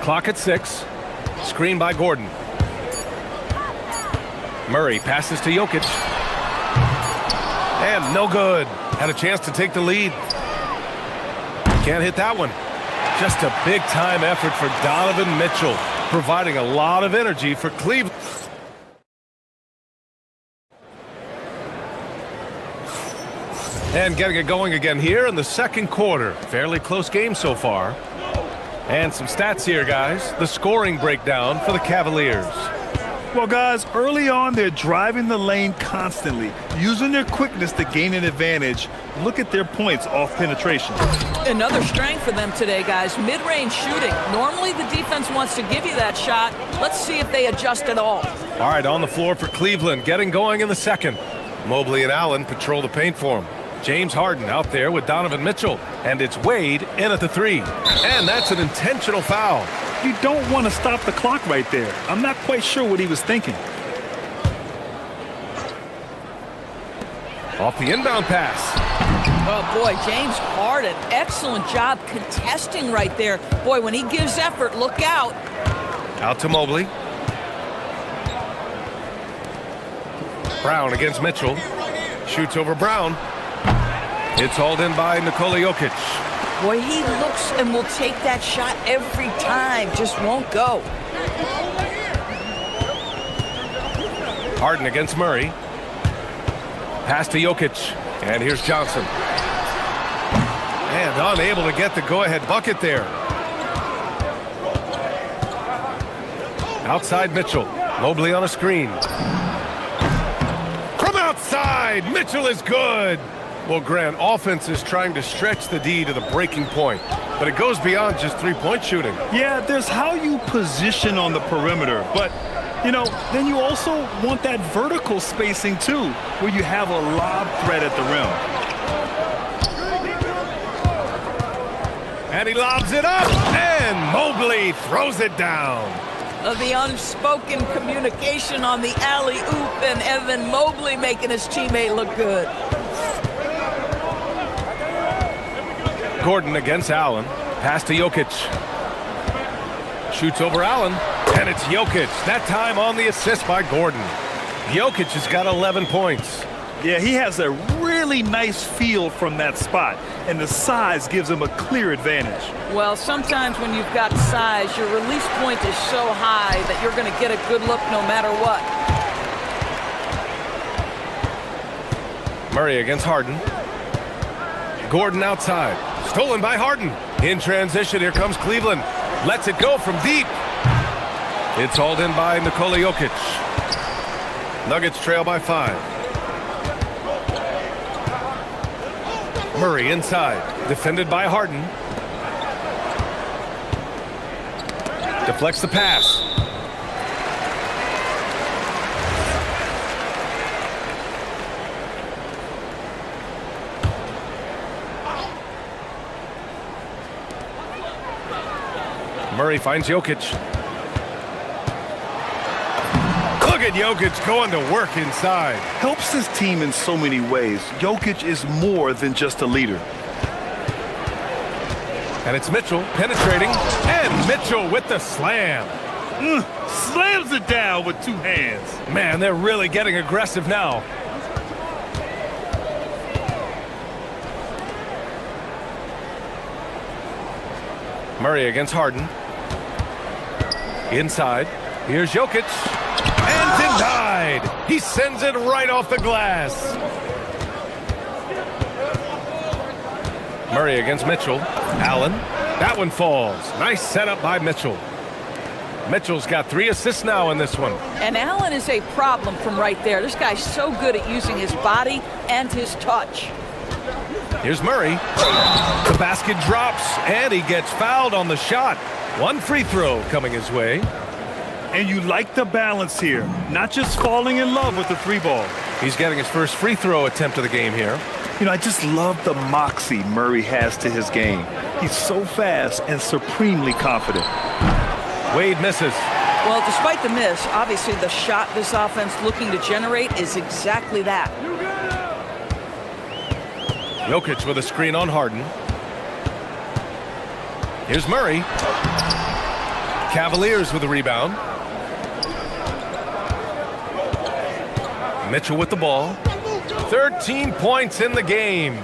Clock at 6. Screen by Gordon. Murray passes to Jokic. And no good. Had a chance to take the lead. Can't hit that one. Just a big-time effort for Donovan Mitchell, providing a lot of energy for Cleveland. And getting it going again here in the second quarter. Fairly close game so far. And some stats here, guys. The scoring breakdown for the Cavaliers. Well, guys, early on, they're driving the lane constantly, using their quickness to gain an advantage. Look at their points off penetration. Another strength for them today, guys. Mid-range shooting. Normally, the defense wants to give you that shot. Let's see if they adjust at all. All right, on the floor for Cleveland, getting going in the second. Mobley and Allen patrol the paint for him. James Harden out there with Donovan Mitchell. And it's Wade in at the 3. And that's an intentional foul. You don't want to stop the clock right there. I'm not quite sure what he was thinking. Off the inbound pass. Oh, boy, James Harden, excellent job contesting right there. Boy, when he gives effort, look out. Out to Mobley. Brown against Mitchell. Shoots over Brown. It's hauled in by Nikola Jokic. Boy, he looks and will take that shot every time. Just won't go. Harden against Murray. Pass to Jokic. And here's Johnson. And unable to get the go-ahead bucket there. Outside Mitchell. Mobley on a screen. From outside, Mitchell is good. Well, Grant, offense is trying to stretch the D to the breaking point, but it goes beyond just three-point shooting. Yeah, there's how you position on the perimeter, but, you know, then you also want that vertical spacing, too, where you have a lob threat at the rim. And he lobs it up, and Mobley throws it down. The unspoken communication on the alley-oop, and Evan Mobley making his teammate look good. Gordon against Allen. Pass to Jokic. Shoots over Allen, and it's Jokic. That time on the assist by Gordon. Jokic has got 11 points. Yeah, he has a really nice feel from that spot, and the size gives him a clear advantage. Well, sometimes when you've got size, your release point is so high that you're going to get a good look no matter what. Murray against Harden. Gordon outside. Stolen by Harden. In transition, here comes Cleveland. Lets it go from deep. It's hauled in by Nikola Jokic. Nuggets trail by 5. Murray inside. Defended by Harden. Deflects the pass. Murray finds Jokic. Look at Jokic going to work inside. Helps his team in so many ways. Jokic is more than just a leader. And it's Mitchell penetrating, and Mitchell with the slam. Slams it down with two hands. Man, they're really getting aggressive now. Murray against Harden. Inside. Here's Jokic. And denied. He sends it right off the glass. Murray against Mitchell. Allen. That one falls. Nice setup by Mitchell. Mitchell's got 3 assists now in this one. And Allen is a problem from right there. This guy's so good at using his body and his touch. Here's Murray. The basket drops, and he gets fouled on the shot. 1 free throw coming his way. And you like the balance here. Not just falling in love with the 3-ball. He's getting his first free throw attempt of the game here. You know, I just love the moxie Murray has to his game. He's so fast and supremely confident. Wade misses. Well, despite the miss, obviously the shot this offense looking to generate is exactly that. Jokic with a screen on Harden. Here's Murray. Cavaliers with the rebound. Mitchell with the ball. 13 points in the game.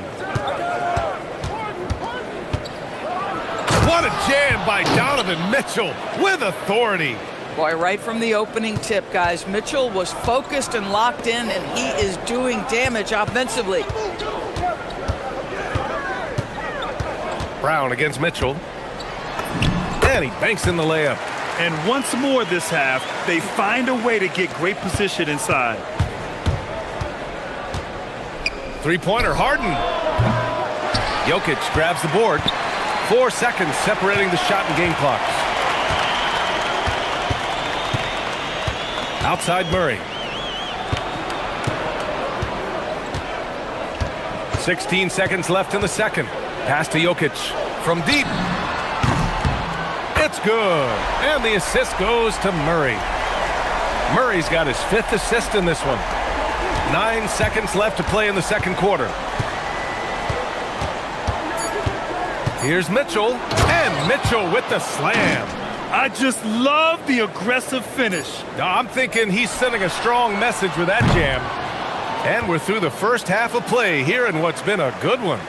What a jam by Donovan Mitchell with authority. Boy, right from the opening tip, guys, Mitchell was focused and locked in, and he is doing damage offensively. Brown against Mitchell. And he banks in the layup. And once more this half, they find a way to get great position inside. Three-pointer, Harden. Jokic grabs the board. 4 seconds separating the shot and game clocks. Outside Murray. 16 seconds left in the second. Pass to Jokic from deep. It's good. And the assist goes to Murray. Murray's got his 5th assist in this one. 9 seconds left to play in the second quarter. Here's Mitchell. And Mitchell with the slam. I just love the aggressive finish. Now, I'm thinking he's sending a strong message with that jam. And we're through the first half of play here in what's been a good one.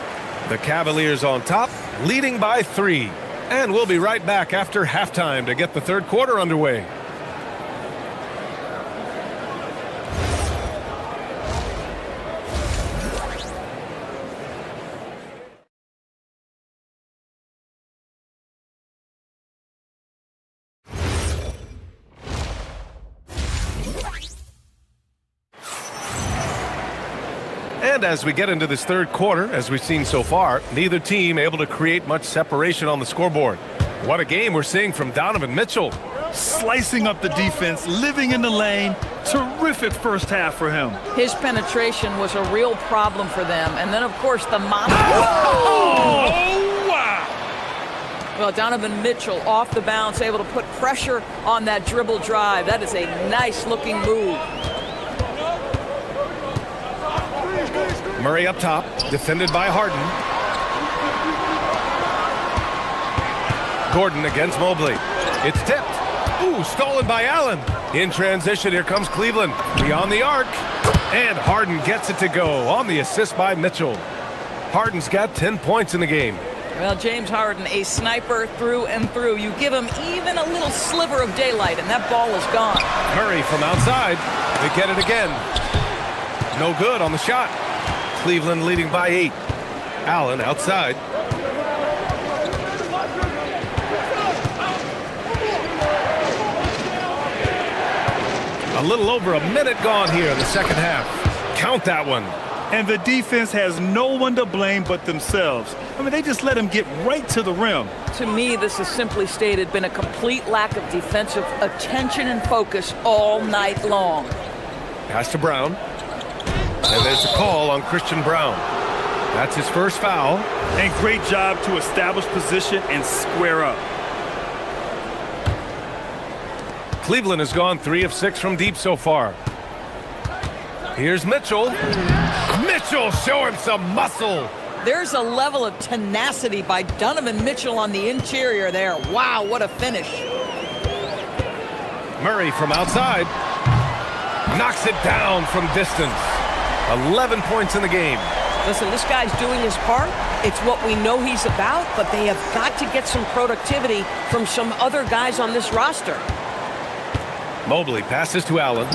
The Cavaliers on top, leading by 3. And we'll be right back after halftime to get the third quarter underway. And as we get into this third quarter, as we've seen so far, neither team able to create much separation on the scoreboard. What a game we're seeing from Donovan Mitchell. Slicing up the defense, living in the lane. Terrific first half for him. His penetration was a real problem for them. And then, of course, the monster. Oh, wow. Well, Donovan Mitchell off the bounce, able to put pressure on that dribble drive. That is a nice-looking move. Murray up top, defended by Harden. Gordon against Mobley. It's tipped. Ooh, stolen by Allen. In transition, here comes Cleveland. Beyond the arc. And Harden gets it to go on the assist by Mitchell. Harden's got 10 points in the game. Well, James Harden, a sniper through and through. You give him even a little sliver of daylight, and that ball is gone. Murray from outside. They get it again. No good on the shot. Cleveland leading by 8. Allen outside. A little over a minute gone here in the second half. Count that one. And the defense has no one to blame but themselves. I mean, they just let him get right to the rim. To me, this is simply stated been a complete lack of defensive attention and focus all night long. Pass to Brown. And there's a call on Christian Brown. That's his first foul. And great job to establish position and square up. Cleveland has gone 3 of 6 from deep so far. Here's Mitchell. Mitchell showing some muscle. There's a level of tenacity by Donovan Mitchell on the interior there. Wow, what a finish. Murray from outside. Knocks it down from distance. 11 points in the game. Listen, this guy's doing his part. It's what we know he's about, but they have got to get some productivity from some other guys on this roster. Mobley passes to Allen.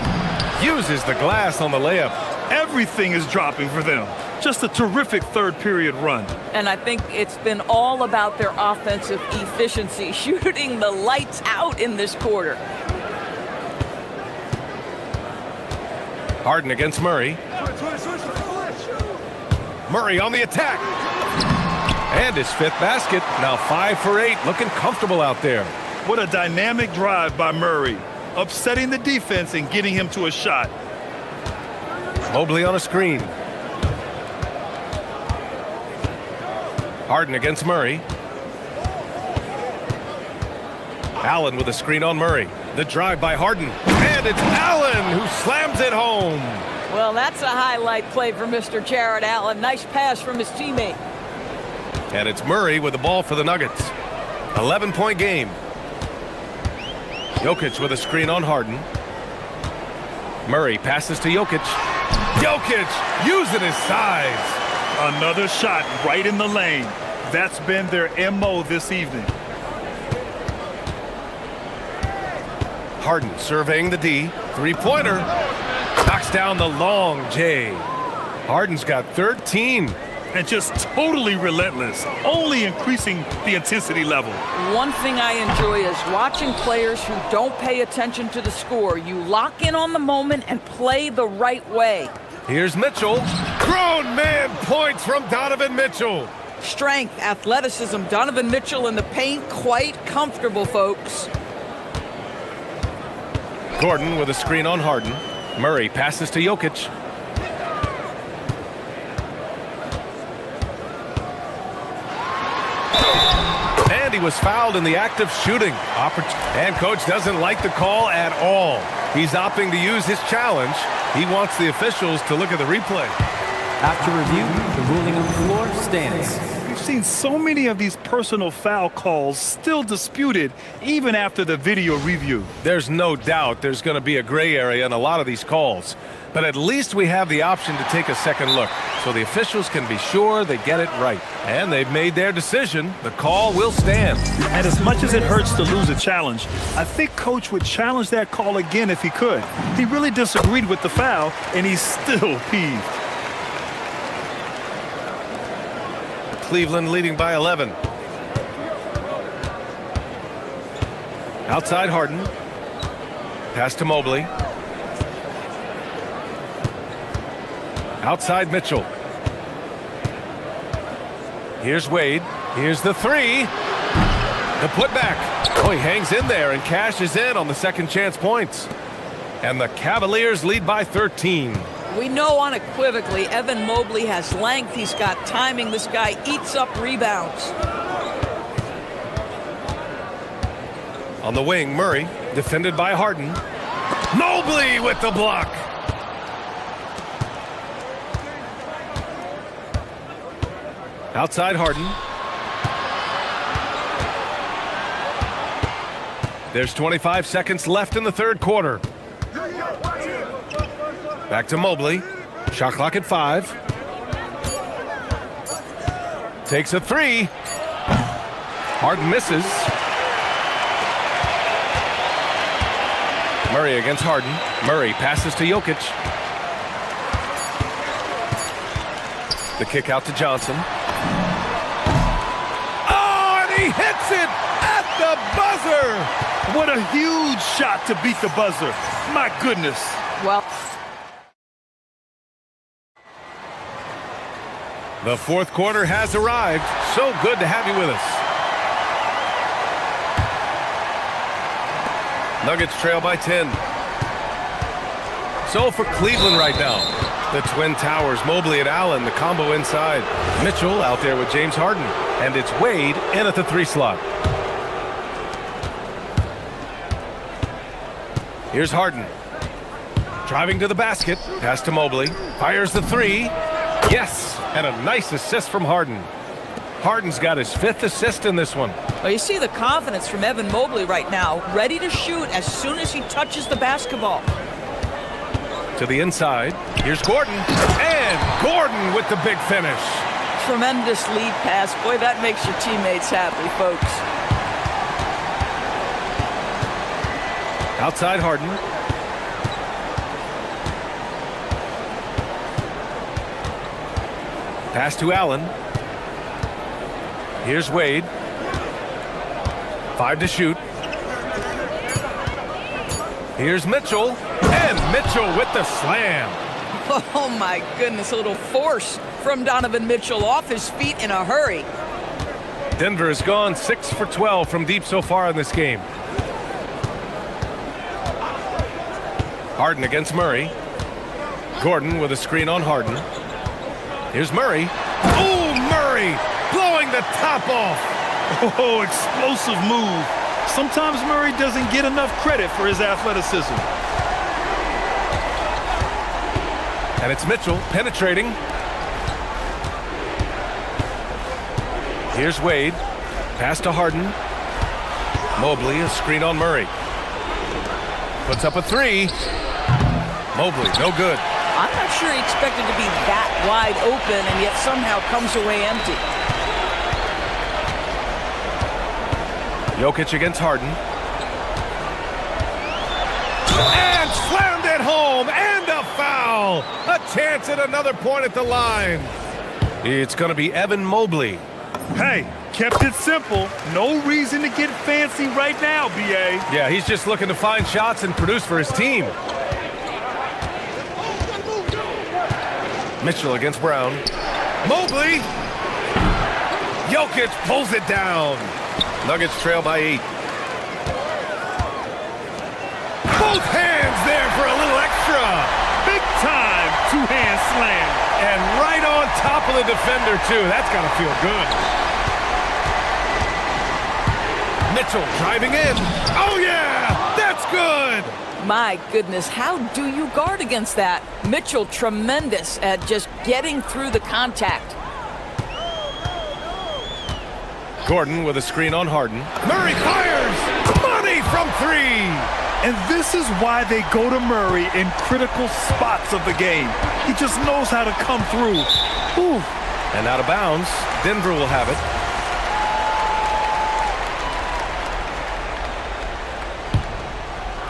Uses the glass on the layup. Everything is dropping for them. Just a terrific third period run. And I think it's been all about their offensive efficiency, shooting the lights out in this quarter. Harden against Murray. Murray on the attack. And his fifth basket. Now 5 for 8. Looking comfortable out there. What a dynamic drive by Murray. Upsetting the defense and getting him to a shot. Mobley on a screen. Harden against Murray. Allen with a screen on Murray. The drive by Harden. And it's Allen who slams it home. Well, that's a highlight play for Mr. Jared Allen. Nice pass from his teammate. And it's Murray with the ball for the Nuggets. 11-point game. Jokic with a screen on Harden. Murray passes to Jokic. Jokic using his size. Another shot right in the lane. That's been their MO this evening. Harden surveying the D. Three-pointer. Knocks down the long J. Harden's got 13. And just totally relentless, only increasing the intensity level. One thing I enjoy is watching players who don't pay attention to the score. You lock in on the moment and play the right way. Here's Mitchell. Grown man points from Donovan Mitchell. Strength, athleticism, Donovan Mitchell in the paint, quite comfortable, folks. Gordon with a screen on Harden. Murray passes to Jokic. And he was fouled in the act of shooting. And coach doesn't like the call at all. He's opting to use his challenge. He wants the officials to look at the replay. After review, the ruling on the floor stands. We've seen so many of these personal foul calls still disputed even after the video review. There's no doubt there's going to be a gray area in a lot of these calls. But at least we have the option to take a second look, so the officials can be sure they get it right. And they've made their decision. The call will stand. And as much as it hurts to lose a challenge, I think Coach would challenge that call again if he could. He really disagreed with the foul, and he's still peeved. Cleveland leading by 11. Outside Harden. Pass to Mobley. Outside Mitchell. Here's Wade. Here's the three. The putback. Oh, he hangs in there and cashes in on the second chance points. And the Cavaliers lead by 13. We know unequivocally Evan Mobley has length. He's got timing. This guy eats up rebounds. On the wing, Murray, defended by Harden. Mobley with the block. Outside Harden. There's 25 seconds left in the third quarter. Back to Mobley. Shot clock at 5. Takes a three. Harden misses. Murray against Harden. Murray passes to Jokic. The kick out to Johnson. Oh, and he hits it at the buzzer. What a huge shot to beat the buzzer. My goodness. Well, the fourth quarter has arrived. So good to have you with us. Nuggets trail by 10. So for Cleveland right now, the Twin Towers, Mobley and Allen, the combo inside. Mitchell out there with James Harden. And it's Wade in at the 3 slot. Here's Harden. Driving to the basket. Pass to Mobley. Fires the 3. Yes! And a nice assist from Harden. Harden's got his 5th assist in this one. Well, you see the confidence from Evan Mobley right now, ready to shoot as soon as he touches the basketball. To the inside. Here's Gordon. And Gordon with the big finish. Tremendous lead pass. Boy, that makes your teammates happy, folks. Outside Harden. Pass to Allen. Here's Wade. 5 to shoot. Here's Mitchell. And Mitchell with the slam. Oh my goodness, a little force from Donovan Mitchell off his feet in a hurry. Denver has gone 6 for 12 from deep so far in this game. Harden against Murray. Gordon with a screen on Harden. Here's Murray. Oh, Murray blowing the top off. Oh, explosive move. Sometimes Murray doesn't get enough credit for his athleticism. And it's Mitchell penetrating. Here's Wade. Pass to Harden. Mobley, a screen on Murray. Puts up a three. Mobley, no good. I'm not sure he expected to be that wide open and yet somehow comes away empty. Jokic against Harden. And slammed it home, and a foul. A chance at another point at the line. It's going to be Evan Mobley. Hey, kept it simple. No reason to get fancy right now, B.A. Yeah, he's just looking to find shots and produce for his team. Mitchell against Brown. Mobley! Jokic pulls it down. Nuggets trail by 8. Both hands there for a little extra. Big time two-hand slam. And right on top of the defender, too. That's got to feel good. Mitchell driving in. Oh, yeah! That's good! My goodness, how do you guard against that? Mitchell tremendous at just getting through the contact. Gordon with a screen on Harden. Murray fires! Money from 3! And this is why they go to Murray in critical spots of the game. He just knows how to come through. Whew. And out of bounds, Denver will have it.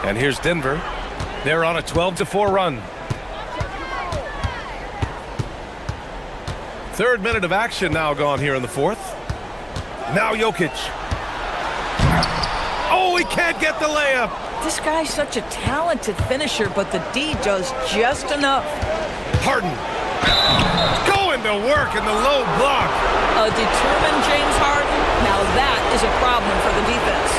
And here's Denver. They're on a 12-4 run. Third minute of action now gone here in the fourth. Now Jokic. Oh, he can't get the layup. This guy's such a talented finisher, but the D does just enough. Harden. Going to work in the low block. A determined James Harden. Now that is a problem for the defense.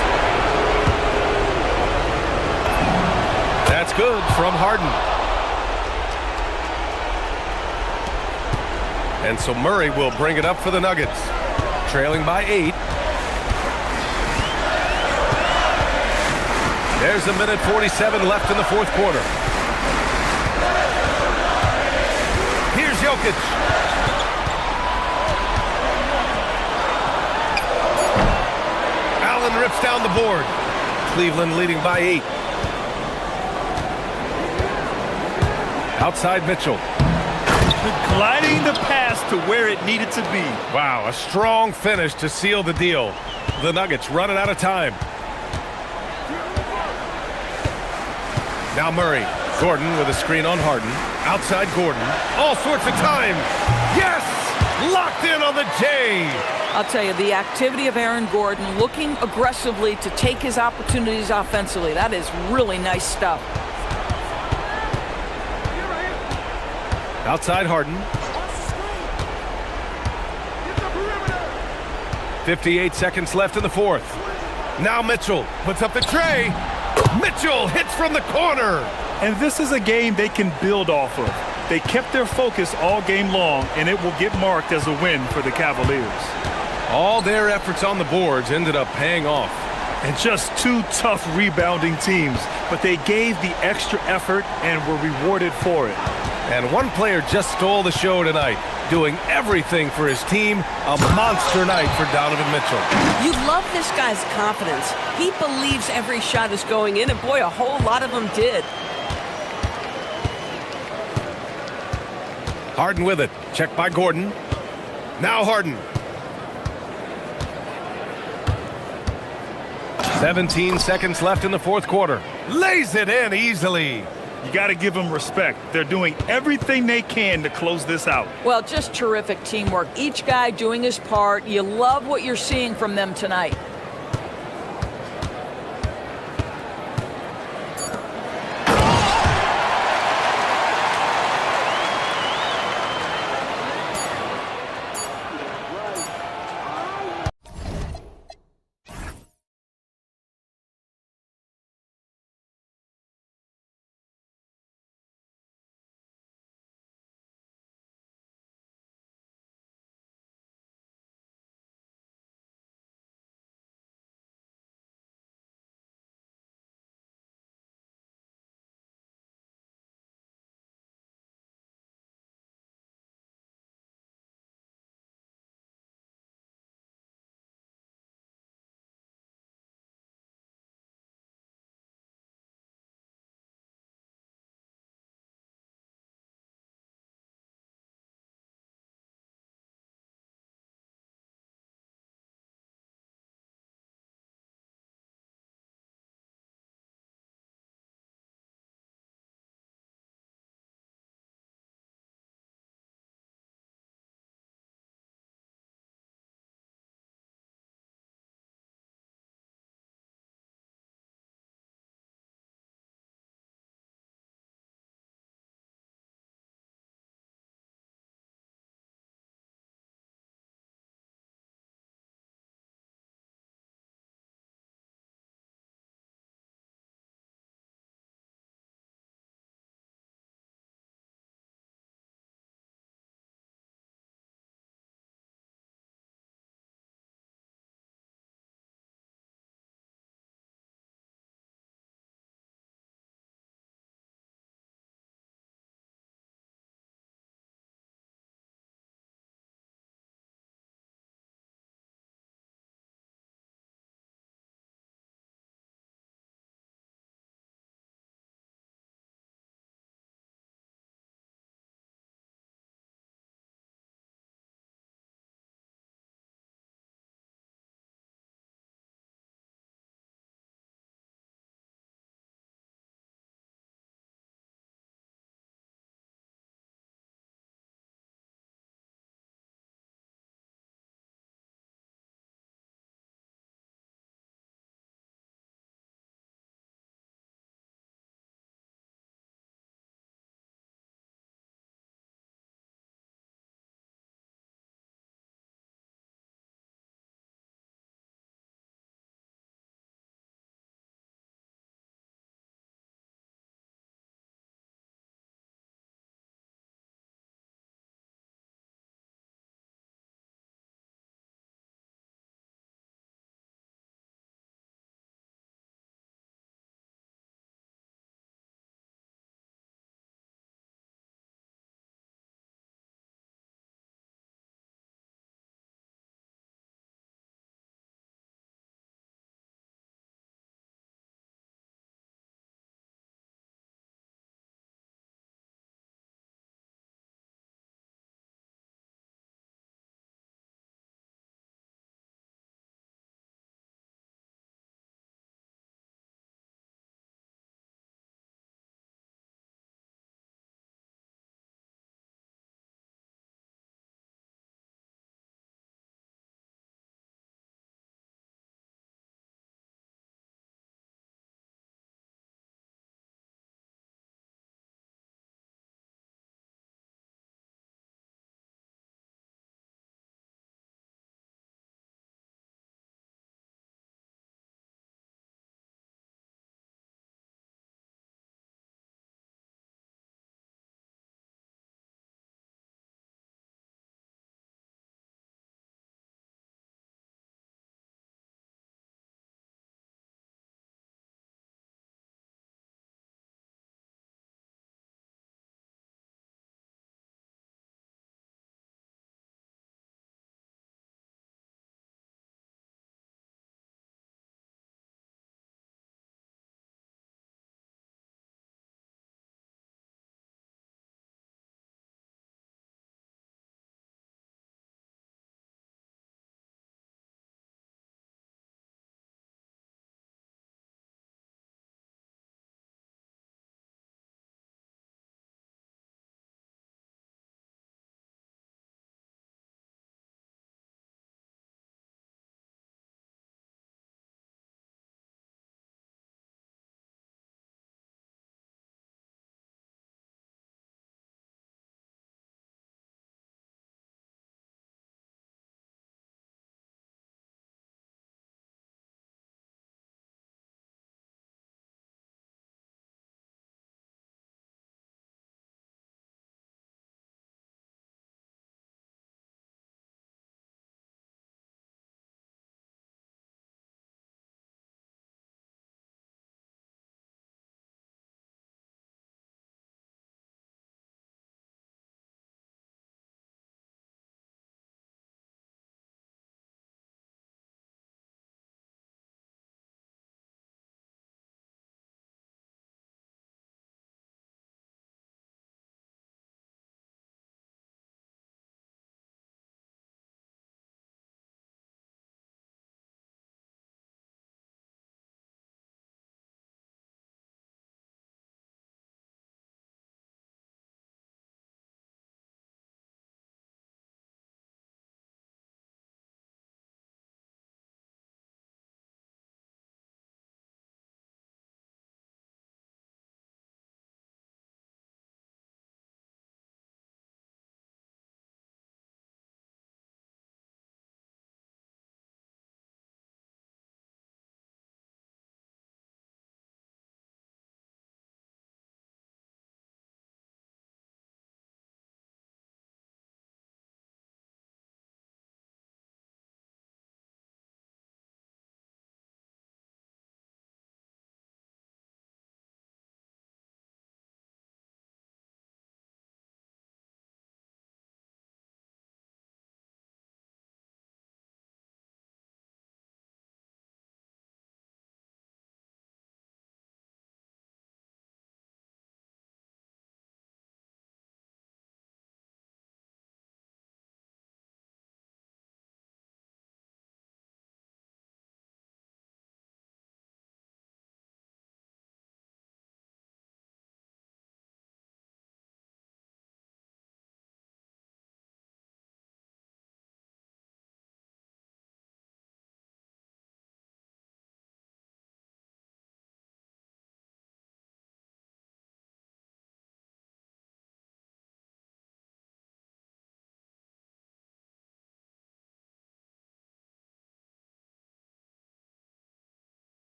That's good from Harden. And so Murray will bring it up for the Nuggets. Trailing by 8. There's a minute 47 left in the fourth quarter. Here's Jokic. Allen rips down the board. Cleveland leading by 8. Outside Mitchell. Gliding the pass to where it needed to be. Wow, a strong finish to seal the deal. The Nuggets running out of time. Now Murray. Gordon with a screen on Harden. Outside Gordon. All sorts of time. Yes! Locked in on the J. I'll tell you, the activity of Aaron Gordon looking aggressively to take his opportunities offensively. That is really nice stuff. Outside Harden. 58 seconds left in the fourth. Now Mitchell puts up the tray. Mitchell hits from the corner. And this is a game they can build off of. They kept their focus all game long, and it will get marked as a win for the Cavaliers. All their efforts on the boards ended up paying off. And just two tough rebounding teams, but they gave the extra effort and were rewarded for it. And one player just stole the show tonight, doing everything for his team. A monster night for Donovan Mitchell. You love this guy's confidence. He believes every shot is going in, and boy, a whole lot of them did. Harden with it. Checked by Gordon. Now Harden. 17 seconds left in the fourth quarter. Lays it in easily. You got to give them respect. They're doing everything they can to close this out. Well, just terrific teamwork. Each guy doing his part. You love what you're seeing from them tonight.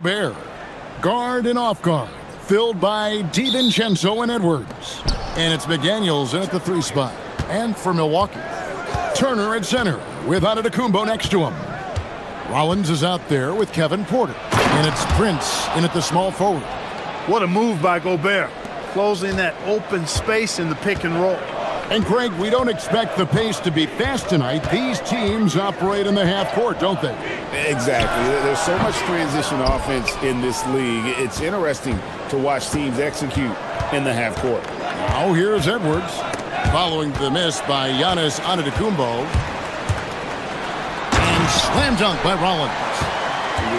Gobert. Guard and off guard, filled by DiVincenzo and Edwards. And it's McDaniels in at the 3 spot. And for Milwaukee, Turner at center with Antetokounmpo next to him. Rollins is out there with Kevin Porter. And it's Prince in at the small forward. What a move by Gobert, closing that open space in the pick and roll. And Greg, we don't expect the pace to be fast tonight. These teams operate in the half court, don't they? Exactly. There's so much transition offense in this league. It's interesting to watch teams execute in the half court. Now here's Edwards, following the miss by Giannis Antetokounmpo. And slam dunk by Rollins.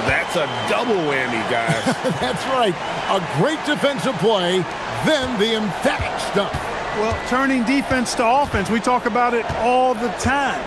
That's a double whammy, guys. That's right. A great defensive play, then the emphatic stuff. Well, turning defense to offense, we talk about it all the time.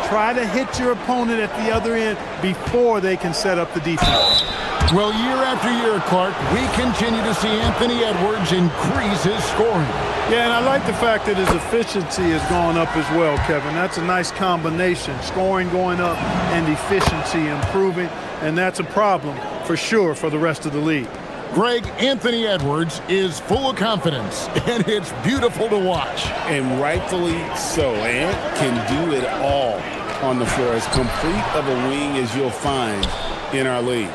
Try to hit your opponent at the other end before they can set up the defense. Well, year after year, Clark, we continue to see Anthony Edwards increase his scoring. Yeah, and I like the fact that his efficiency has gone up as well, Kevin. That's a nice combination. Scoring going up and efficiency improving, and that's a problem for sure for the rest of the league. Greg, Anthony Edwards is full of confidence, and it's beautiful to watch. And rightfully so. Ant can do it all on the floor. As complete of a wing as you'll find in our league.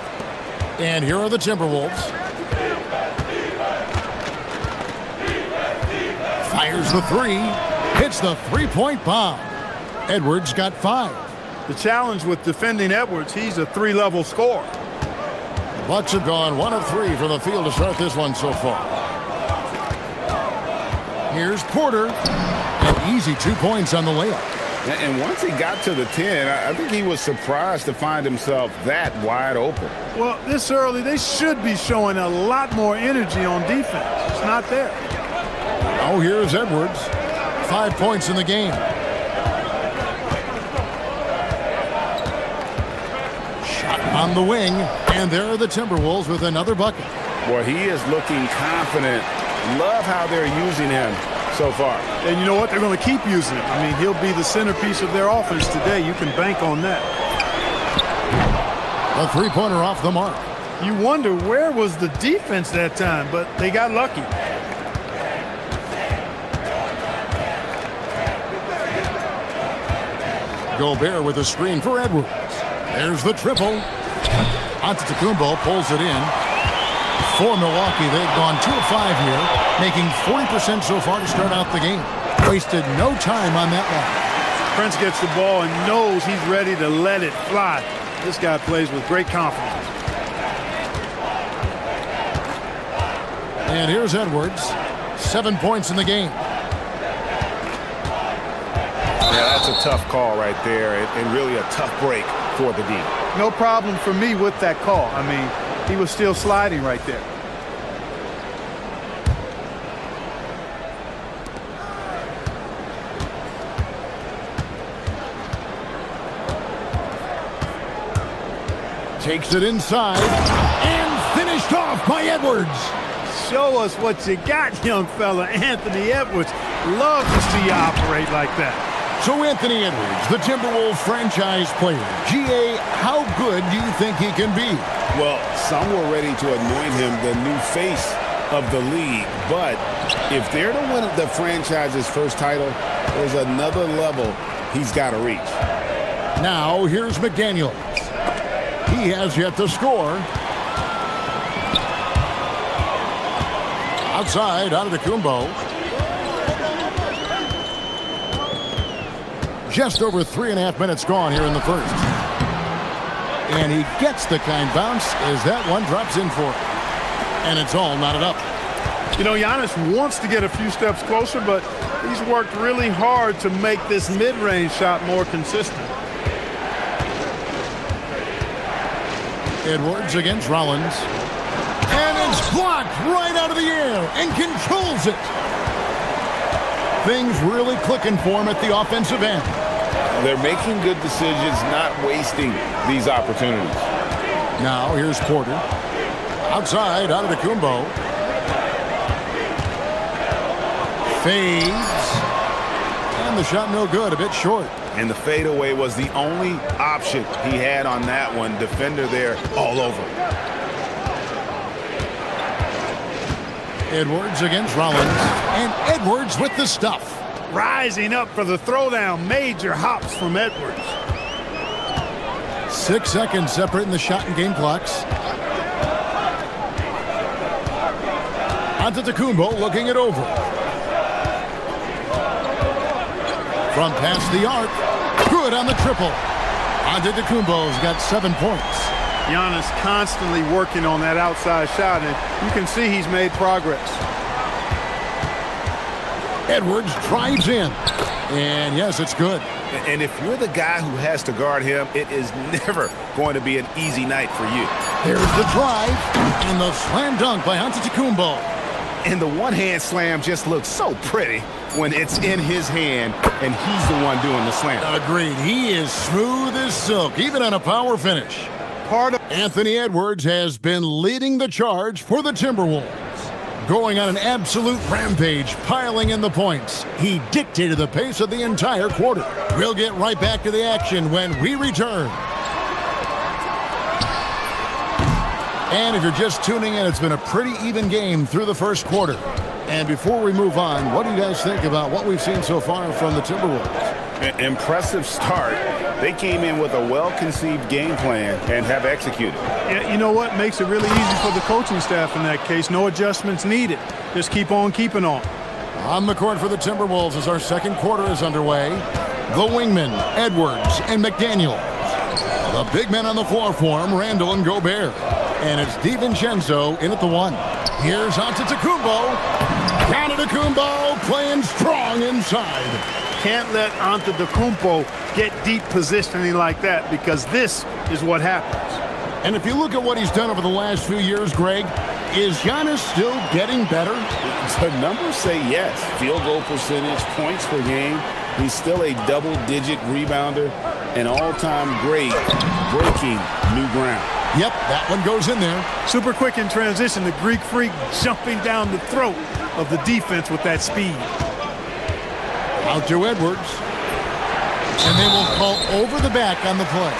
And here are the Timberwolves. Fires the 3, hits the 3-point bomb. Edwards got 5. The challenge with defending Edwards, he's a 3-level scorer. Bucks have gone 1 of 3 from the field to start this one so far. Here's Porter. An easy 2 points on the layup. And once he got to the 10, I think he was surprised to find himself that wide open. Well, this early, they should be showing a lot more energy on defense. It's not there. Oh, here's Edwards. 5 points in the game. Shot on the wing, and there are the Timberwolves with another bucket. Boy, he is looking confident. Love how they're using him so far. And you know what? They're going to keep using him. I mean, he'll be the centerpiece of their offense today. You can bank on that. A 3-pointer off the mark. You wonder where was the defense that time, but they got lucky. Gobert with a screen for Edwards. There's the triple. Antetokounmpo pulls it in. For Milwaukee, they've gone 2 of 5 here, making 40% so far to start out the game. Wasted no time on that one. Prince gets the ball and knows he's ready to let it fly. This guy plays with great confidence. And here's Edwards. 7 points in the game. Yeah, that's a tough call right there, and really a tough break for the D. No problem for me with that call. I mean, he was still sliding right there. Takes it inside and finished off by Edwards. Show us what you got, young fella. Anthony Edwards. Love to see you operate like that. So Anthony Edwards, the Timberwolves franchise player. GA, how good do you think he can be? Well, some were ready to anoint him the new face of the league. But if they're to win the franchise's first title, there's another level he's got to reach. Now here's McDaniels. He has yet to score. Outside, Antetokounmpo. Just over 3.5 minutes gone here in the first. And he gets the kind bounce as that one drops in for him. And it's all knotted up. You know, Giannis wants to get a few steps closer, but he's worked really hard to make this mid-range shot more consistent. Edwards against Rollins. And it's blocked right out of the air and controls it. Things really clicking for him at the offensive end. They're making good decisions, not wasting these opportunities. Now here's Porter. Outside, Antetokounmpo. Fades. And the shot no good, a bit short. And the fadeaway was the only option he had on that one. Defender there all over. Edwards against Rollins, and Edwards with the stuff. Rising up for the throwdown. Major hops from Edwards. 6 seconds separating the shot and game clocks. Antetokounmpo looking it over. From past the arc. Good on the triple. Antetokounmpo's got 7 points. Giannis constantly working on that outside shot, and you can see he's made progress. Edwards drives in. And yes, it's good. And if you're the guy who has to guard him, it is never going to be an easy night for you. There's the drive and the slam dunk by Antetokounmpo. And the one-hand slam just looks so pretty when it's in his hand and he's the one doing the slam. Agreed. He is smooth as silk, even on a power finish. Anthony Edwards has been leading the charge for the Timberwolves. Going on an absolute rampage, piling in the points. He dictated the pace of the entire quarter. We'll get right back to the action when we return. And if you're just tuning in, it's been a pretty even game through the first quarter. And before we move on, what do you guys think about what we've seen so far from the Timberwolves? Impressive start. They came in with a well-conceived game plan and have executed. Yeah, you know what? Makes it really easy for the coaching staff in that case. No adjustments needed. Just keep on keeping on. On the court for the Timberwolves as our second quarter is underway. The wingmen, Edwards and McDaniel. The big men on the floor for him, Randall and Gobert. And it's DiVincenzo in at the 1. Here's Antetokounmpo. Antetokounmpo playing strong inside. Can't let Antetokounmpo get deep positioning like that, because this is what happens. And if you look at what he's done over the last few years, Greg, is Giannis still getting better? The numbers say yes. Field goal percentage, points per game. He's still a double-digit rebounder, an all-time great, breaking new ground. Yep, that one goes in there. Super quick in transition. The Greek freak jumping down the throat of the defense with that speed. Out to Edwards. And they will call over the back on the play.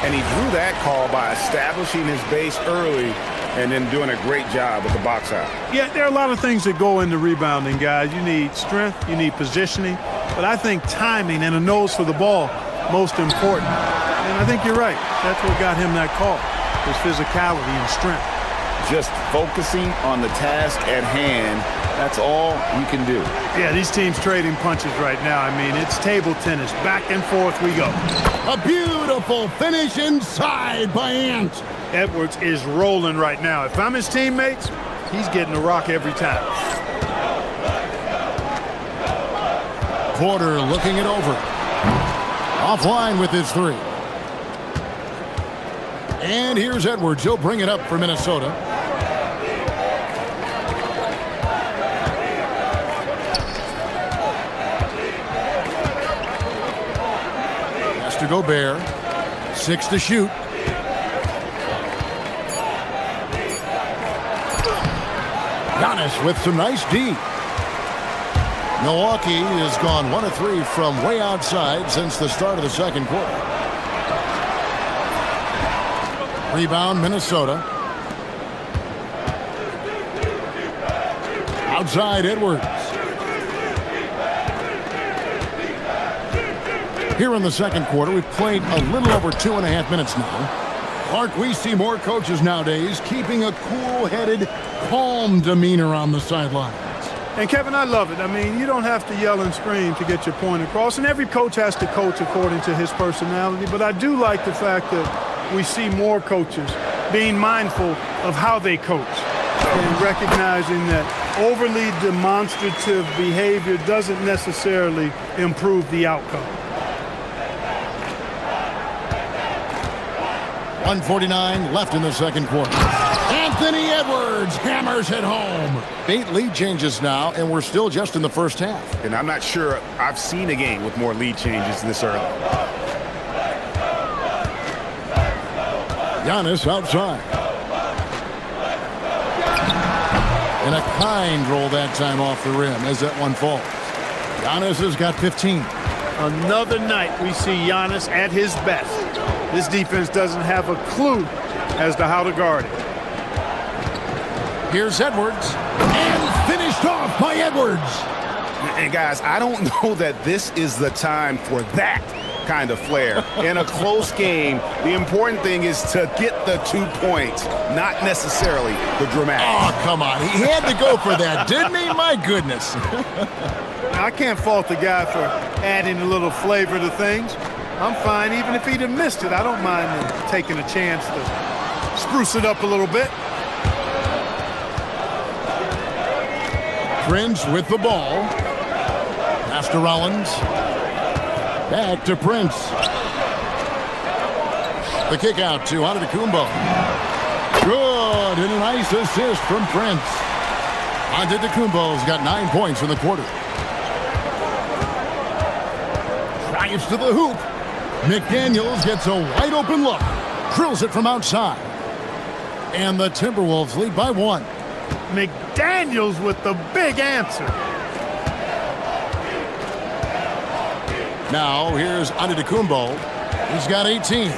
And he drew that call by establishing his base early and then doing a great job with the box out. Yeah, there are a lot of things that go into rebounding, guys. You need strength, you need positioning, but I think timing and a nose for the ball, most important. And I think you're right. That's what got him that call, his physicality and strength. Just focusing on the task at hand, that's all you can do. Yeah, these teams trading punches right now. I mean, it's table tennis. Back and forth we go. A beautiful finish inside by Ant. Edwards is rolling right now. If I'm his teammates, he's getting a rock every time. Porter looking it over. Offline with his 3. And here's Edwards. He'll bring it up for Minnesota. Pass to Gobert. 6 to shoot. Giannis with some nice D. Milwaukee has gone 1 of 3 from way outside since the start of the second quarter. Rebound, Minnesota. Outside, Edwards. Here in the second quarter, we've played a little over 2.5 minutes now. Clark, we see more coaches nowadays keeping a cool-headed, calm demeanor on the sidelines. And, Kevin, I love it. I mean, you don't have to yell and scream to get your point across, and every coach has to coach according to his personality. But I do like the fact that we see more coaches being mindful of how they coach and recognizing that overly demonstrative behavior doesn't necessarily improve the outcome. 1:49 left in the second quarter. Anthony Edwards hammers it home. 8 lead changes now, and we're still just in the first half. And I'm not sure I've seen a game with more lead changes this early. Giannis outside. And a kind roll that time off the rim as that one falls. Giannis has got 15. Another night we see Giannis at his best. This defense doesn't have a clue as to how to guard it. Here's Edwards. And Finished off by Edwards. And guys, I don't know that this is the time for that kind of flair. In a close game, the important thing is to get the 2 points, not necessarily the dramatic. Oh, come on. He had to go for that, didn't he? My goodness. I can't fault the guy for adding a little flavor to things. I'm fine even if he'd have missed it. I don't mind taking a chance to spruce it up a little bit. Prince with the ball. Pass to Rollins. Back to Prince. The kick out to Antetokounmpo. Good, and a nice assist from Prince. Antetokounmpo's got 9 points in the quarter. Drives to the hoop. McDaniels gets a wide open look. Drills it from outside. And the Timberwolves lead by 1. McDaniels with the big answer. Now here's Antetokounmpo. He's got 18.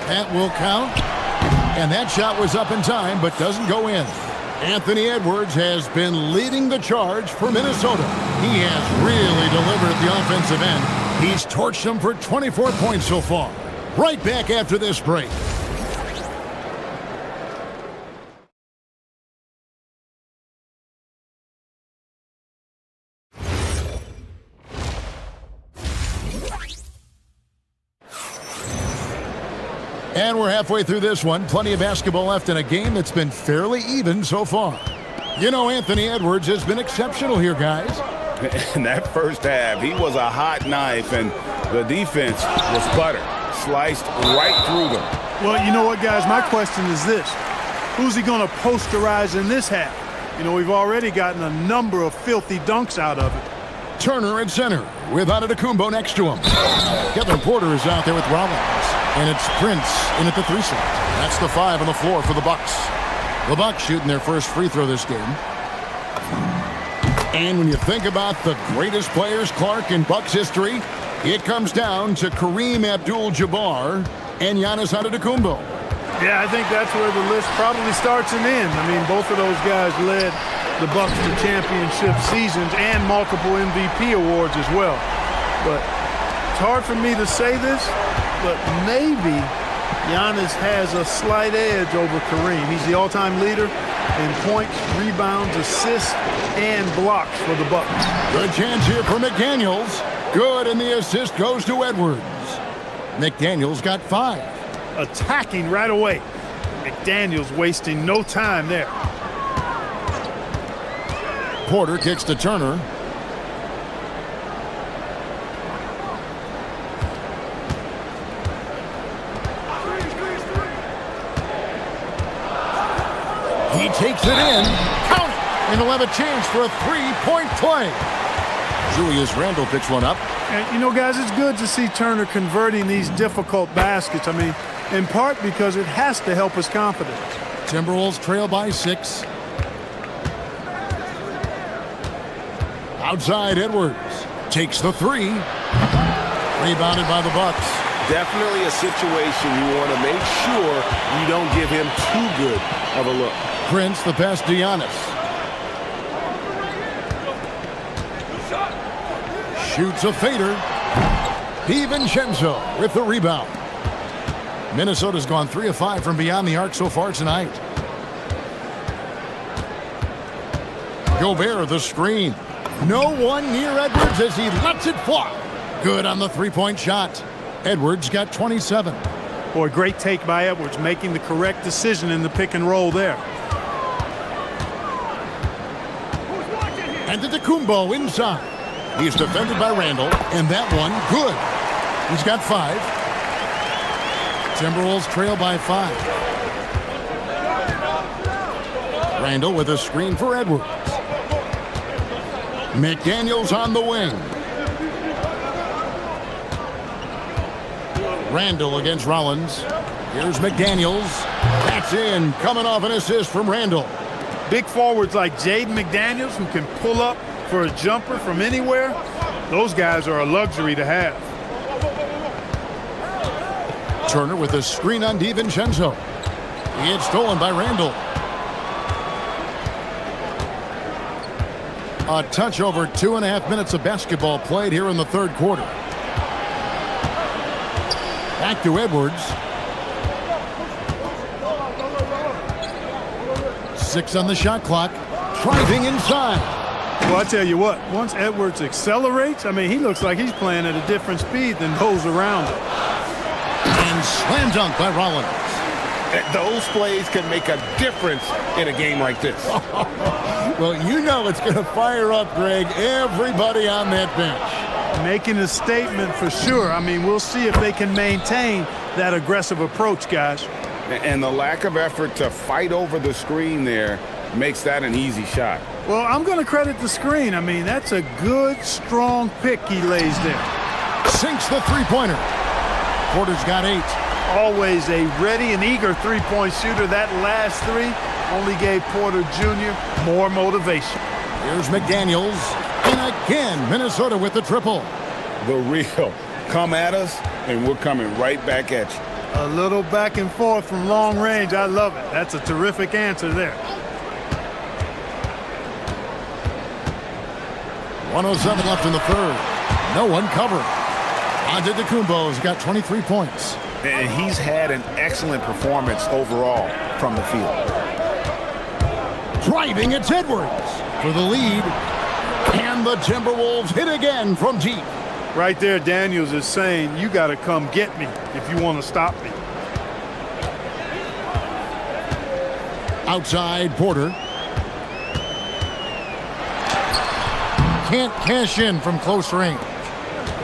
That will count. And that shot was up in time, but doesn't go in. Anthony Edwards has been leading the charge for Minnesota. He has really delivered at the offensive end. He's torched them for 24 points so far. Right back after this break. And we're halfway through this one. Plenty of basketball left in a game that's been fairly even so far. You know, Anthony Edwards has been exceptional here, guys. In that first half, he was a hot knife, and the defense was butter. Sliced right through them. Well, you know what, guys? My question is this. Who's he going to posterize in this half? You know, we've already gotten a number of filthy dunks out of it. Turner at center with Antetokounmpo next to him. Kevin Porter is out there with Rollins. And it's Prince in at the 3 slot. That's the 5 on the floor for the Bucks. The Bucks shooting their first free throw this game. And when you think about the greatest players, Clark, in Bucks history, it comes down to Kareem Abdul-Jabbar and Giannis Antetokounmpo. Yeah, I think that's where the list probably starts and ends. I mean, both of those guys led the Bucks to championship seasons and multiple MVP awards as well. But it's hard for me to say this, but maybe Giannis has a slight edge over Kareem. He's the all-time leader in points, rebounds, assists, and blocks for the Bucks. Good chance here for McDaniels. Good, and the assist goes to Edwards. McDaniels got 5. Attacking right away. McDaniels wasting no time there. Porter kicks to Turner. He takes it in. Count it! And he'll have a chance for a 3-point play. Julius Randle picks one up. And, you know, guys, it's good to see Turner converting these difficult baskets. I mean, in part because it has to help his confidence. Timberwolves trail by 6. Outside, Edwards takes the 3. Rebounded by the Bucks. Definitely a situation you want to make sure you don't give him too good of a look. Prince, the pass to Giannis. Shoots a fader. DiVincenzo with the rebound. Minnesota's gone 3 of 5 from beyond the arc so far tonight. Gobert, the screen. No one near Edwards as he lets it fly. Good on the 3-point shot. Edwards got 27. Boy, great take by Edwards, making the correct decision in the pick and roll there. And Antetokounmpo inside. He's defended by Randle, and that one, good. He's got 5. Timberwolves trail by 5. Randle with a screen for Edwards. McDaniels on the wing. Randle against Rollins. Here's McDaniels. That's in, coming off an assist from Randle. Big forwards like Jaden McDaniels, who can pull up for a jumper from anywhere, Those guys are a luxury to have. Turner with a screen on DiVincenzo. It's stolen by Randall. A touch over 2.5 minutes of basketball played here in the third quarter. Back to Edwards. 6 on the shot clock. Driving inside. Well, I tell you what, once Edwards accelerates, I mean, he looks like he's playing at a different speed than those around him. And slam dunk by Rollins. Those plays can make a difference in a game like this. Well, you know it's going to fire up, Greg, everybody on that bench. Making a statement for sure. I mean, we'll see if they can maintain that aggressive approach, guys. And the lack of effort to fight over the screen there makes that an easy shot. Well, I'm going to credit the screen. I mean, that's a good, strong pick he lays there. Sinks the three-pointer. Porter's got 8. Always a ready and eager three-point shooter. That last three only gave Porter Jr. more motivation. Here's McDaniels. And again, Minnesota with the triple. The real. Come at us, and we're coming right back at you. A little back and forth from long range. I love it. That's a terrific answer there. 1:07 left in the third. No one covered. Antetokounmpo's got 23 points. And he's had an excellent performance overall from the field. Driving, it's Edwards for the lead. And the Timberwolves hit again from deep. Right there, Daniels is saying, you got to come get me if you want to stop me. Outside, Porter. Can't cash in from close range.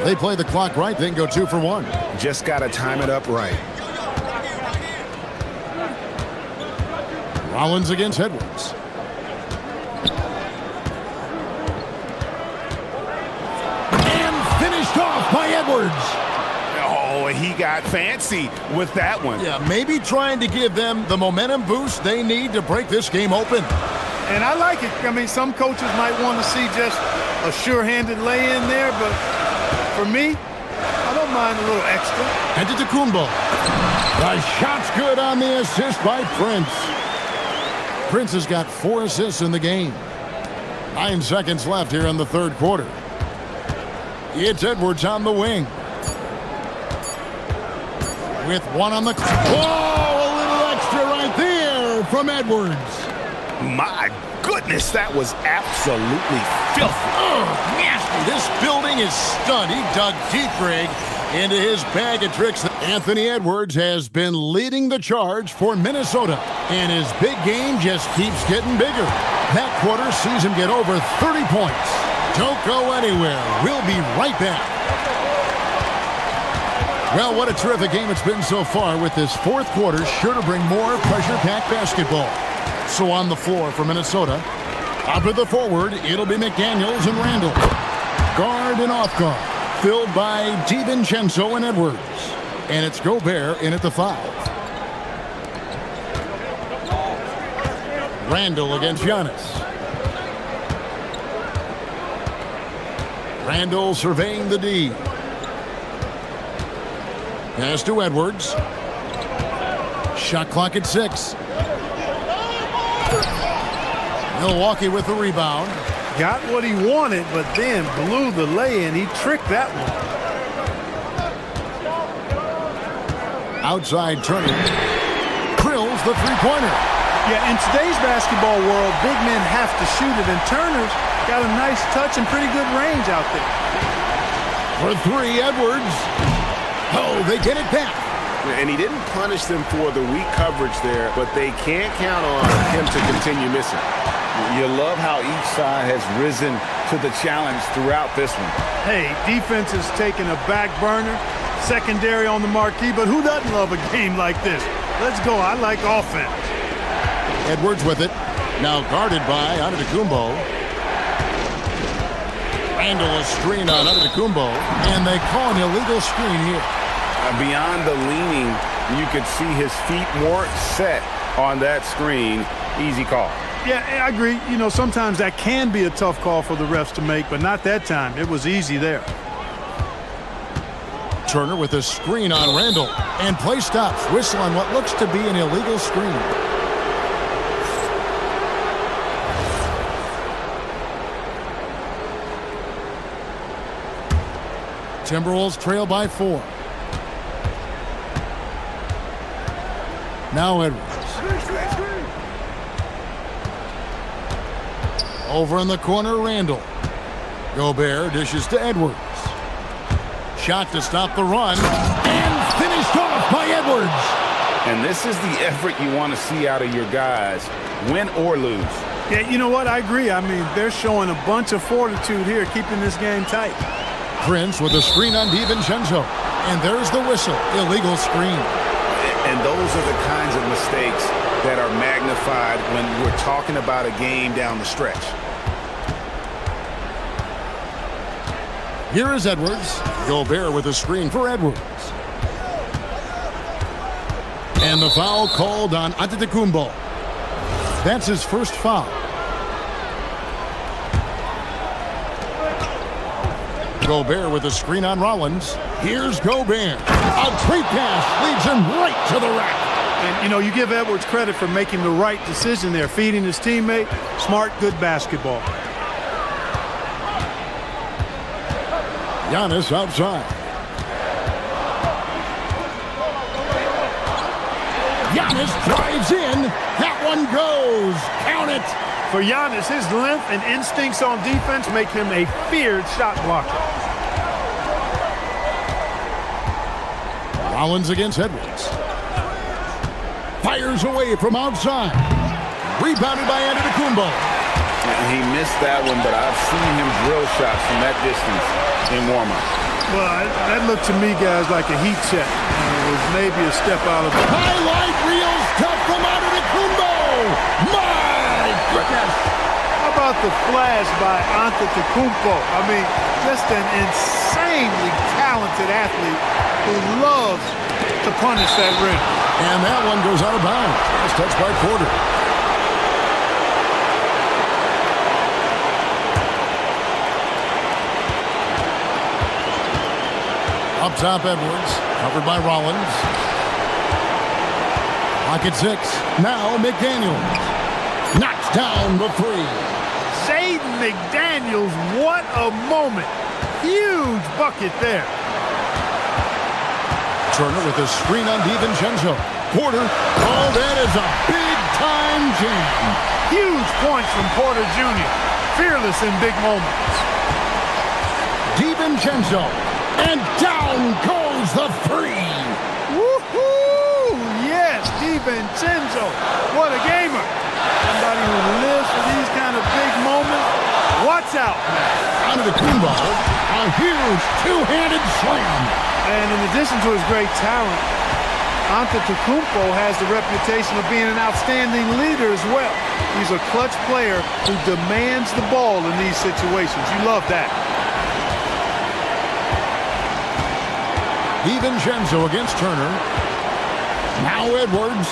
They play the clock right, then go 2 for 1. Just got to time it up right. Rollins against Edwards. And finished off by Edwards. Oh, he got fancy with that one. Yeah, maybe trying to give them the momentum boost they need to break this game open. And I like it. I mean, some coaches might want to see just a sure-handed lay-in there, but for me, I don't mind a little extra. Antetokounmpo. The shot's good on the assist by Prince. Prince has got 4 assists in the game. 9 seconds left here in the third quarter. It's Edwards on the wing. With 1 on the clock. Whoa, a little extra right there from Edwards. My goodness, that was absolutely filthy. Oh, nasty. This building is stunned. He dug deep, Greg, into his bag of tricks. Anthony Edwards has been leading the charge for Minnesota, and his big game just keeps getting bigger. That quarter sees him get over 30 points. Don't go anywhere. We'll be right back. Well, what a terrific game it's been so far, with this fourth quarter sure to bring more pressure-packed basketball. So on the floor for Minnesota, up at the forward, it'll be McDaniels and Randall. Guard and off guard, filled by DiVincenzo and Edwards. And it's Gobert in at the 5. Randall against Giannis. Randall surveying the D. Pass to Edwards. Shot clock at 6. Milwaukee with the rebound. Got what he wanted, but then blew the lay-in. He tricked that one. Outside Turner. Drills the three-pointer. Yeah, in today's basketball world, big men have to shoot it, and Turner's got a nice touch and pretty good range out there. For 3, Edwards. Oh, they get it back. And he didn't punish them for the weak coverage there, but they can't count on him to continue missing. You love how each side has risen to the challenge throughout this one. Hey, defense is taking a back burner, secondary on the marquee, but who doesn't love a game like this? Let's go. I like offense. Edwards with it. Now guarded by Antetokounmpo. Randall a screen on Antetokounmpo, and they call an illegal screen here. Beyond the leaning, you could see his feet more set on that screen. Easy call. Yeah, I agree. You know, sometimes that can be a tough call for the refs to make, but not that time. It was easy there. Turner with a screen on Randall. And play stops. Whistle on what looks to be an illegal screen. Timberwolves trail by 4. Now Edwards. Over in the corner, Randall. Gobert dishes to Edwards. Shot to stop the run. And finished off by Edwards. And this is the effort you want to see out of your guys, win or lose. Yeah, you know what? I agree. I mean, they're showing a bunch of fortitude here, keeping this game tight. Prince with a screen on DiVincenzo. And there's the whistle. Illegal screen. And those are the kinds of mistakes that are magnified when we're talking about a game down the stretch. Here is Edwards. Gobert with a screen for Edwards. And the foul called on Antetokounmpo. That's his first foul. Gobert with a screen on Rollins. Here's Gobert. A great pass leads him right to the rack. And, you know, you give Edwards credit for making the right decision there, feeding his teammate. Smart, good basketball. Giannis outside. Giannis drives in. That one goes. Count it. For Giannis, his length and instincts on defense make him a feared shot blocker. Rollins against Edwards. Fires away from outside. Rebounded by Antetokounmpo. He missed that one, but I've seen him drill shots from that distance in warm-up. Well, that looked to me, guys, like a heat check. It was maybe a step out of it. Highlight reel stuff from Antetokounmpo. My goodness. How about the flash by Antetokounmpo? I mean, just an insanely talented athlete who loves to punish that rim. And that one goes out of bounds. It's touched by Porter. Up top, Edwards. Covered by Rollins. Pocket 6. Now McDaniels. Knocks down the three. Jaden McDaniels, what a moment. Huge bucket there. Turner with a screen on DiVincenzo. Porter. Oh, that is a big-time jam. Huge points from Porter Jr. Fearless in big moments. DiVincenzo. And down goes the three. Woohoo! Yes, DiVincenzo. What a gamer. Somebody who lives for these kind of big moments. Watch out. Antetokounmpo. A huge two-handed slam. And in addition to his great talent, Antetokounmpo has the reputation of being an outstanding leader as well. He's a clutch player who demands the ball in these situations. You love that. DiVincenzo against Turner. Now Edwards.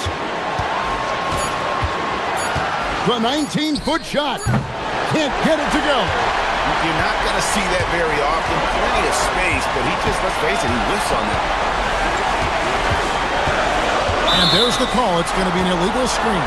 The 19-foot shot. Can't get it to go. You're not going to see that very often. Plenty of space, but he just, let's face it, he whiffs on that. And there's the call. It's going to be an illegal screen.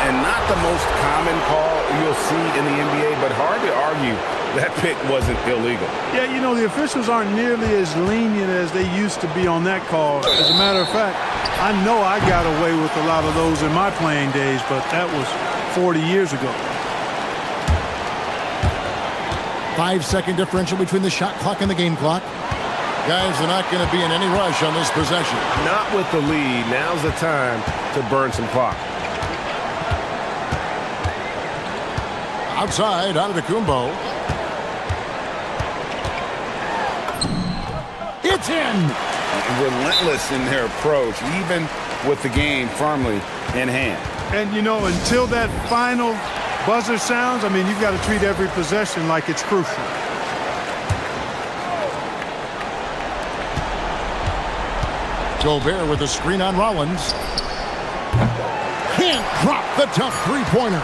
And not the most common call you'll see in the NBA, but hard to argue that pick wasn't illegal. Yeah, you know, the officials aren't nearly as lenient as they used to be on that call. As a matter of fact, I know I got away with a lot of those in my playing days, but that was 40 years ago. 5-second differential between the shot clock and the game clock. Guys are not going to be in any rush on this possession. Not with the lead. Now's the time to burn some clock. Outside, Antetokounmpo. It's in. Relentless in their approach, even with the game firmly in hand. And, you know, until that final buzzer sounds, I mean, you've got to treat every possession like it's crucial. Gobert with a screen on Rollins. Can't drop the tough three-pointer.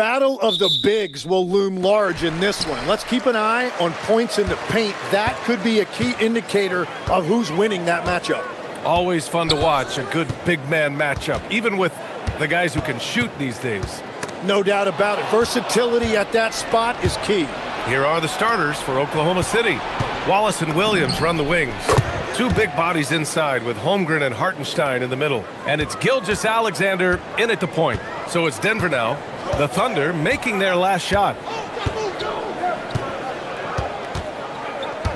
battle of the bigs will loom large in this one. Let's keep an eye on points in the paint. That could be a key indicator of who's winning that matchup. Always fun to watch a good big man matchup, even with the guys who can shoot these days. No doubt about it. Versatility at that spot is key. Here are the starters for Oklahoma City. Wallace and Williams run the wings. Two big bodies inside with Holmgren and Hartenstein in the middle. And it's Gilgeous-Alexander in at the point. So it's Denver now. The Thunder making their last shot.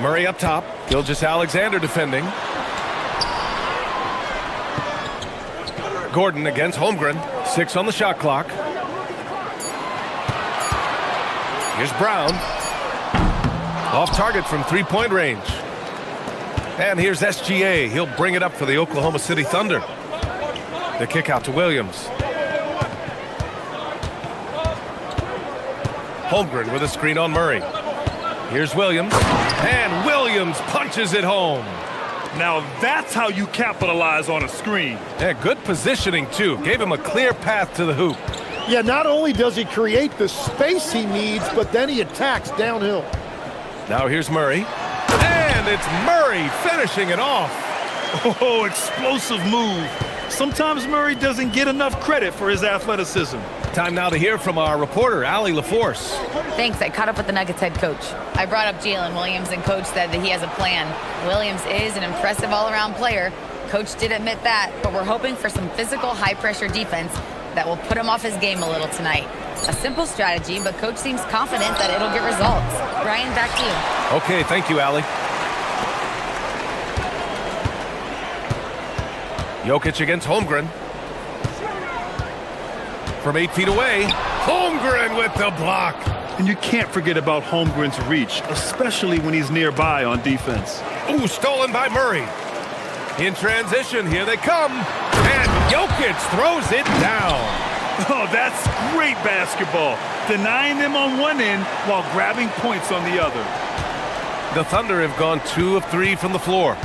Murray up top. Gilgeous-Alexander defending. Gordon against Holmgren. 6 on the shot clock. Here's Brown. Off target from three-point range. And here's SGA. He'll bring it up for the Oklahoma City Thunder. The kick out to Williams. Holmgren with a screen on Murray. Here's Williams. And Williams punches it home. Now that's how you capitalize on a screen. Yeah, good positioning, too. Gave him a clear path to the hoop. Yeah, not only does he create the space he needs, but then he attacks downhill. Now here's Murray. And it's Murray finishing it off. Oh, explosive move. Sometimes Murray doesn't get enough credit for his athleticism. Time now to hear from our reporter, Allie LaForce. Thanks. I caught up with the Nuggets head coach. I brought up Jalen Williams, and coach said that he has a plan. Williams is an impressive all-around player. Coach did admit that, but we're hoping for some physical, high-pressure defense that will put him off his game a little tonight. A simple strategy, but coach seems confident that it'll get results. Brian, back to you. Okay, thank you, Allie. Jokic against Holmgren. From 8 feet away, Holmgren with the block. And you can't forget about Holmgren's reach, especially when he's nearby on defense. Ooh, stolen by Murray. In transition, here they come. And Jokic throws it down. Oh, that's great basketball. Denying them on one end while grabbing points on the other. The Thunder have gone 2 of 3 from the floor.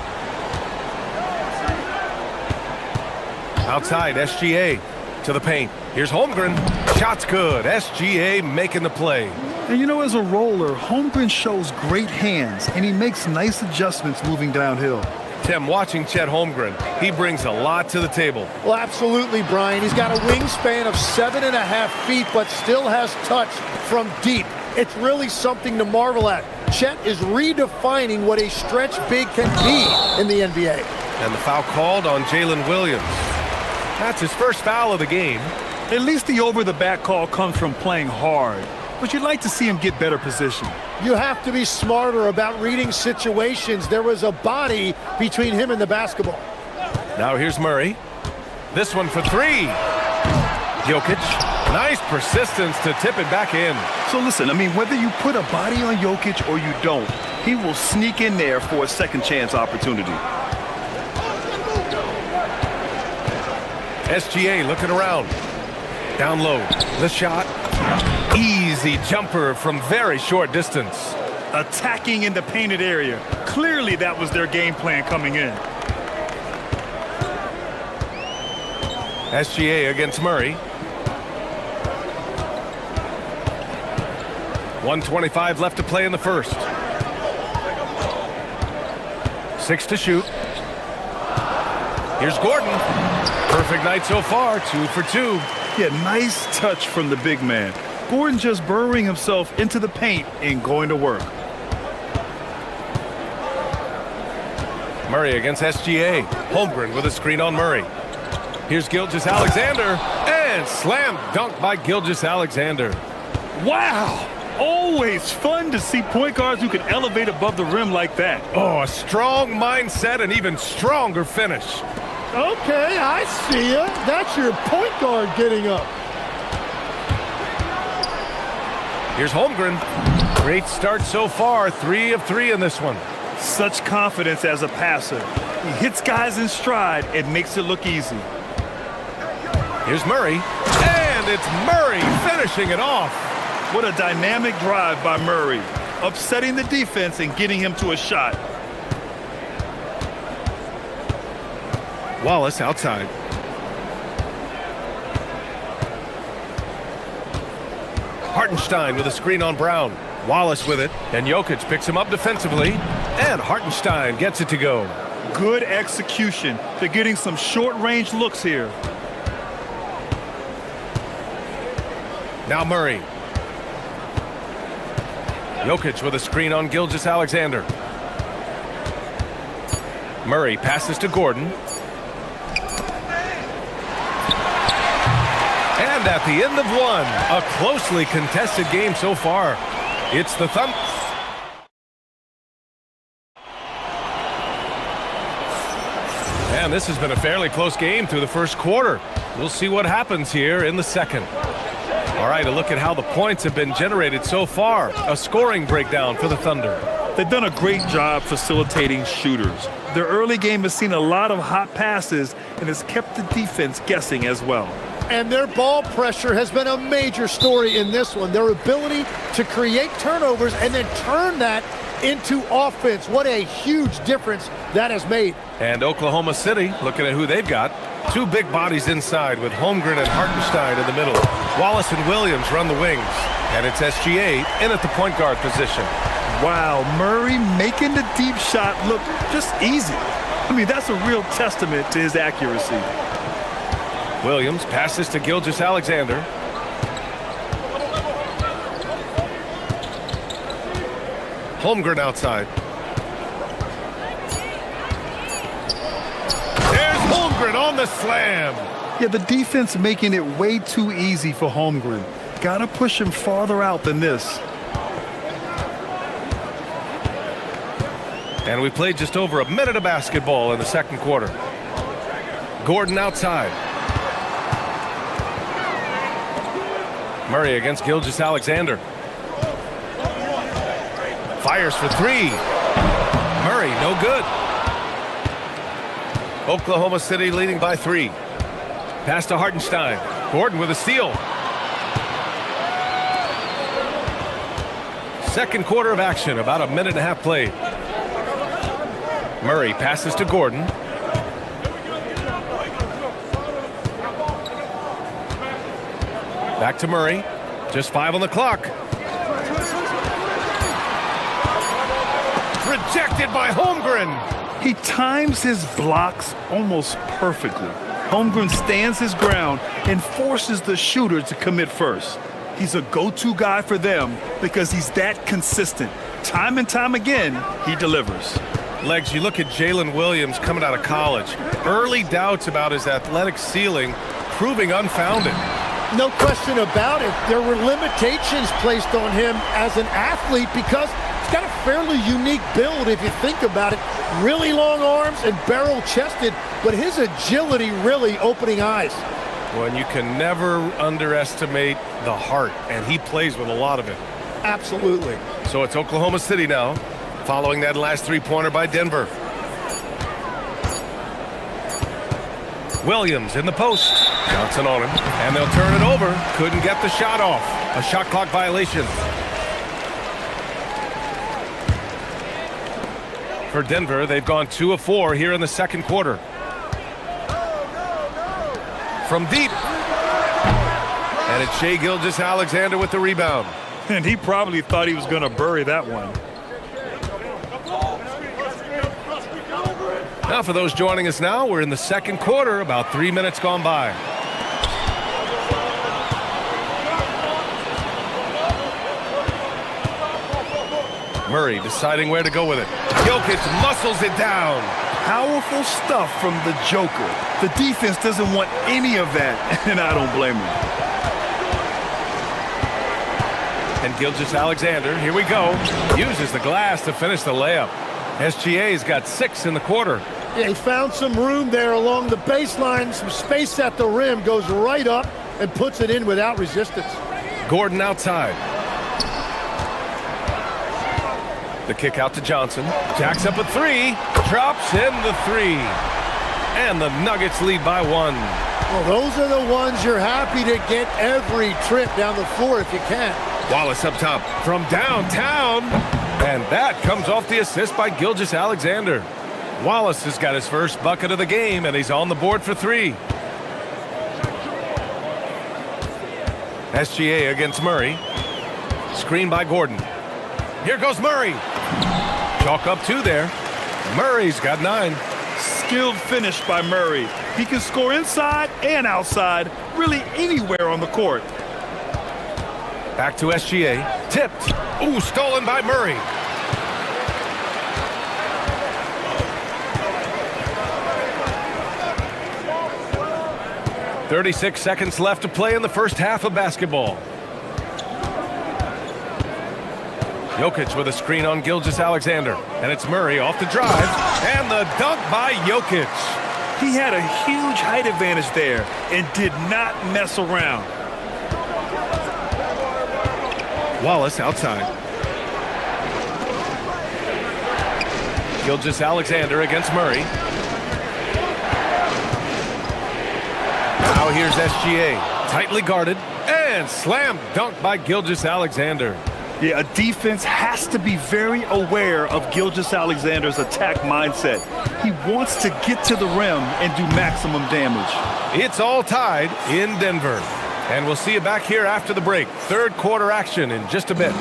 Outside, SGA to the paint. Here's Holmgren. Shot's good. SGA making the play. And you know, as a roller, Holmgren shows great hands, and he makes nice adjustments moving downhill. Tim, watching Chet Holmgren, he brings a lot to the table. Well, absolutely, Brian. He's got a wingspan of 7.5 feet, but still has touch from deep. It's really something to marvel at. Chet is redefining what a stretch big can be in the NBA. And the foul called on Jalen Williams. That's his first foul of the game. At least the over-the-back call comes from playing hard, but you'd like to see him get better position. You have to be smarter about reading situations. There was a body between him and the basketball. Now here's Murray. This one for 3. Jokic. Nice persistence to tip it back in. So listen, I mean, whether you put a body on Jokic or you don't, he will sneak in there for a second chance opportunity. SGA looking around. Down low. The shot. Easy jumper from very short distance. Attacking in the painted area. Clearly that was their game plan coming in. SGA against Murray. 1:25 left to play in the first. 6 to shoot. Here's Gordon. Perfect night so far, 2 for 2. Yeah, nice touch from the big man. Gordon just burrowing himself into the paint and going to work. Murray against SGA. Holmgren with a screen on Murray. Here's Gilgeous-Alexander. And slam dunk by Gilgeous-Alexander. Wow! Always fun to see point guards who can elevate above the rim like that. Oh, a strong mindset and even stronger finish. Okay, I see ya. That's your point guard getting up. Here's Holmgren. Great start so far. 3 of 3 in this one. Such confidence as a passer. He hits guys in stride and makes it look easy. Here's Murray. And it's Murray finishing it off. What a dynamic drive by Murray. Upsetting the defense and getting him to a shot. Wallace outside. Hartenstein with a screen on Brown. Wallace with it, and Jokic picks him up defensively, and Hartenstein gets it to go. Good execution. They're getting some short-range looks here. Now Murray. Jokic with a screen on Gilgeous-Alexander. Murray passes to Gordon. And at the end of one, a closely contested game so far. It's the Thump. And this has been a fairly close game through the first quarter. We'll see what happens here in the second. All right, a look at how the points have been generated so far. A scoring breakdown for the Thunder. They've done a great job facilitating shooters. Their early game has seen a lot of hot passes and has kept the defense guessing as well. And their ball pressure has been a major story in this one. Their ability to create turnovers and then turn that into offense. What a huge difference that has made. And Oklahoma City, looking at who they've got. Two big bodies inside with Holmgren and Hartenstein in the middle. Wallace and Williams run the wings. And it's SGA in at the point guard position. Wow, Murray making the deep shot look just easy. I mean, that's a real testament to his accuracy. Williams passes to Gilgeous-Alexander. Holmgren outside. There's Holmgren on the slam. Yeah, the defense making it way too easy for Holmgren. Gotta push him farther out than this. And we played just over a minute of basketball in the second quarter. Gordon outside. Murray against Gilgeous-Alexander. Fires for three. Murray, no good. Oklahoma City leading by 3. Pass to Hartenstein. Gordon with a steal. Second quarter of action, about a minute and a half played. Murray passes to Gordon. Back to Murray. Just 5 on the clock. Rejected by Holmgren. He times his blocks almost perfectly. Holmgren stands his ground and forces the shooter to commit first. He's a go-to guy for them because he's that consistent. Time and time again, he delivers. Legs, you look at Jalen Williams coming out of college. Early doubts about his athletic ceiling proving unfounded. No question about it. There were limitations placed on him as an athlete because he's got a fairly unique build if you think about it. Really long arms and barrel-chested, but his agility really opening eyes. Well, and you can never underestimate the heart, and he plays with a lot of it. Absolutely. So it's Oklahoma City now, following that last three-pointer by Denver. Williams in the post. Johnson on him, and they'll turn it over. Couldn't get the shot off. A shot clock violation. For Denver, they've gone 2 of 4 here in the second quarter. From deep. And it's Shai Gilgeous-Alexander with the rebound. And he probably thought he was going to bury that one. Now for those joining us now, we're in the second quarter, about 3 minutes gone by. Murray deciding where to go with it. Jokic muscles it down. Powerful stuff from the Joker. The defense doesn't want any of that, and I don't blame him. And Gilgeous-Alexander, here we go, uses the glass to finish the layup. SGA's got 6 in the quarter. Yeah, he found some room there along the baseline, some space at the rim, goes right up and puts it in without resistance. Gordon outside. The kick out to Johnson. Jacks up a 3. Drops in the 3. And the Nuggets lead by 1. Well, those are the ones you're happy to get every trip down the floor if you can. Wallace up top from downtown. And that comes off the assist by Gilgeous-Alexander. Wallace has got his first bucket of the game, and he's on the board for 3. SGA against Murray. Screen by Gordon. Here goes Murray. Chalk up 2 there. Murray's got 9. Skilled finish by Murray. He can score inside and outside, really anywhere on the court. Back to SGA. Tipped. Ooh, stolen by Murray. "36 seconds left to play in the first half of basketball. Jokic with a screen on Gilgeous-Alexander. And it's Murray off the drive. And the dunk by Jokic. He had a huge height advantage there and did not mess around. Wallace outside. Gilgeous-Alexander against Murray. Now here's SGA. Tightly guarded. And slam dunk by Gilgeous-Alexander. Yeah, a defense has to be very aware of Gilgeous-Alexander's attack mindset. He wants to get to the rim and do maximum damage. It's all tied in Denver. And we'll see you back here after the break. Third quarter action in just a bit.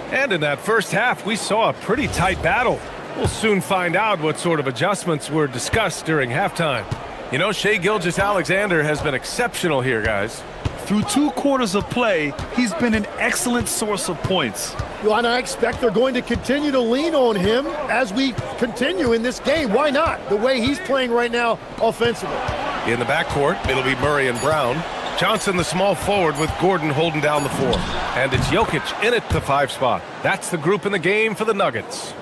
And in that first half, we saw a pretty tight battle. We'll soon find out what sort of adjustments were discussed during halftime. You know, Shai Gilgeous-Alexander has been exceptional here, guys. Through 2 quarters of play, he's been an excellent source of points. Well, and I expect they're going to continue to lean on him as we continue in this game. Why not? The way he's playing right now offensively. In the backcourt, it'll be Murray and Brown. Johnson, the small forward, with Gordon holding down the 4. And it's Jokic in at the 5 spot. That's the group in the game for the Nuggets.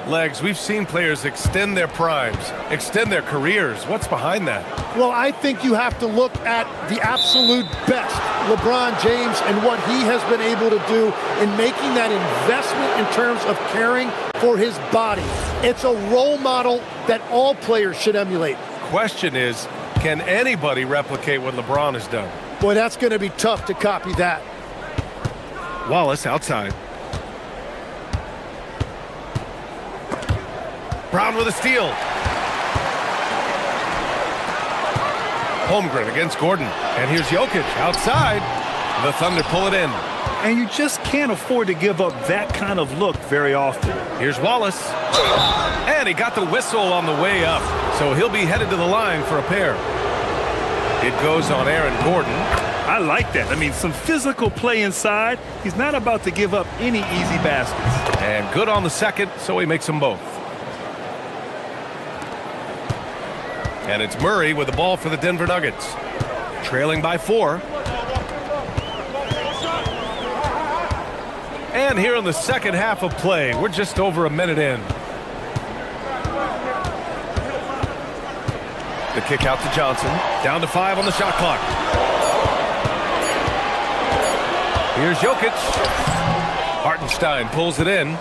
Legs, we've seen players extend their primes, extend their careers. What's behind that? Well, I think you have to look at the absolute best, LeBron James, and what he has been able to do in making that investment in terms of caring for his body. It's a role model that all players should emulate. Question is, can anybody replicate what LeBron has done? Boy, that's going to be tough to copy that. Wallace outside. Brown with a steal. Holmgren against Gordon. And here's Jokic outside. The Thunder pull it in. And you just can't afford to give up that kind of look very often. Here's Wallace. And he got the whistle on the way up. So he'll be headed to the line for a pair. It goes on Aaron Gordon. I like that. I mean, some physical play inside. He's not about to give up any easy baskets. And good on the second, so he makes them both. And it's Murray with the ball for the Denver Nuggets. Trailing by 4. And here in the second half of play, we're just over a minute in. The kick out to Johnson. Down to 5 on the shot clock. Here's Jokic. Hartenstein pulls it in.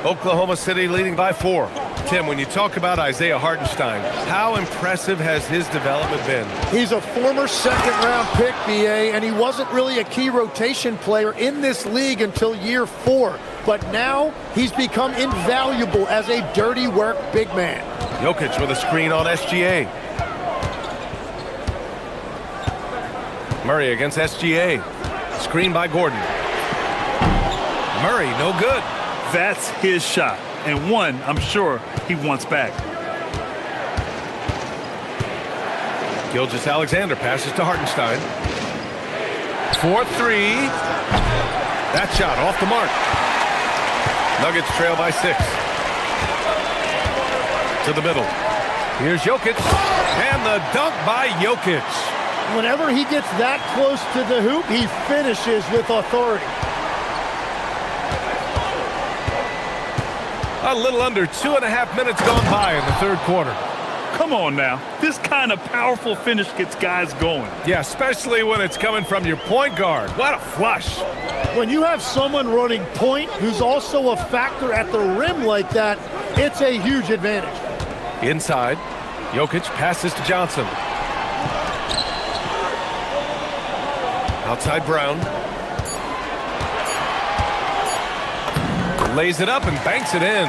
Oklahoma City leading by 4. Tim, when you talk about Isaiah Hartenstein, how impressive has his development been? He's a former second-round pick, BA, and he wasn't really a key rotation player in this league until year 4. But now he's become invaluable as a dirty work big man. Jokic with a screen on SGA. Murray against SGA. Screen by Gordon. Murray, no good. That's his shot, and one I'm sure he wants back. Gilgeous-Alexander passes to Hartenstein. 4-3. That shot off the mark. Nuggets trail by 6. To the middle. Here's Jokic. And the dunk by Jokic. Whenever he gets that close to the hoop, he finishes with authority. A little under 2.5 minutes gone by in the third quarter. Come on now. This kind of powerful finish gets guys going. Yeah, especially when it's coming from your point guard. What a flush. When you have someone running point who's also a factor at the rim like that, it's a huge advantage. Inside. Jokic passes to Johnson. Outside Brown. Lays it up and banks it in.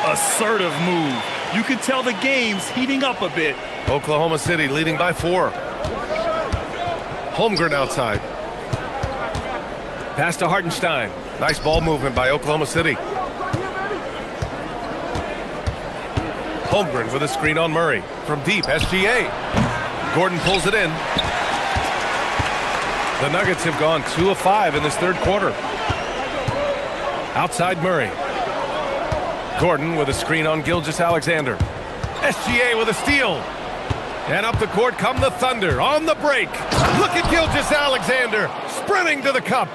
Assertive move. You can tell the game's heating up a bit. Oklahoma City leading by 4. Holmgren outside. Pass to Hartenstein. Nice ball movement by Oklahoma City. Holmgren with a screen on Murray. From deep, SGA. Gordon pulls it in. The Nuggets have gone 2 of 5 in this third quarter. Outside Murray. Gordon with a screen on Gilgeous-Alexander. SGA with a steal. And up the court come the Thunder on the break. Look at Gilgeous-Alexander sprinting to the cup.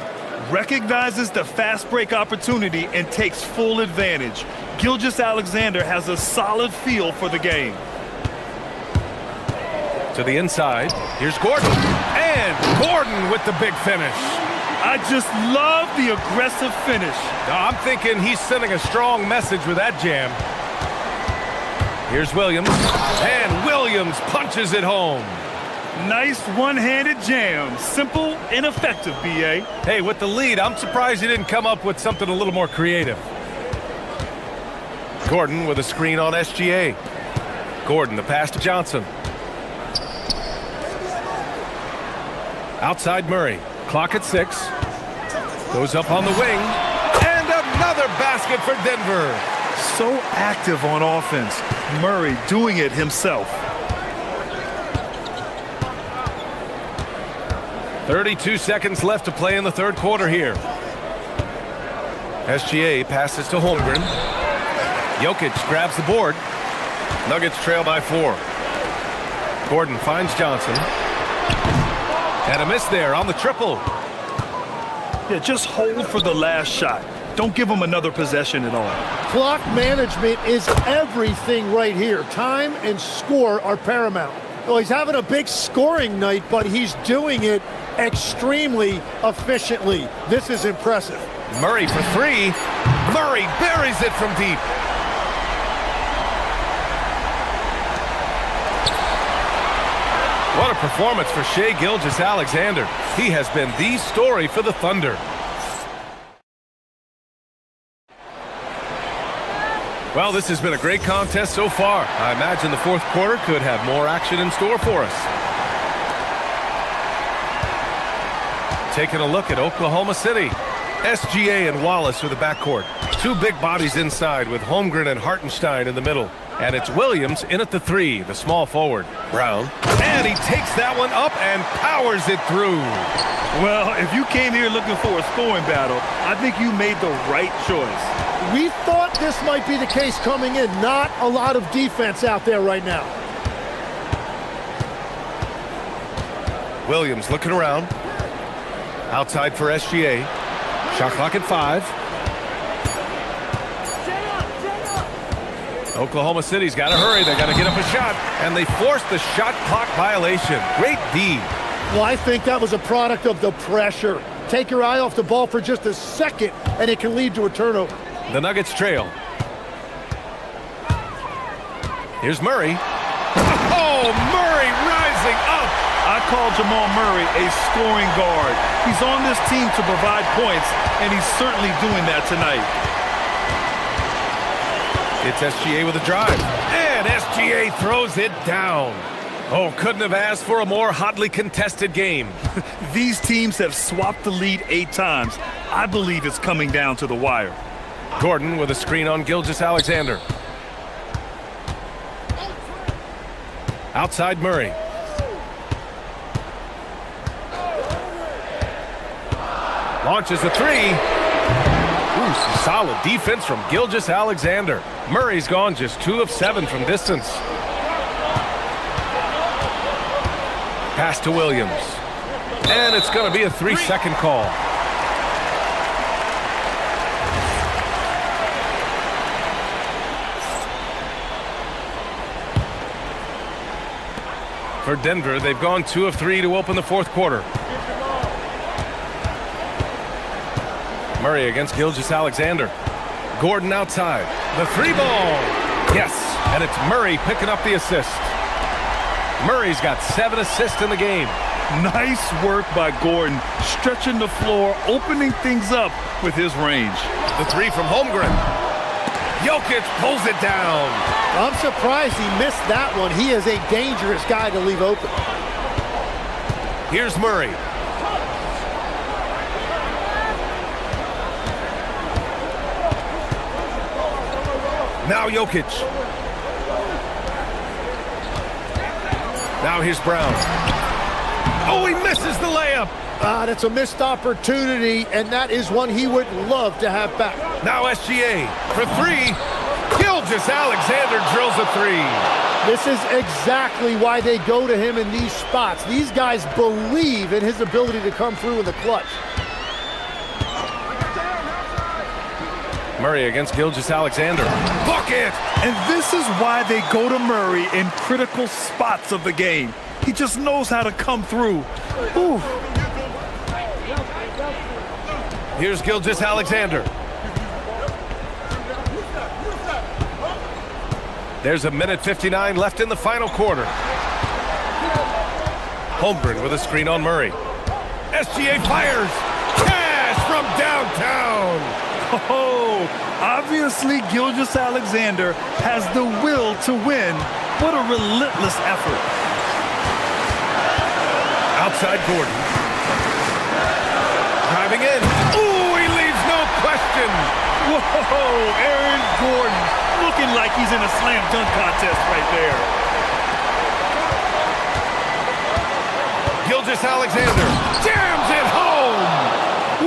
Recognizes the fast break opportunity and takes full advantage. Gilgeous-Alexander has a solid feel for the game. To the inside. Here's Gordon. And Gordon with the big finish. I just love the aggressive finish. I'm thinking he's sending a strong message with that jam. Here's Williams. And Williams punches it home. Nice one-handed jam. Simple and effective, B.A. Hey, with the lead, I'm surprised he didn't come up with something a little more creative. Gordon with a screen on SGA. Gordon, the pass to Johnson. Outside Murray. Clock at 6. Goes up on the wing. And another basket for Denver. So active on offense. Murray doing it himself. 32 seconds left to play in the third quarter here. SGA passes to Holmgren. Jokic grabs the board. Nuggets trail by 4. Gordon finds Johnson. And a miss there on the triple. Yeah, just hold for the last shot. Don't give him another possession at all. Clock management is everything right here. Time and score are paramount. Well, he's having a big scoring night, but he's doing it extremely efficiently. This is impressive. Murray for 3. Murray buries it from deep. What a performance for Shai Gilgeous-Alexander. He has been the story for the Thunder. Well, this has been a great contest so far. I imagine the fourth quarter could have more action in store for us. Taking a look at Oklahoma City. SGA and Wallace are the backcourt. 2 big bodies inside with Holmgren and Hartenstein in the middle. And it's Williams in at the 3, the small forward. Brown. And he takes that one up and powers it through. Well, if you came here looking for a scoring battle, I think you made the right choice. We thought this might be the case coming in. Not a lot of defense out there right now. Williams looking around. Outside for SGA. Shot clock at 5. Oklahoma City's got to hurry. They got to get up a shot. And they forced the shot clock violation. Great D. Well, I think that was a product of the pressure. Take your eye off the ball for just a second, and it can lead to a turnover. The Nuggets trail. Here's Murray. Oh, Murray rising up. I call Jamal Murray a scoring guard. He's on this team to provide points, and he's certainly doing that tonight. It's SGA with a drive. And SGA throws it down. Oh, couldn't have asked for a more hotly contested game. These teams have swapped the lead 8 times. I believe it's coming down to the wire. Gordon with a screen on Gilgeous-Alexander. Outside Murray. Launches a 3. Ooh, some solid defense from Gilgeous-Alexander. Murray's gone just 2 of 7 from distance. Pass to Williams. And it's going to be a 3-second call. For Denver, they've gone 2 of 3 to open the fourth quarter. Murray against Gilgeous-Alexander. Gordon outside. The 3 ball. Yes, and it's Murray picking up the assist. Murray's got 7 assists in the game. Nice work by Gordon, stretching the floor, opening things up with his range. The three from Holmgren. Jokic pulls it down. I'm surprised he missed that one. He is a dangerous guy to leave open. Here's Murray. Now Jokic. Now here's Brown. Oh, he misses the layup. That's a missed opportunity, and that is one he would love to have back. Now SGA for three. Gilgeous-Alexander drills a three. This is exactly why they go to him in these spots. These guys believe in his ability to come through in the clutch. Murray against Gilgeous-Alexander. Bucket! And this is why they go to Murray in critical spots of the game. He just knows how to come through. Ooh. Here's Gilgeous-Alexander. There's a minute 59 left in the final quarter. Holmgren with a screen on Murray. SGA fires. Cash from downtown. Oh, obviously Gilgeous-Alexander has the will to win. What a relentless effort. Outside Gordon. Driving in. Ooh, he leaves no question. Whoa, Aaron Gordon looking like he's in a slam dunk contest right there. Gilgeous-Alexander jams it home.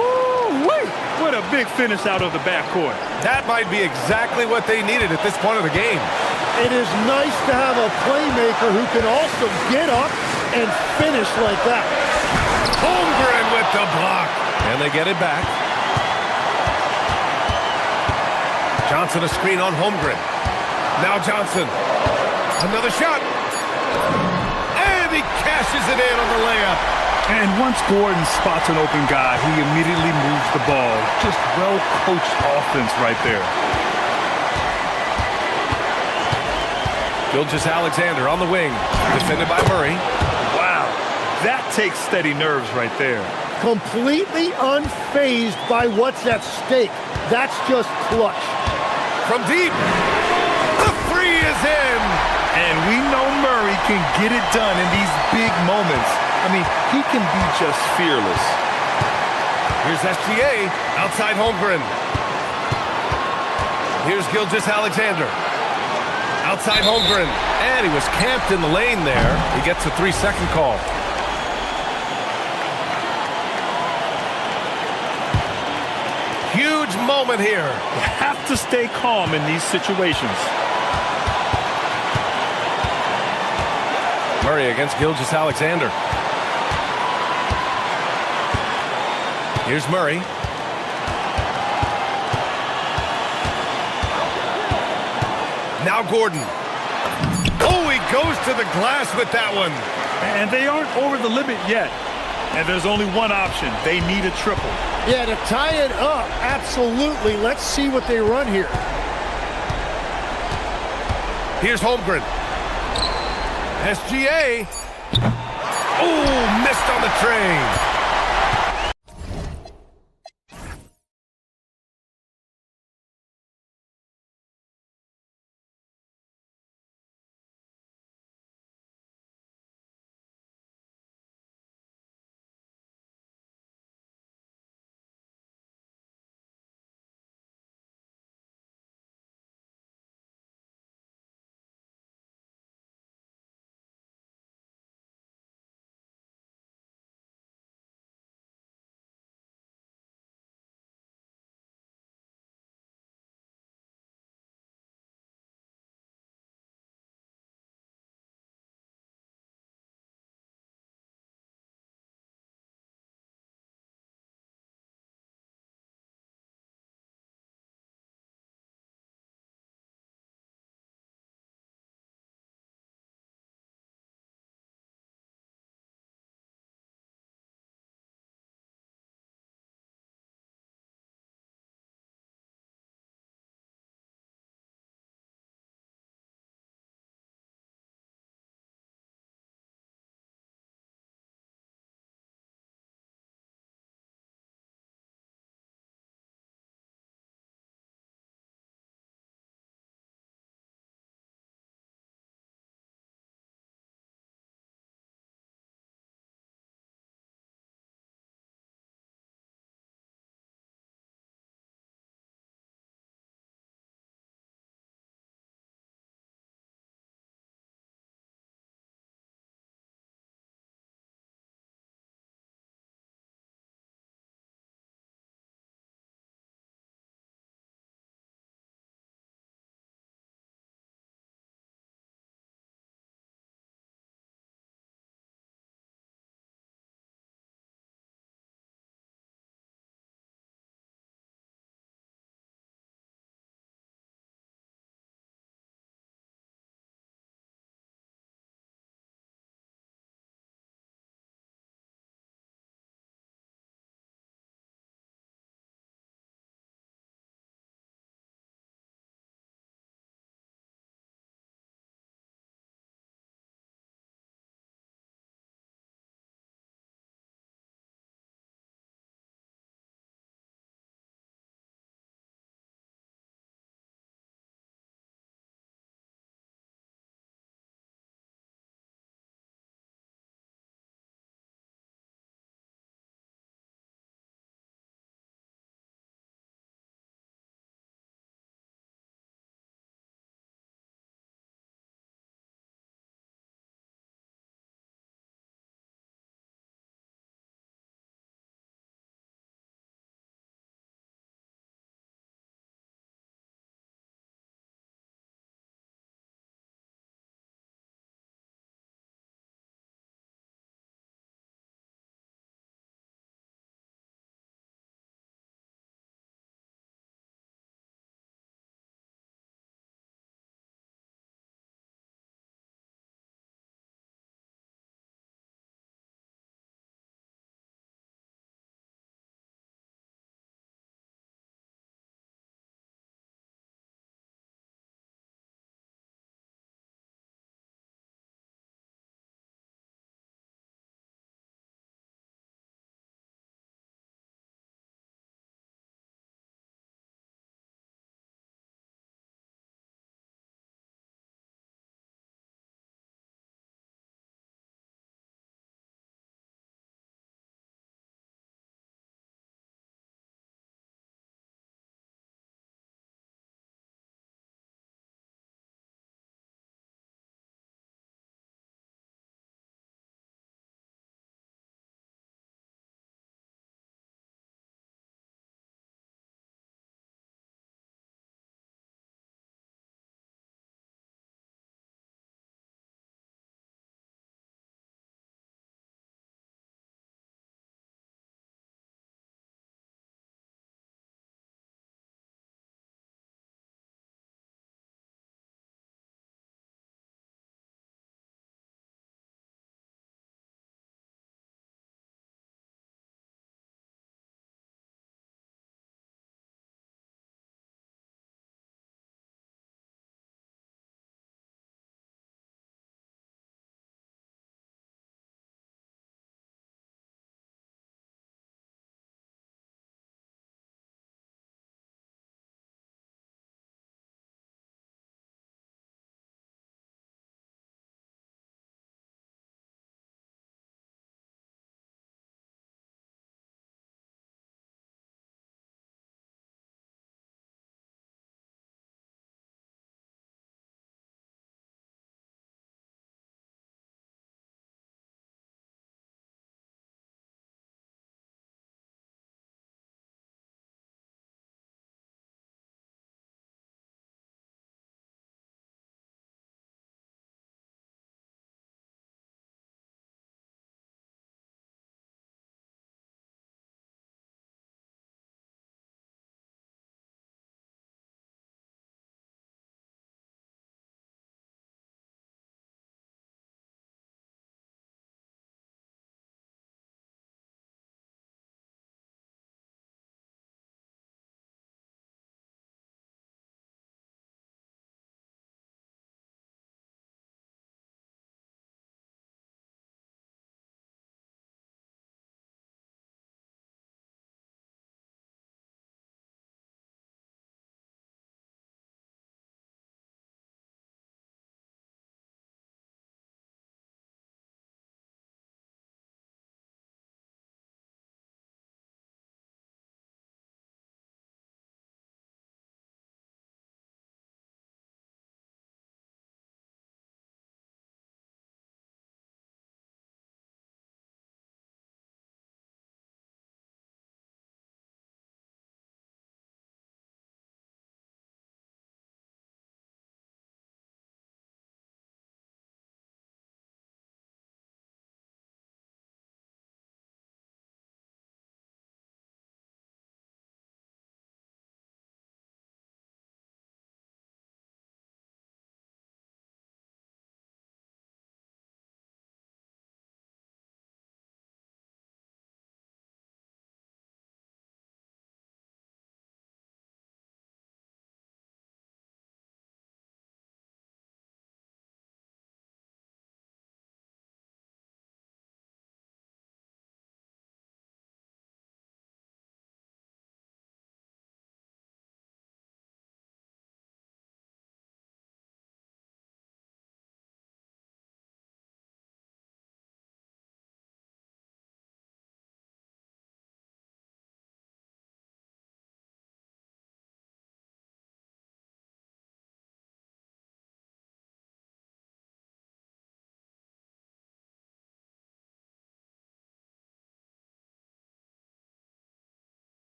Woo-wee. What a big finish out of the backcourt. That might be exactly what they needed at this point of the game. It is nice to have a playmaker who can also get up and finish like that. Holmgren with the block. And they get it back. Johnson a screen on Holmgren. Now Johnson. Another shot. And he cashes it in on the layup. And once Gordon spots an open guy, he immediately moves the ball. Just well-coached offense right there. Gilgeous-Alexander on the wing. Defended by Murray. Wow. That takes steady nerves right there. Completely unfazed by what's at stake. That's just clutch. From deep. The three is in. And we know Murray can get it done in these big moments. I mean, he can be just fearless. Here's SGA outside Holmgren. Here's Gilgeous-Alexander. Outside Holmgren. And he was camped in the lane there. He gets a 3-second call. Huge moment here. You have to stay calm in these situations. Murray against Gilgeous-Alexander. Here's Murray. Now Gordon. Oh, he goes to the glass with that one. And they aren't over the limit yet. And there's only one option. They need a triple. Yeah, to tie it up, absolutely. Let's see what they run here. Here's Holmgren. SGA. Oh, missed on the tray.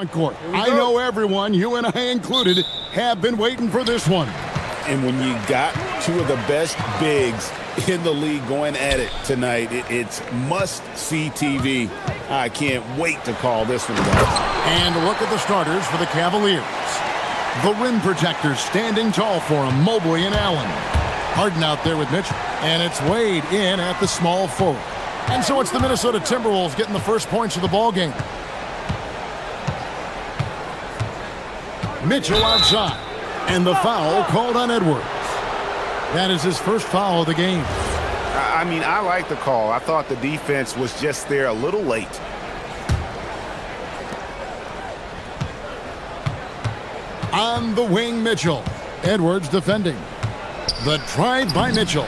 Court. I know everyone, you and I included, have been waiting for this one. And when you got two of the best bigs in the league going at it tonight, it's must-see TV. I can't wait to call this one, guys. And look at the starters for the Cavaliers. The rim protectors standing tall for him, Mobley and Allen. Harden out there with Mitchell, and it's Wade in at the small forward. And so it's the Minnesota Timberwolves getting the first points of the ball game. Mitchell outside, and the foul called on Edwards. That is his first foul of the game. I mean, I like the call. I thought the defense was just there a little late. On the wing, Mitchell. Edwards defending. The drive by Mitchell.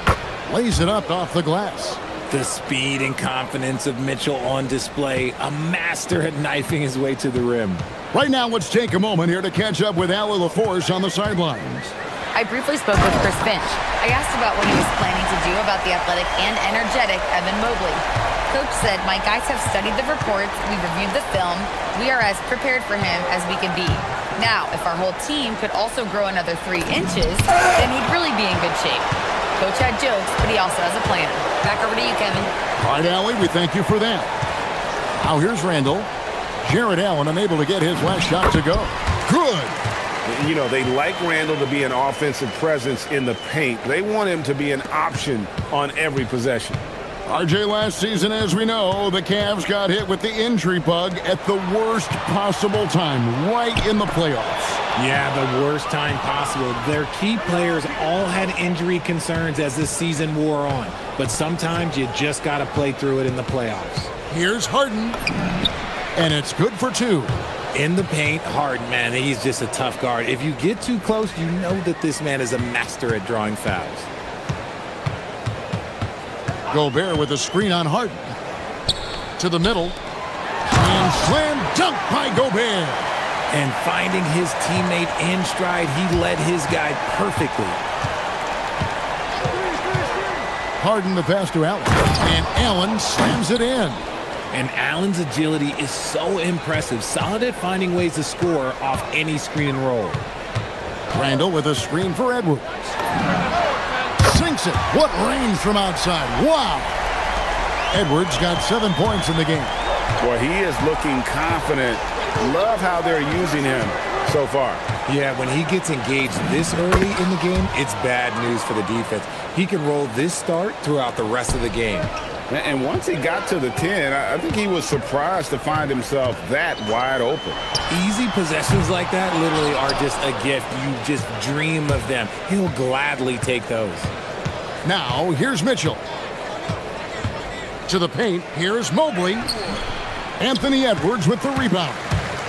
Lays it up off the glass. The speed and confidence of Mitchell on display. A master at knifing his way to the rim. Right now, let's take a moment here to catch up with Allie LaForce on the sidelines. I briefly spoke with Chris Finch. I asked about what he was planning to do about the athletic and energetic Evan Mobley. Coach said, "My guys have studied the reports, we've reviewed the film, we are as prepared for him as we can be. Now, if our whole team could also grow another 3 inches, then he'd really be in good shape." Coach had jokes, but he also has a plan. Back over to you, Kevin. All right, Allie, we thank you for that. Now here's Randall. Jared Allen unable to get his last shot to go. Good. You know, they like Randall to be an offensive presence in the paint. They want him to be an option on every possession. RJ, last season, as we know, the Cavs got hit with the injury bug at the worst possible time, right in the playoffs. Yeah, the worst time possible. Their key players all had injury concerns as the season wore on. But sometimes you just got to play through it in the playoffs. Here's Harden. And it's good for 2. In the paint, Harden, man, he's just a tough guard. If you get too close, you know that this man is a master at drawing fouls. Gobert with a screen on Harden. To the middle. And slam dunk by Gobert. And finding his teammate in stride, he led his guy perfectly. Harden the pass to Allen. And Allen slams it in. And Allen's agility is so impressive. Solid at finding ways to score off any screen and roll. Randall with a screen for Edwards. Sinks it. What range from outside. Wow. Edwards got 7 points in the game. Boy, he is looking confident. Love how they're using him so far. Yeah, when he gets engaged this early in the game, it's bad news for the defense. He can roll this start throughout the rest of the game. And once he got to the 10, I think he was surprised to find himself that wide open. Easy possessions like that literally are just a gift. You just dream of them. He'll gladly take those. Now, here's Mitchell. To the paint, here's Mobley. Anthony Edwards with the rebound.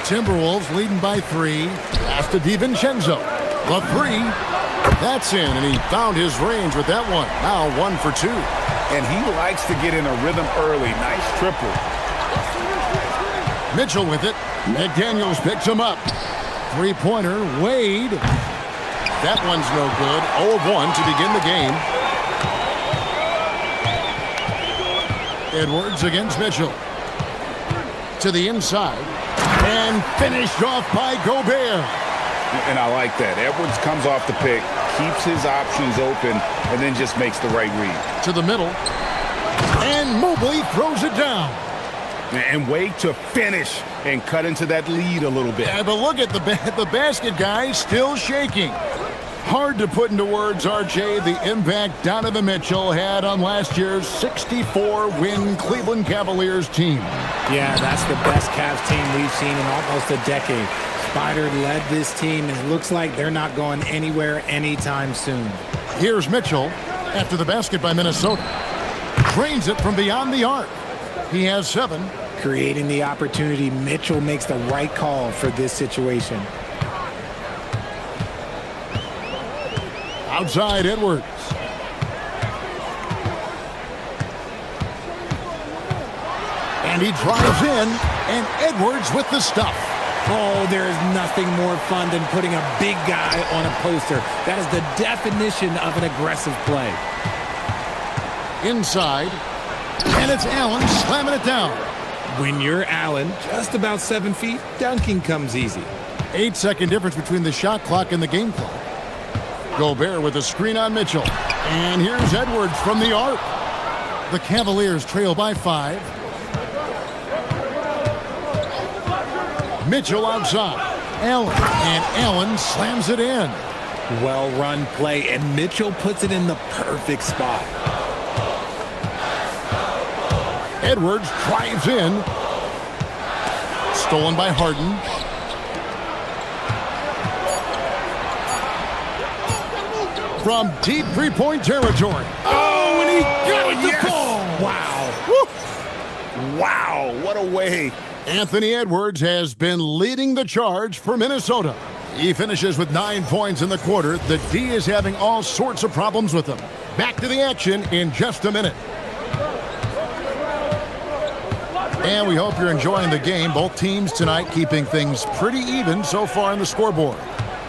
Timberwolves leading by 3. Pass to DiVincenzo. The 3. That's in, and he found his range with that one. Now 1 for 2. And he likes to get in a rhythm early. Nice triple. Mitchell with it. McDaniels picks him up. 3-pointer, Wade. That one's no good. 0-1 to begin the game. Edwards against Mitchell. To the inside. And finished off by Gobert. And I like that. Edwards comes off the pick, keeps his options open, and then just makes the right read. To the middle. And Mobley throws it down. And Wade to finish and cut into that lead a little bit. Yeah, but look at the basket guy still shaking. Hard to put into words, RJ, the impact Donovan Mitchell had on last year's 64-win Cleveland Cavaliers team. Yeah, that's the best Cavs team we've seen in almost a decade. Spider led this team, and it looks like they're not going anywhere anytime soon. Here's Mitchell after the basket by Minnesota. Drains it from beyond the arc. He has 7. Creating the opportunity, Mitchell makes the right call for this situation. Outside Edwards. And he drives in, and Edwards with the stuff. Oh, there is nothing more fun than putting a big guy on a poster. That is the definition of an aggressive play. Inside, and it's Allen slamming it down. When you're Allen, just about 7 feet, dunking comes easy. 8-second difference between the shot clock and the game clock. Gobert with a screen on Mitchell. And here's Edwards from the arc. The Cavaliers trail by 5. Mitchell outside. Allen. And Allen slams it in. Well-run play, and Mitchell puts it in the perfect spot. Edwards drives in. Stolen by Harden. From deep three-point territory. Oh, and he got it to fall. Wow. Woo. Wow, what a way. Anthony Edwards has been leading the charge for Minnesota. He finishes with 9 points in the quarter. The D is having all sorts of problems with him. Back to the action in just a minute. And we hope you're enjoying the game. Both teams tonight keeping things pretty even so far on the scoreboard.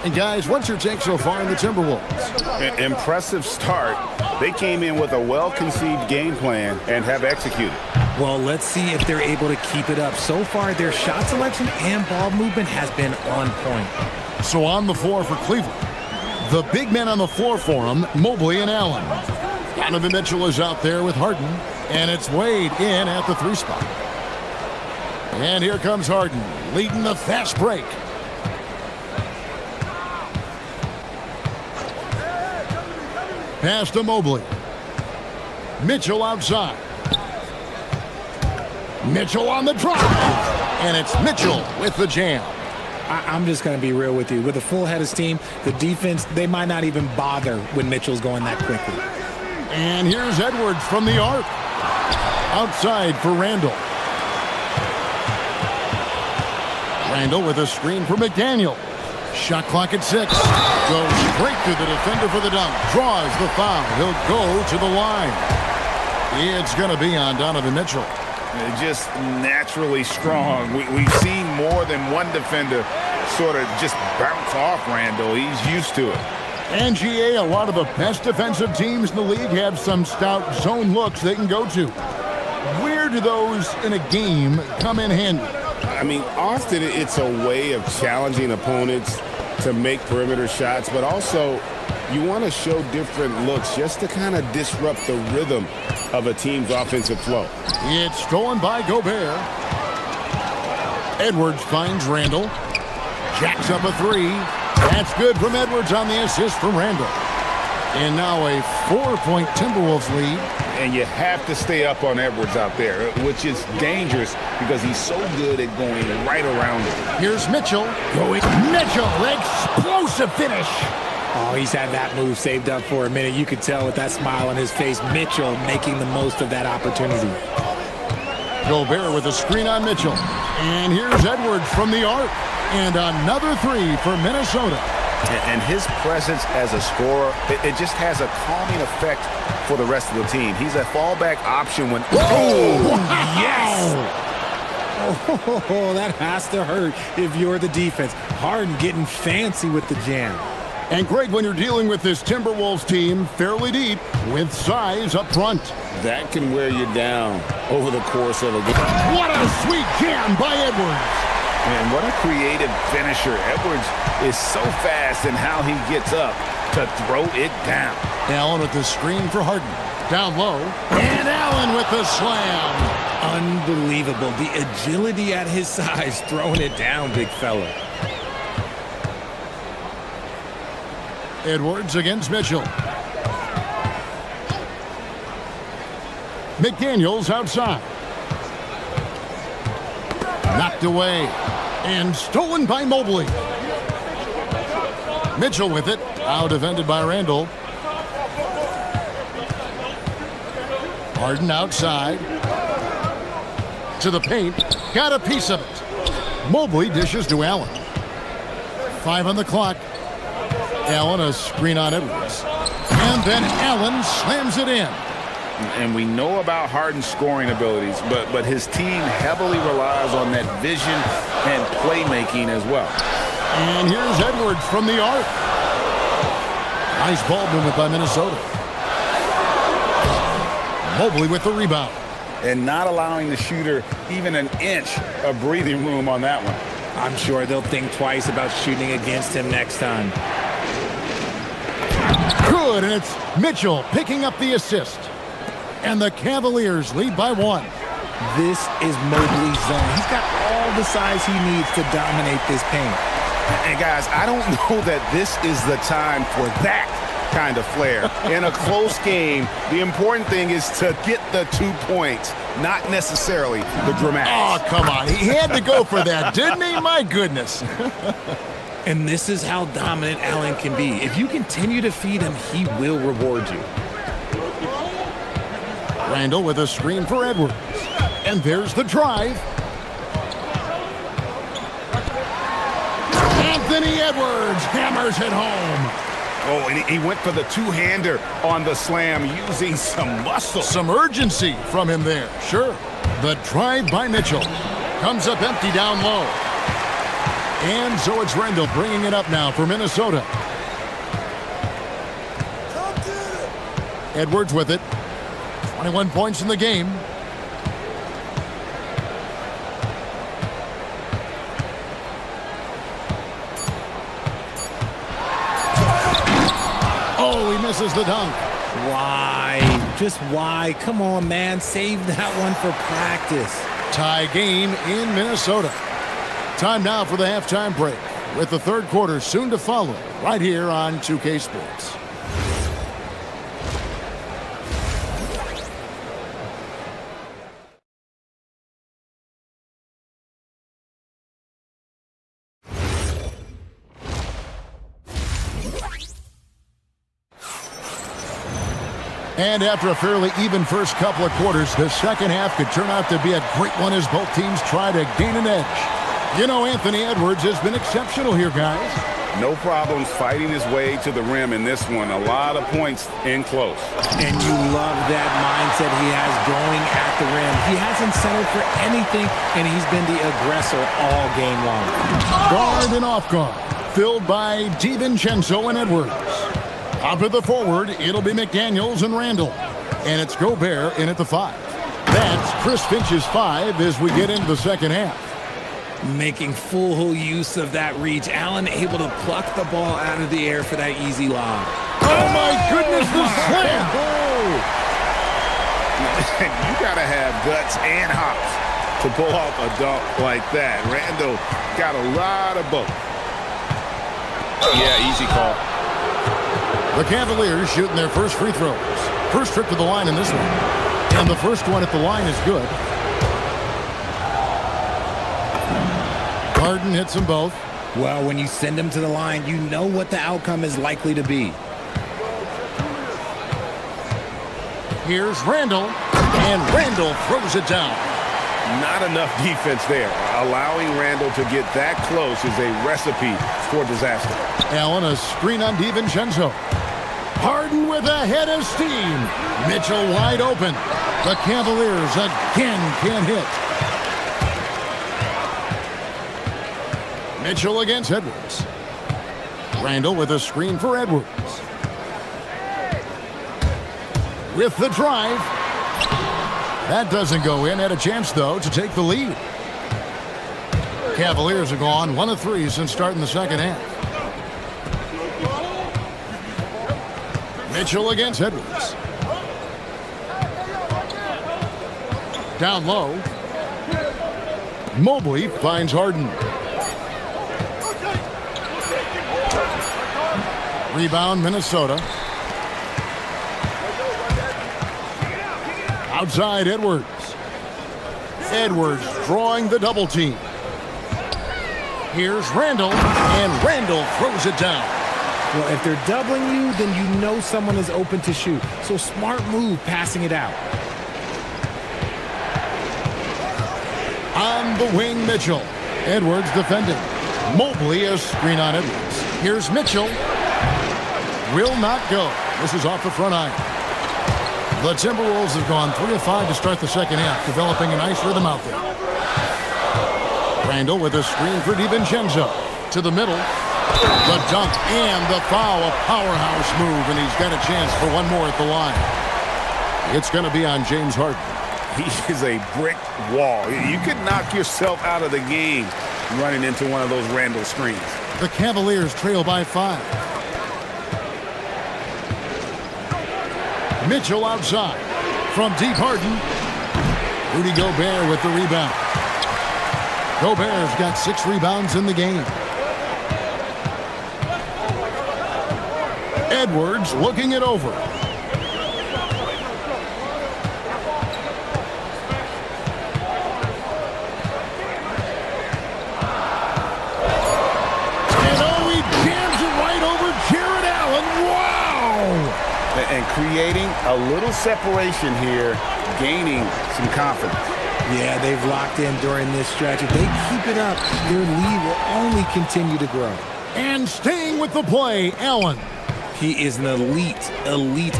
And guys, what's your take so far in the Timberwolves? Impressive start. They came in with a well-conceived game plan and have executed. Well, let's see if they're able to keep it up. So far, their shot selection and ball movement has been on point. So on the floor for Cleveland, the big men on the floor for them, Mobley and Allen. Donovan Mitchell is out there with Harden, and it's Wade in at the 3 spot. And here comes Harden, leading the fast break. Pass to Mobley. Mitchell outside. Mitchell on the drive. And it's Mitchell with the jam. I'm just going to be real with you. With a full head of steam, the defense, they might not even bother when Mitchell's going that quickly. And here's Edwards from the arc. Outside for Randall. Randall with a screen for McDaniel. Shot clock at 6. Goes straight through the defender for the dunk. Draws the foul. He'll go to the line. It's going to be on Donovan Mitchell. Just naturally strong. We've seen more than one defender sort of just bounce off Randall. He's used to it. And GA, a lot of the best defensive teams in the league have some stout zone looks they can go to. Where do those in a game come in handy? I mean, often it's a way of challenging opponents to make perimeter shots, but also you want to show different looks just to kind of disrupt the rhythm of a team's offensive flow. It's stolen by Gobert. Edwards finds Randall. Jacks up a 3. That's good from Edwards on the assist from Randall. And now a 4-point Timberwolves lead. And you have to stay up on Edwards out there, which is dangerous because he's so good at going right around it. Here's Mitchell. Mitchell, explosive finish. Oh, he's had that move saved up for a minute. You could tell with that smile on his face, Mitchell making the most of that opportunity. Gobert with a screen on Mitchell. And here's Edwards from the arc. And another 3 for Minnesota. And his presence as a scorer, it just has a calming effect for the rest of the team. He's a fallback option when... Oh, wow. Yes! Oh, that has to hurt if you're the defense. Harden getting fancy with the jam. And Greg, when you're dealing with this Timberwolves team fairly deep with size up front, that can wear you down over the course of a game. What a sweet jam by Edwards. And what a creative finisher. Edwards is so fast in how he gets up to throw it down. Allen with the screen for Harden. Down low. And Allen with the slam. Unbelievable. The agility at his size, throwing it down, big fella. Edwards against Mitchell. McDaniels outside. Knocked away. And stolen by Mobley. Mitchell with it. Out defended by Randall. Harden outside. To the paint. Got a piece of it. Mobley dishes to Allen. 5 on the clock. Allen a screen on Edwards. And then Allen slams it in. And we know about Harden's scoring abilities, but his team heavily relies on that vision and playmaking as well. And here's Edwards from the arc. Nice ball movement by Minnesota. Mobley with the rebound. and not allowing the shooter even an inch of breathing room on that one. I'm sure they'll think twice about shooting against him next time. Good, and it's Mitchell picking up the assist. And the Cavaliers lead by 1. This is Mobley's zone. He's got all the size he needs to dominate this paint. And guys, I don't know that this is the time for that kind of flair. In a close game, the important thing is to get the 2 points, not necessarily the dramatics. Oh, come on. He had to go for that, didn't he? My goodness. And this is how dominant Allen can be. If you continue to feed him, he will reward you. Randall with a screen for Edwards. And there's the drive. Anthony Edwards hammers it home. Oh, and he went for the two-hander on the slam using some muscle. Some urgency from him there, sure. The drive by Mitchell. Comes up empty down low. And so it's Randall bringing it up now for Minnesota. Edwards with it. 21 points in the game. Oh, he misses the dunk. Why? Just why? Come on, man. Save that one for practice. Tie game in Minnesota. Time now for the halftime break, with the third quarter soon to follow, right here on 2K Sports. And after a fairly even first couple of quarters, the second half could turn out to be a great one as both teams try to gain an edge. You know, Anthony Edwards has been exceptional here, guys. No problems fighting his way to the rim in this one. A lot of points in close. And you love that mindset he has going at the rim. He hasn't settled for anything, and he's been the aggressor all game long. Guard and off guard, filled by DiVincenzo and Edwards. Up at the forward, it'll be McDaniels and Randall. And it's Gobert in at the 5. That's Chris Finch's 5 as we get into the second half. Making full use of that reach. Allen able to pluck the ball out of the air for that easy lob. Oh, my goodness, the slam! You got to have guts and hops to pull off a dunk like that. Randall got a lot of both. Yeah, easy call. The Cavaliers shooting their first free throws. First trip to the line in this one. And the first one at the line is good. Harden hits them both. Well, when you send them to the line, you know what the outcome is likely to be. Here's Randall. And Randall throws it down. Not enough defense there. Allowing Randall to get that close is a recipe for disaster. Allen, a screen on DiVincenzo. Harden with a head of steam. Mitchell wide open. The Cavaliers again can't hit. Mitchell against Edwards. Randall with a screen for Edwards. With the drive. That doesn't go in. Had a chance, though, to take the lead. Cavaliers have gone 1 of 3 since starting the second half. Mitchell against Edwards. Down low. Mobley finds Harden. Rebound, Minnesota. Outside, Edwards. Edwards drawing the double team. Here's Randall, and Randall throws it down. Well, if they're doubling you, then you know someone is open to shoot. So smart move passing it out. On the wing, Mitchell. Edwards defending. Mobley a screen on Edwards. Here's Mitchell. Will not go. This is off the front iron. The Timberwolves have gone 3 of 5 to start the second half, developing a nice rhythm out there. Randall with a screen for DiVincenzo. To the middle. The dunk and the foul. A powerhouse move, and he's got a chance for one more at the line. It's going to be on James Harden. He is a brick wall. You could knock yourself out of the game running into one of those Randall screens. The Cavaliers trail by 5. Mitchell outside. From deep, Harden. Rudy Gobert with the rebound. Gobert's got 6 rebounds in the game. Edwards looking it over. And creating a little separation here, gaining some confidence. Yeah, they've locked in during this stretch. If they keep it up, their lead will only continue to grow. And staying with the play, Allen. He is an elite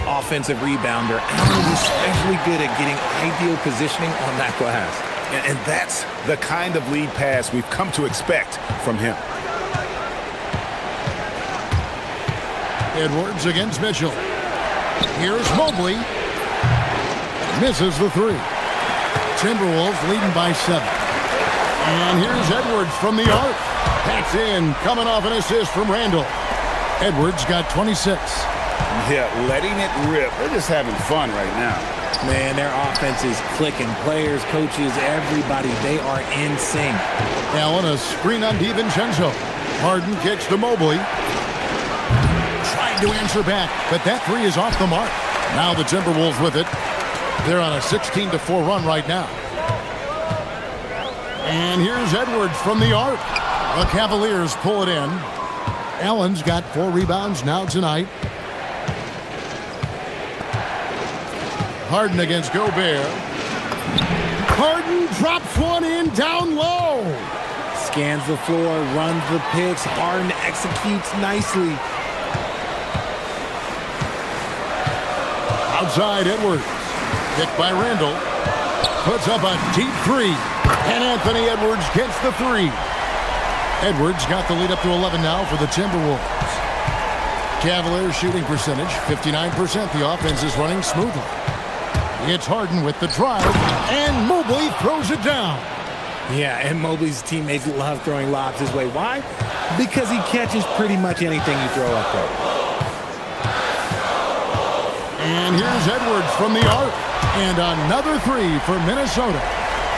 offensive rebounder. Allen is especially good at getting ideal positioning on that glass. And that's the kind of lead pass we've come to expect from him. Edwards against Mitchell. Here's Mobley. Misses the 3. Timberwolves leading by 7. And here's Edwards from the arc. That's in, coming off an assist from Randall. Edwards got 26. Yeah, letting it rip. They're just having fun right now. Man, their offense is clicking. Players, coaches, everybody, they are in sync. Allen, a screen on DiVincenzo. Harden kicks to Mobley. Tried to answer back, but that 3 is off the mark. Now the Timberwolves with it. They're on a 16-4 run right now. And here's Edwards from the arc. The Cavaliers pull it in. Allen's got 4 rebounds now tonight. Harden against Gobert. Harden drops one in down low. Scans the floor, runs the picks. Harden executes nicely. Outside Edwards. Picked by Randall. Puts up a deep 3. And Anthony Edwards gets the 3. Edwards got the lead up to 11 now for the Timberwolves. Cavaliers shooting percentage, 59%. The offense is running smoothly. It's Harden with the drive, and Mobley throws it down. Yeah, and Mobley's teammates love throwing lobs his way. Why? Because he catches pretty much anything you throw up there. And here's Edwards from the arc, and another 3 for Minnesota.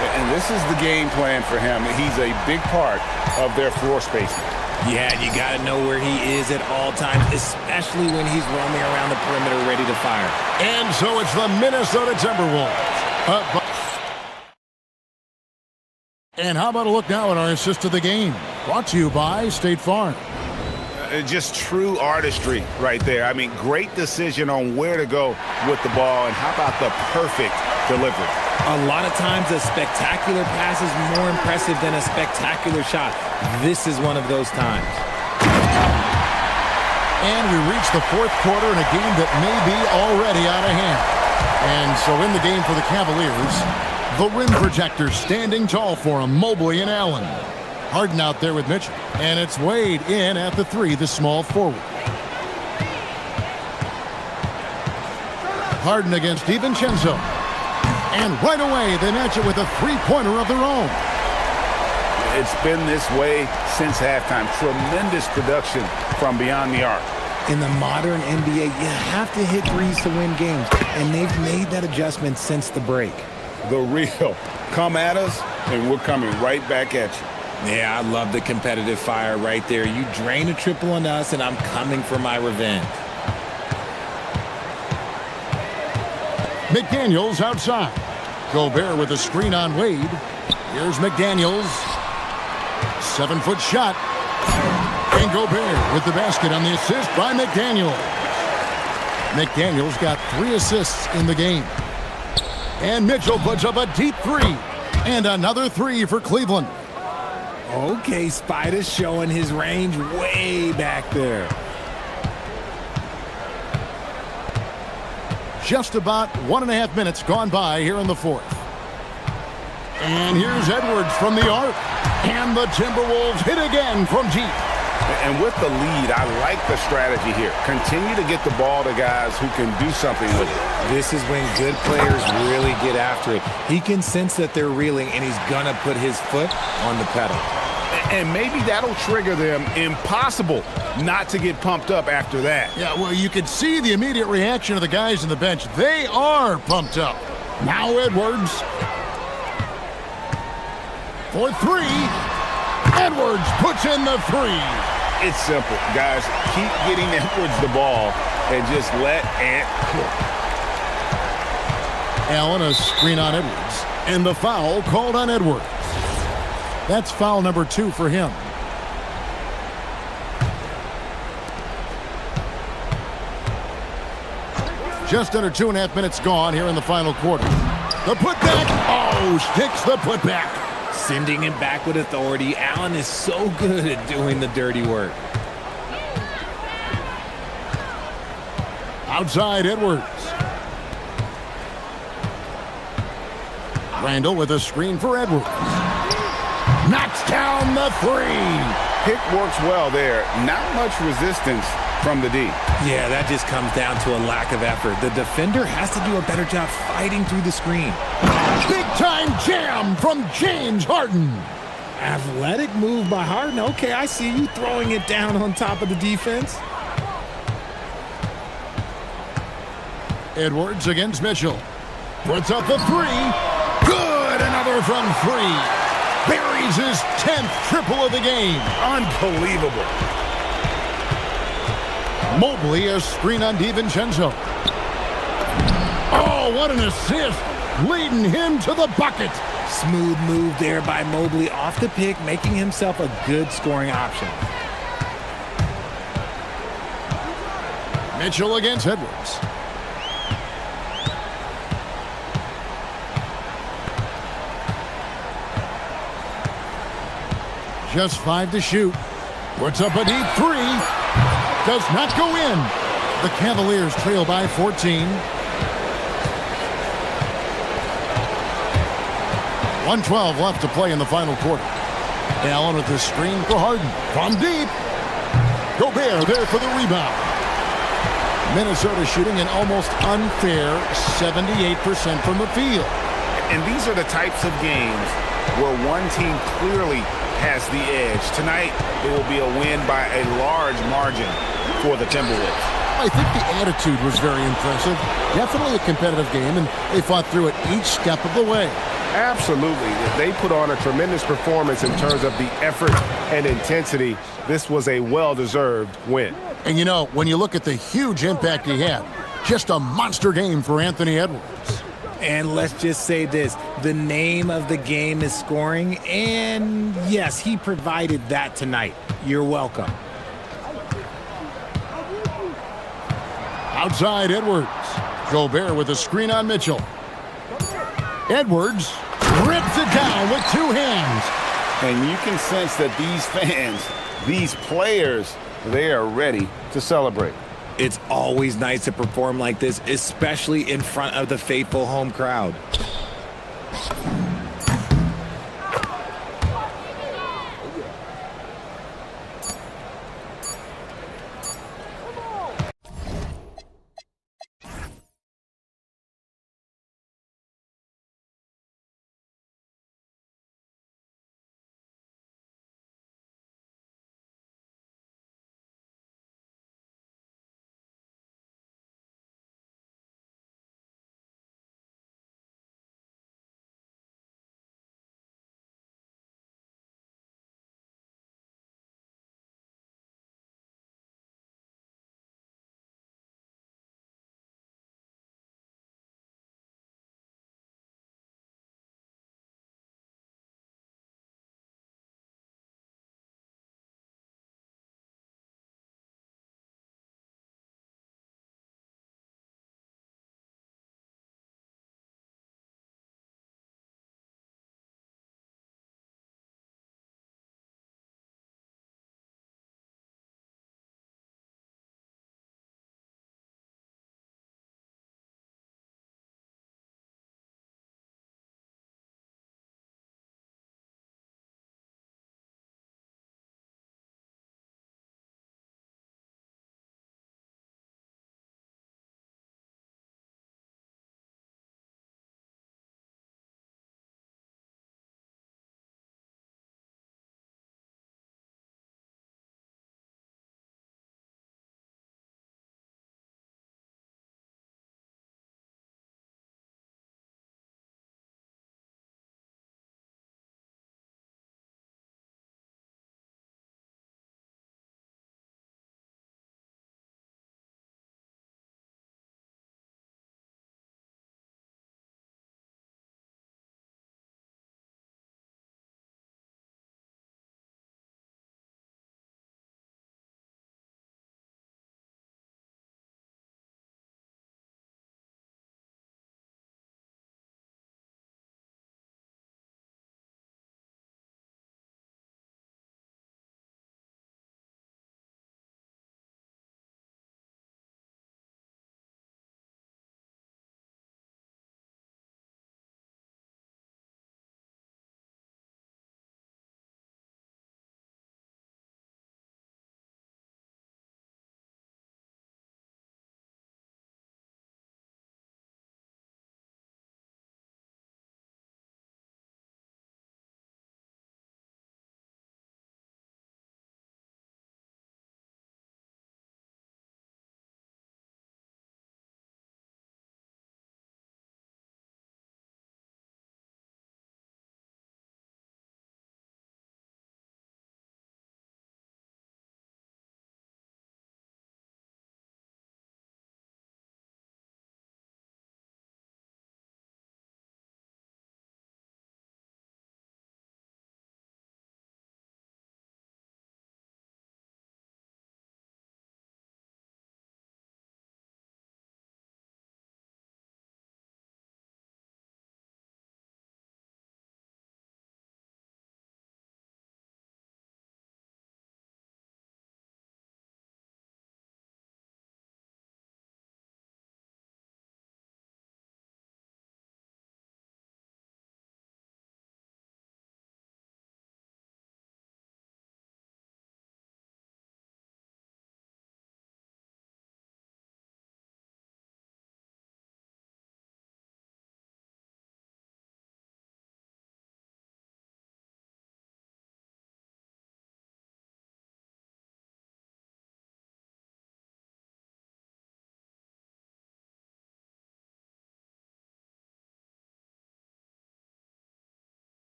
And this is the game plan for him. He's a big part of their floor spacing. Yeah, you got to know where he is at all times, especially when he's roaming around the perimeter ready to fire. And so it's the Minnesota Timberwolves. And how about a look now at our assist of the game? Brought to you by State Farm. Just true artistry right there. I mean, great decision on where to go with the ball, and how about the perfect delivery? A lot of times a spectacular pass is more impressive than a spectacular shot. This is one of those times. And we reach the 4th quarter in a game that may be already out of hand. And so in the game for the Cavaliers, the rim projectors standing tall for them, Mobley and Allen. Harden out there with Mitchell. And it's Wade in at the 3, the small forward. Harden against DiVincenzo. And right away, they match it with a 3-pointer of their own. It's been this way since halftime. Tremendous production from beyond the arc. In the modern NBA, you have to hit threes to win games, and they've made that adjustment since the break. The real come at us, and we're coming right back at you. Yeah, I love the competitive fire right there. You drain a triple on us, and I'm coming for my revenge. McDaniels outside. Gobert with a screen on Wade. Here's McDaniels. 7-foot shot. And Gobert with the basket on the assist by McDaniels. McDaniels got 3 assists in the game. And Mitchell puts up a deep 3. And another 3 for Cleveland. Okay, Spider's showing his range way back there. Just about 1.5 minutes gone by here in the 4th. And here's Edwards from the arc. And the Timberwolves hit again from deep. And with the lead, I like the strategy here. Continue to get the ball to guys who can do something with it. This is when good players really get after it. He can sense that they're reeling, and he's going to put his foot on the pedal. And maybe that'll trigger them. Impossible not to get pumped up after that. Yeah, well, you could see the immediate reaction of the guys on the bench. They are pumped up. Now Edwards. For three. Edwards puts in the three. It's simple, guys. Keep getting Edwards the ball and just let Ant cook. Allen, a screen on Edwards. And the foul called on Edwards. That's foul number 2 for him. Just under 2.5 minutes gone here in the final quarter. The putback. Oh, sticks the putback. Sending him back with authority. Allen is so good at doing the dirty work. Outside Edwards. Randall with a screen for Edwards. Knocks down the three. Pick works well there. Not much resistance from the D. Yeah, that just comes down to a lack of effort. The defender has to do a better job fighting through the screen. Big time jam from James Harden. Athletic move by Harden. Okay, I see you throwing it down on top of the defense. Edwards against Mitchell. Puts up the three. Good, another from three. Buries his 10th triple of the game. Unbelievable. Mobley, a screen on DiVincenzo. Oh, what an assist. Leading him to the bucket. Smooth move there by Mobley off the pick, making himself a good scoring option. Mitchell against Edwards. Just 5 to shoot. Puts up a deep three. Does not go in. The Cavaliers trail by 14. 1:12 left to play in the final quarter. Allen with the screen for Harden. From deep. Gobert there for the rebound. Minnesota shooting an almost unfair 78% from the field. And these are the types of games where one team clearly has the edge. Tonight, it will be a win by a large margin for the Timberwolves. I think the attitude was very impressive. Definitely a competitive game, and they fought through it each step of the way. Absolutely. They put on a tremendous performance in terms of the effort and intensity. This was a well-deserved win. And you know, when you look at the huge impact he had, just a monster game for Anthony Edwards. And let's just say this, the name of the game is scoring, and yes, he provided that tonight. You're welcome. Outside Edwards. Gobert with a screen on Mitchell. Edwards rips it down with 2 hands. And you can sense that these fans, these players, they are ready to celebrate. It's always nice to perform like this, especially in front of the faithful home crowd.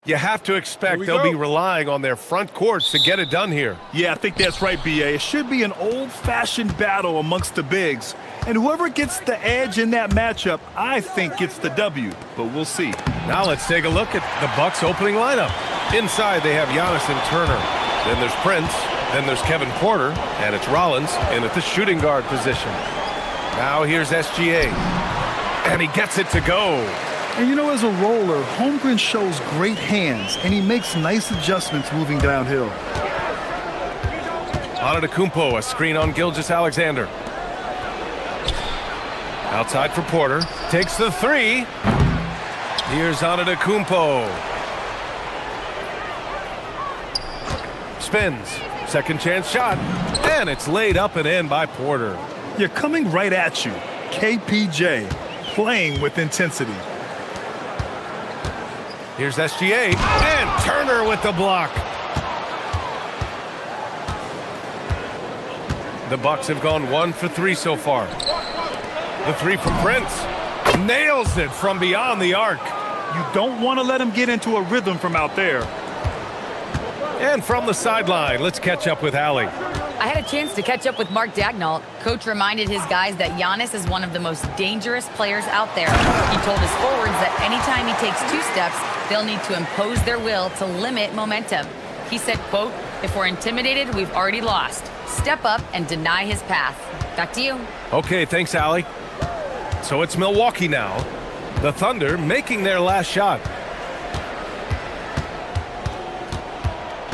You have to expect they'll be relying on their front courts to get it done here. Yeah, I think that's right, B.A. It should be an old-fashioned battle amongst the bigs. And whoever gets the edge in that matchup, I think gets the W. But we'll see. Now let's take a look at the Bucks' opening lineup. Inside, they have Giannis and Turner. Then there's Prince. Then there's Kevin Porter. And it's Rollins in at the shooting guard position. Now here's SGA. And he gets it to go. And you know, as a roller, Holmgren shows great hands, and he makes nice adjustments moving downhill. Antetokounmpo, a screen on Gilgeous-Alexander. Outside for Porter. Takes the three. Here's Antetokounmpo. Spins. Second chance shot. And it's laid up and in by Porter. You're coming right at you. KPJ, playing with intensity. Here's SGA, and Turner with the block. The Bucks have gone 1 for 3 so far. The three from Prince. Nails it from beyond the arc. You don't want to let him get into a rhythm from out there. And from the sideline, let's catch up with Allie. I had a chance to catch up with Mark Dagnall. Coach reminded his guys that Giannis is one of the most dangerous players out there. He told his forwards that anytime he takes 2 steps, they'll need to impose their will to limit momentum. He said, quote, "If we're intimidated, we've already lost. Step up and deny his path." Back to you. Okay, thanks, Allie. So it's Milwaukee now. The Thunder making their last shot.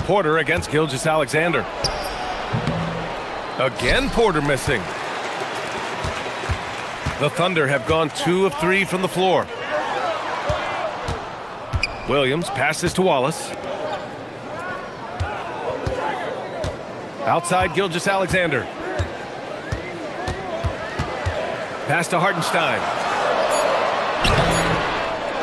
Porter against Gilgeous-Alexander. Again, Porter missing. The Thunder have gone 2 of 3 from the floor. Williams passes to Wallace. Outside Gilgeous-Alexander. Pass to Hartenstein.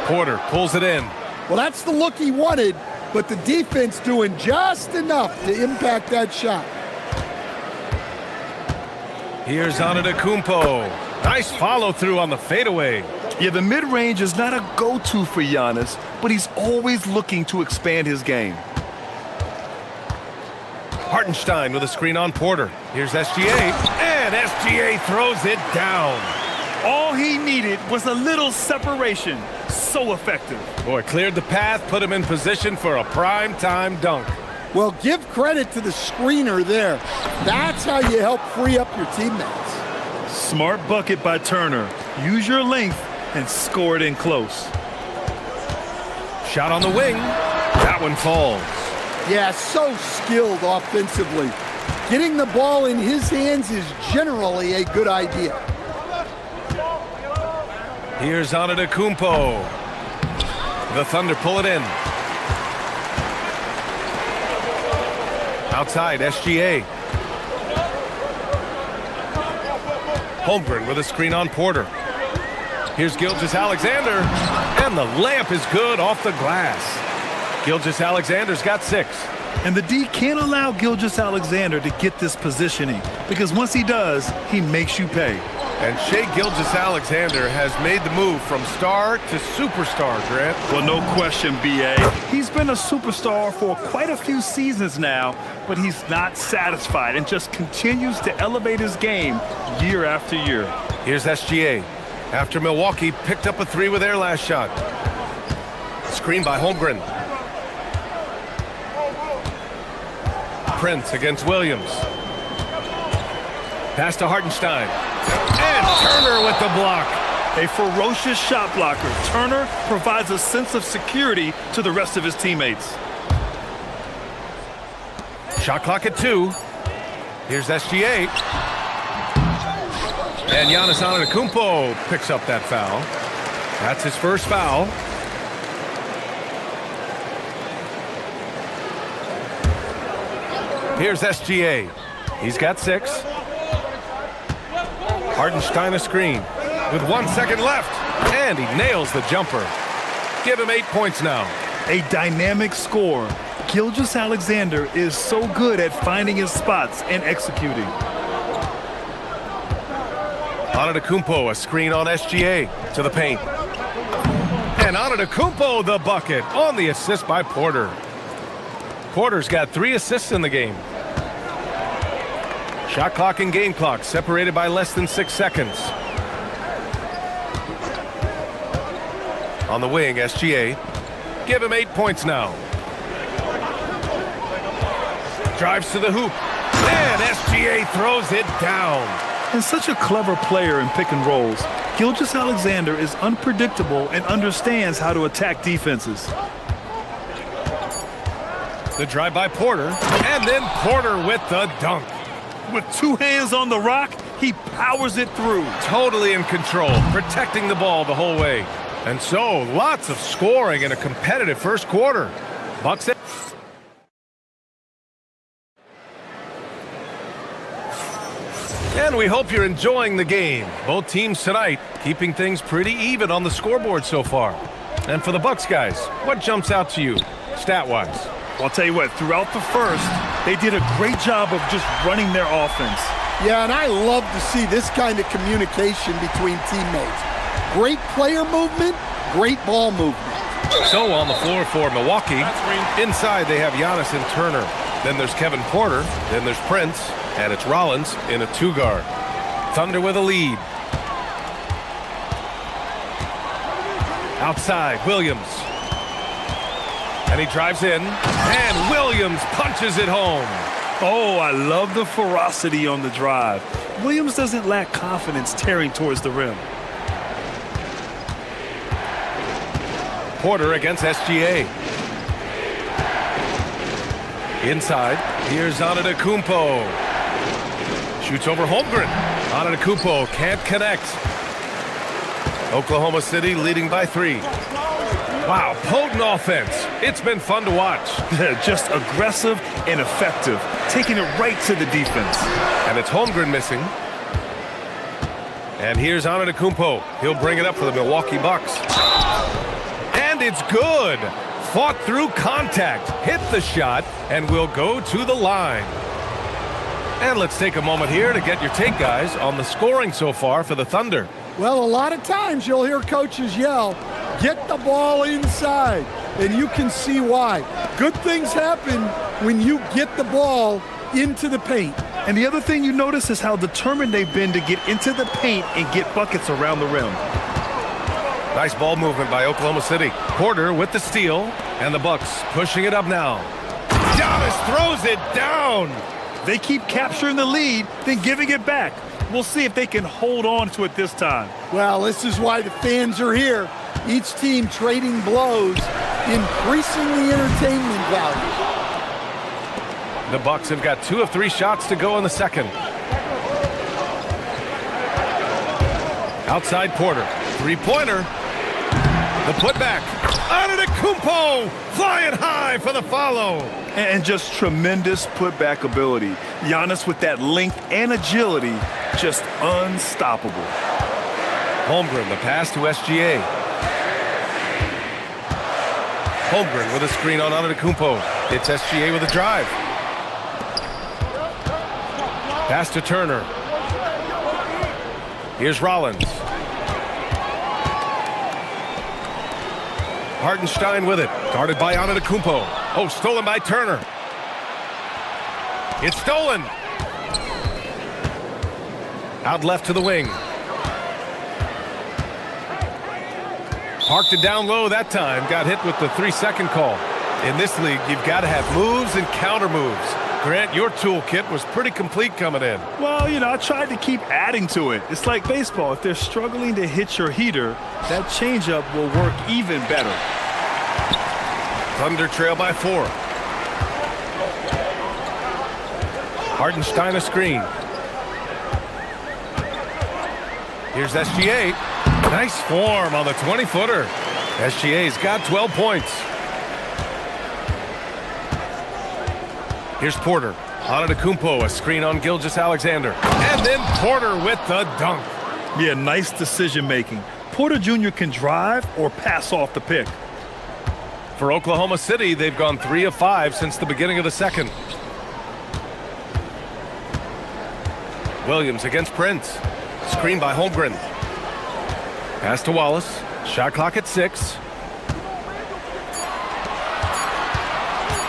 Porter pulls it in. Well, that's the look he wanted, but the defense doing just enough to impact that shot. Here's Antetokounmpo. Nice follow-through on the fadeaway. Yeah, the mid-range is not a go-to for Giannis, but he's always looking to expand his game. Hartenstein with a screen on Porter. Here's SGA, and SGA throws it down. All he needed was a little separation. So effective. Boy, cleared the path, put him in position for a prime-time dunk. Well, give credit to the screener there. That's how you help free up your teammates. Smart bucket by Turner. Use your length and score it in close. Shot on the wing. That one falls. Yeah, so skilled offensively. Getting the ball in his hands is generally a good idea. Here's Antetokounmpo. The Thunder pull it in. Outside, SGA. Holmgren with a screen on Porter. Here's Gilgeous-Alexander. And the layup is good off the glass. Gilgeous-Alexander's got 6. And the D can't allow Gilgeous-Alexander to get this positioning, because once he does, he makes you pay. And Shai Gilgeous-Alexander has made the move from star to superstar, Grant. Well, no question, B.A. He's been a superstar for quite a few seasons now, but he's not satisfied and just continues to elevate his game year after year. Here's SGA. After Milwaukee picked up a 3 with their last shot. Screen by Holmgren. Prince against Williams. Pass to Hartenstein. And Turner with the block. A ferocious shot blocker. Turner provides a sense of security to the rest of his teammates. Shot clock at 2. Here's SGA. And Giannis Antetokounmpo picks up that foul. That's his first foul. Here's SGA. He's got 6. Hartenstein a screen with 1 second left. And he nails the jumper. Give him 8 points now. A dynamic score. Gilgeous-Alexander is so good at finding his spots and executing. Antetokounmpo, a screen on SGA to the paint. And And Antetokounmpo the bucket on the assist by Porter. Porter's got 3 assists in the game. Shot clock and game clock separated by less than 6 seconds. On the wing, SGA. Give him 8 points now. Drives to the hoop. And SGA throws it down. And such a clever player in pick and rolls. Gilgeous-Alexander is unpredictable and understands how to attack defenses. The drive by Porter. And then Porter with the dunk. With 2 hands on the rock, he powers it through. Totally in control, protecting the ball the whole way. And so, lots of scoring in a competitive first quarter. Bucks. And we hope you're enjoying the game. Both teams tonight keeping things pretty even on the scoreboard so far. And for the Bucks guys, what jumps out to you, stat-wise? Well, I'll tell you what, throughout the first, they did a great job of just running their offense. Yeah, and I love to see this kind of communication between teammates. Great player movement, great ball movement. So on the floor for Milwaukee, inside they have Giannis and Turner. Then there's Kevin Porter, then there's Prince, and it's Rollins in a 2-guard. Thunder with a lead. Outside, Williams. And he drives in, and Williams punches it home. Oh, I love the ferocity on the drive. Williams doesn't lack confidence tearing towards the rim. Porter against SGA. Inside, here's Antetokounmpo. Shoots over Holmgren. Antetokounmpo can't connect. Oklahoma City leading by 3. Wow, potent offense. It's been fun to watch. Just aggressive and effective, taking it right to the defense. And it's Holmgren missing. And here's Antetokounmpo. He'll bring it up for the Milwaukee Bucks. And it's good. Fought through contact, hit the shot, and will go to the line. And let's take a moment here to get your take, guys, on the scoring so far for the Thunder. Well, a lot of times you'll hear coaches yell, get the ball inside, and you can see why. Good things happen when you get the ball into the paint. And the other thing you notice is how determined they've been to get into the paint and get buckets around the rim. Nice ball movement by Oklahoma City. Porter with the steal, and the Bucks pushing it up now. Giannis throws it down. They keep capturing the lead, then giving it back. We'll see if they can hold on to it this time. Well, this is why the fans are here. Each team trading blows, increasing the entertainment value. The Bucks have got 2 of 3 shots to go in the second. Outside Porter, 3-pointer. The putback. Antetokounmpo flying high for the follow. And just tremendous putback ability. Giannis with that length and agility, just unstoppable. Holmgren, the pass to SGA. Holmgren with a screen on Antetokounmpo. It's SGA with a drive. Pass to Turner. Here's Rollins. Hartenstein with it. Guarded by Antetokounmpo. Oh, stolen by Turner. It's stolen. Out left to the wing. Parked it down low that time. Got hit with the 3-second call. In this league, you've got to have moves and counter moves. Grant, your toolkit was pretty complete coming in. Well, you know, I tried to keep adding to it. It's like baseball. If they're struggling to hit your heater, that changeup will work even better. Thunder trail by 4. Hartenstein a screen. Here's SGA. Nice form on the 20-footer. SGA's got 12 points. Here's Porter. Antetokounmpo, a screen on Gilgeous-Alexander. And then Porter with the dunk. Yeah, nice decision-making. Porter Jr. can drive or pass off the pick. For Oklahoma City, they've gone 3 of 5 since the beginning of the second. Williams against Prince. Screen by Holmgren. Pass to Wallace. Shot clock at 6.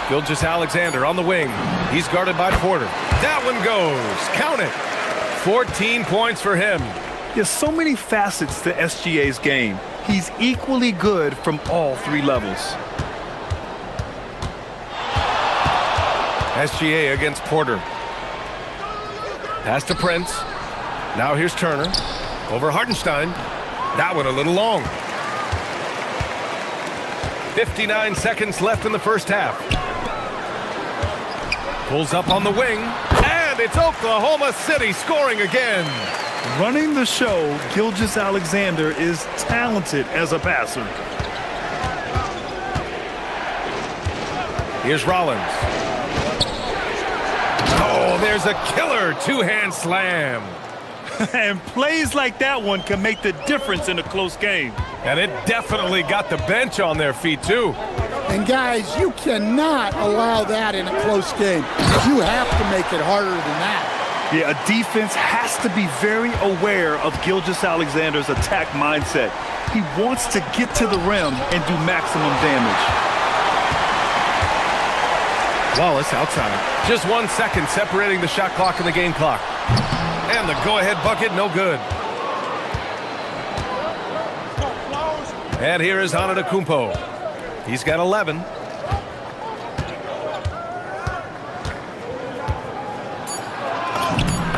Gilgeous-Alexander on the wing. He's guarded by Porter. That one goes. Count it. 14 points for him. There's so many facets to SGA's game. He's equally good from all three levels. SGA against Porter. Pass to Prince. Now here's Turner. Over Hartenstein. That one a little long. 59 seconds left in the first half. Pulls up on the wing. And it's Oklahoma City scoring again. Running the show, Gilgeous-Alexander is talented as a passer. Here's Rollins. Oh, there's a killer two-hand slam. And plays like that one can make the difference in a close game. And it definitely got the bench on their feet, too. And guys, you cannot allow that in a close game. You have to make it harder than that. Yeah, a defense has to be very aware of Gilgeous-Alexander's attack mindset. He wants to get to the rim and do maximum damage. Wallace outside. Just 1 second separating the shot clock and the game clock. And the go-ahead bucket, no good. And here is Antetokounmpo. He's got 11.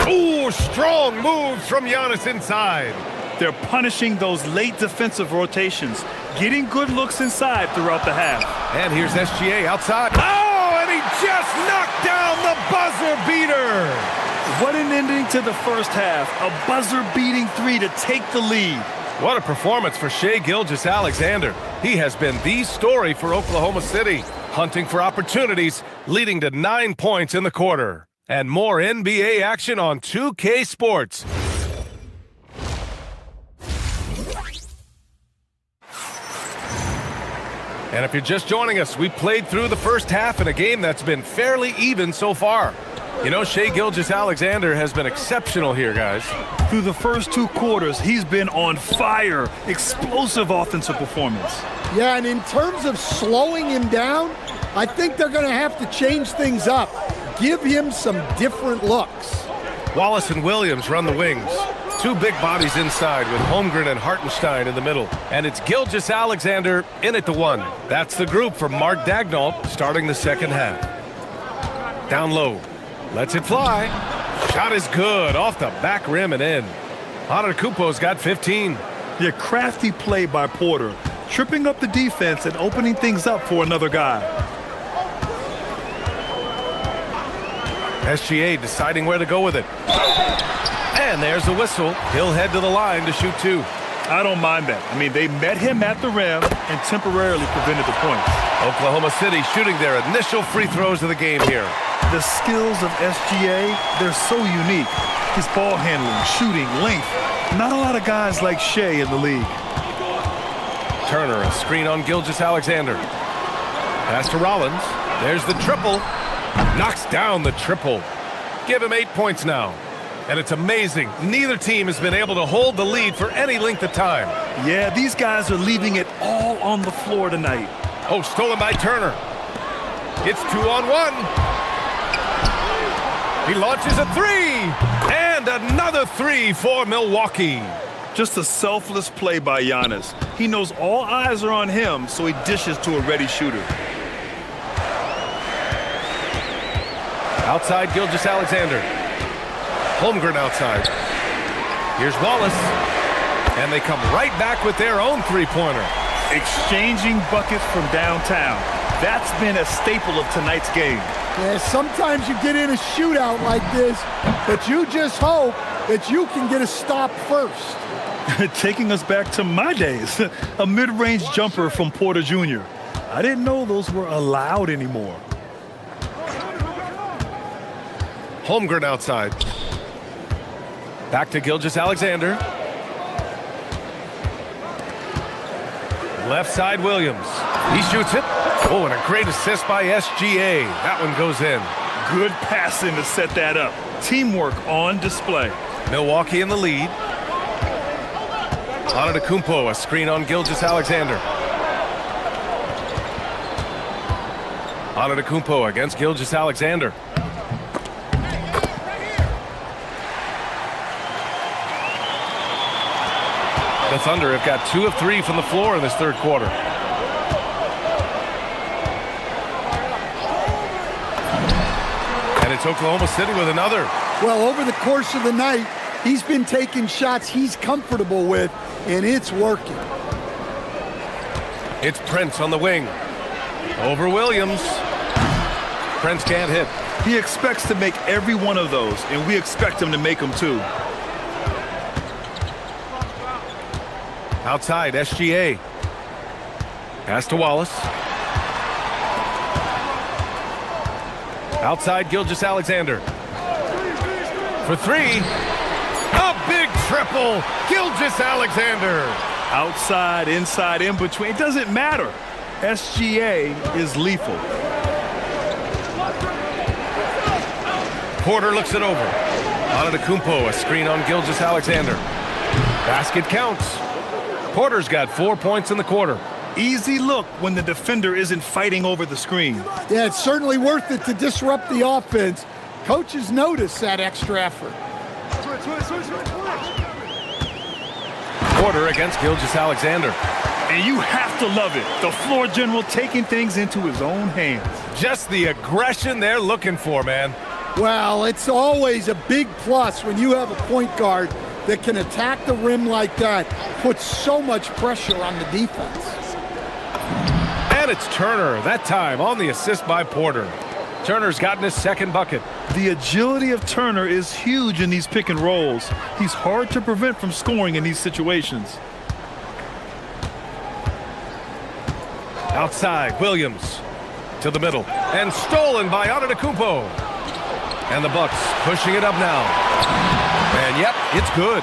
Ooh, strong moves from Giannis inside. They're punishing those late defensive rotations, getting good looks inside throughout the half. And here's SGA outside. Oh, and he just knocked down the buzzer beater. What an ending to the first half. A buzzer-beating three to take the lead. What a performance for Shai Gilgeous-Alexander. He has been the story for Oklahoma City, hunting for opportunities, leading to 9 points in the quarter. And more NBA action on 2K Sports. And if you're just joining us, we played through the first half in a game that's been fairly even so far. You know, Shai Gilgeous-Alexander has been exceptional here, guys. Through the first 2 quarters, he's been on fire. Explosive offensive performance. Yeah, and in terms of slowing him down, I think they're going to have to change things up. Give him some different looks. Wallace and Williams run the wings. 2 big bodies inside with Holmgren and Hartenstein in the middle. And it's Gilgeous-Alexander in at the 1. That's the group from Mark Daigneault starting the second half. Down low. Lets it fly. Shot is good. Off the back rim and in. Antetokounmpo's got 15. Yeah, crafty play by Porter. Tripping up the defense and opening things up for another guy. SGA deciding where to go with it. And there's the whistle. He'll head to the line to shoot 2. I don't mind that. I mean, they met him at the rim and temporarily prevented the points. Oklahoma City shooting their initial free throws of the game here. The skills of SGA, they're so unique. His ball handling, shooting, length. Not a lot of guys like Shai in the league. Turner, a screen on Gilgeous-Alexander. Pass to Rollins. There's the triple. Knocks down the triple. Give him 8 points now. And it's amazing. Neither team has been able to hold the lead for any length of time. Yeah, these guys are leaving it all on the floor tonight. Oh, stolen by Turner. It's 2-on-1. He launches a 3. And another 3 for Milwaukee. Just a selfless play by Giannis. He knows all eyes are on him, so he dishes to a ready shooter. Outside Gilgeous-Alexander. Holmgren outside. Here's Wallace. And they come right back with their own three-pointer. Exchanging buckets from downtown. That's been a staple of tonight's game. Yeah, sometimes you get in a shootout like this, but you just hope that you can get a stop first. Taking us back to my days. A mid-range jumper from Porter Jr. I didn't know those were allowed anymore. Holmgren outside. Back to Gilgeous-Alexander. Left side Williams. He shoots it. Oh, and a great assist by SGA. That one goes in. Good passing to set that up. Teamwork on display. Milwaukee in the lead. Antetokounmpo, a screen on Gilgeous-Alexander. Antetokounmpo against Gilgeous-Alexander. The Thunder have got 2 of 3 from the floor in this third quarter. And it's Oklahoma City with another. Well, over the course of the night, he's been taking shots he's comfortable with, and it's working. It's Prince on the wing. Over Williams. Prince can't hit. He expects to make every one of those, and we expect him to make them too. Outside, SGA. Pass to Wallace. Outside, Gilgeous-Alexander. For 3. A big triple. Gilgeous-Alexander. Outside, inside, in between. It doesn't matter. SGA is lethal. Porter looks it over. Antetokounmpo, a screen on Gilgeous-Alexander. Basket counts. Porter's got 4 points in the quarter. Easy look when the defender isn't fighting over the screen. Yeah, it's certainly worth it to disrupt the offense. Coaches notice that extra effort. Porter against Gilgeous-Alexander. And you have to love it. The floor general taking things into his own hands. Just the aggression they're looking for, man. Well, it's always a big plus when you have a point guard that can attack the rim like that, puts so much pressure on the defense. And it's Turner, that time on the assist by Porter. Turner's gotten his second bucket. The agility of Turner is huge in these pick and rolls. He's hard to prevent from scoring in these situations. Outside, Williams to the middle. And stolen by Antetokounmpo. And the Bucks pushing it up now. And yep, it's good.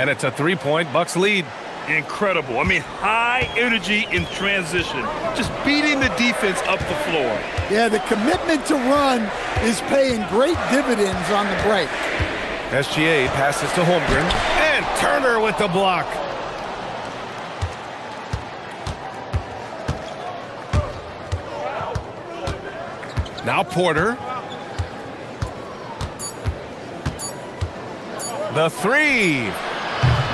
And it's a 3-point Bucks lead. Incredible. I mean, high energy in transition. Just beating the defense up the floor. Yeah, the commitment to run is paying great dividends on the break. SGA passes to Holmgren. And Turner with the block. Now Porter. The 3.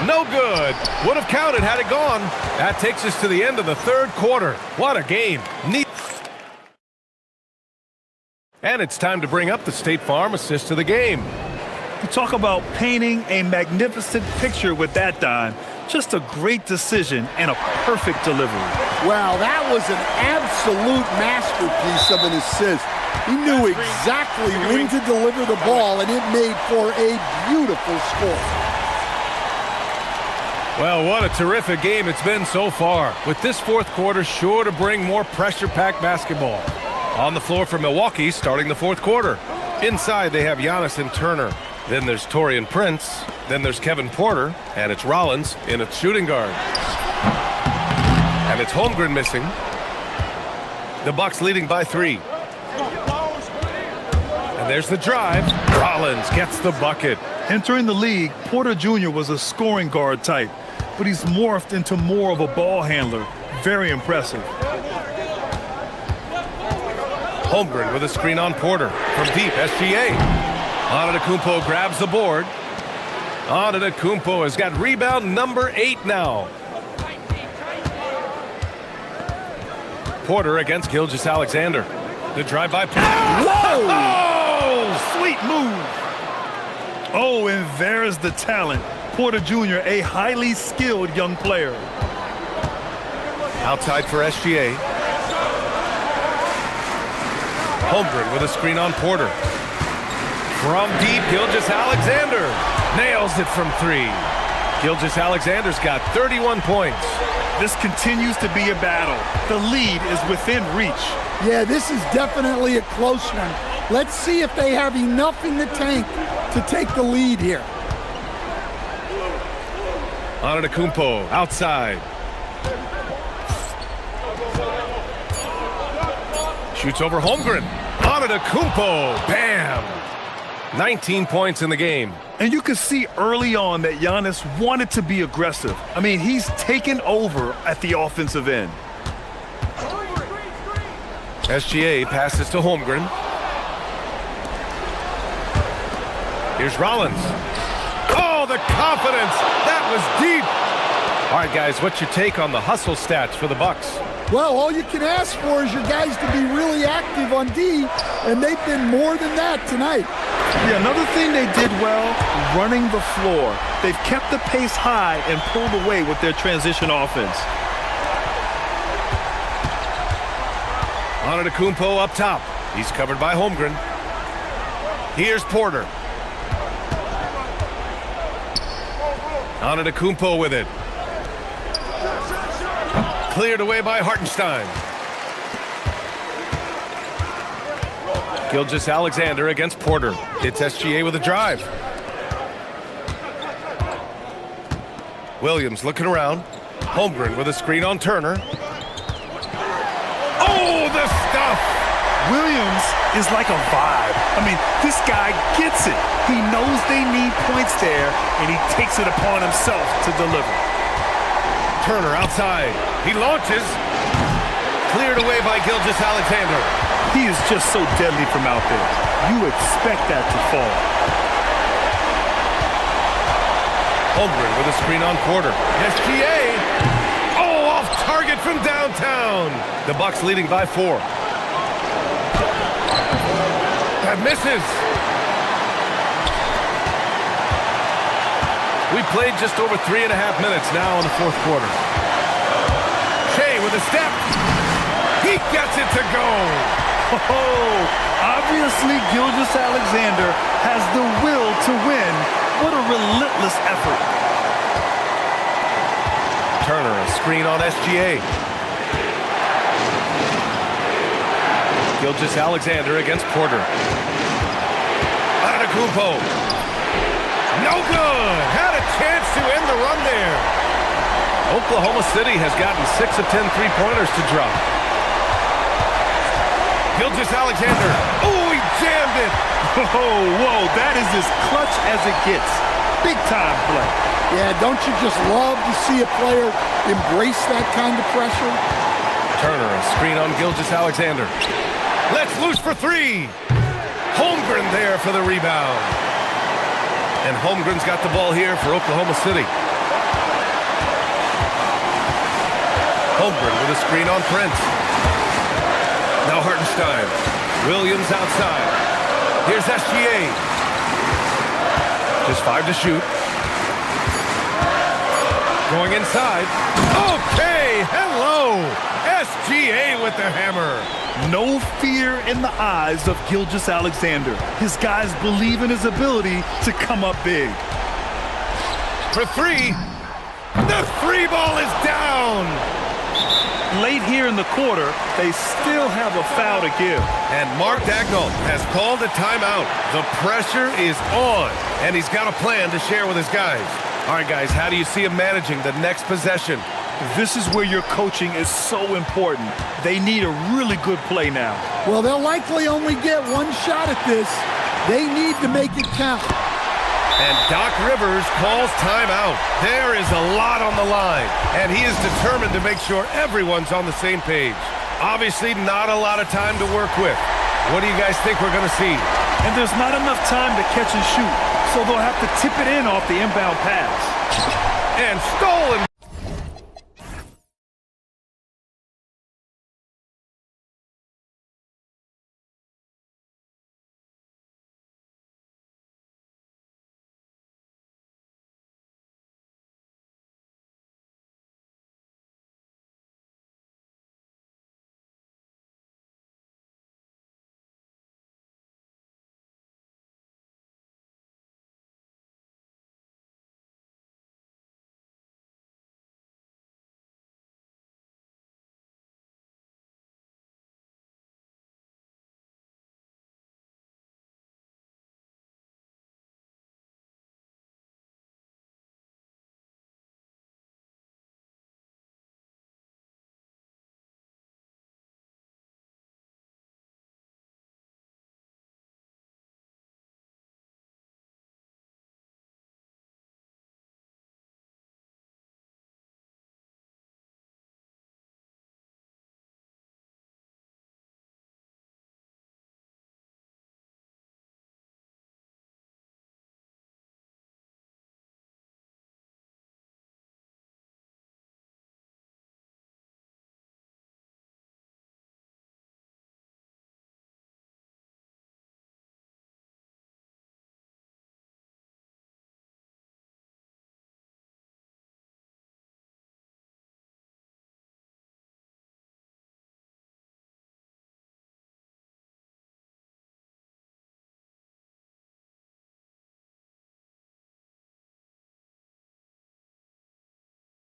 No good. Would have counted had it gone. That takes us to the end of the third quarter. What a game. Neat. And it's time to bring up the State Farm assist to the game. You talk about painting a magnificent picture with that dime. Just a great decision and a perfect delivery. Wow, that was an absolute masterpiece of an assist. He knew exactly when to deliver the ball, and it made for a beautiful score. Well, what a terrific game it's been so far. With this fourth quarter sure to bring more pressure-packed basketball. On the floor for Milwaukee starting the fourth quarter. Inside they have Giannis and Turner. Then there's Taurean Prince. Then there's Kevin Porter. And it's Rollins in its shooting guard. And it's Holmgren missing. The Bucks leading by 3. And there's the drive. Rollins gets the bucket. Entering the league, Porter Jr. was a scoring guard type, but he's morphed into more of a ball handler. Very impressive. Holmgren with a screen on Porter. From deep, SGA. Antetokounmpo grabs the board. Antetokounmpo has got rebound number 8 now. Porter against Gilgeous-Alexander. The drive by Porter. Whoa! Oh, sweet move. Oh, and there's the talent. Porter Jr., a highly skilled young player. Outside for SGA. Holmgren with a screen on Porter. From deep, Gilgeous-Alexander nails it from 3. Gilgeous-Alexander's got 31 points. This continues to be a battle. The lead is within reach. Yeah, this is definitely a close one. Let's see if they have enough in the tank to take the lead here. Antetokounmpo outside. Shoots over Holmgren. Antetokounmpo, bam! 19 points in the game. And you could see early on that Giannis wanted to be aggressive. I mean, he's taken over at the offensive end. SGA passes to Holmgren. Here's Rollins. Oh, the confidence! That was deep! All right, guys, what's your take on the hustle stats for the Bucks? Well, all you can ask for is your guys to be really active on D, and they've been more than that tonight. Yeah, another thing they did well, running the floor. They've kept the pace high and pulled away with their transition offense. Antetokounmpo up top. He's covered by Holmgren. Here's Porter. Antetokounmpo with it. Cleared away by Hartenstein. Gilgeous-Alexander against Porter. It's SGA with a drive. Williams looking around. Holmgren with a screen on Turner. Oh, the stuff! Williams is like a vibe. I mean, this guy gets it. He knows they need points there, and he takes it upon himself to deliver. Turner outside. He launches. Cleared away by Gilgeous-Alexander. He is just so deadly from out there. You expect that to fall. Holmgren with a screen on Porter. SGA. Oh, off target from downtown. The Bucks leading by 4. That misses. We played just over 3.5 minutes now in the fourth quarter. Shea with a step. He gets it to go. Oh, obviously Gilgeous-Alexander has the will to win. What a relentless effort. Turner, a screen on SGA. Gilgeous-Alexander against Porter. Antetokounmpo. No good. Had a chance to end the run there. Oklahoma City has gotten 6 of 10 three-pointers to drop. Gilgeous-Alexander. Oh, he jammed it. Oh, whoa, that is as clutch as it gets. Big time play. Yeah, don't you just love to see a player embrace that kind of pressure? Turner, a screen on Gilgeous-Alexander. Let's loose for 3. Holmgren there for the rebound. And Holmgren's got the ball here for Oklahoma City. Holmgren with a screen on Prince. Now Hartenstein. Williams outside. Here's SGA. Just 5 to shoot. Going inside. Okay, hello. SGA with the hammer. No fear in the eyes of Gilgeous-Alexander. His guys believe in his ability to come up big. For 3. The 3 ball is down. Late here in the quarter, they still have a foul to give. And Mark Dagnall has called a timeout. The pressure is on, and he's got a plan to share with his guys. All right, guys, how do you see him managing the next possession? This is where your coaching is so important. They need a really good play now. Well, they'll likely only get one shot at this. They need to make it count. And Doc Rivers calls timeout. There is a lot on the line, and he is determined to make sure everyone's on the same page. Obviously, not a lot of time to work with. What do you guys think we're going to see? And there's not enough time to catch and shoot, so they'll have to tip it in off the inbound pass. And stolen.